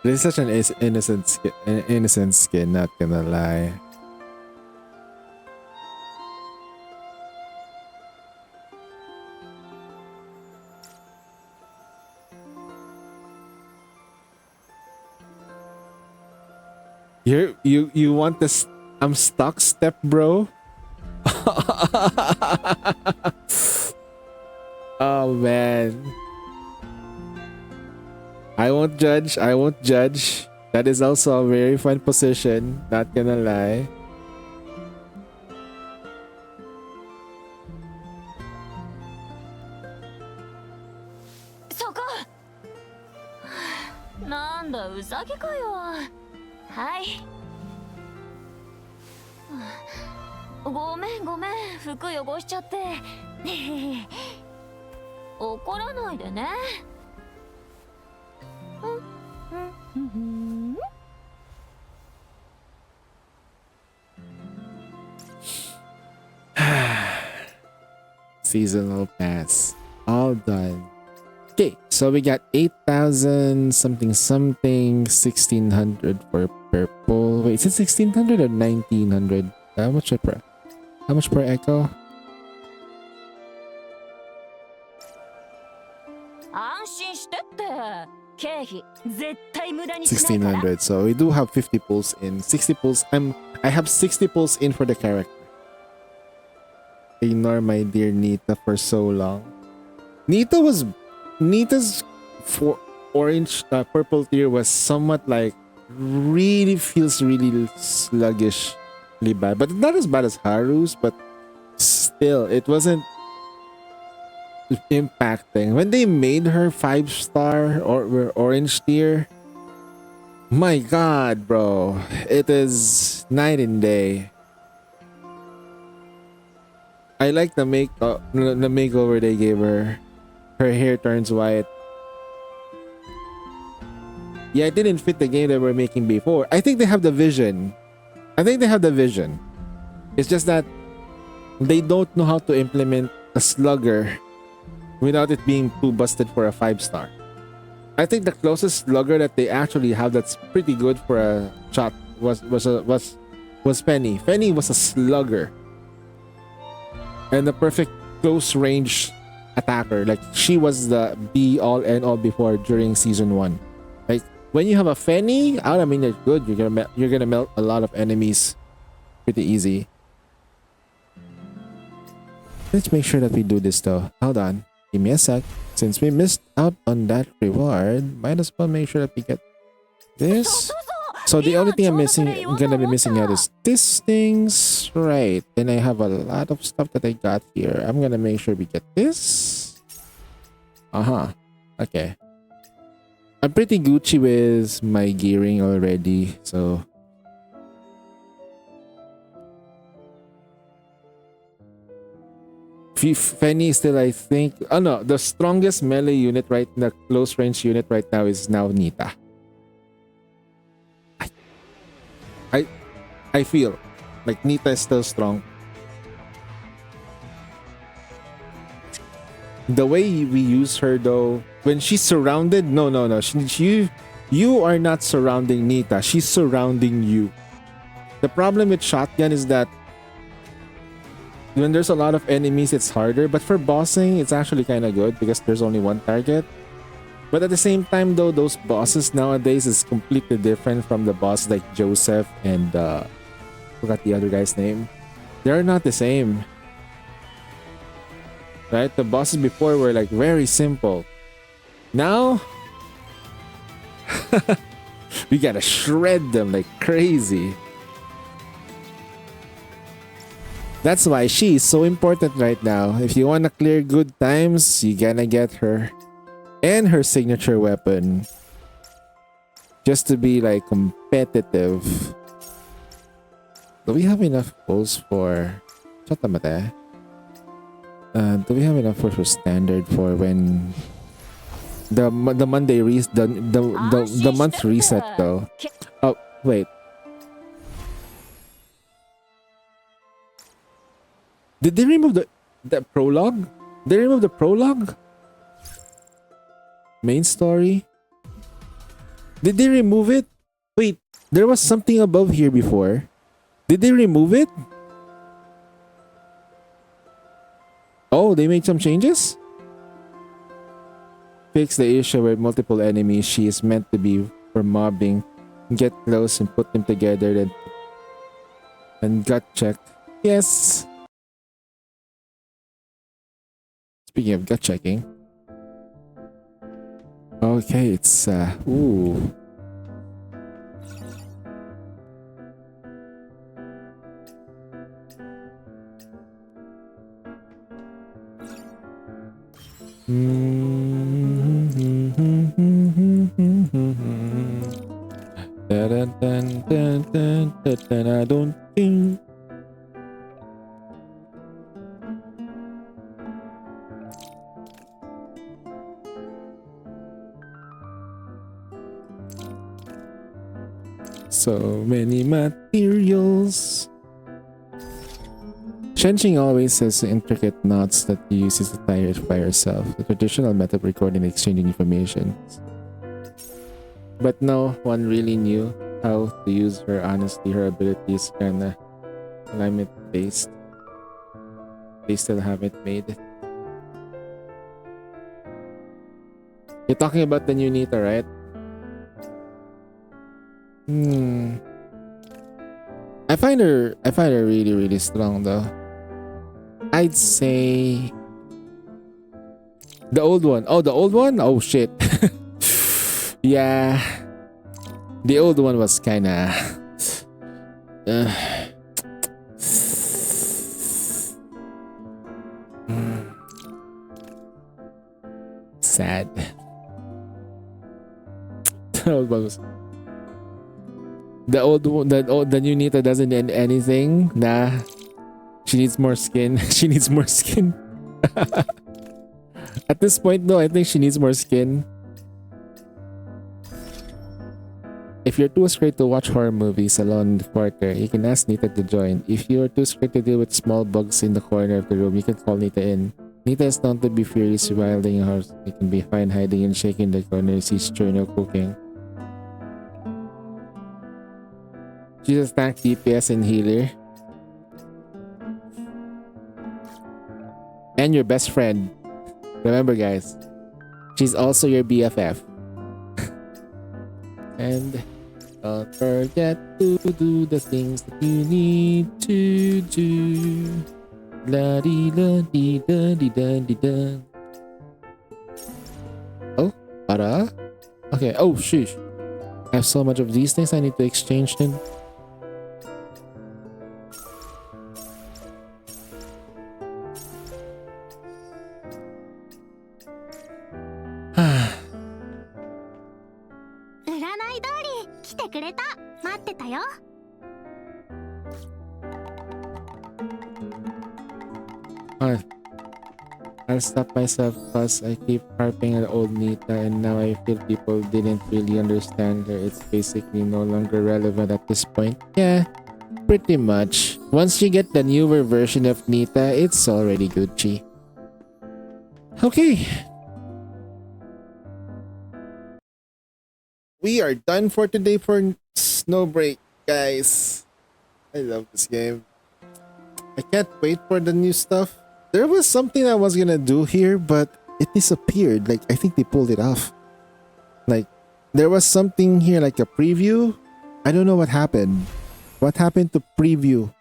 This is such an innocent skin, not gonna lie. You want this? I'm stuck, step bro. Oh man. I won't judge. I won't judge. That is also a very fun position. Not gonna lie. So go. なんだウサギかよ。はい。ごめんごめん、服汚しちゃって。怒らないでね。Seasonal pass. All done. Okay, so we got 8,000 something 1,600 for purple. Wait, is it 1,600 or 1,900? How much per echo? 1,600. So we do have 50 pulls in. 60 pulls. I have 60 pulls in for the character. ignore my dear Nita for so long. Nita's for orange purple tier was somewhat like really feels really sluggishly bad, but not as bad as Haru's, but still it wasn't impacting. When they made her 5-star or orange tier, my god, bro, it is night and day. I like the makeover they gave her. Her hair turns white. Yeah, it didn't fit the game they were making before. I think they have the vision. It's just that they don't know how to implement a slugger without it being too busted for a 5-star. I think the closest slugger that they actually have that's pretty good for a shot was Penny. Penny was a slugger and the perfect close range attacker. Like, she was the be all and all before during season 1. Like, when you have a Penny, I mean, you're good. You're gonna melt a lot of enemies pretty easy. Let's make sure that we do this though. Hold on. Give me a sec. Since we missed out on that reward, might as well make sure that we get this. So the only thing I'm gonna be missing out is this things. Right. And I have a lot of stuff that I got here. I'm gonna make sure we get this. Okay. I'm pretty Gucci with my gearing already, so Penny still, I think. Oh no, the strongest melee unit right, the close range unit right now is now Nita. I feel like Nita is still strong. The way we use her though, when she's surrounded, no. You are not surrounding Nita. She's surrounding you. The problem with shotgun is that when there's a lot of enemies, it's harder. But for bossing, it's actually kind of good because there's only one target. But at the same time, though, those bosses nowadays is completely different from the boss like Joseph and forgot the other guy's name. They're not the same. Right? The bosses before were like very simple. Now, we gotta shred them like crazy. That's why she is so important right now. If you want to clear good times, you gotta get her. And her signature weapon. Just to be like competitive. Do we have enough pulls for... Do we have enough for standard for when... The Monday the month reset though. Oh, wait. Did they remove the prologue? They removed the prologue? Main story? Did they remove it? Wait, there was something above here before. Did they remove it? Oh, they made some changes? Fix the issue with multiple enemies. She is meant to be for mobbing. Get close and put them together and gut check. Yes. Speaking of gut checking. Okay, it's ooh. I don't think. So many materials. Shenching always has intricate knots that he uses to tie it by herself. The traditional method of recording and exchanging information. But no one really knew how to use her. Honestly, her abilities kinda alignment based. They still haven't made it. You're talking about the new Nita, right? I find her really, really strong though. I'd say the old one. Oh, the old one? Oh shit. Yeah. The old one was kinda sad. The old one was the old one. The new Nita doesn't need anything. Nah. She needs more skin. She needs more skin. At this point though, I think she needs more skin. If you're too scared to watch horror movies alone in the quarter, you can ask Nita to join. If you're too scared to deal with small bugs in the corner of the room, you can call Nita in. Nita is known to be furious wilding horse. It can be fine hiding and shaking the corners each turn or cooking. She's a tank, DPS, and healer. And your best friend. Remember guys, she's also your BFF. And don't forget to do the things that you need to do. La di la di da di da di da. Oh, para? Okay, oh sheesh. I have so much of these things I need to exchange them. I'll stop myself because I keep harping on old Nita and now I feel people didn't really understand her. It's basically no longer relevant at this point. Yeah, pretty much. Once you get the newer version of Nita, it's already Gucci. Okay. We are done for today for Snowbreak, guys. I love this game. I can't wait for the new stuff. There was something I was gonna do here, but it disappeared. Like, I think they pulled it off. Like, there was something here, like a preview. I don't know what happened. What happened to preview?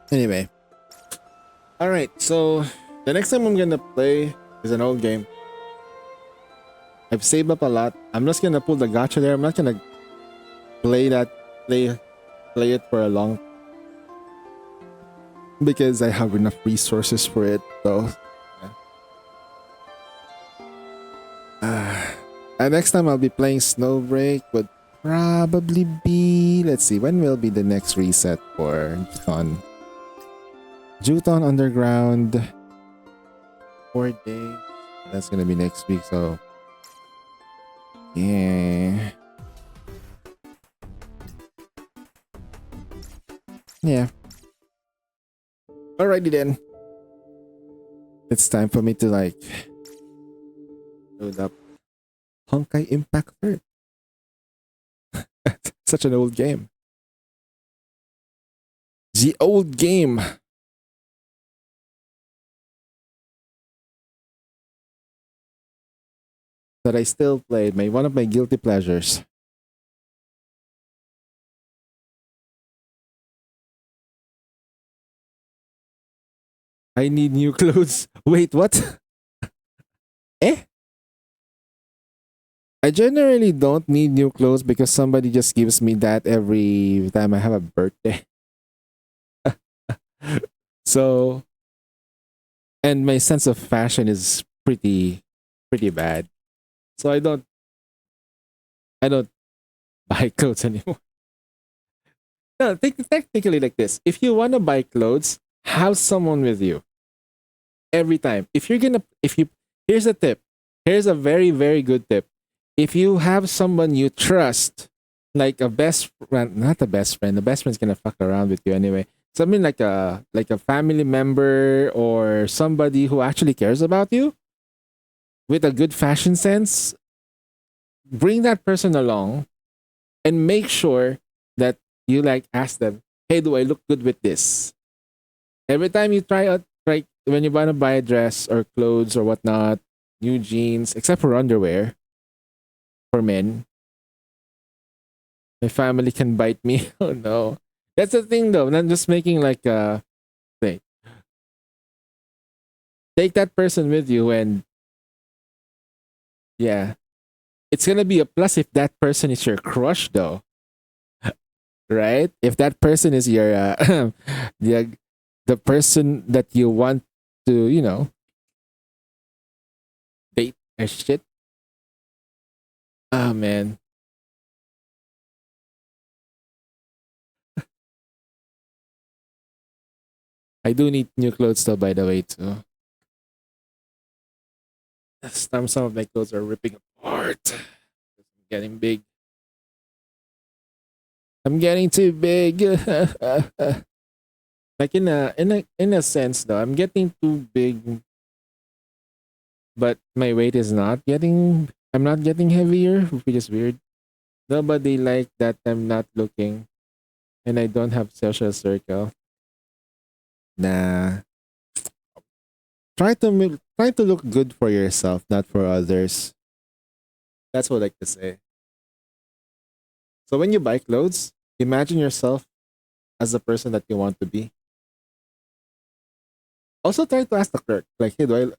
Anyway. Alright, so the next time I'm gonna play is an old game. I've saved up a lot. I'm just gonna pull the gacha there. I'm not gonna play it for a long, because I have enough resources for it, so and next time I'll be playing Snowbreak would probably be, let's see, when will be the next reset for Juton? Juton Underground 4 days. That's gonna be next week, so yeah. Alrighty then. It's time for me to like load up Honkai Impact Third. Such an old game. The old game. That I still played, one of my guilty pleasures. I need new clothes. Wait, what? Eh? I generally don't need new clothes because somebody just gives me that every time I have a birthday. So, and my sense of fashion is pretty bad. So I don't buy clothes anymore. No, technically like this. If you want to buy clothes, have someone with you. Every time. Here's a tip. Here's a very, very good tip. If you have someone you trust, like a best friend, not a best friend, the best friend's gonna fuck around with you anyway. Something like a family member or somebody who actually cares about you, with a good fashion sense, bring that person along and make sure that you like ask them, hey, do I look good with this? Every time you try out, like when you want to buy a dress or clothes or whatnot, new jeans, except for underwear for men, my family can bite me. Oh no. That's the thing though. Not just making like a thing. Take that person with you and yeah. It's gonna be a plus if that person is your crush though. Right? If that person is your the person that you want to, you know, date or shit. Oh man. I do need new clothes though, by the way, too. Some of my clothes are ripping apart. I'm getting big. I'm getting too big. Like in a sense though, I'm getting too big, but my weight is not getting. I'm not getting heavier, which is weird. Nobody like that I'm not looking, and I don't have social circle. Nah. Try to look good for yourself, not for others. That's what I like to say. So when you buy clothes, imagine yourself as the person that you want to be. Also try to ask the clerk, like, hey, do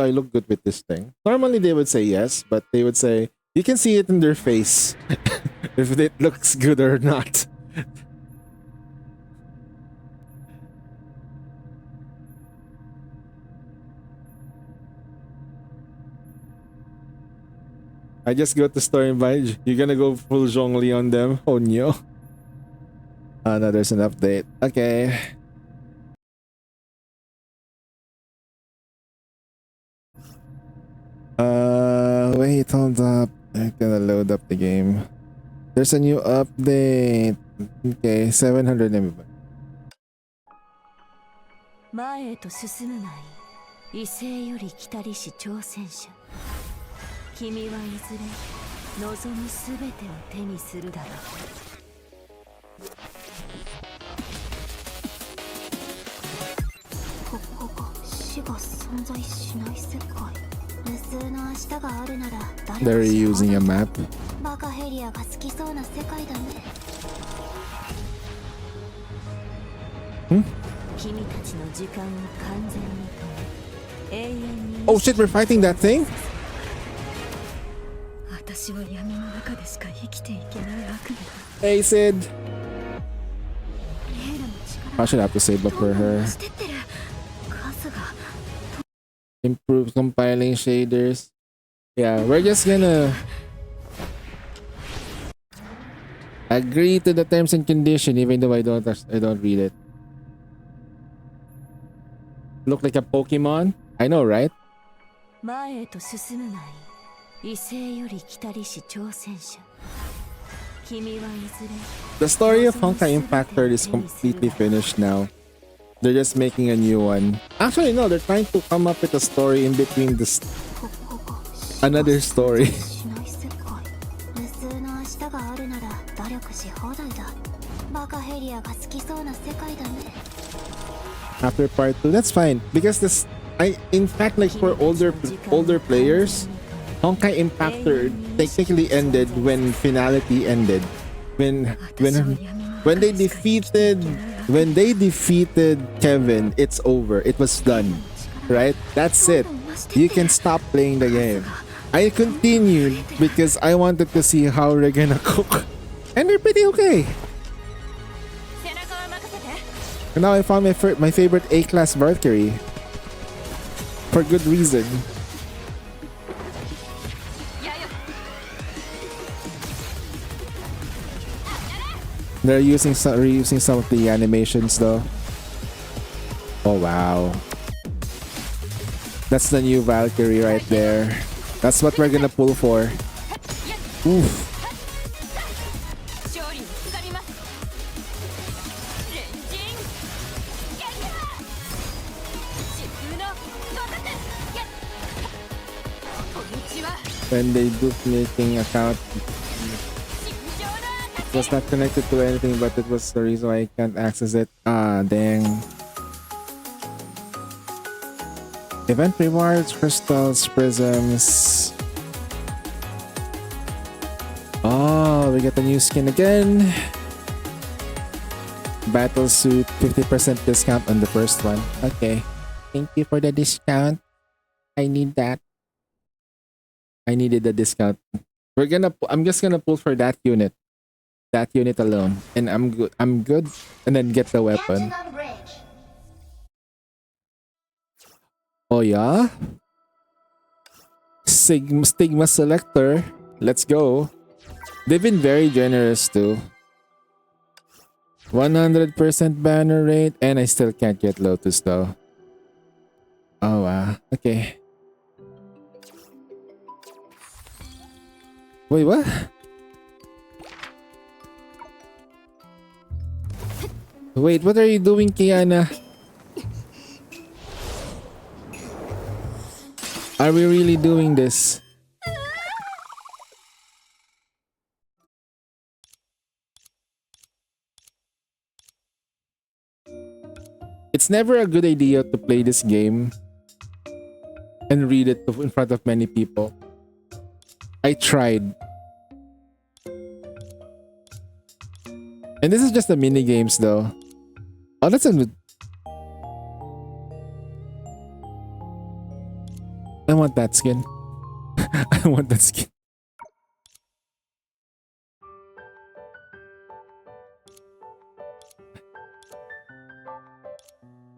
I look good with this thing? Normally they would say yes, but they would say you can see it in their face if it looks good or not. I just go to store and buy. You're gonna go full Zhongli on them? Oh no. No, there's an update. Okay. Wait, hold up. I'm gonna load up the game. There's a new update. Okay, 700 MB. 前へと進むがいい。異性より来たりし挑戦者。君はいずれ望むすべてを手にするだろう。ここが死が存在しない世界。無数の明日があるなら誰も They're using a map. バカヘリアが好きそうな世界だね。君たちの時間を完全に止め永遠に。 Oh shit, we're fighting that thing? 私は闇の中でしか生きていけない悪魔だ。 Hey Sid. I should have to save up for her. Improve compiling shaders. Yeah, we're just gonna agree to the terms and condition, even though I don't read it. Look like a Pokemon? I know, right? 前へと進むがいい。異性より来たりし挑戦者。君はいずれ。 The story of Honkai Impact Third is completely finished now. They're just making a new one. Actually, no, they're trying to come up with a story in between this. Another story. After part 2, that's fine. Because this, in fact, like for older players, Honkai Impact Third technically ended when Finality ended. When they defeated Kevin, it's over. It was done. Right? That's it. You can stop playing the game. I continued because I wanted to see how they're gonna cook. And they're pretty okay. And now I found my favorite A-class Valkyrie. For good reason. They're reusing some of the animations though. Oh wow. That's the new Valkyrie right there. That's what we're gonna pull for. Oof. When they duplicating account, it was not connected to anything, but it was the reason why I can't access it. Ah, dang. Event rewards, crystals, prisms. Oh, we get a new skin again. Battle suit, 50% discount on the first one. Okay. Thank you for the discount. I need that. I needed the discount. I'm just gonna pull for that unit. That unit alone. And I'm good. I'm good. And then get the weapon. Oh yeah? Stigma selector. Let's go. They've been very generous too. 100% banner rate, and I still can't get Lotus though. Oh wow. Okay. Wait, what? Wait, what are you doing, Kiana? Are we really doing this? It's never a good idea to play this game and read it in front of many people. I tried. And this is just the mini games though. Oh, that's a... I want that skin. I want that skin.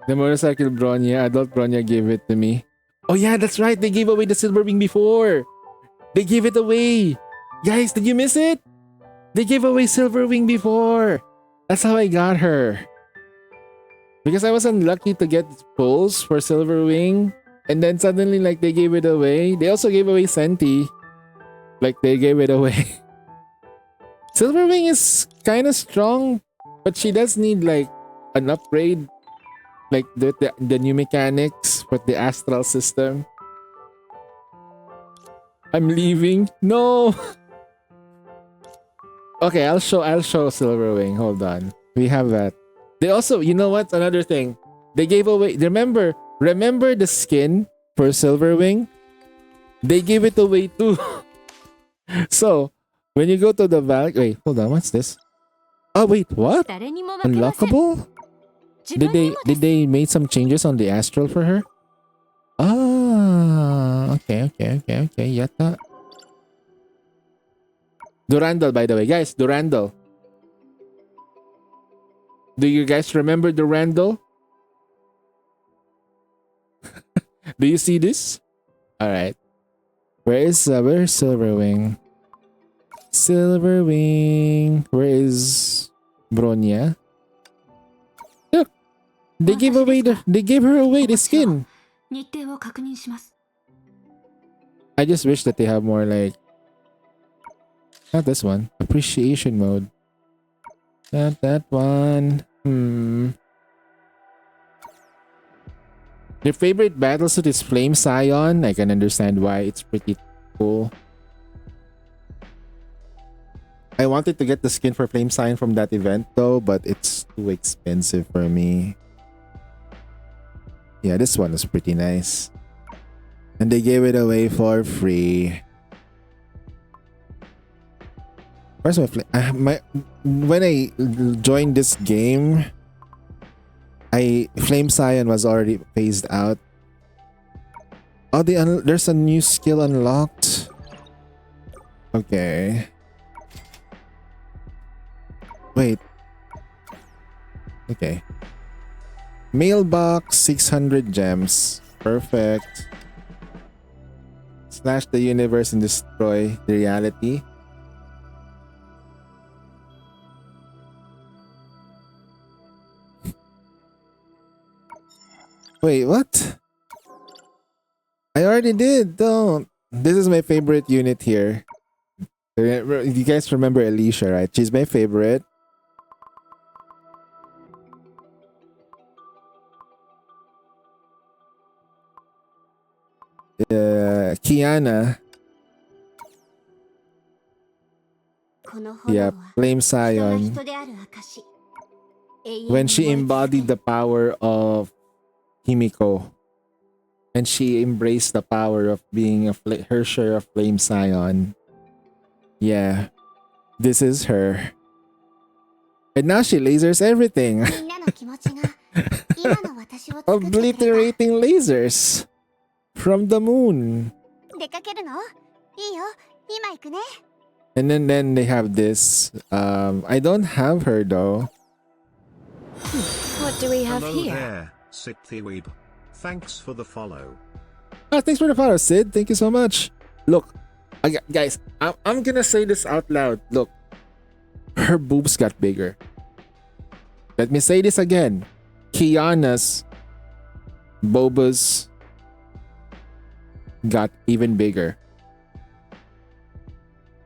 The motorcycle Bronya, adult Bronya gave it to me. Oh yeah, that's right. They gave away the silver wing before. They gave it away. Guys, did you miss it? They gave away silver wing before. That's how I got her. Because I was unlucky to get pulls for silver wing. And then suddenly like they gave it away. They also gave away Senti. Like they gave it away. Silver wing is kind of strong. But she does need like an upgrade. Like the new mechanics for the astral system. I'm leaving. No. Okay, I'll show Silverwing. Hold on. We have that. They also, you know what? Another thing. They gave away. Remember the skin for Silverwing? They gave it away too. So when you go to the back, wait, hold on. What's this? Oh wait, what? Unlockable? Did they make some changes on the astral for her? Ah, okay. Yata. Durandal, by the way, guys. Durandal. Do you guys remember Durandal? Do you see this? All right. Where's Silverwing? Silverwing. Where is Bronya? Look, they gave her away the skin. I just wish that they have more like. Not this one. Appreciation mode. Not that one. Their favorite battlesuit is Flame Scion. I can understand why. It's pretty cool. I wanted to get the skin for Flame Scion from that event though, but it's too expensive for me. Yeah, this one was pretty nice. And they gave it away for free. Where's my when I joined this game, Flame Scion was already phased out. Oh, there's a new skill unlocked. Okay. Wait. Okay. Mailbox 600 gems. Perfect. Slash the universe and destroy the reality. Wait, what? I already did. Don't. This is my favorite unit here. You guys remember Alicia, right? She's my favorite. Kiana. Yeah, Flame Scion. When she embodied the power of Himiko. And she embraced the power of being her share of Flame Scion. Yeah, this is her. And now she lasers everything. みんなの気持ちが今の私を作ってくれた。 Obliterating lasers from the moon. 出かけるの？いいよ、今行くね。 And then they have this. I don't have her though. What do we have Hello here? there, Sithiweeb. Thanks for the follow. Oh, thanks for the follow, Sid. Thank you so much. Look, guys, I'm gonna say this out loud. Look, her boobs got bigger. Let me say this again. Kiana's bobas got even bigger.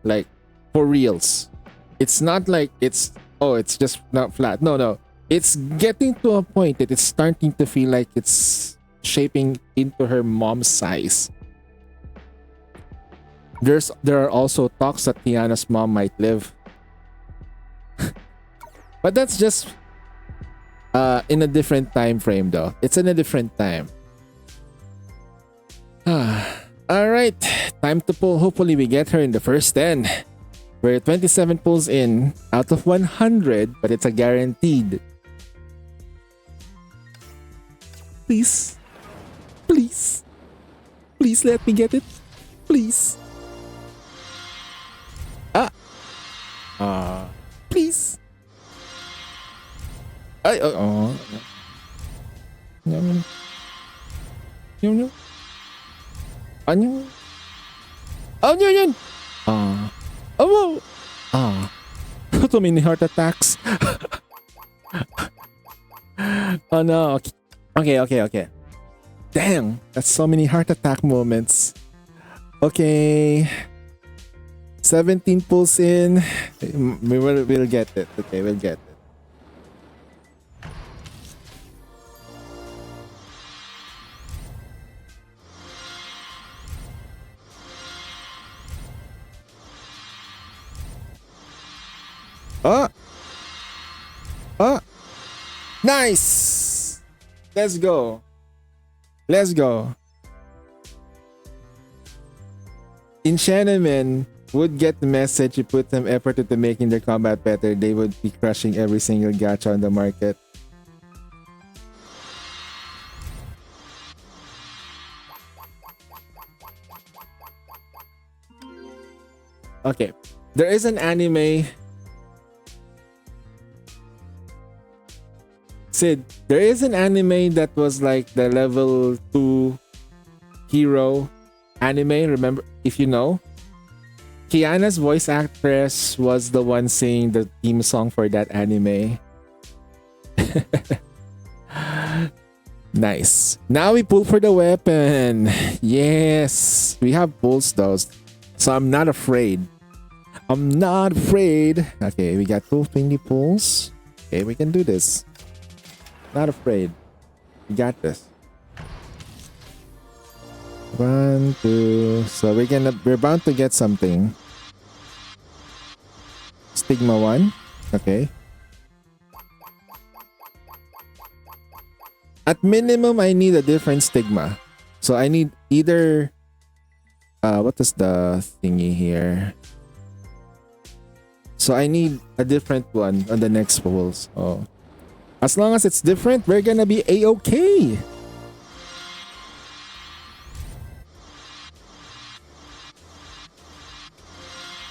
Like, for reals. It's not like it's just not flat. No. It's getting to a point that it's starting to feel like it's shaping into her mom's size. There are also talks that Tiana's mom might live. But that's just in a different time frame though. It's in a different time. Alright, time to pull. Hopefully we get her in the first 10. We're 27 pulls in out of 100, but it's a guaranteed. Please. Please. Please let me get it. Please. Please. No. Ano? Ano yun? Too many heart attacks. Oh no. Okay. Damn, that's so many heart attack moments. Okay. 17 pulls in. We'll get it. Okay, we'll get it. Nice. Let's go. Enchantement would get the message. You put some effort into making their combat better, they would be crushing every single gacha on the market. Okay, there is an anime. Sid, there is an anime that was like the level 2 hero anime. Remember, if you know, Kiana's voice actress was the one singing the theme song for that anime. Nice. Now we pull for the weapon. Yes, we have pulls though, so I'm not afraid. Okay, we got 2 thingy pulls. Okay, we can do this. Not afraid. We got this. 1, 2. So we're bound to get something. Stigma 1. Okay. At minimum, I need a different stigma. So I need either what is the thingy here? So I need a different one on the next pulls. Oh. As long as it's different, we're gonna be A-okay.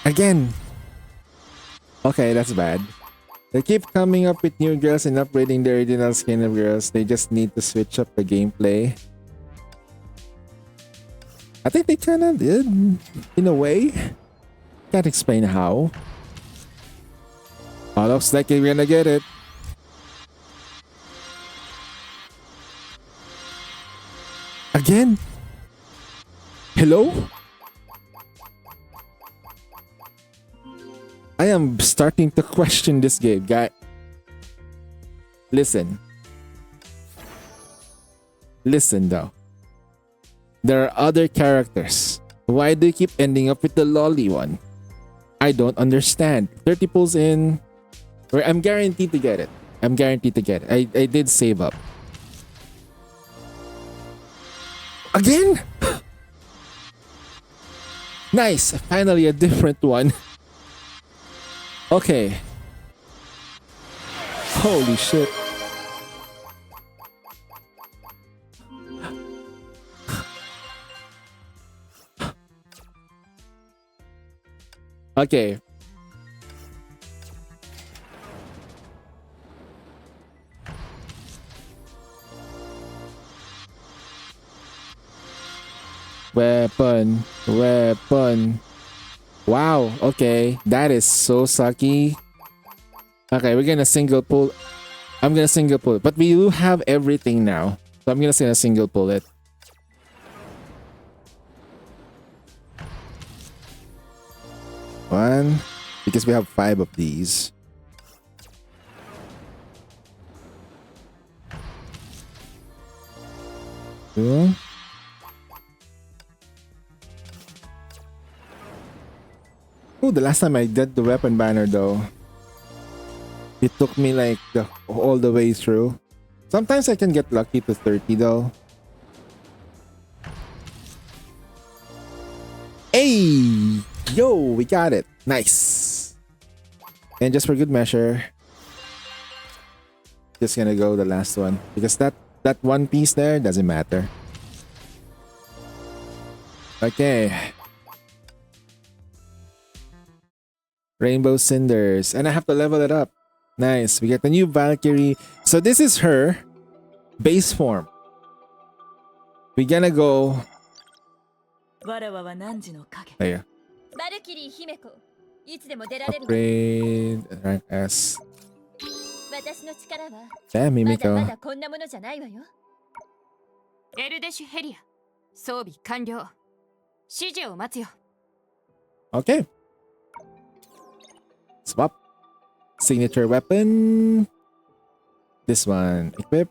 Again. Okay, that's bad. They keep coming up with new girls and upgrading the original skin of girls. They just need to switch up the gameplay. I think they kinda did, in a way. Can't explain how. Oh, looks like we're gonna get it. Again? Hello? I am starting to question this game, guy. Listen though. There are other characters. Why do you keep ending up with the lolly one? I don't understand. 30 pulls in. I'm guaranteed to get it. I did save up. Again? Nice. Finally a different one. Okay. Holy shit. Okay. Weapon. Wow, okay. That is so sucky. Okay, we're gonna single pull. I'm gonna single pull it. But we do have everything now. So I'm gonna single pull it. One. Because we have 5 of these. Two. Oh, the last time I did the weapon banner though, it took me like all the way through. Sometimes I can get lucky to 30 though. Hey! Yo, we got it. Nice. And just for good measure, just gonna go the last one. Because that one piece there doesn't matter. Okay. Rainbow Cinders. And I have to level it up. Nice. We get the new Valkyrie. So this is her base form. We're gonna go... There. Upgrade. Rank S. Damn, Mimiko. Okay. Swap. Signature weapon. This one. Equip.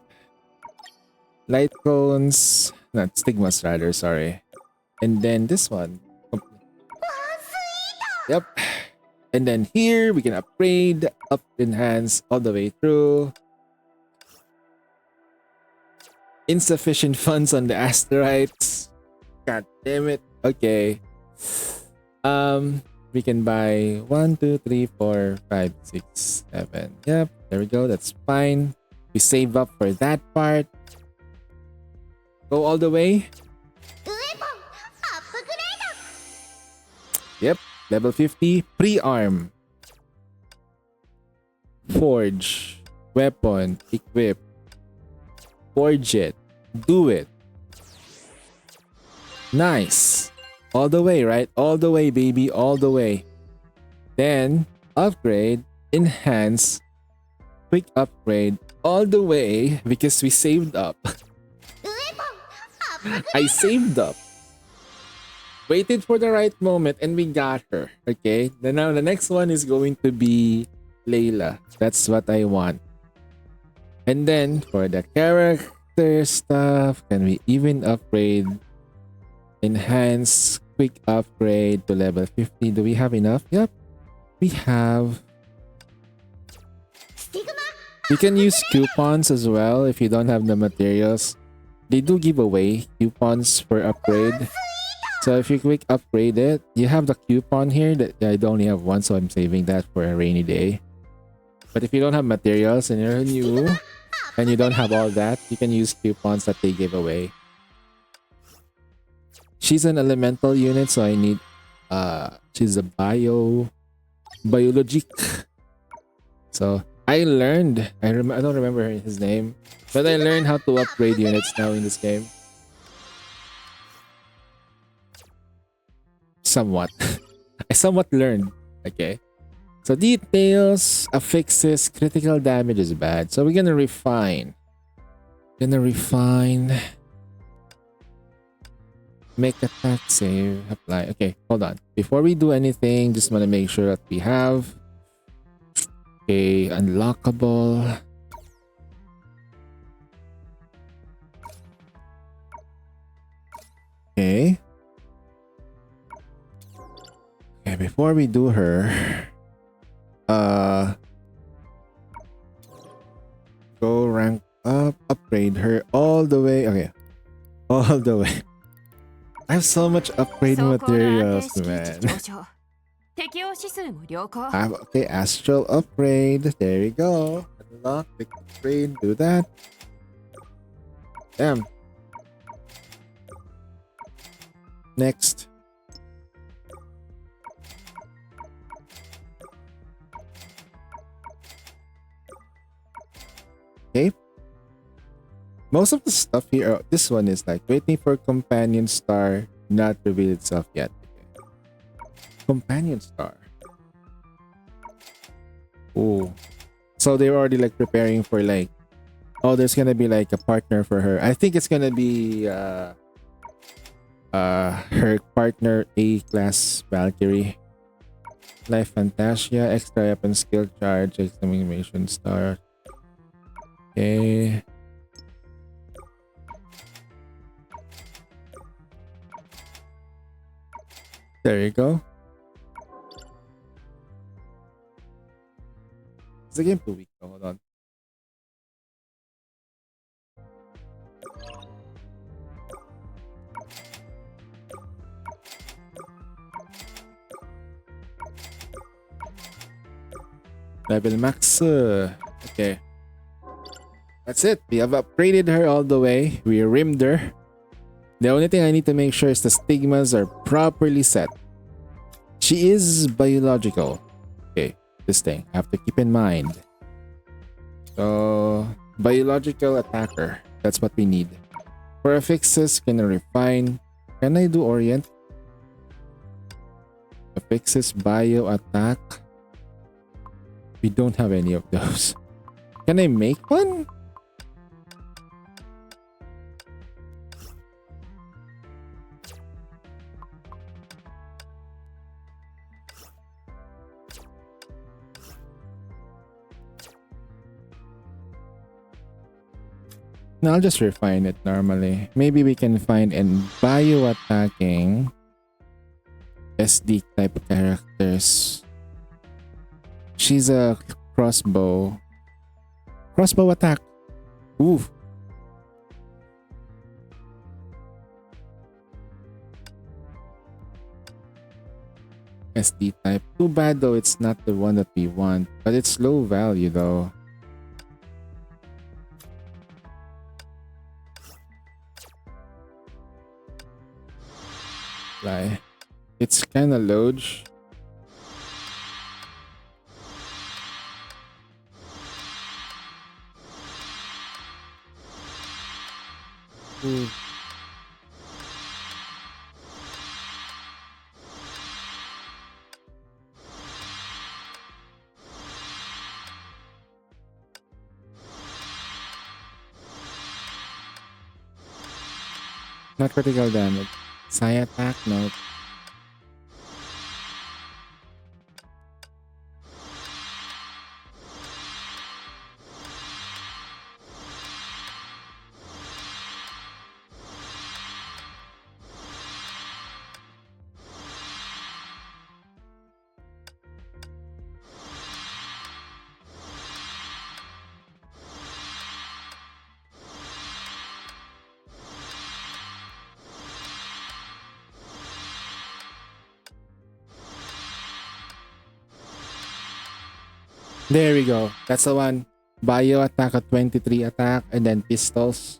Light cones. Not stigmas rather, sorry. And then this one. Yep. And then here we can upgrade, up, enhance all the way through. Insufficient funds on the asteroids. God damn it. Okay. We can buy 1, 2, 3, 4, 5, 6, 7. Yep, there we go. That's fine. We save up for that part. Go all the way. Yep, level 50. Pre-arm. Forge. Weapon. Equip. Forge it. Do it. Nice. All the way, right? All the way, baby. All the way. Then, upgrade. Enhance. Quick upgrade. All the way because we saved up. I saved up. Waited for the right moment and we got her. Okay? Then now the next one is going to be Layla. That's what I want. And then for the character stuff, can we even upgrade? Enhance, quick upgrade to level 50. Do we have enough? Yep. We have. You can use coupons as well if you don't have the materials. They do give away coupons for upgrade. So if you quick upgrade it, you have the coupon here that I only have one, so I'm saving that for a rainy day. But if you don't have materials and you're new and you don't have all that, you can use coupons that they give away. She's an elemental unit, so I need she's a biologic. So I learned, I don't remember his name, but I learned how to upgrade units now in this game. Somewhat. I somewhat learned. Okay. So details, affixes, critical damage is bad. So we're gonna refine. Make attack, save, apply. Okay, hold on. Before we do anything, just want to make sure that we have a unlockable. Okay. Okay, before we do her, go rank up, upgrade her all the way. Okay, all the way. I have so much upgrade 走行の安 materials, 定式 man. 値上昇適応指数も良好 Okay, astral upgrade. There you go. Unlock, click upgrade, do that. Damn. Next. Okay. Most of the stuff here, this one is like waiting for companion star, not revealed itself yet. Companion star. Oh, so they're already like preparing for like, oh, there's gonna be like a partner for her. I think it's gonna be her partner, A class Valkyrie. Life Fantasia, extra weapon skill charge, exclamation star. Okay. There you go. Is the game too weak? Oh, hold on. Level max. Okay. That's it. We have upgraded her all the way. We rimmed her. The only thing I need to make sure is the stigmas are properly set. She is biological. Okay, this thing I have to keep in mind. So, biological attacker. That's what we need. For affixes, can I refine? Can I do orient? Affixes, bio, attack. We don't have any of those. Can I make one? No, I'll just refine it normally. Maybe we can find in bio attacking SD type characters. She's a crossbow. Crossbow attack. Ooh. SD type. Too bad though, it's not the one that we want. But it's low value though. Like, it's kind of loge. Ooh. Not critical damage. Psi attack? No. There we go. That's the one. Bio attack at 23 attack and then pistols.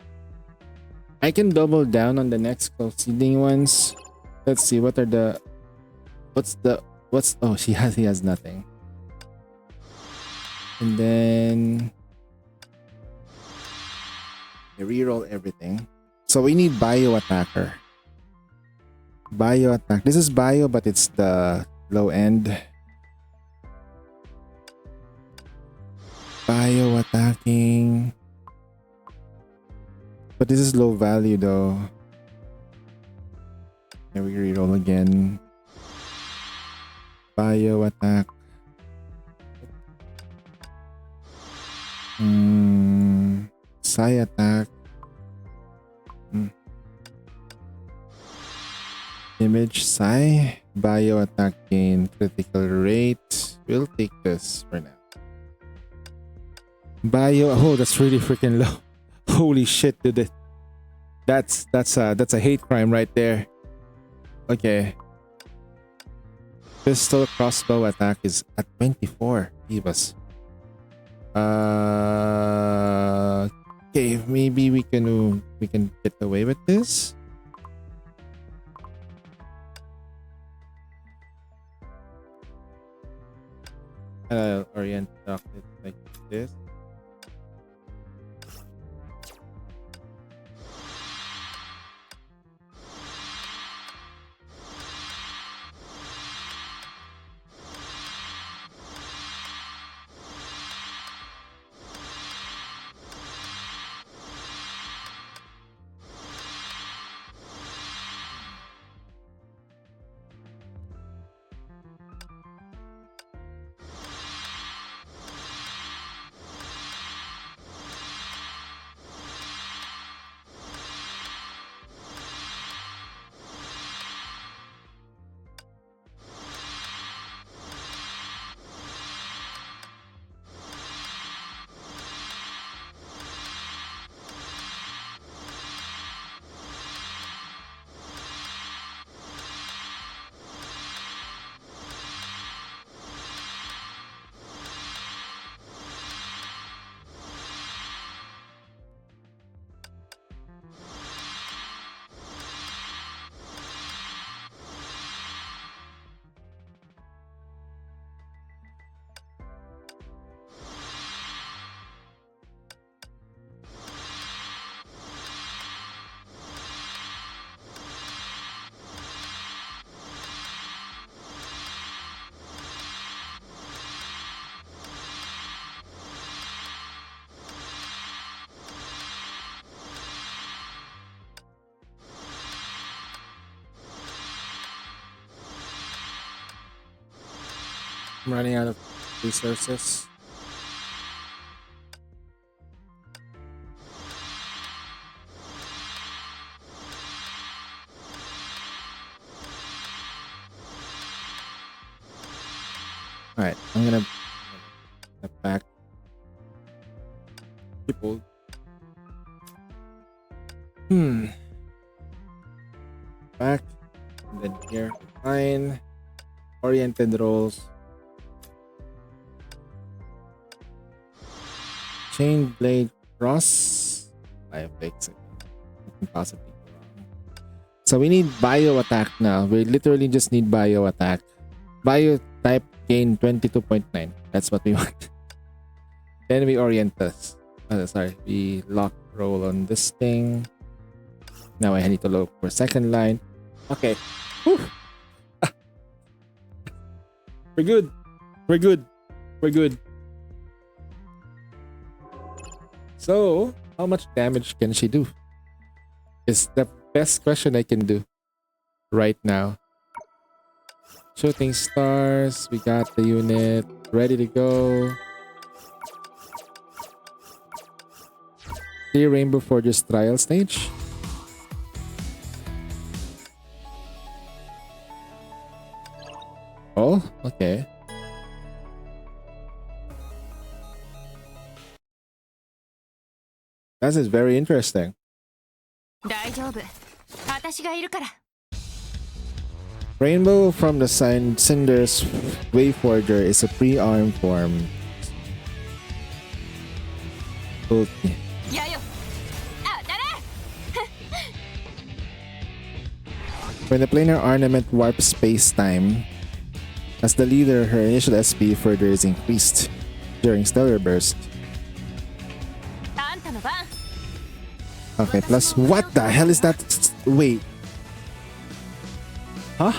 I can double down on the next succeeding ones. Let's see, what are the... Oh, he has nothing. And then... I reroll everything. So we need bio attacker. Bio attack. This is bio, but it's the low end. Bio attacking. But this is low value though. Here we reroll again. Bio attack. Psi attack. Image Psi. Bio attack gain critical rate. We'll take this for now. Bio, oh, that's really freaking low. Holy shit, dude. That's a hate crime right there. Okay. Pistol crossbow attack is at 24. Evas. Okay, maybe we can get away with this. I'll orient it like this. I'm running out of resources. Alright, I'm gonna step back. People. Back. And then here. Fine. Oriented rolls. Chain blade cross. I fix it. Possibly wrong. So we need bio attack now. We literally just need bio attack. Bio type gain 22.9. That's what we want. Then we orient us. Sorry, we lock roll on this thing. Now I need to look for second line. Okay. Whew. We're good. We're good. We're good. So, how much damage can she do? Is the best question I can do right now. Shooting stars. We got the unit ready to go. 3 Rainbow Forges trial stage. Oh, okay. That is very interesting. Rainbow from the Cinder's Wayforger is a pre-arm form. Okay. When the planar ornament warps space-time, as the leader, her initial SP further is increased during Stellar Burst. Okay, plus what the hell is that? Wait. Huh?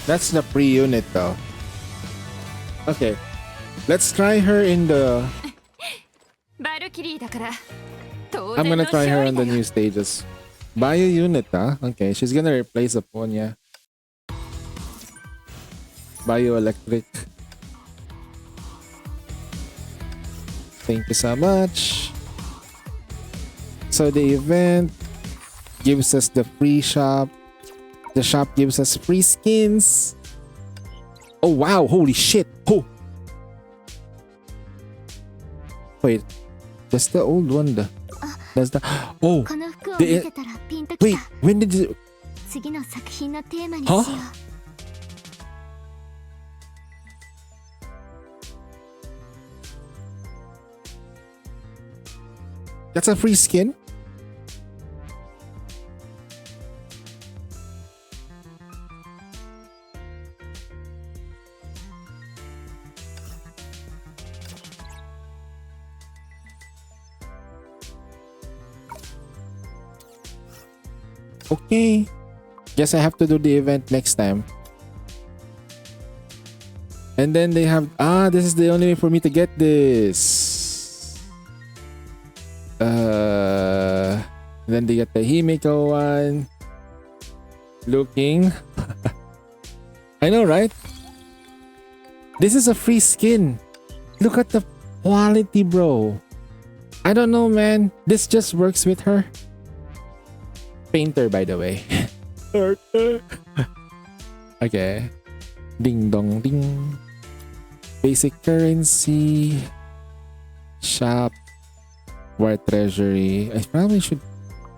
That's the pre-unit though. Okay. Let's try her in the... バルキリーだから当 I'm 然の gonna try 勝 her 利 on だ the よ new stages. Buy a unit, huh? Okay, she's gonna replace Aponia. Bioelectric. Thank you so much. So the event gives us the free shop. The shop gives us free skins. Oh wow, holy shit. Oh. Wait, that's the old one. That's the... Oh, この服を the... 見せたらピンとき Wait, た when did you... 次の作品のテーマにしよう Huh? That's a free skin? Okay. Guess I have to do the event next time. And then they have... Ah, this is the only way for me to get this. Then they get the Himiko one. Looking. I know, right? This is a free skin. Look at the quality, bro. I don't know, man. This just works with her. Painter, by the way. Okay. Ding dong ding. Basic currency. Shop. War treasury. I probably should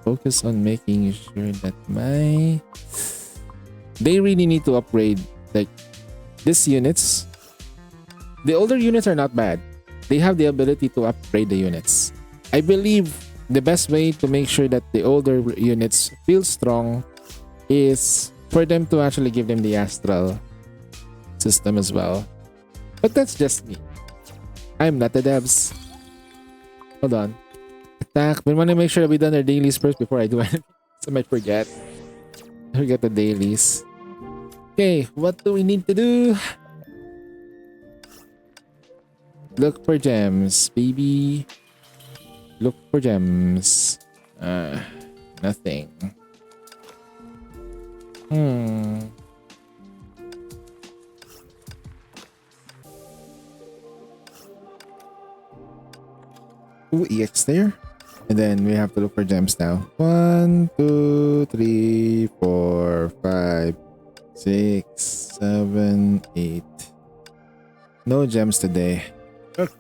focus on making sure that my... They really need to upgrade, like, these units. The older units are not bad. They have the ability to upgrade the units. I believe the best way to make sure that the older units feel strong is for them to actually give them the astral system as well. But that's just me. I'm not the devs. Hold on. Attack. We want to make sure that we done our dailies first before I do anything. So I might forget. Forget the dailies. Okay, what do we need to do? Look for gems, baby. Look for gems. Nothing. Ooh, EX there. And then we have to look for gems now. 1, 2, 3, 4, 5, 6, 7, 8. No gems today. Okay.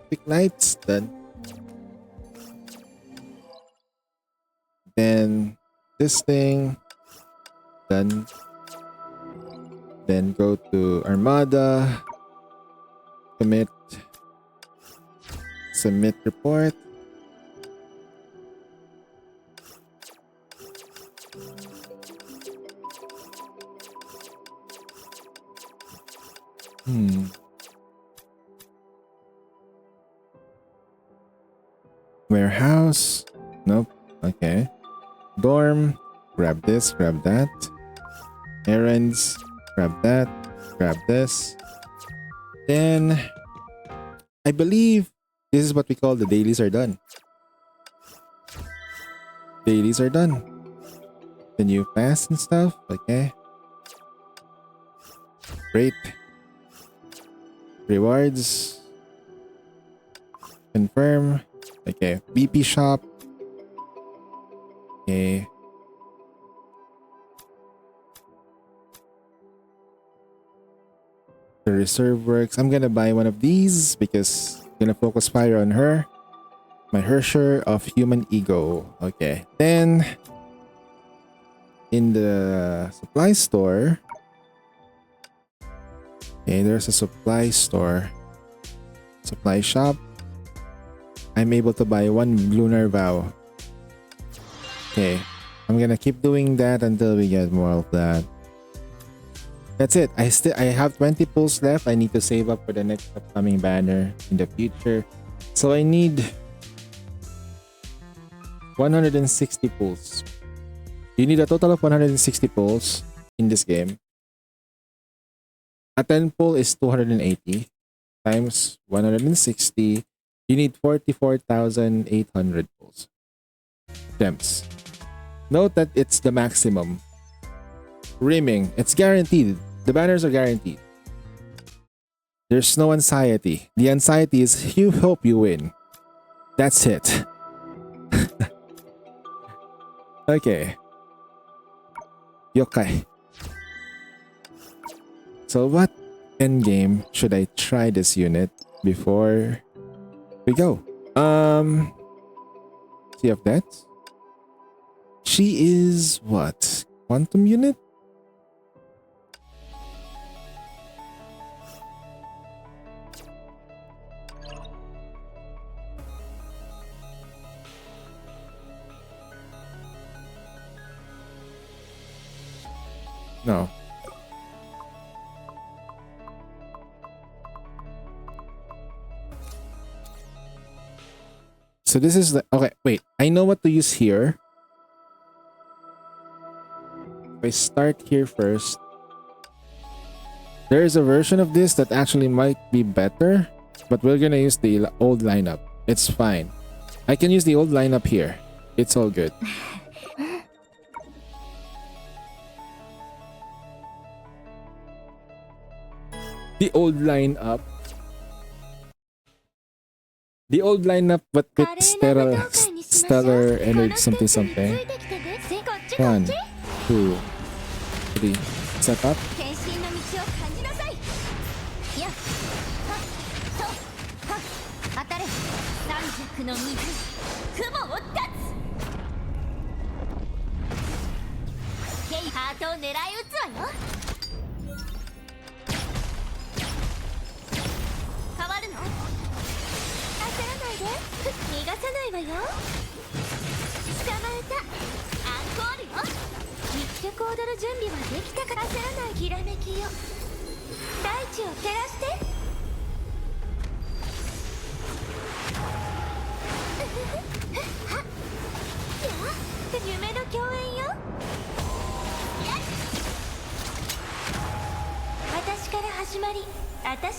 Quick lights, done. Then this thing, done. Then go to Armada. Commit. Submit report. Warehouse. Nope. Okay. Dorm. Grab this. Grab that. Errands. Grab that. Grab this. Then I believe this is what we call the dailies are done. Dailies are done. The new pass and stuff. Okay. Great. Rewards. Confirm. Okay. BP shop. Okay. The reserve works. I'm gonna buy one of these because I'm gonna focus fire on her. My Hersher of Human Ego. Okay. Then in the supply store. Okay, there's a supply store. Supply shop. I'm able to buy one lunar vow. Okay. I'm gonna keep doing that until we get more of that. That's it. I have 20 pulls left. I need to save up for the next upcoming banner in the future. So I need 160 pulls. You need a total of 160 pulls in this game. A 10 pull is 280. times 160. You need 44,800 pulls. Gems. Note that it's the maximum. Rimming. It's guaranteed. The banners are guaranteed. There's no anxiety. The anxiety is you hope you win. That's it. Okay. Yokai. So what endgame should I try this unit before we go? Sea of Death. She is what? Quantum unit? No. So this is the... Okay, wait. I know what to use here. If I start here first. There is a version of this that actually might be better. But we're gonna use the old lineup. It's fine. I can use the old lineup here. It's all good. The old lineup. The old lineup, but with stellar energy something. 1, 2, 3. Set up.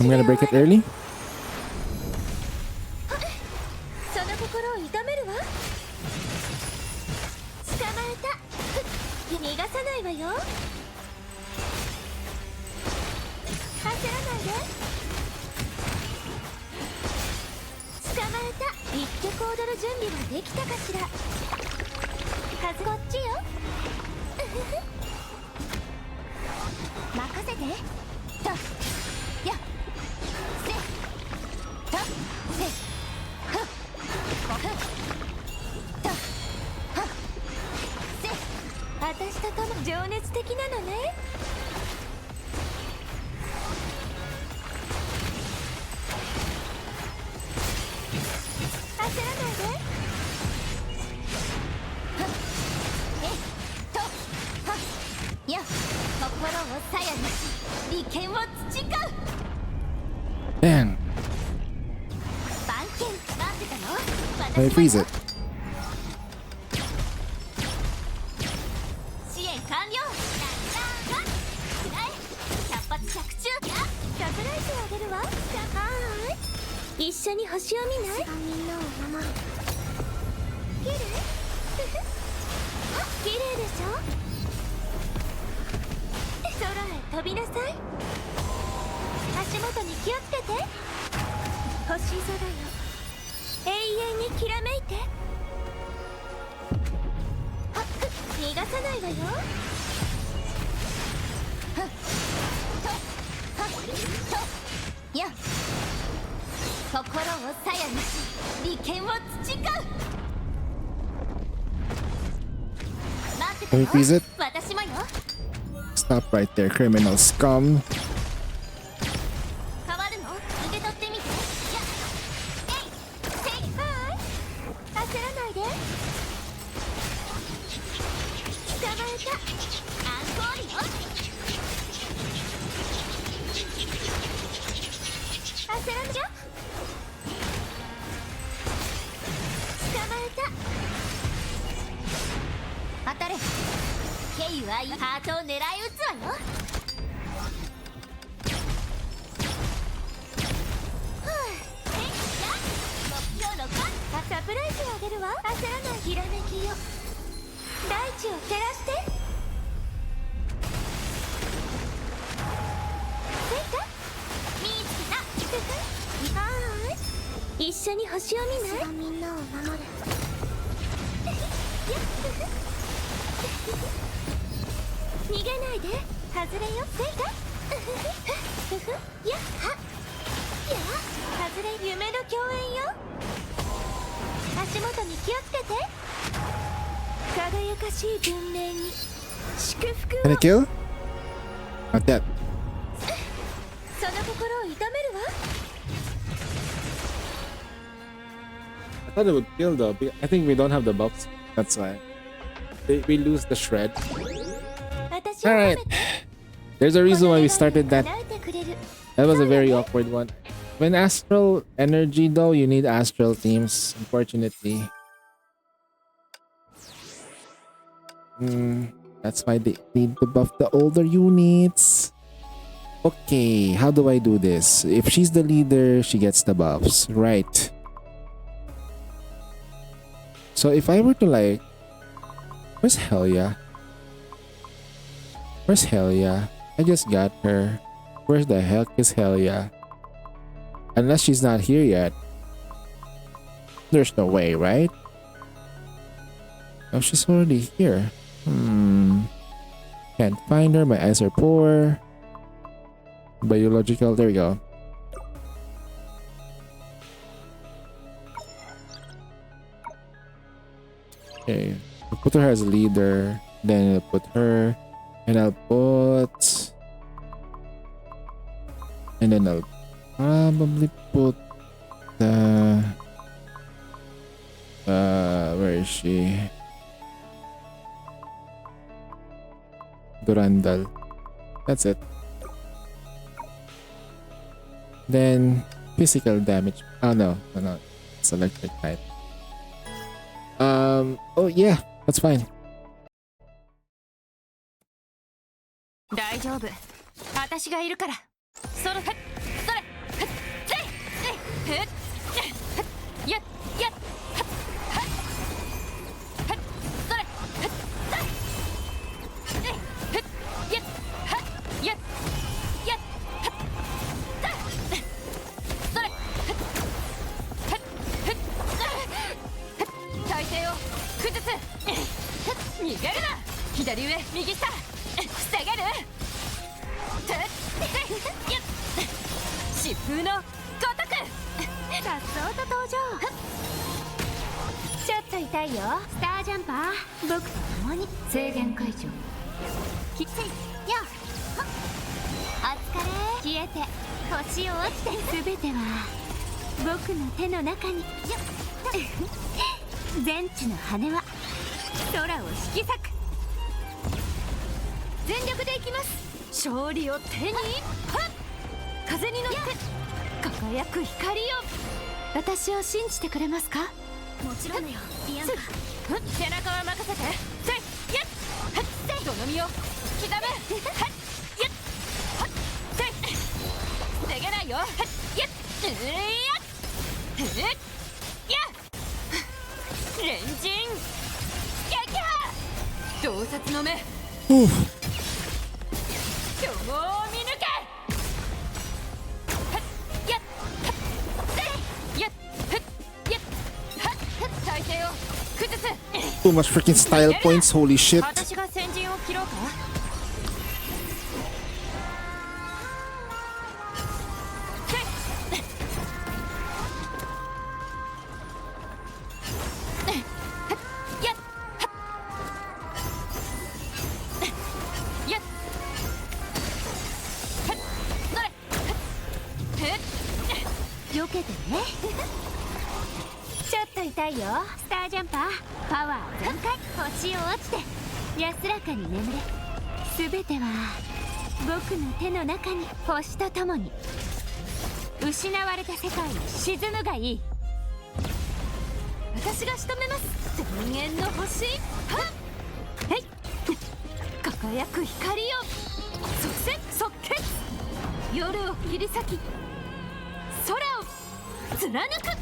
I'm gonna break it early. Damn. Let me freeze it. Let me freeze it. Stop right there, criminal scum. ちを照らして着いた見つけたはーい一緒に星を見ないみんなを守る逃げないで外れよ着いたやっはや外れ夢の共演よ足元に気をつけて輝かしい文明に祝福を Can I kill? Not that. その心を痛めるわ I thought it would kill though. I think we don't have the buffs. That's why. We lose the shred. 私を Alright. There's a reason why we started that. 叶えてくれる That was a very awkward one. When Astral Energy though, you need Astral teams, unfortunately. That's why they need to buff the older units. Okay, how do I do this? If she's the leader, she gets the buffs. Right. So if I were to like... Where's Helia? Where's Helia? I just got her. Where the heck is Helia? Unless she's not here yet. There's no way, right? Oh, she's already here. Can't find her. My eyes are poor. Biological. There we go. Okay. I'll put her as a leader. Then I'll put her. And I'll put... And then I'll probably put... where is she? Durandal. That's it. Then physical damage. Oh no. It's electric type. Oh yeah, that's fine. 大丈夫私がいるからそれそれやっやっそれやっやっやっそれ体勢を崩す逃げるな左上右下防げる疾風のごとくさっそうと登場ちょっと痛いよスタージャンパー僕と共に制限解除きついよお疲れ消えて星を落ちて全ては僕の手の中に全地の羽は空を引き裂く全力でいきます勝利を手に風に乗って輝く光を私を信じてくれますかもちろんだよビアンカ背中は任せてせいやっせいどの身を刻むはっやっはっせい防げないよはっやっやっレンジン撃破洞察の目巨峰を見抜けやっやっやっ体勢を崩す Too much freaking style points, holy shit. 私が先陣を切ろうか避けてねちょっと痛いよスタージャンパーパワー全開星を落ちて安らかに眠れ全ては僕の手の中に星とともに失われた世界に沈むがいい私が仕留めます天元の星はっはい輝く光を即戦即決夜を切り裂き空を貫くはっ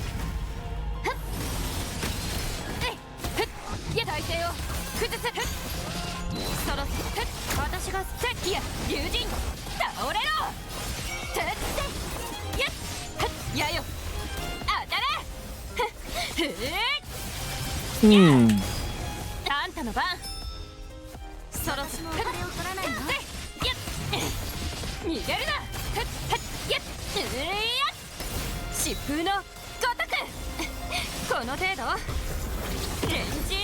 えいふっや体勢を崩すそろ私が石や竜神倒れろてってやよ当たれあんたの番そろそろお金を取らないの逃げるな疾風のごとくこの程度連陣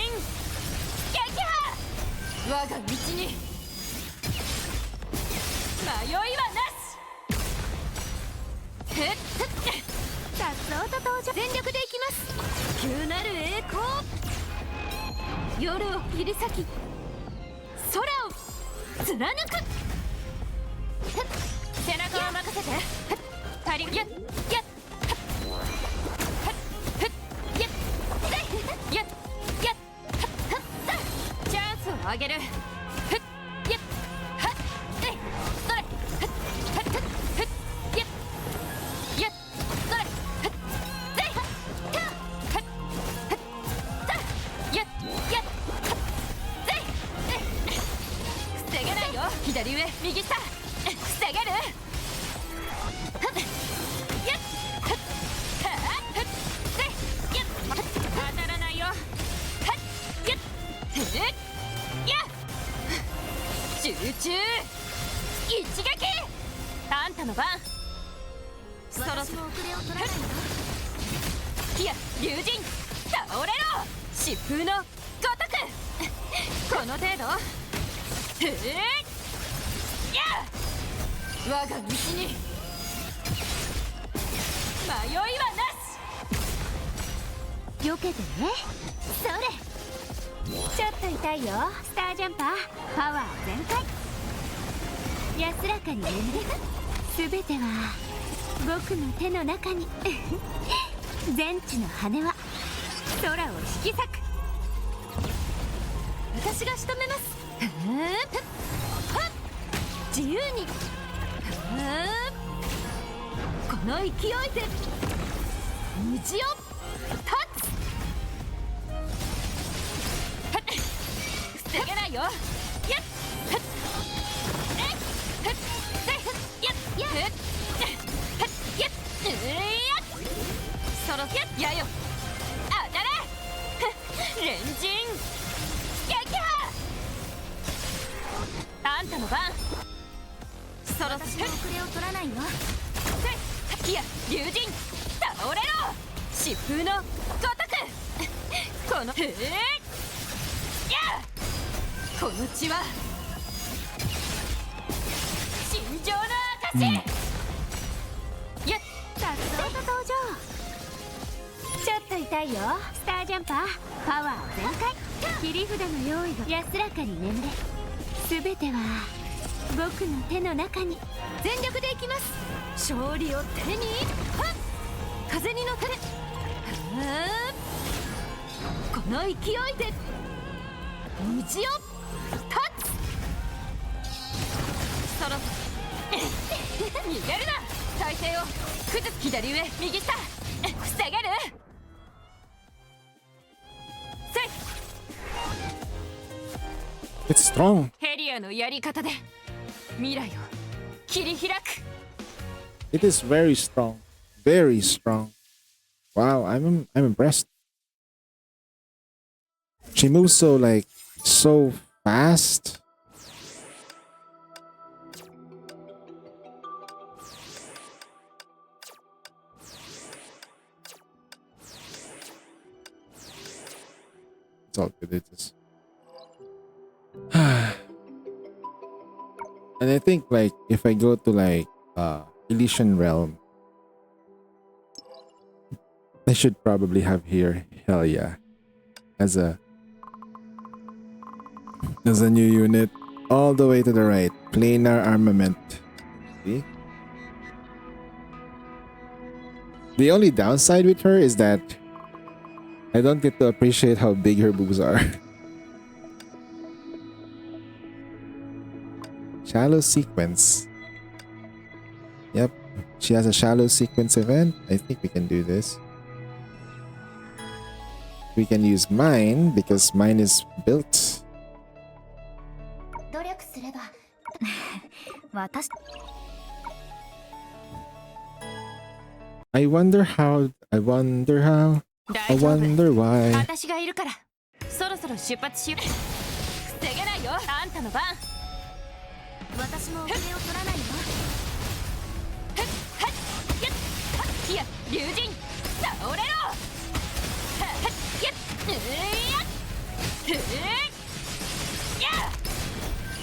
撃破我が道に迷いはなしさっそうと登場全力でいきます急なる栄光夜を切り裂き空を貫く背中を任せてパリやっチャンスをあげる左上右下防げる当たらないよ集中一撃あんたの番そろそろ遅れを取らないのいや竜神倒れろ疾風のごとくこの程度我が道に迷いはなし避けてねそれちょっと痛いよスタージャンパーパワー全開安らかに眠れ全ては僕の手の中に全地の羽は空を引き裂く私が仕留めます自由にこの勢いで虹を立つ防げないよそろやよ当たれ連陣撃破あんたの番そろそろ遅れを取らないよいや竜神倒れろ疾風のごとくこのこの血は心情の証やっさっそうと登場ちょっと痛いよスタージャンパーパワー全開切り札の用意が安らかに眠れ全ては僕の手の中に全力でいきます勝利を手に風に乗せるこの勢いで虹を立つそろ逃げるな体勢を崩す左上右下防げるIt's strong. ヘリアのやり方で未来を切り開く It is very strong. Very strong. Wow, I'm impressed. She moves so so fast. It's all good. It is. And I think if I go to Elysian Realm, I should probably have here Hell Yeah as a new unit all the way to the right. Planar armament. See? The only downside with her is that I don't get to appreciate how big her boobs are. Shallow sequence. Yep, she has a shallow sequence event. I think we can do this. We can use mine because mine is built 私 I wonder how, I wonder how, I wonder why. 私がいるからそろそろ出発しよう防げないよあんたの番私も遅れを取らないよいや龍神倒れろ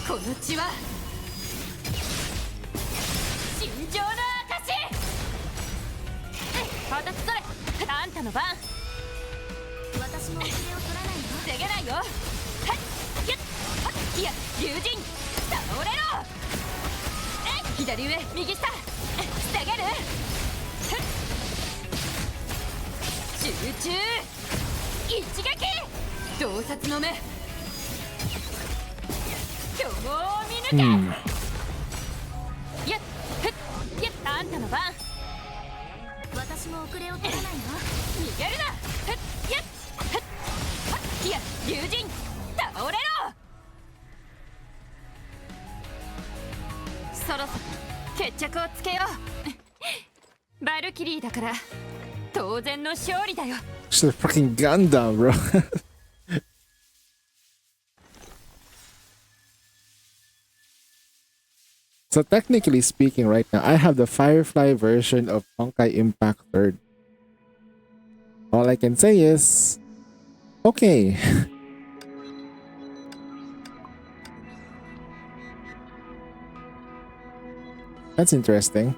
この血は心情の証私それあんたの番私も遅れを取らないよ防げないよいや龍神倒れろ左上右下防げる集中一撃洞察の目巨峰を見抜け、やっあんたの番私も遅れを取らないよ逃げるなやっいや龍神倒れろそろそろ決着をつけようバルキリーだから当然の勝利だよ She's a freaking Gundam, bro. So technically speaking right now, I have the Firefly version of Honkai Impact 3rd. All I can say is, okay. That's interesting.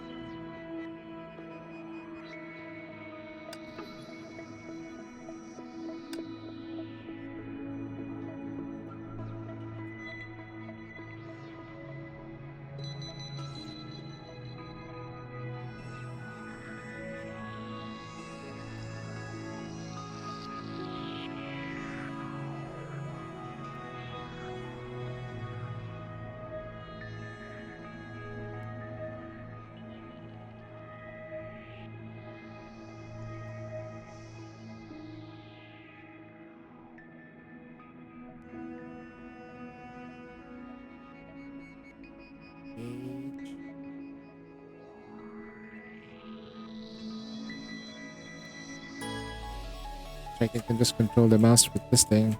I can just control the mouse with this thing.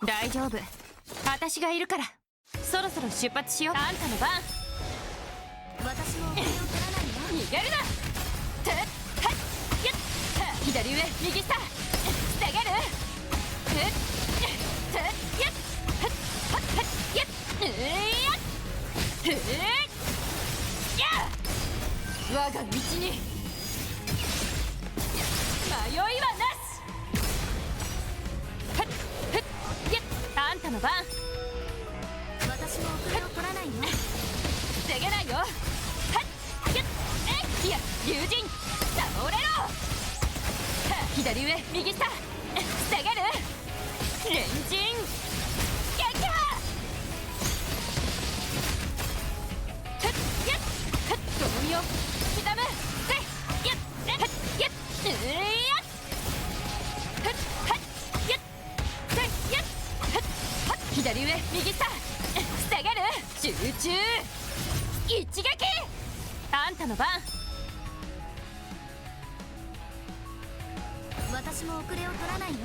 大丈夫私がいるからそろそろ出発しようあんたの番私も遅れを取らないよ逃げるな左上右下防げる我が道に迷いはなしあんたの番私も遅れを取らないよ防げないよいや龍神倒れろ左上右下防げる連陣撃破とどみを刻む左上右下防げる集中一撃あんたの番私も遅れを取らないよ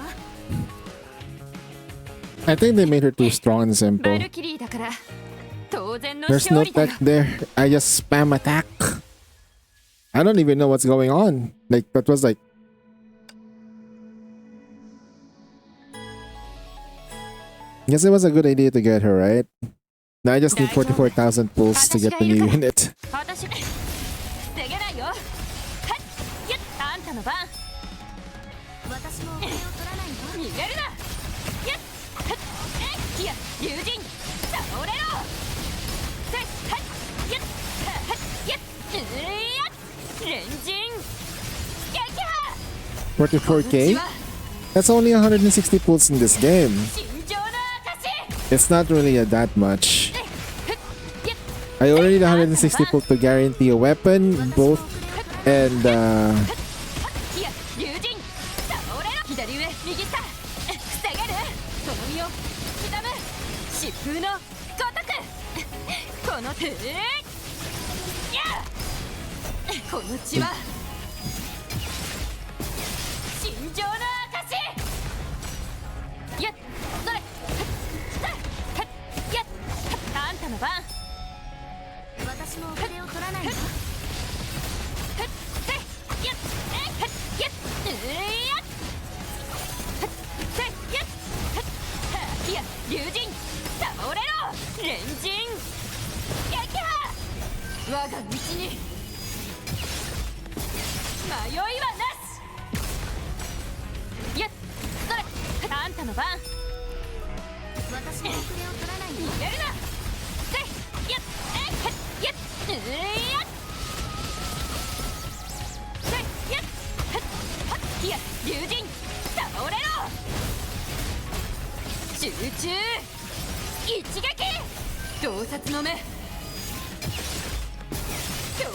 I think they made her too strong and simple. バルキリーだから当然の There's no 勝利だよ tech there. I just spam attack. I don't even know what's going on. Like, that was like... Guess it was a good idea to get her, right? Now I just need 44,000 pulls to get the new unit. 私防げないよあんたの番私も遅れを取らないよ逃げるないや龍神倒れろ連陣撃破 44k? That's only 160 pulls in this game. 心情の証 It's not really that much. I only need 160 pulls to guarantee a weapon, both, and いや龍神倒れろ左上右下防げるその身を刻む疾風のごとくこの手この血は心情の証やっそれやっあんたの番私も筆を取らないの龍神倒れろ連陣撃破我が道に迷いはなしやっそれあんたの番私も筆を取らないの逃げるなせやっやっせやっいや龍神倒れろ集中一撃洞察の目今日を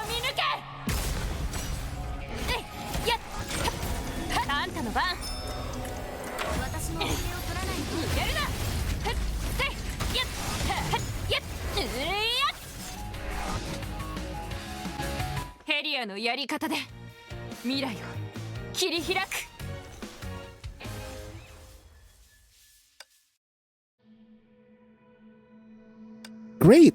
見抜けやっあんたの番私も筆を取らない逃げるなやっヘリアのやり方で未来を切り開くGreat!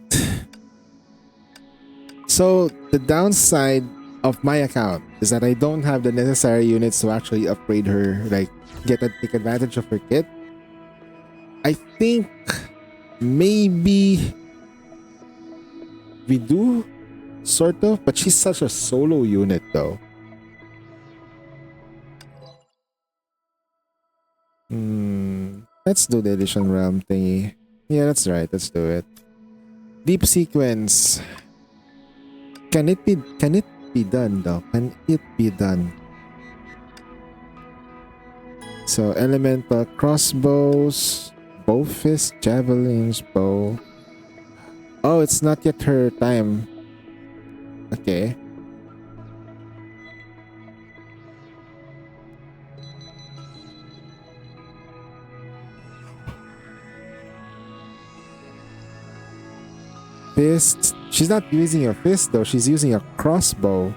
So, the downside of my account is that I don't have the necessary units to actually upgrade her, like, take advantage of her kit. I think maybe we do, sort of, but she's such a solo unit though. Let's do the Elysian Realm thingy. Yeah, that's right, let's do it. Deep sequence. Can it be done though? Can it be done? So elemental crossbows, bow fist, javelins, bow. Oh, it's not yet her time. Okay. Fist. She's not using a fist though, she's using a crossbow.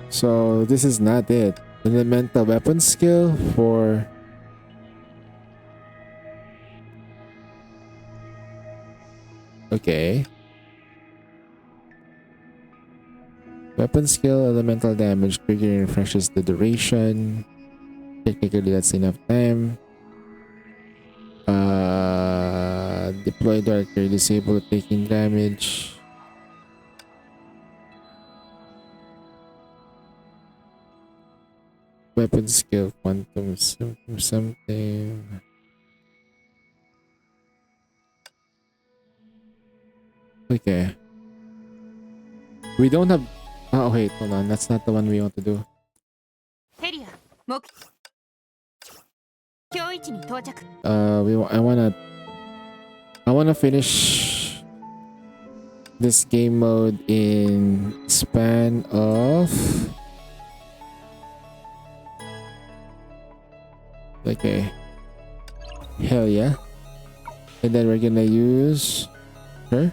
So this is not it. Elemental weapon skill for okay. Weapon skill, elemental damage, triggering refreshes the duration. Technically that's enough time. Deploy directly, disable taking damage. Weapon skill, quantum something. Okay. We don't have. Oh wait, hold on. That's not the one we want to do. I wanna finish this game mode in span of okay. Hell yeah. And then we're gonna use her.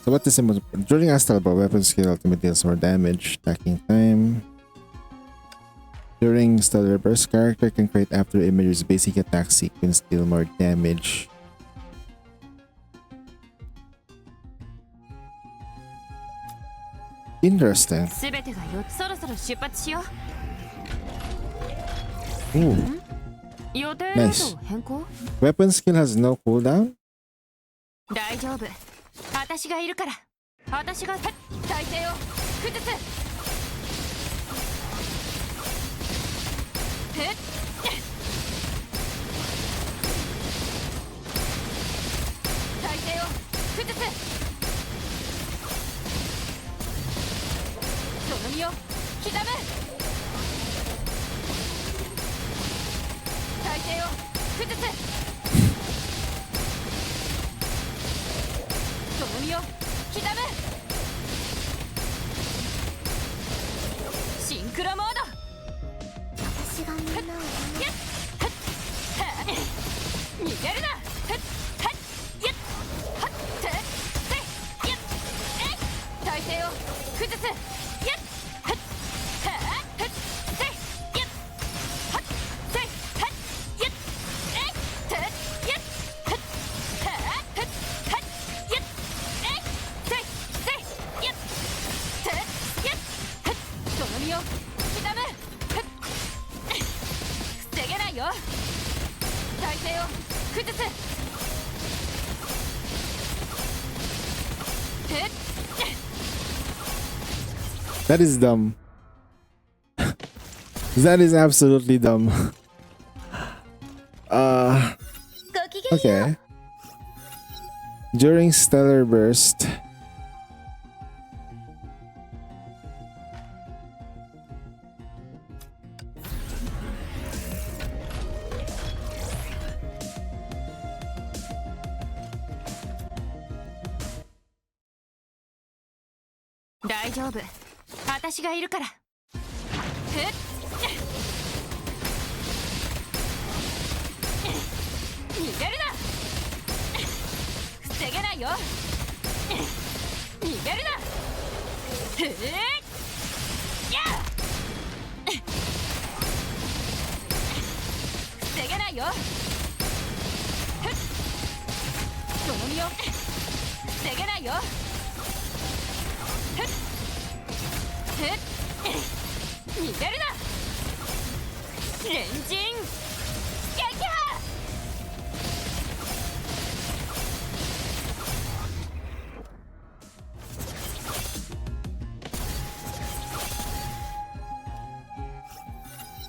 So what this symbol during astral ball, weapon skill ultimate deals more damage, attacking time. During stellar burst, character can create after image's basic attack sequence deal more damage. Interesting. Ooh. Nice. Weapon skill has no cooldown? 勢を崩す。とどみを刻む。シンクロモード。私がみんなを逃げるな。体勢を崩す。その身を刻む。防げないよ。体勢を崩す。That is dumb. That is absolutely dumb. Okay. During Stellar Burst,大丈夫。私がいるから。逃げるな。防げないよ。逃げるな。防げないよ。その身を防げないよ。逃げるな。レンジン撃破。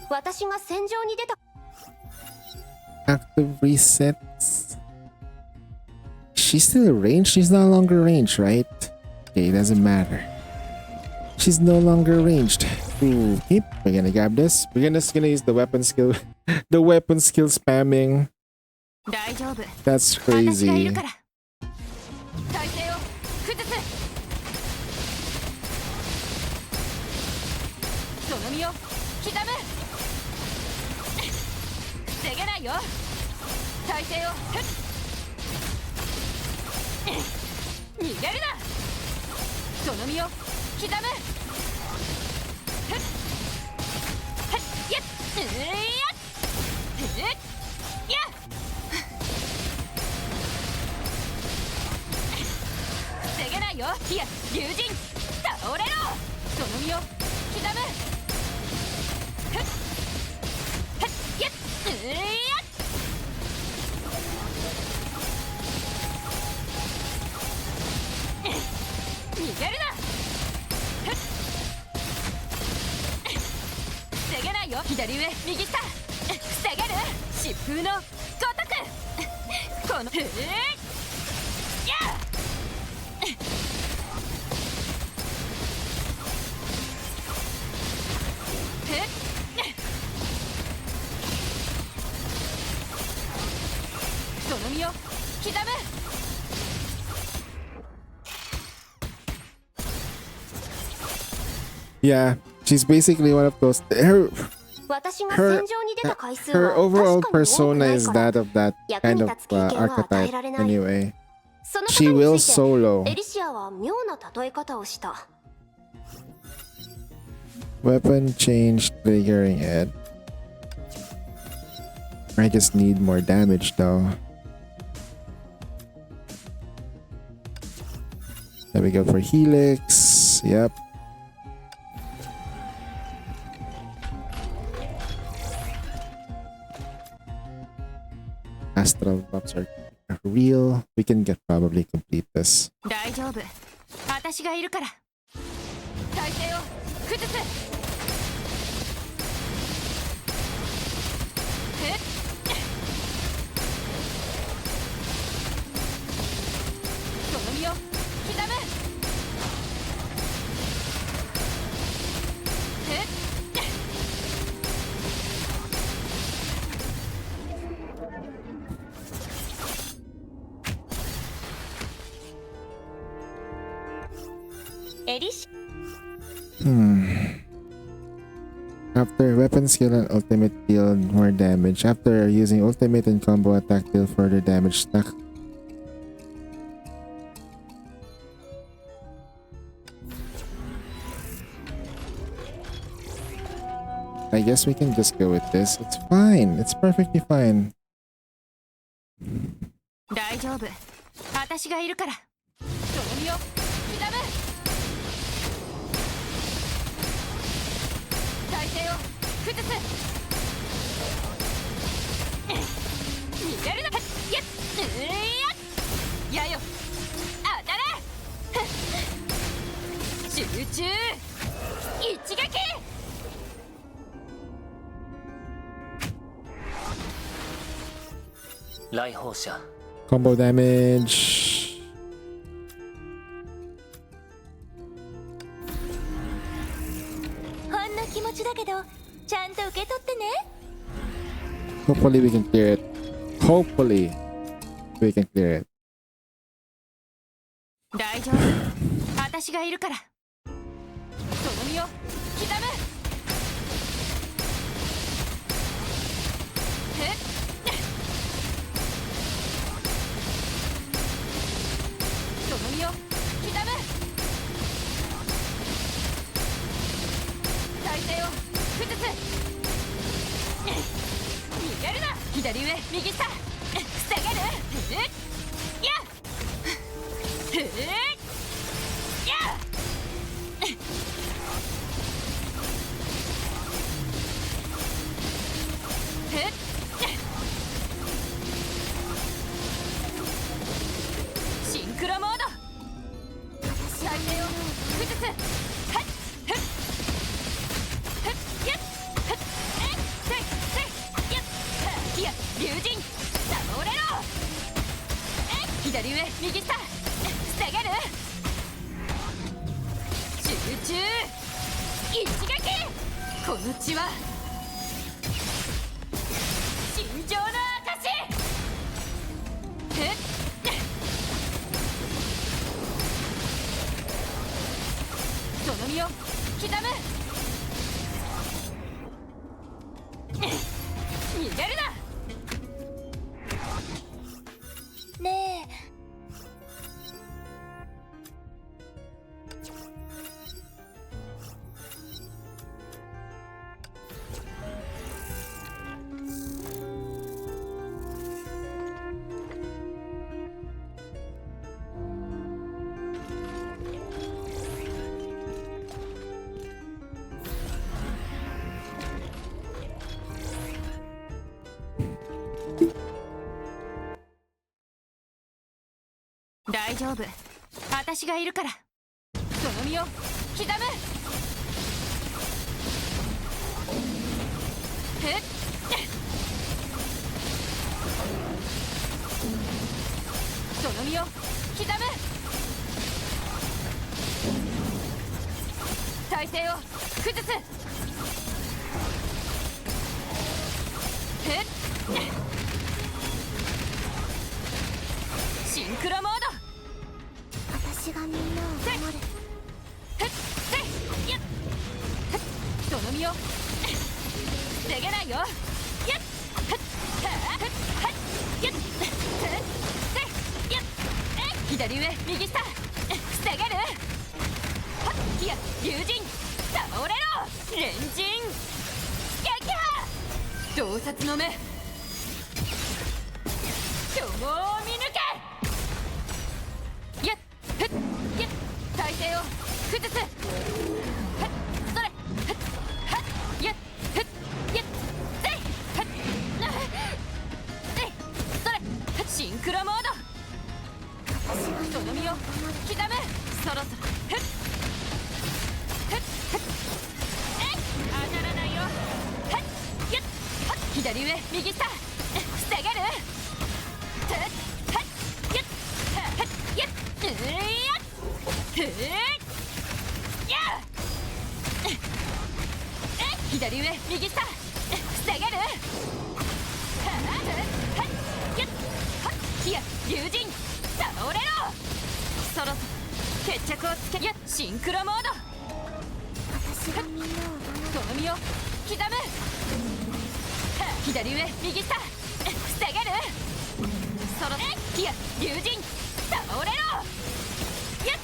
私が戦場に出た。 active resets. She's still ranged? She's no longer ranged, right? Okay, it doesn't matter. She's no longer ranged. Ooh, okay, we're gonna grab this. We're just gonna use the weapon skill. The weapon skill spamming. 大丈夫。 That's 私がいる crazy. から。体勢を崩す。その身を刻む。防げないよ。体勢を逃げるな。その身を刻む。防げないよ。いや、龍神倒れろ。その身を刻む。逃げるな。防げないよ。左上右下防げる。疾風のごとく。このその身を刻む。Yeah, she's basically one of those. Her 私が her 戦場に出た回数 her は overall 確かに多く persona ない is から that of that 役に kind of 立つ経験は与え archetype られない。 anyway. そのこと She に will ついて solo. エリシアは妙な例え方をした。 Weapon change triggering it. I just need more damage though. There we go for Helix. Yep. Astral buffs are real. We can probably complete this. 大丈夫。私がいるから。体勢を崩す。その身を刻む。エリシ After weapon skill and ultimate deal more damage. After using ultimate and combo attack deal further damage stack. I guess we can just go with this. It's fine. It's perfectly fine. 大丈夫私がいるからその身を刻む体勢を崩す逃げるなやっやよ当たれ集中一撃来訪者 Combo damage. ほんの気持ちだけどちゃんと受け取ってね Hopefully we can clear it. Hopefully we can clear it. 大丈夫私がいるからその身を刻むその身を刻む体勢を崩す逃げるな左上右下防げるやっやっシンクロモード体勢を崩す龍神サボレロ左上右下防げる集中一撃この血は心情の証その身を刻む逃げるなねえ大丈夫私がいるからその身を刻むその身を刻む体勢を崩すシンクロモード私がみんなを守るその身を防げないよ左上右下防げる龍神サボレロレンジン撃破洞察の目巨豪を見抜け体勢を崩すそれそれシンクロモードその身を刻むそろそろ当たらないよ左上右下防げる左上右下防げる龍神サボレロそろそろ決着をつけやシンクロモード私がみんなをその身を刻む左上右下防げるそろいや竜神倒れろやっ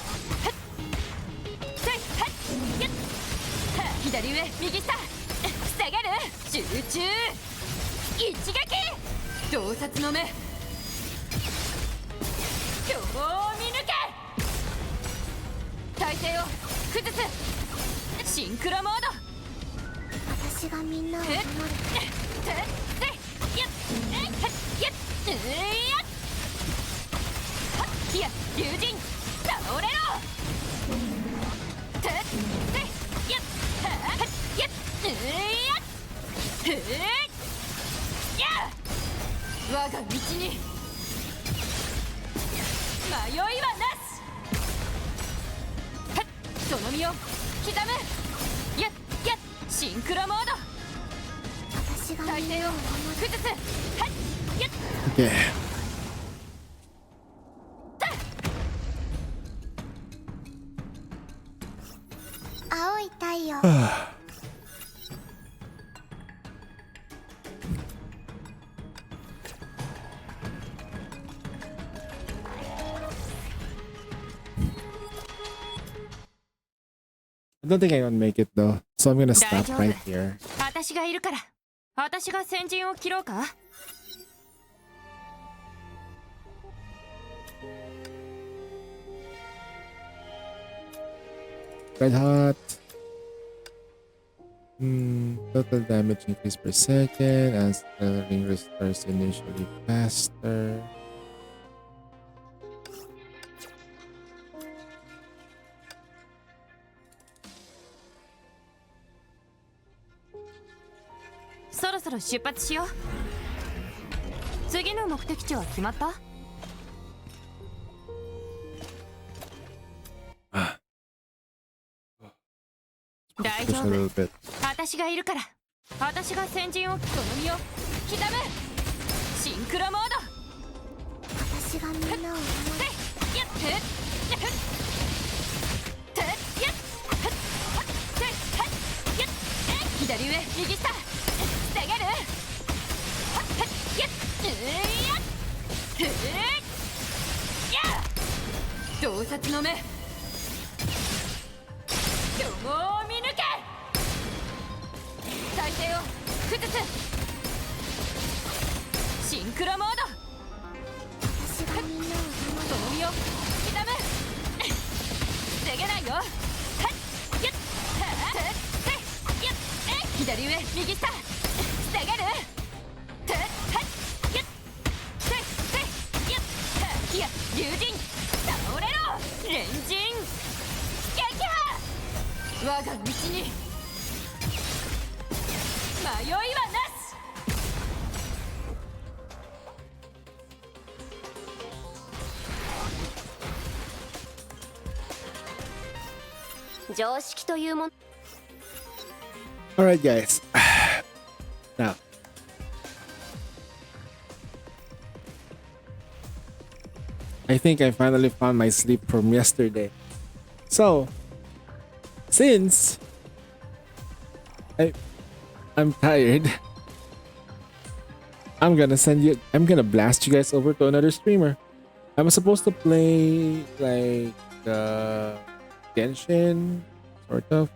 せいはっやっ左上右下防げる集中一撃洞察の目巨峰を見抜け体勢を崩すシンクロモード私がみんなを守るいや竜神倒れろ我が道に迷いはなしその身を刻むやっシンクロモード私が体勢を崩すやっ Okay. 青い太陽 I don't think I can make it though, so I'm gonna stop right here. 私がいるから私が先陣を切ろうか Red hot. Total damage increase per second as the ring restores initially faster.そろそろ出発しよう次の目的地は決まった 大丈 Push a 夫 little bit. 私がいるから私が先陣をその身を刻むシンクロモード私がみんなを守る左上右下防げる洞察の目巨峰を見抜け体勢を崩すシンクロモード私がみんなを守るその身を刻む防げないよ左上右下防げるいや竜神倒れろ連陣撃破我が道に迷いはなし常識というもの Alright, guys. Now, I think I finally found my sleep from yesterday. So, since I'm tired, I'm gonna blast you guys over to another streamer. I was supposed to play like Genshin, sort of.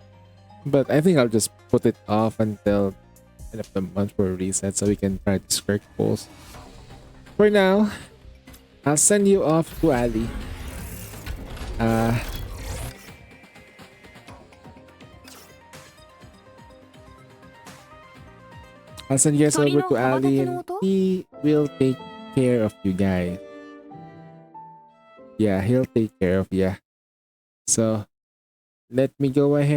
But I think I'll just put it off until end of the month for a reset so we can try to skirt goals. For now, I'll send you off to Ali. I'll send you guys over to Ali and he will take care of you guys. Yeah, he'll take care of you. So, let me go ahead.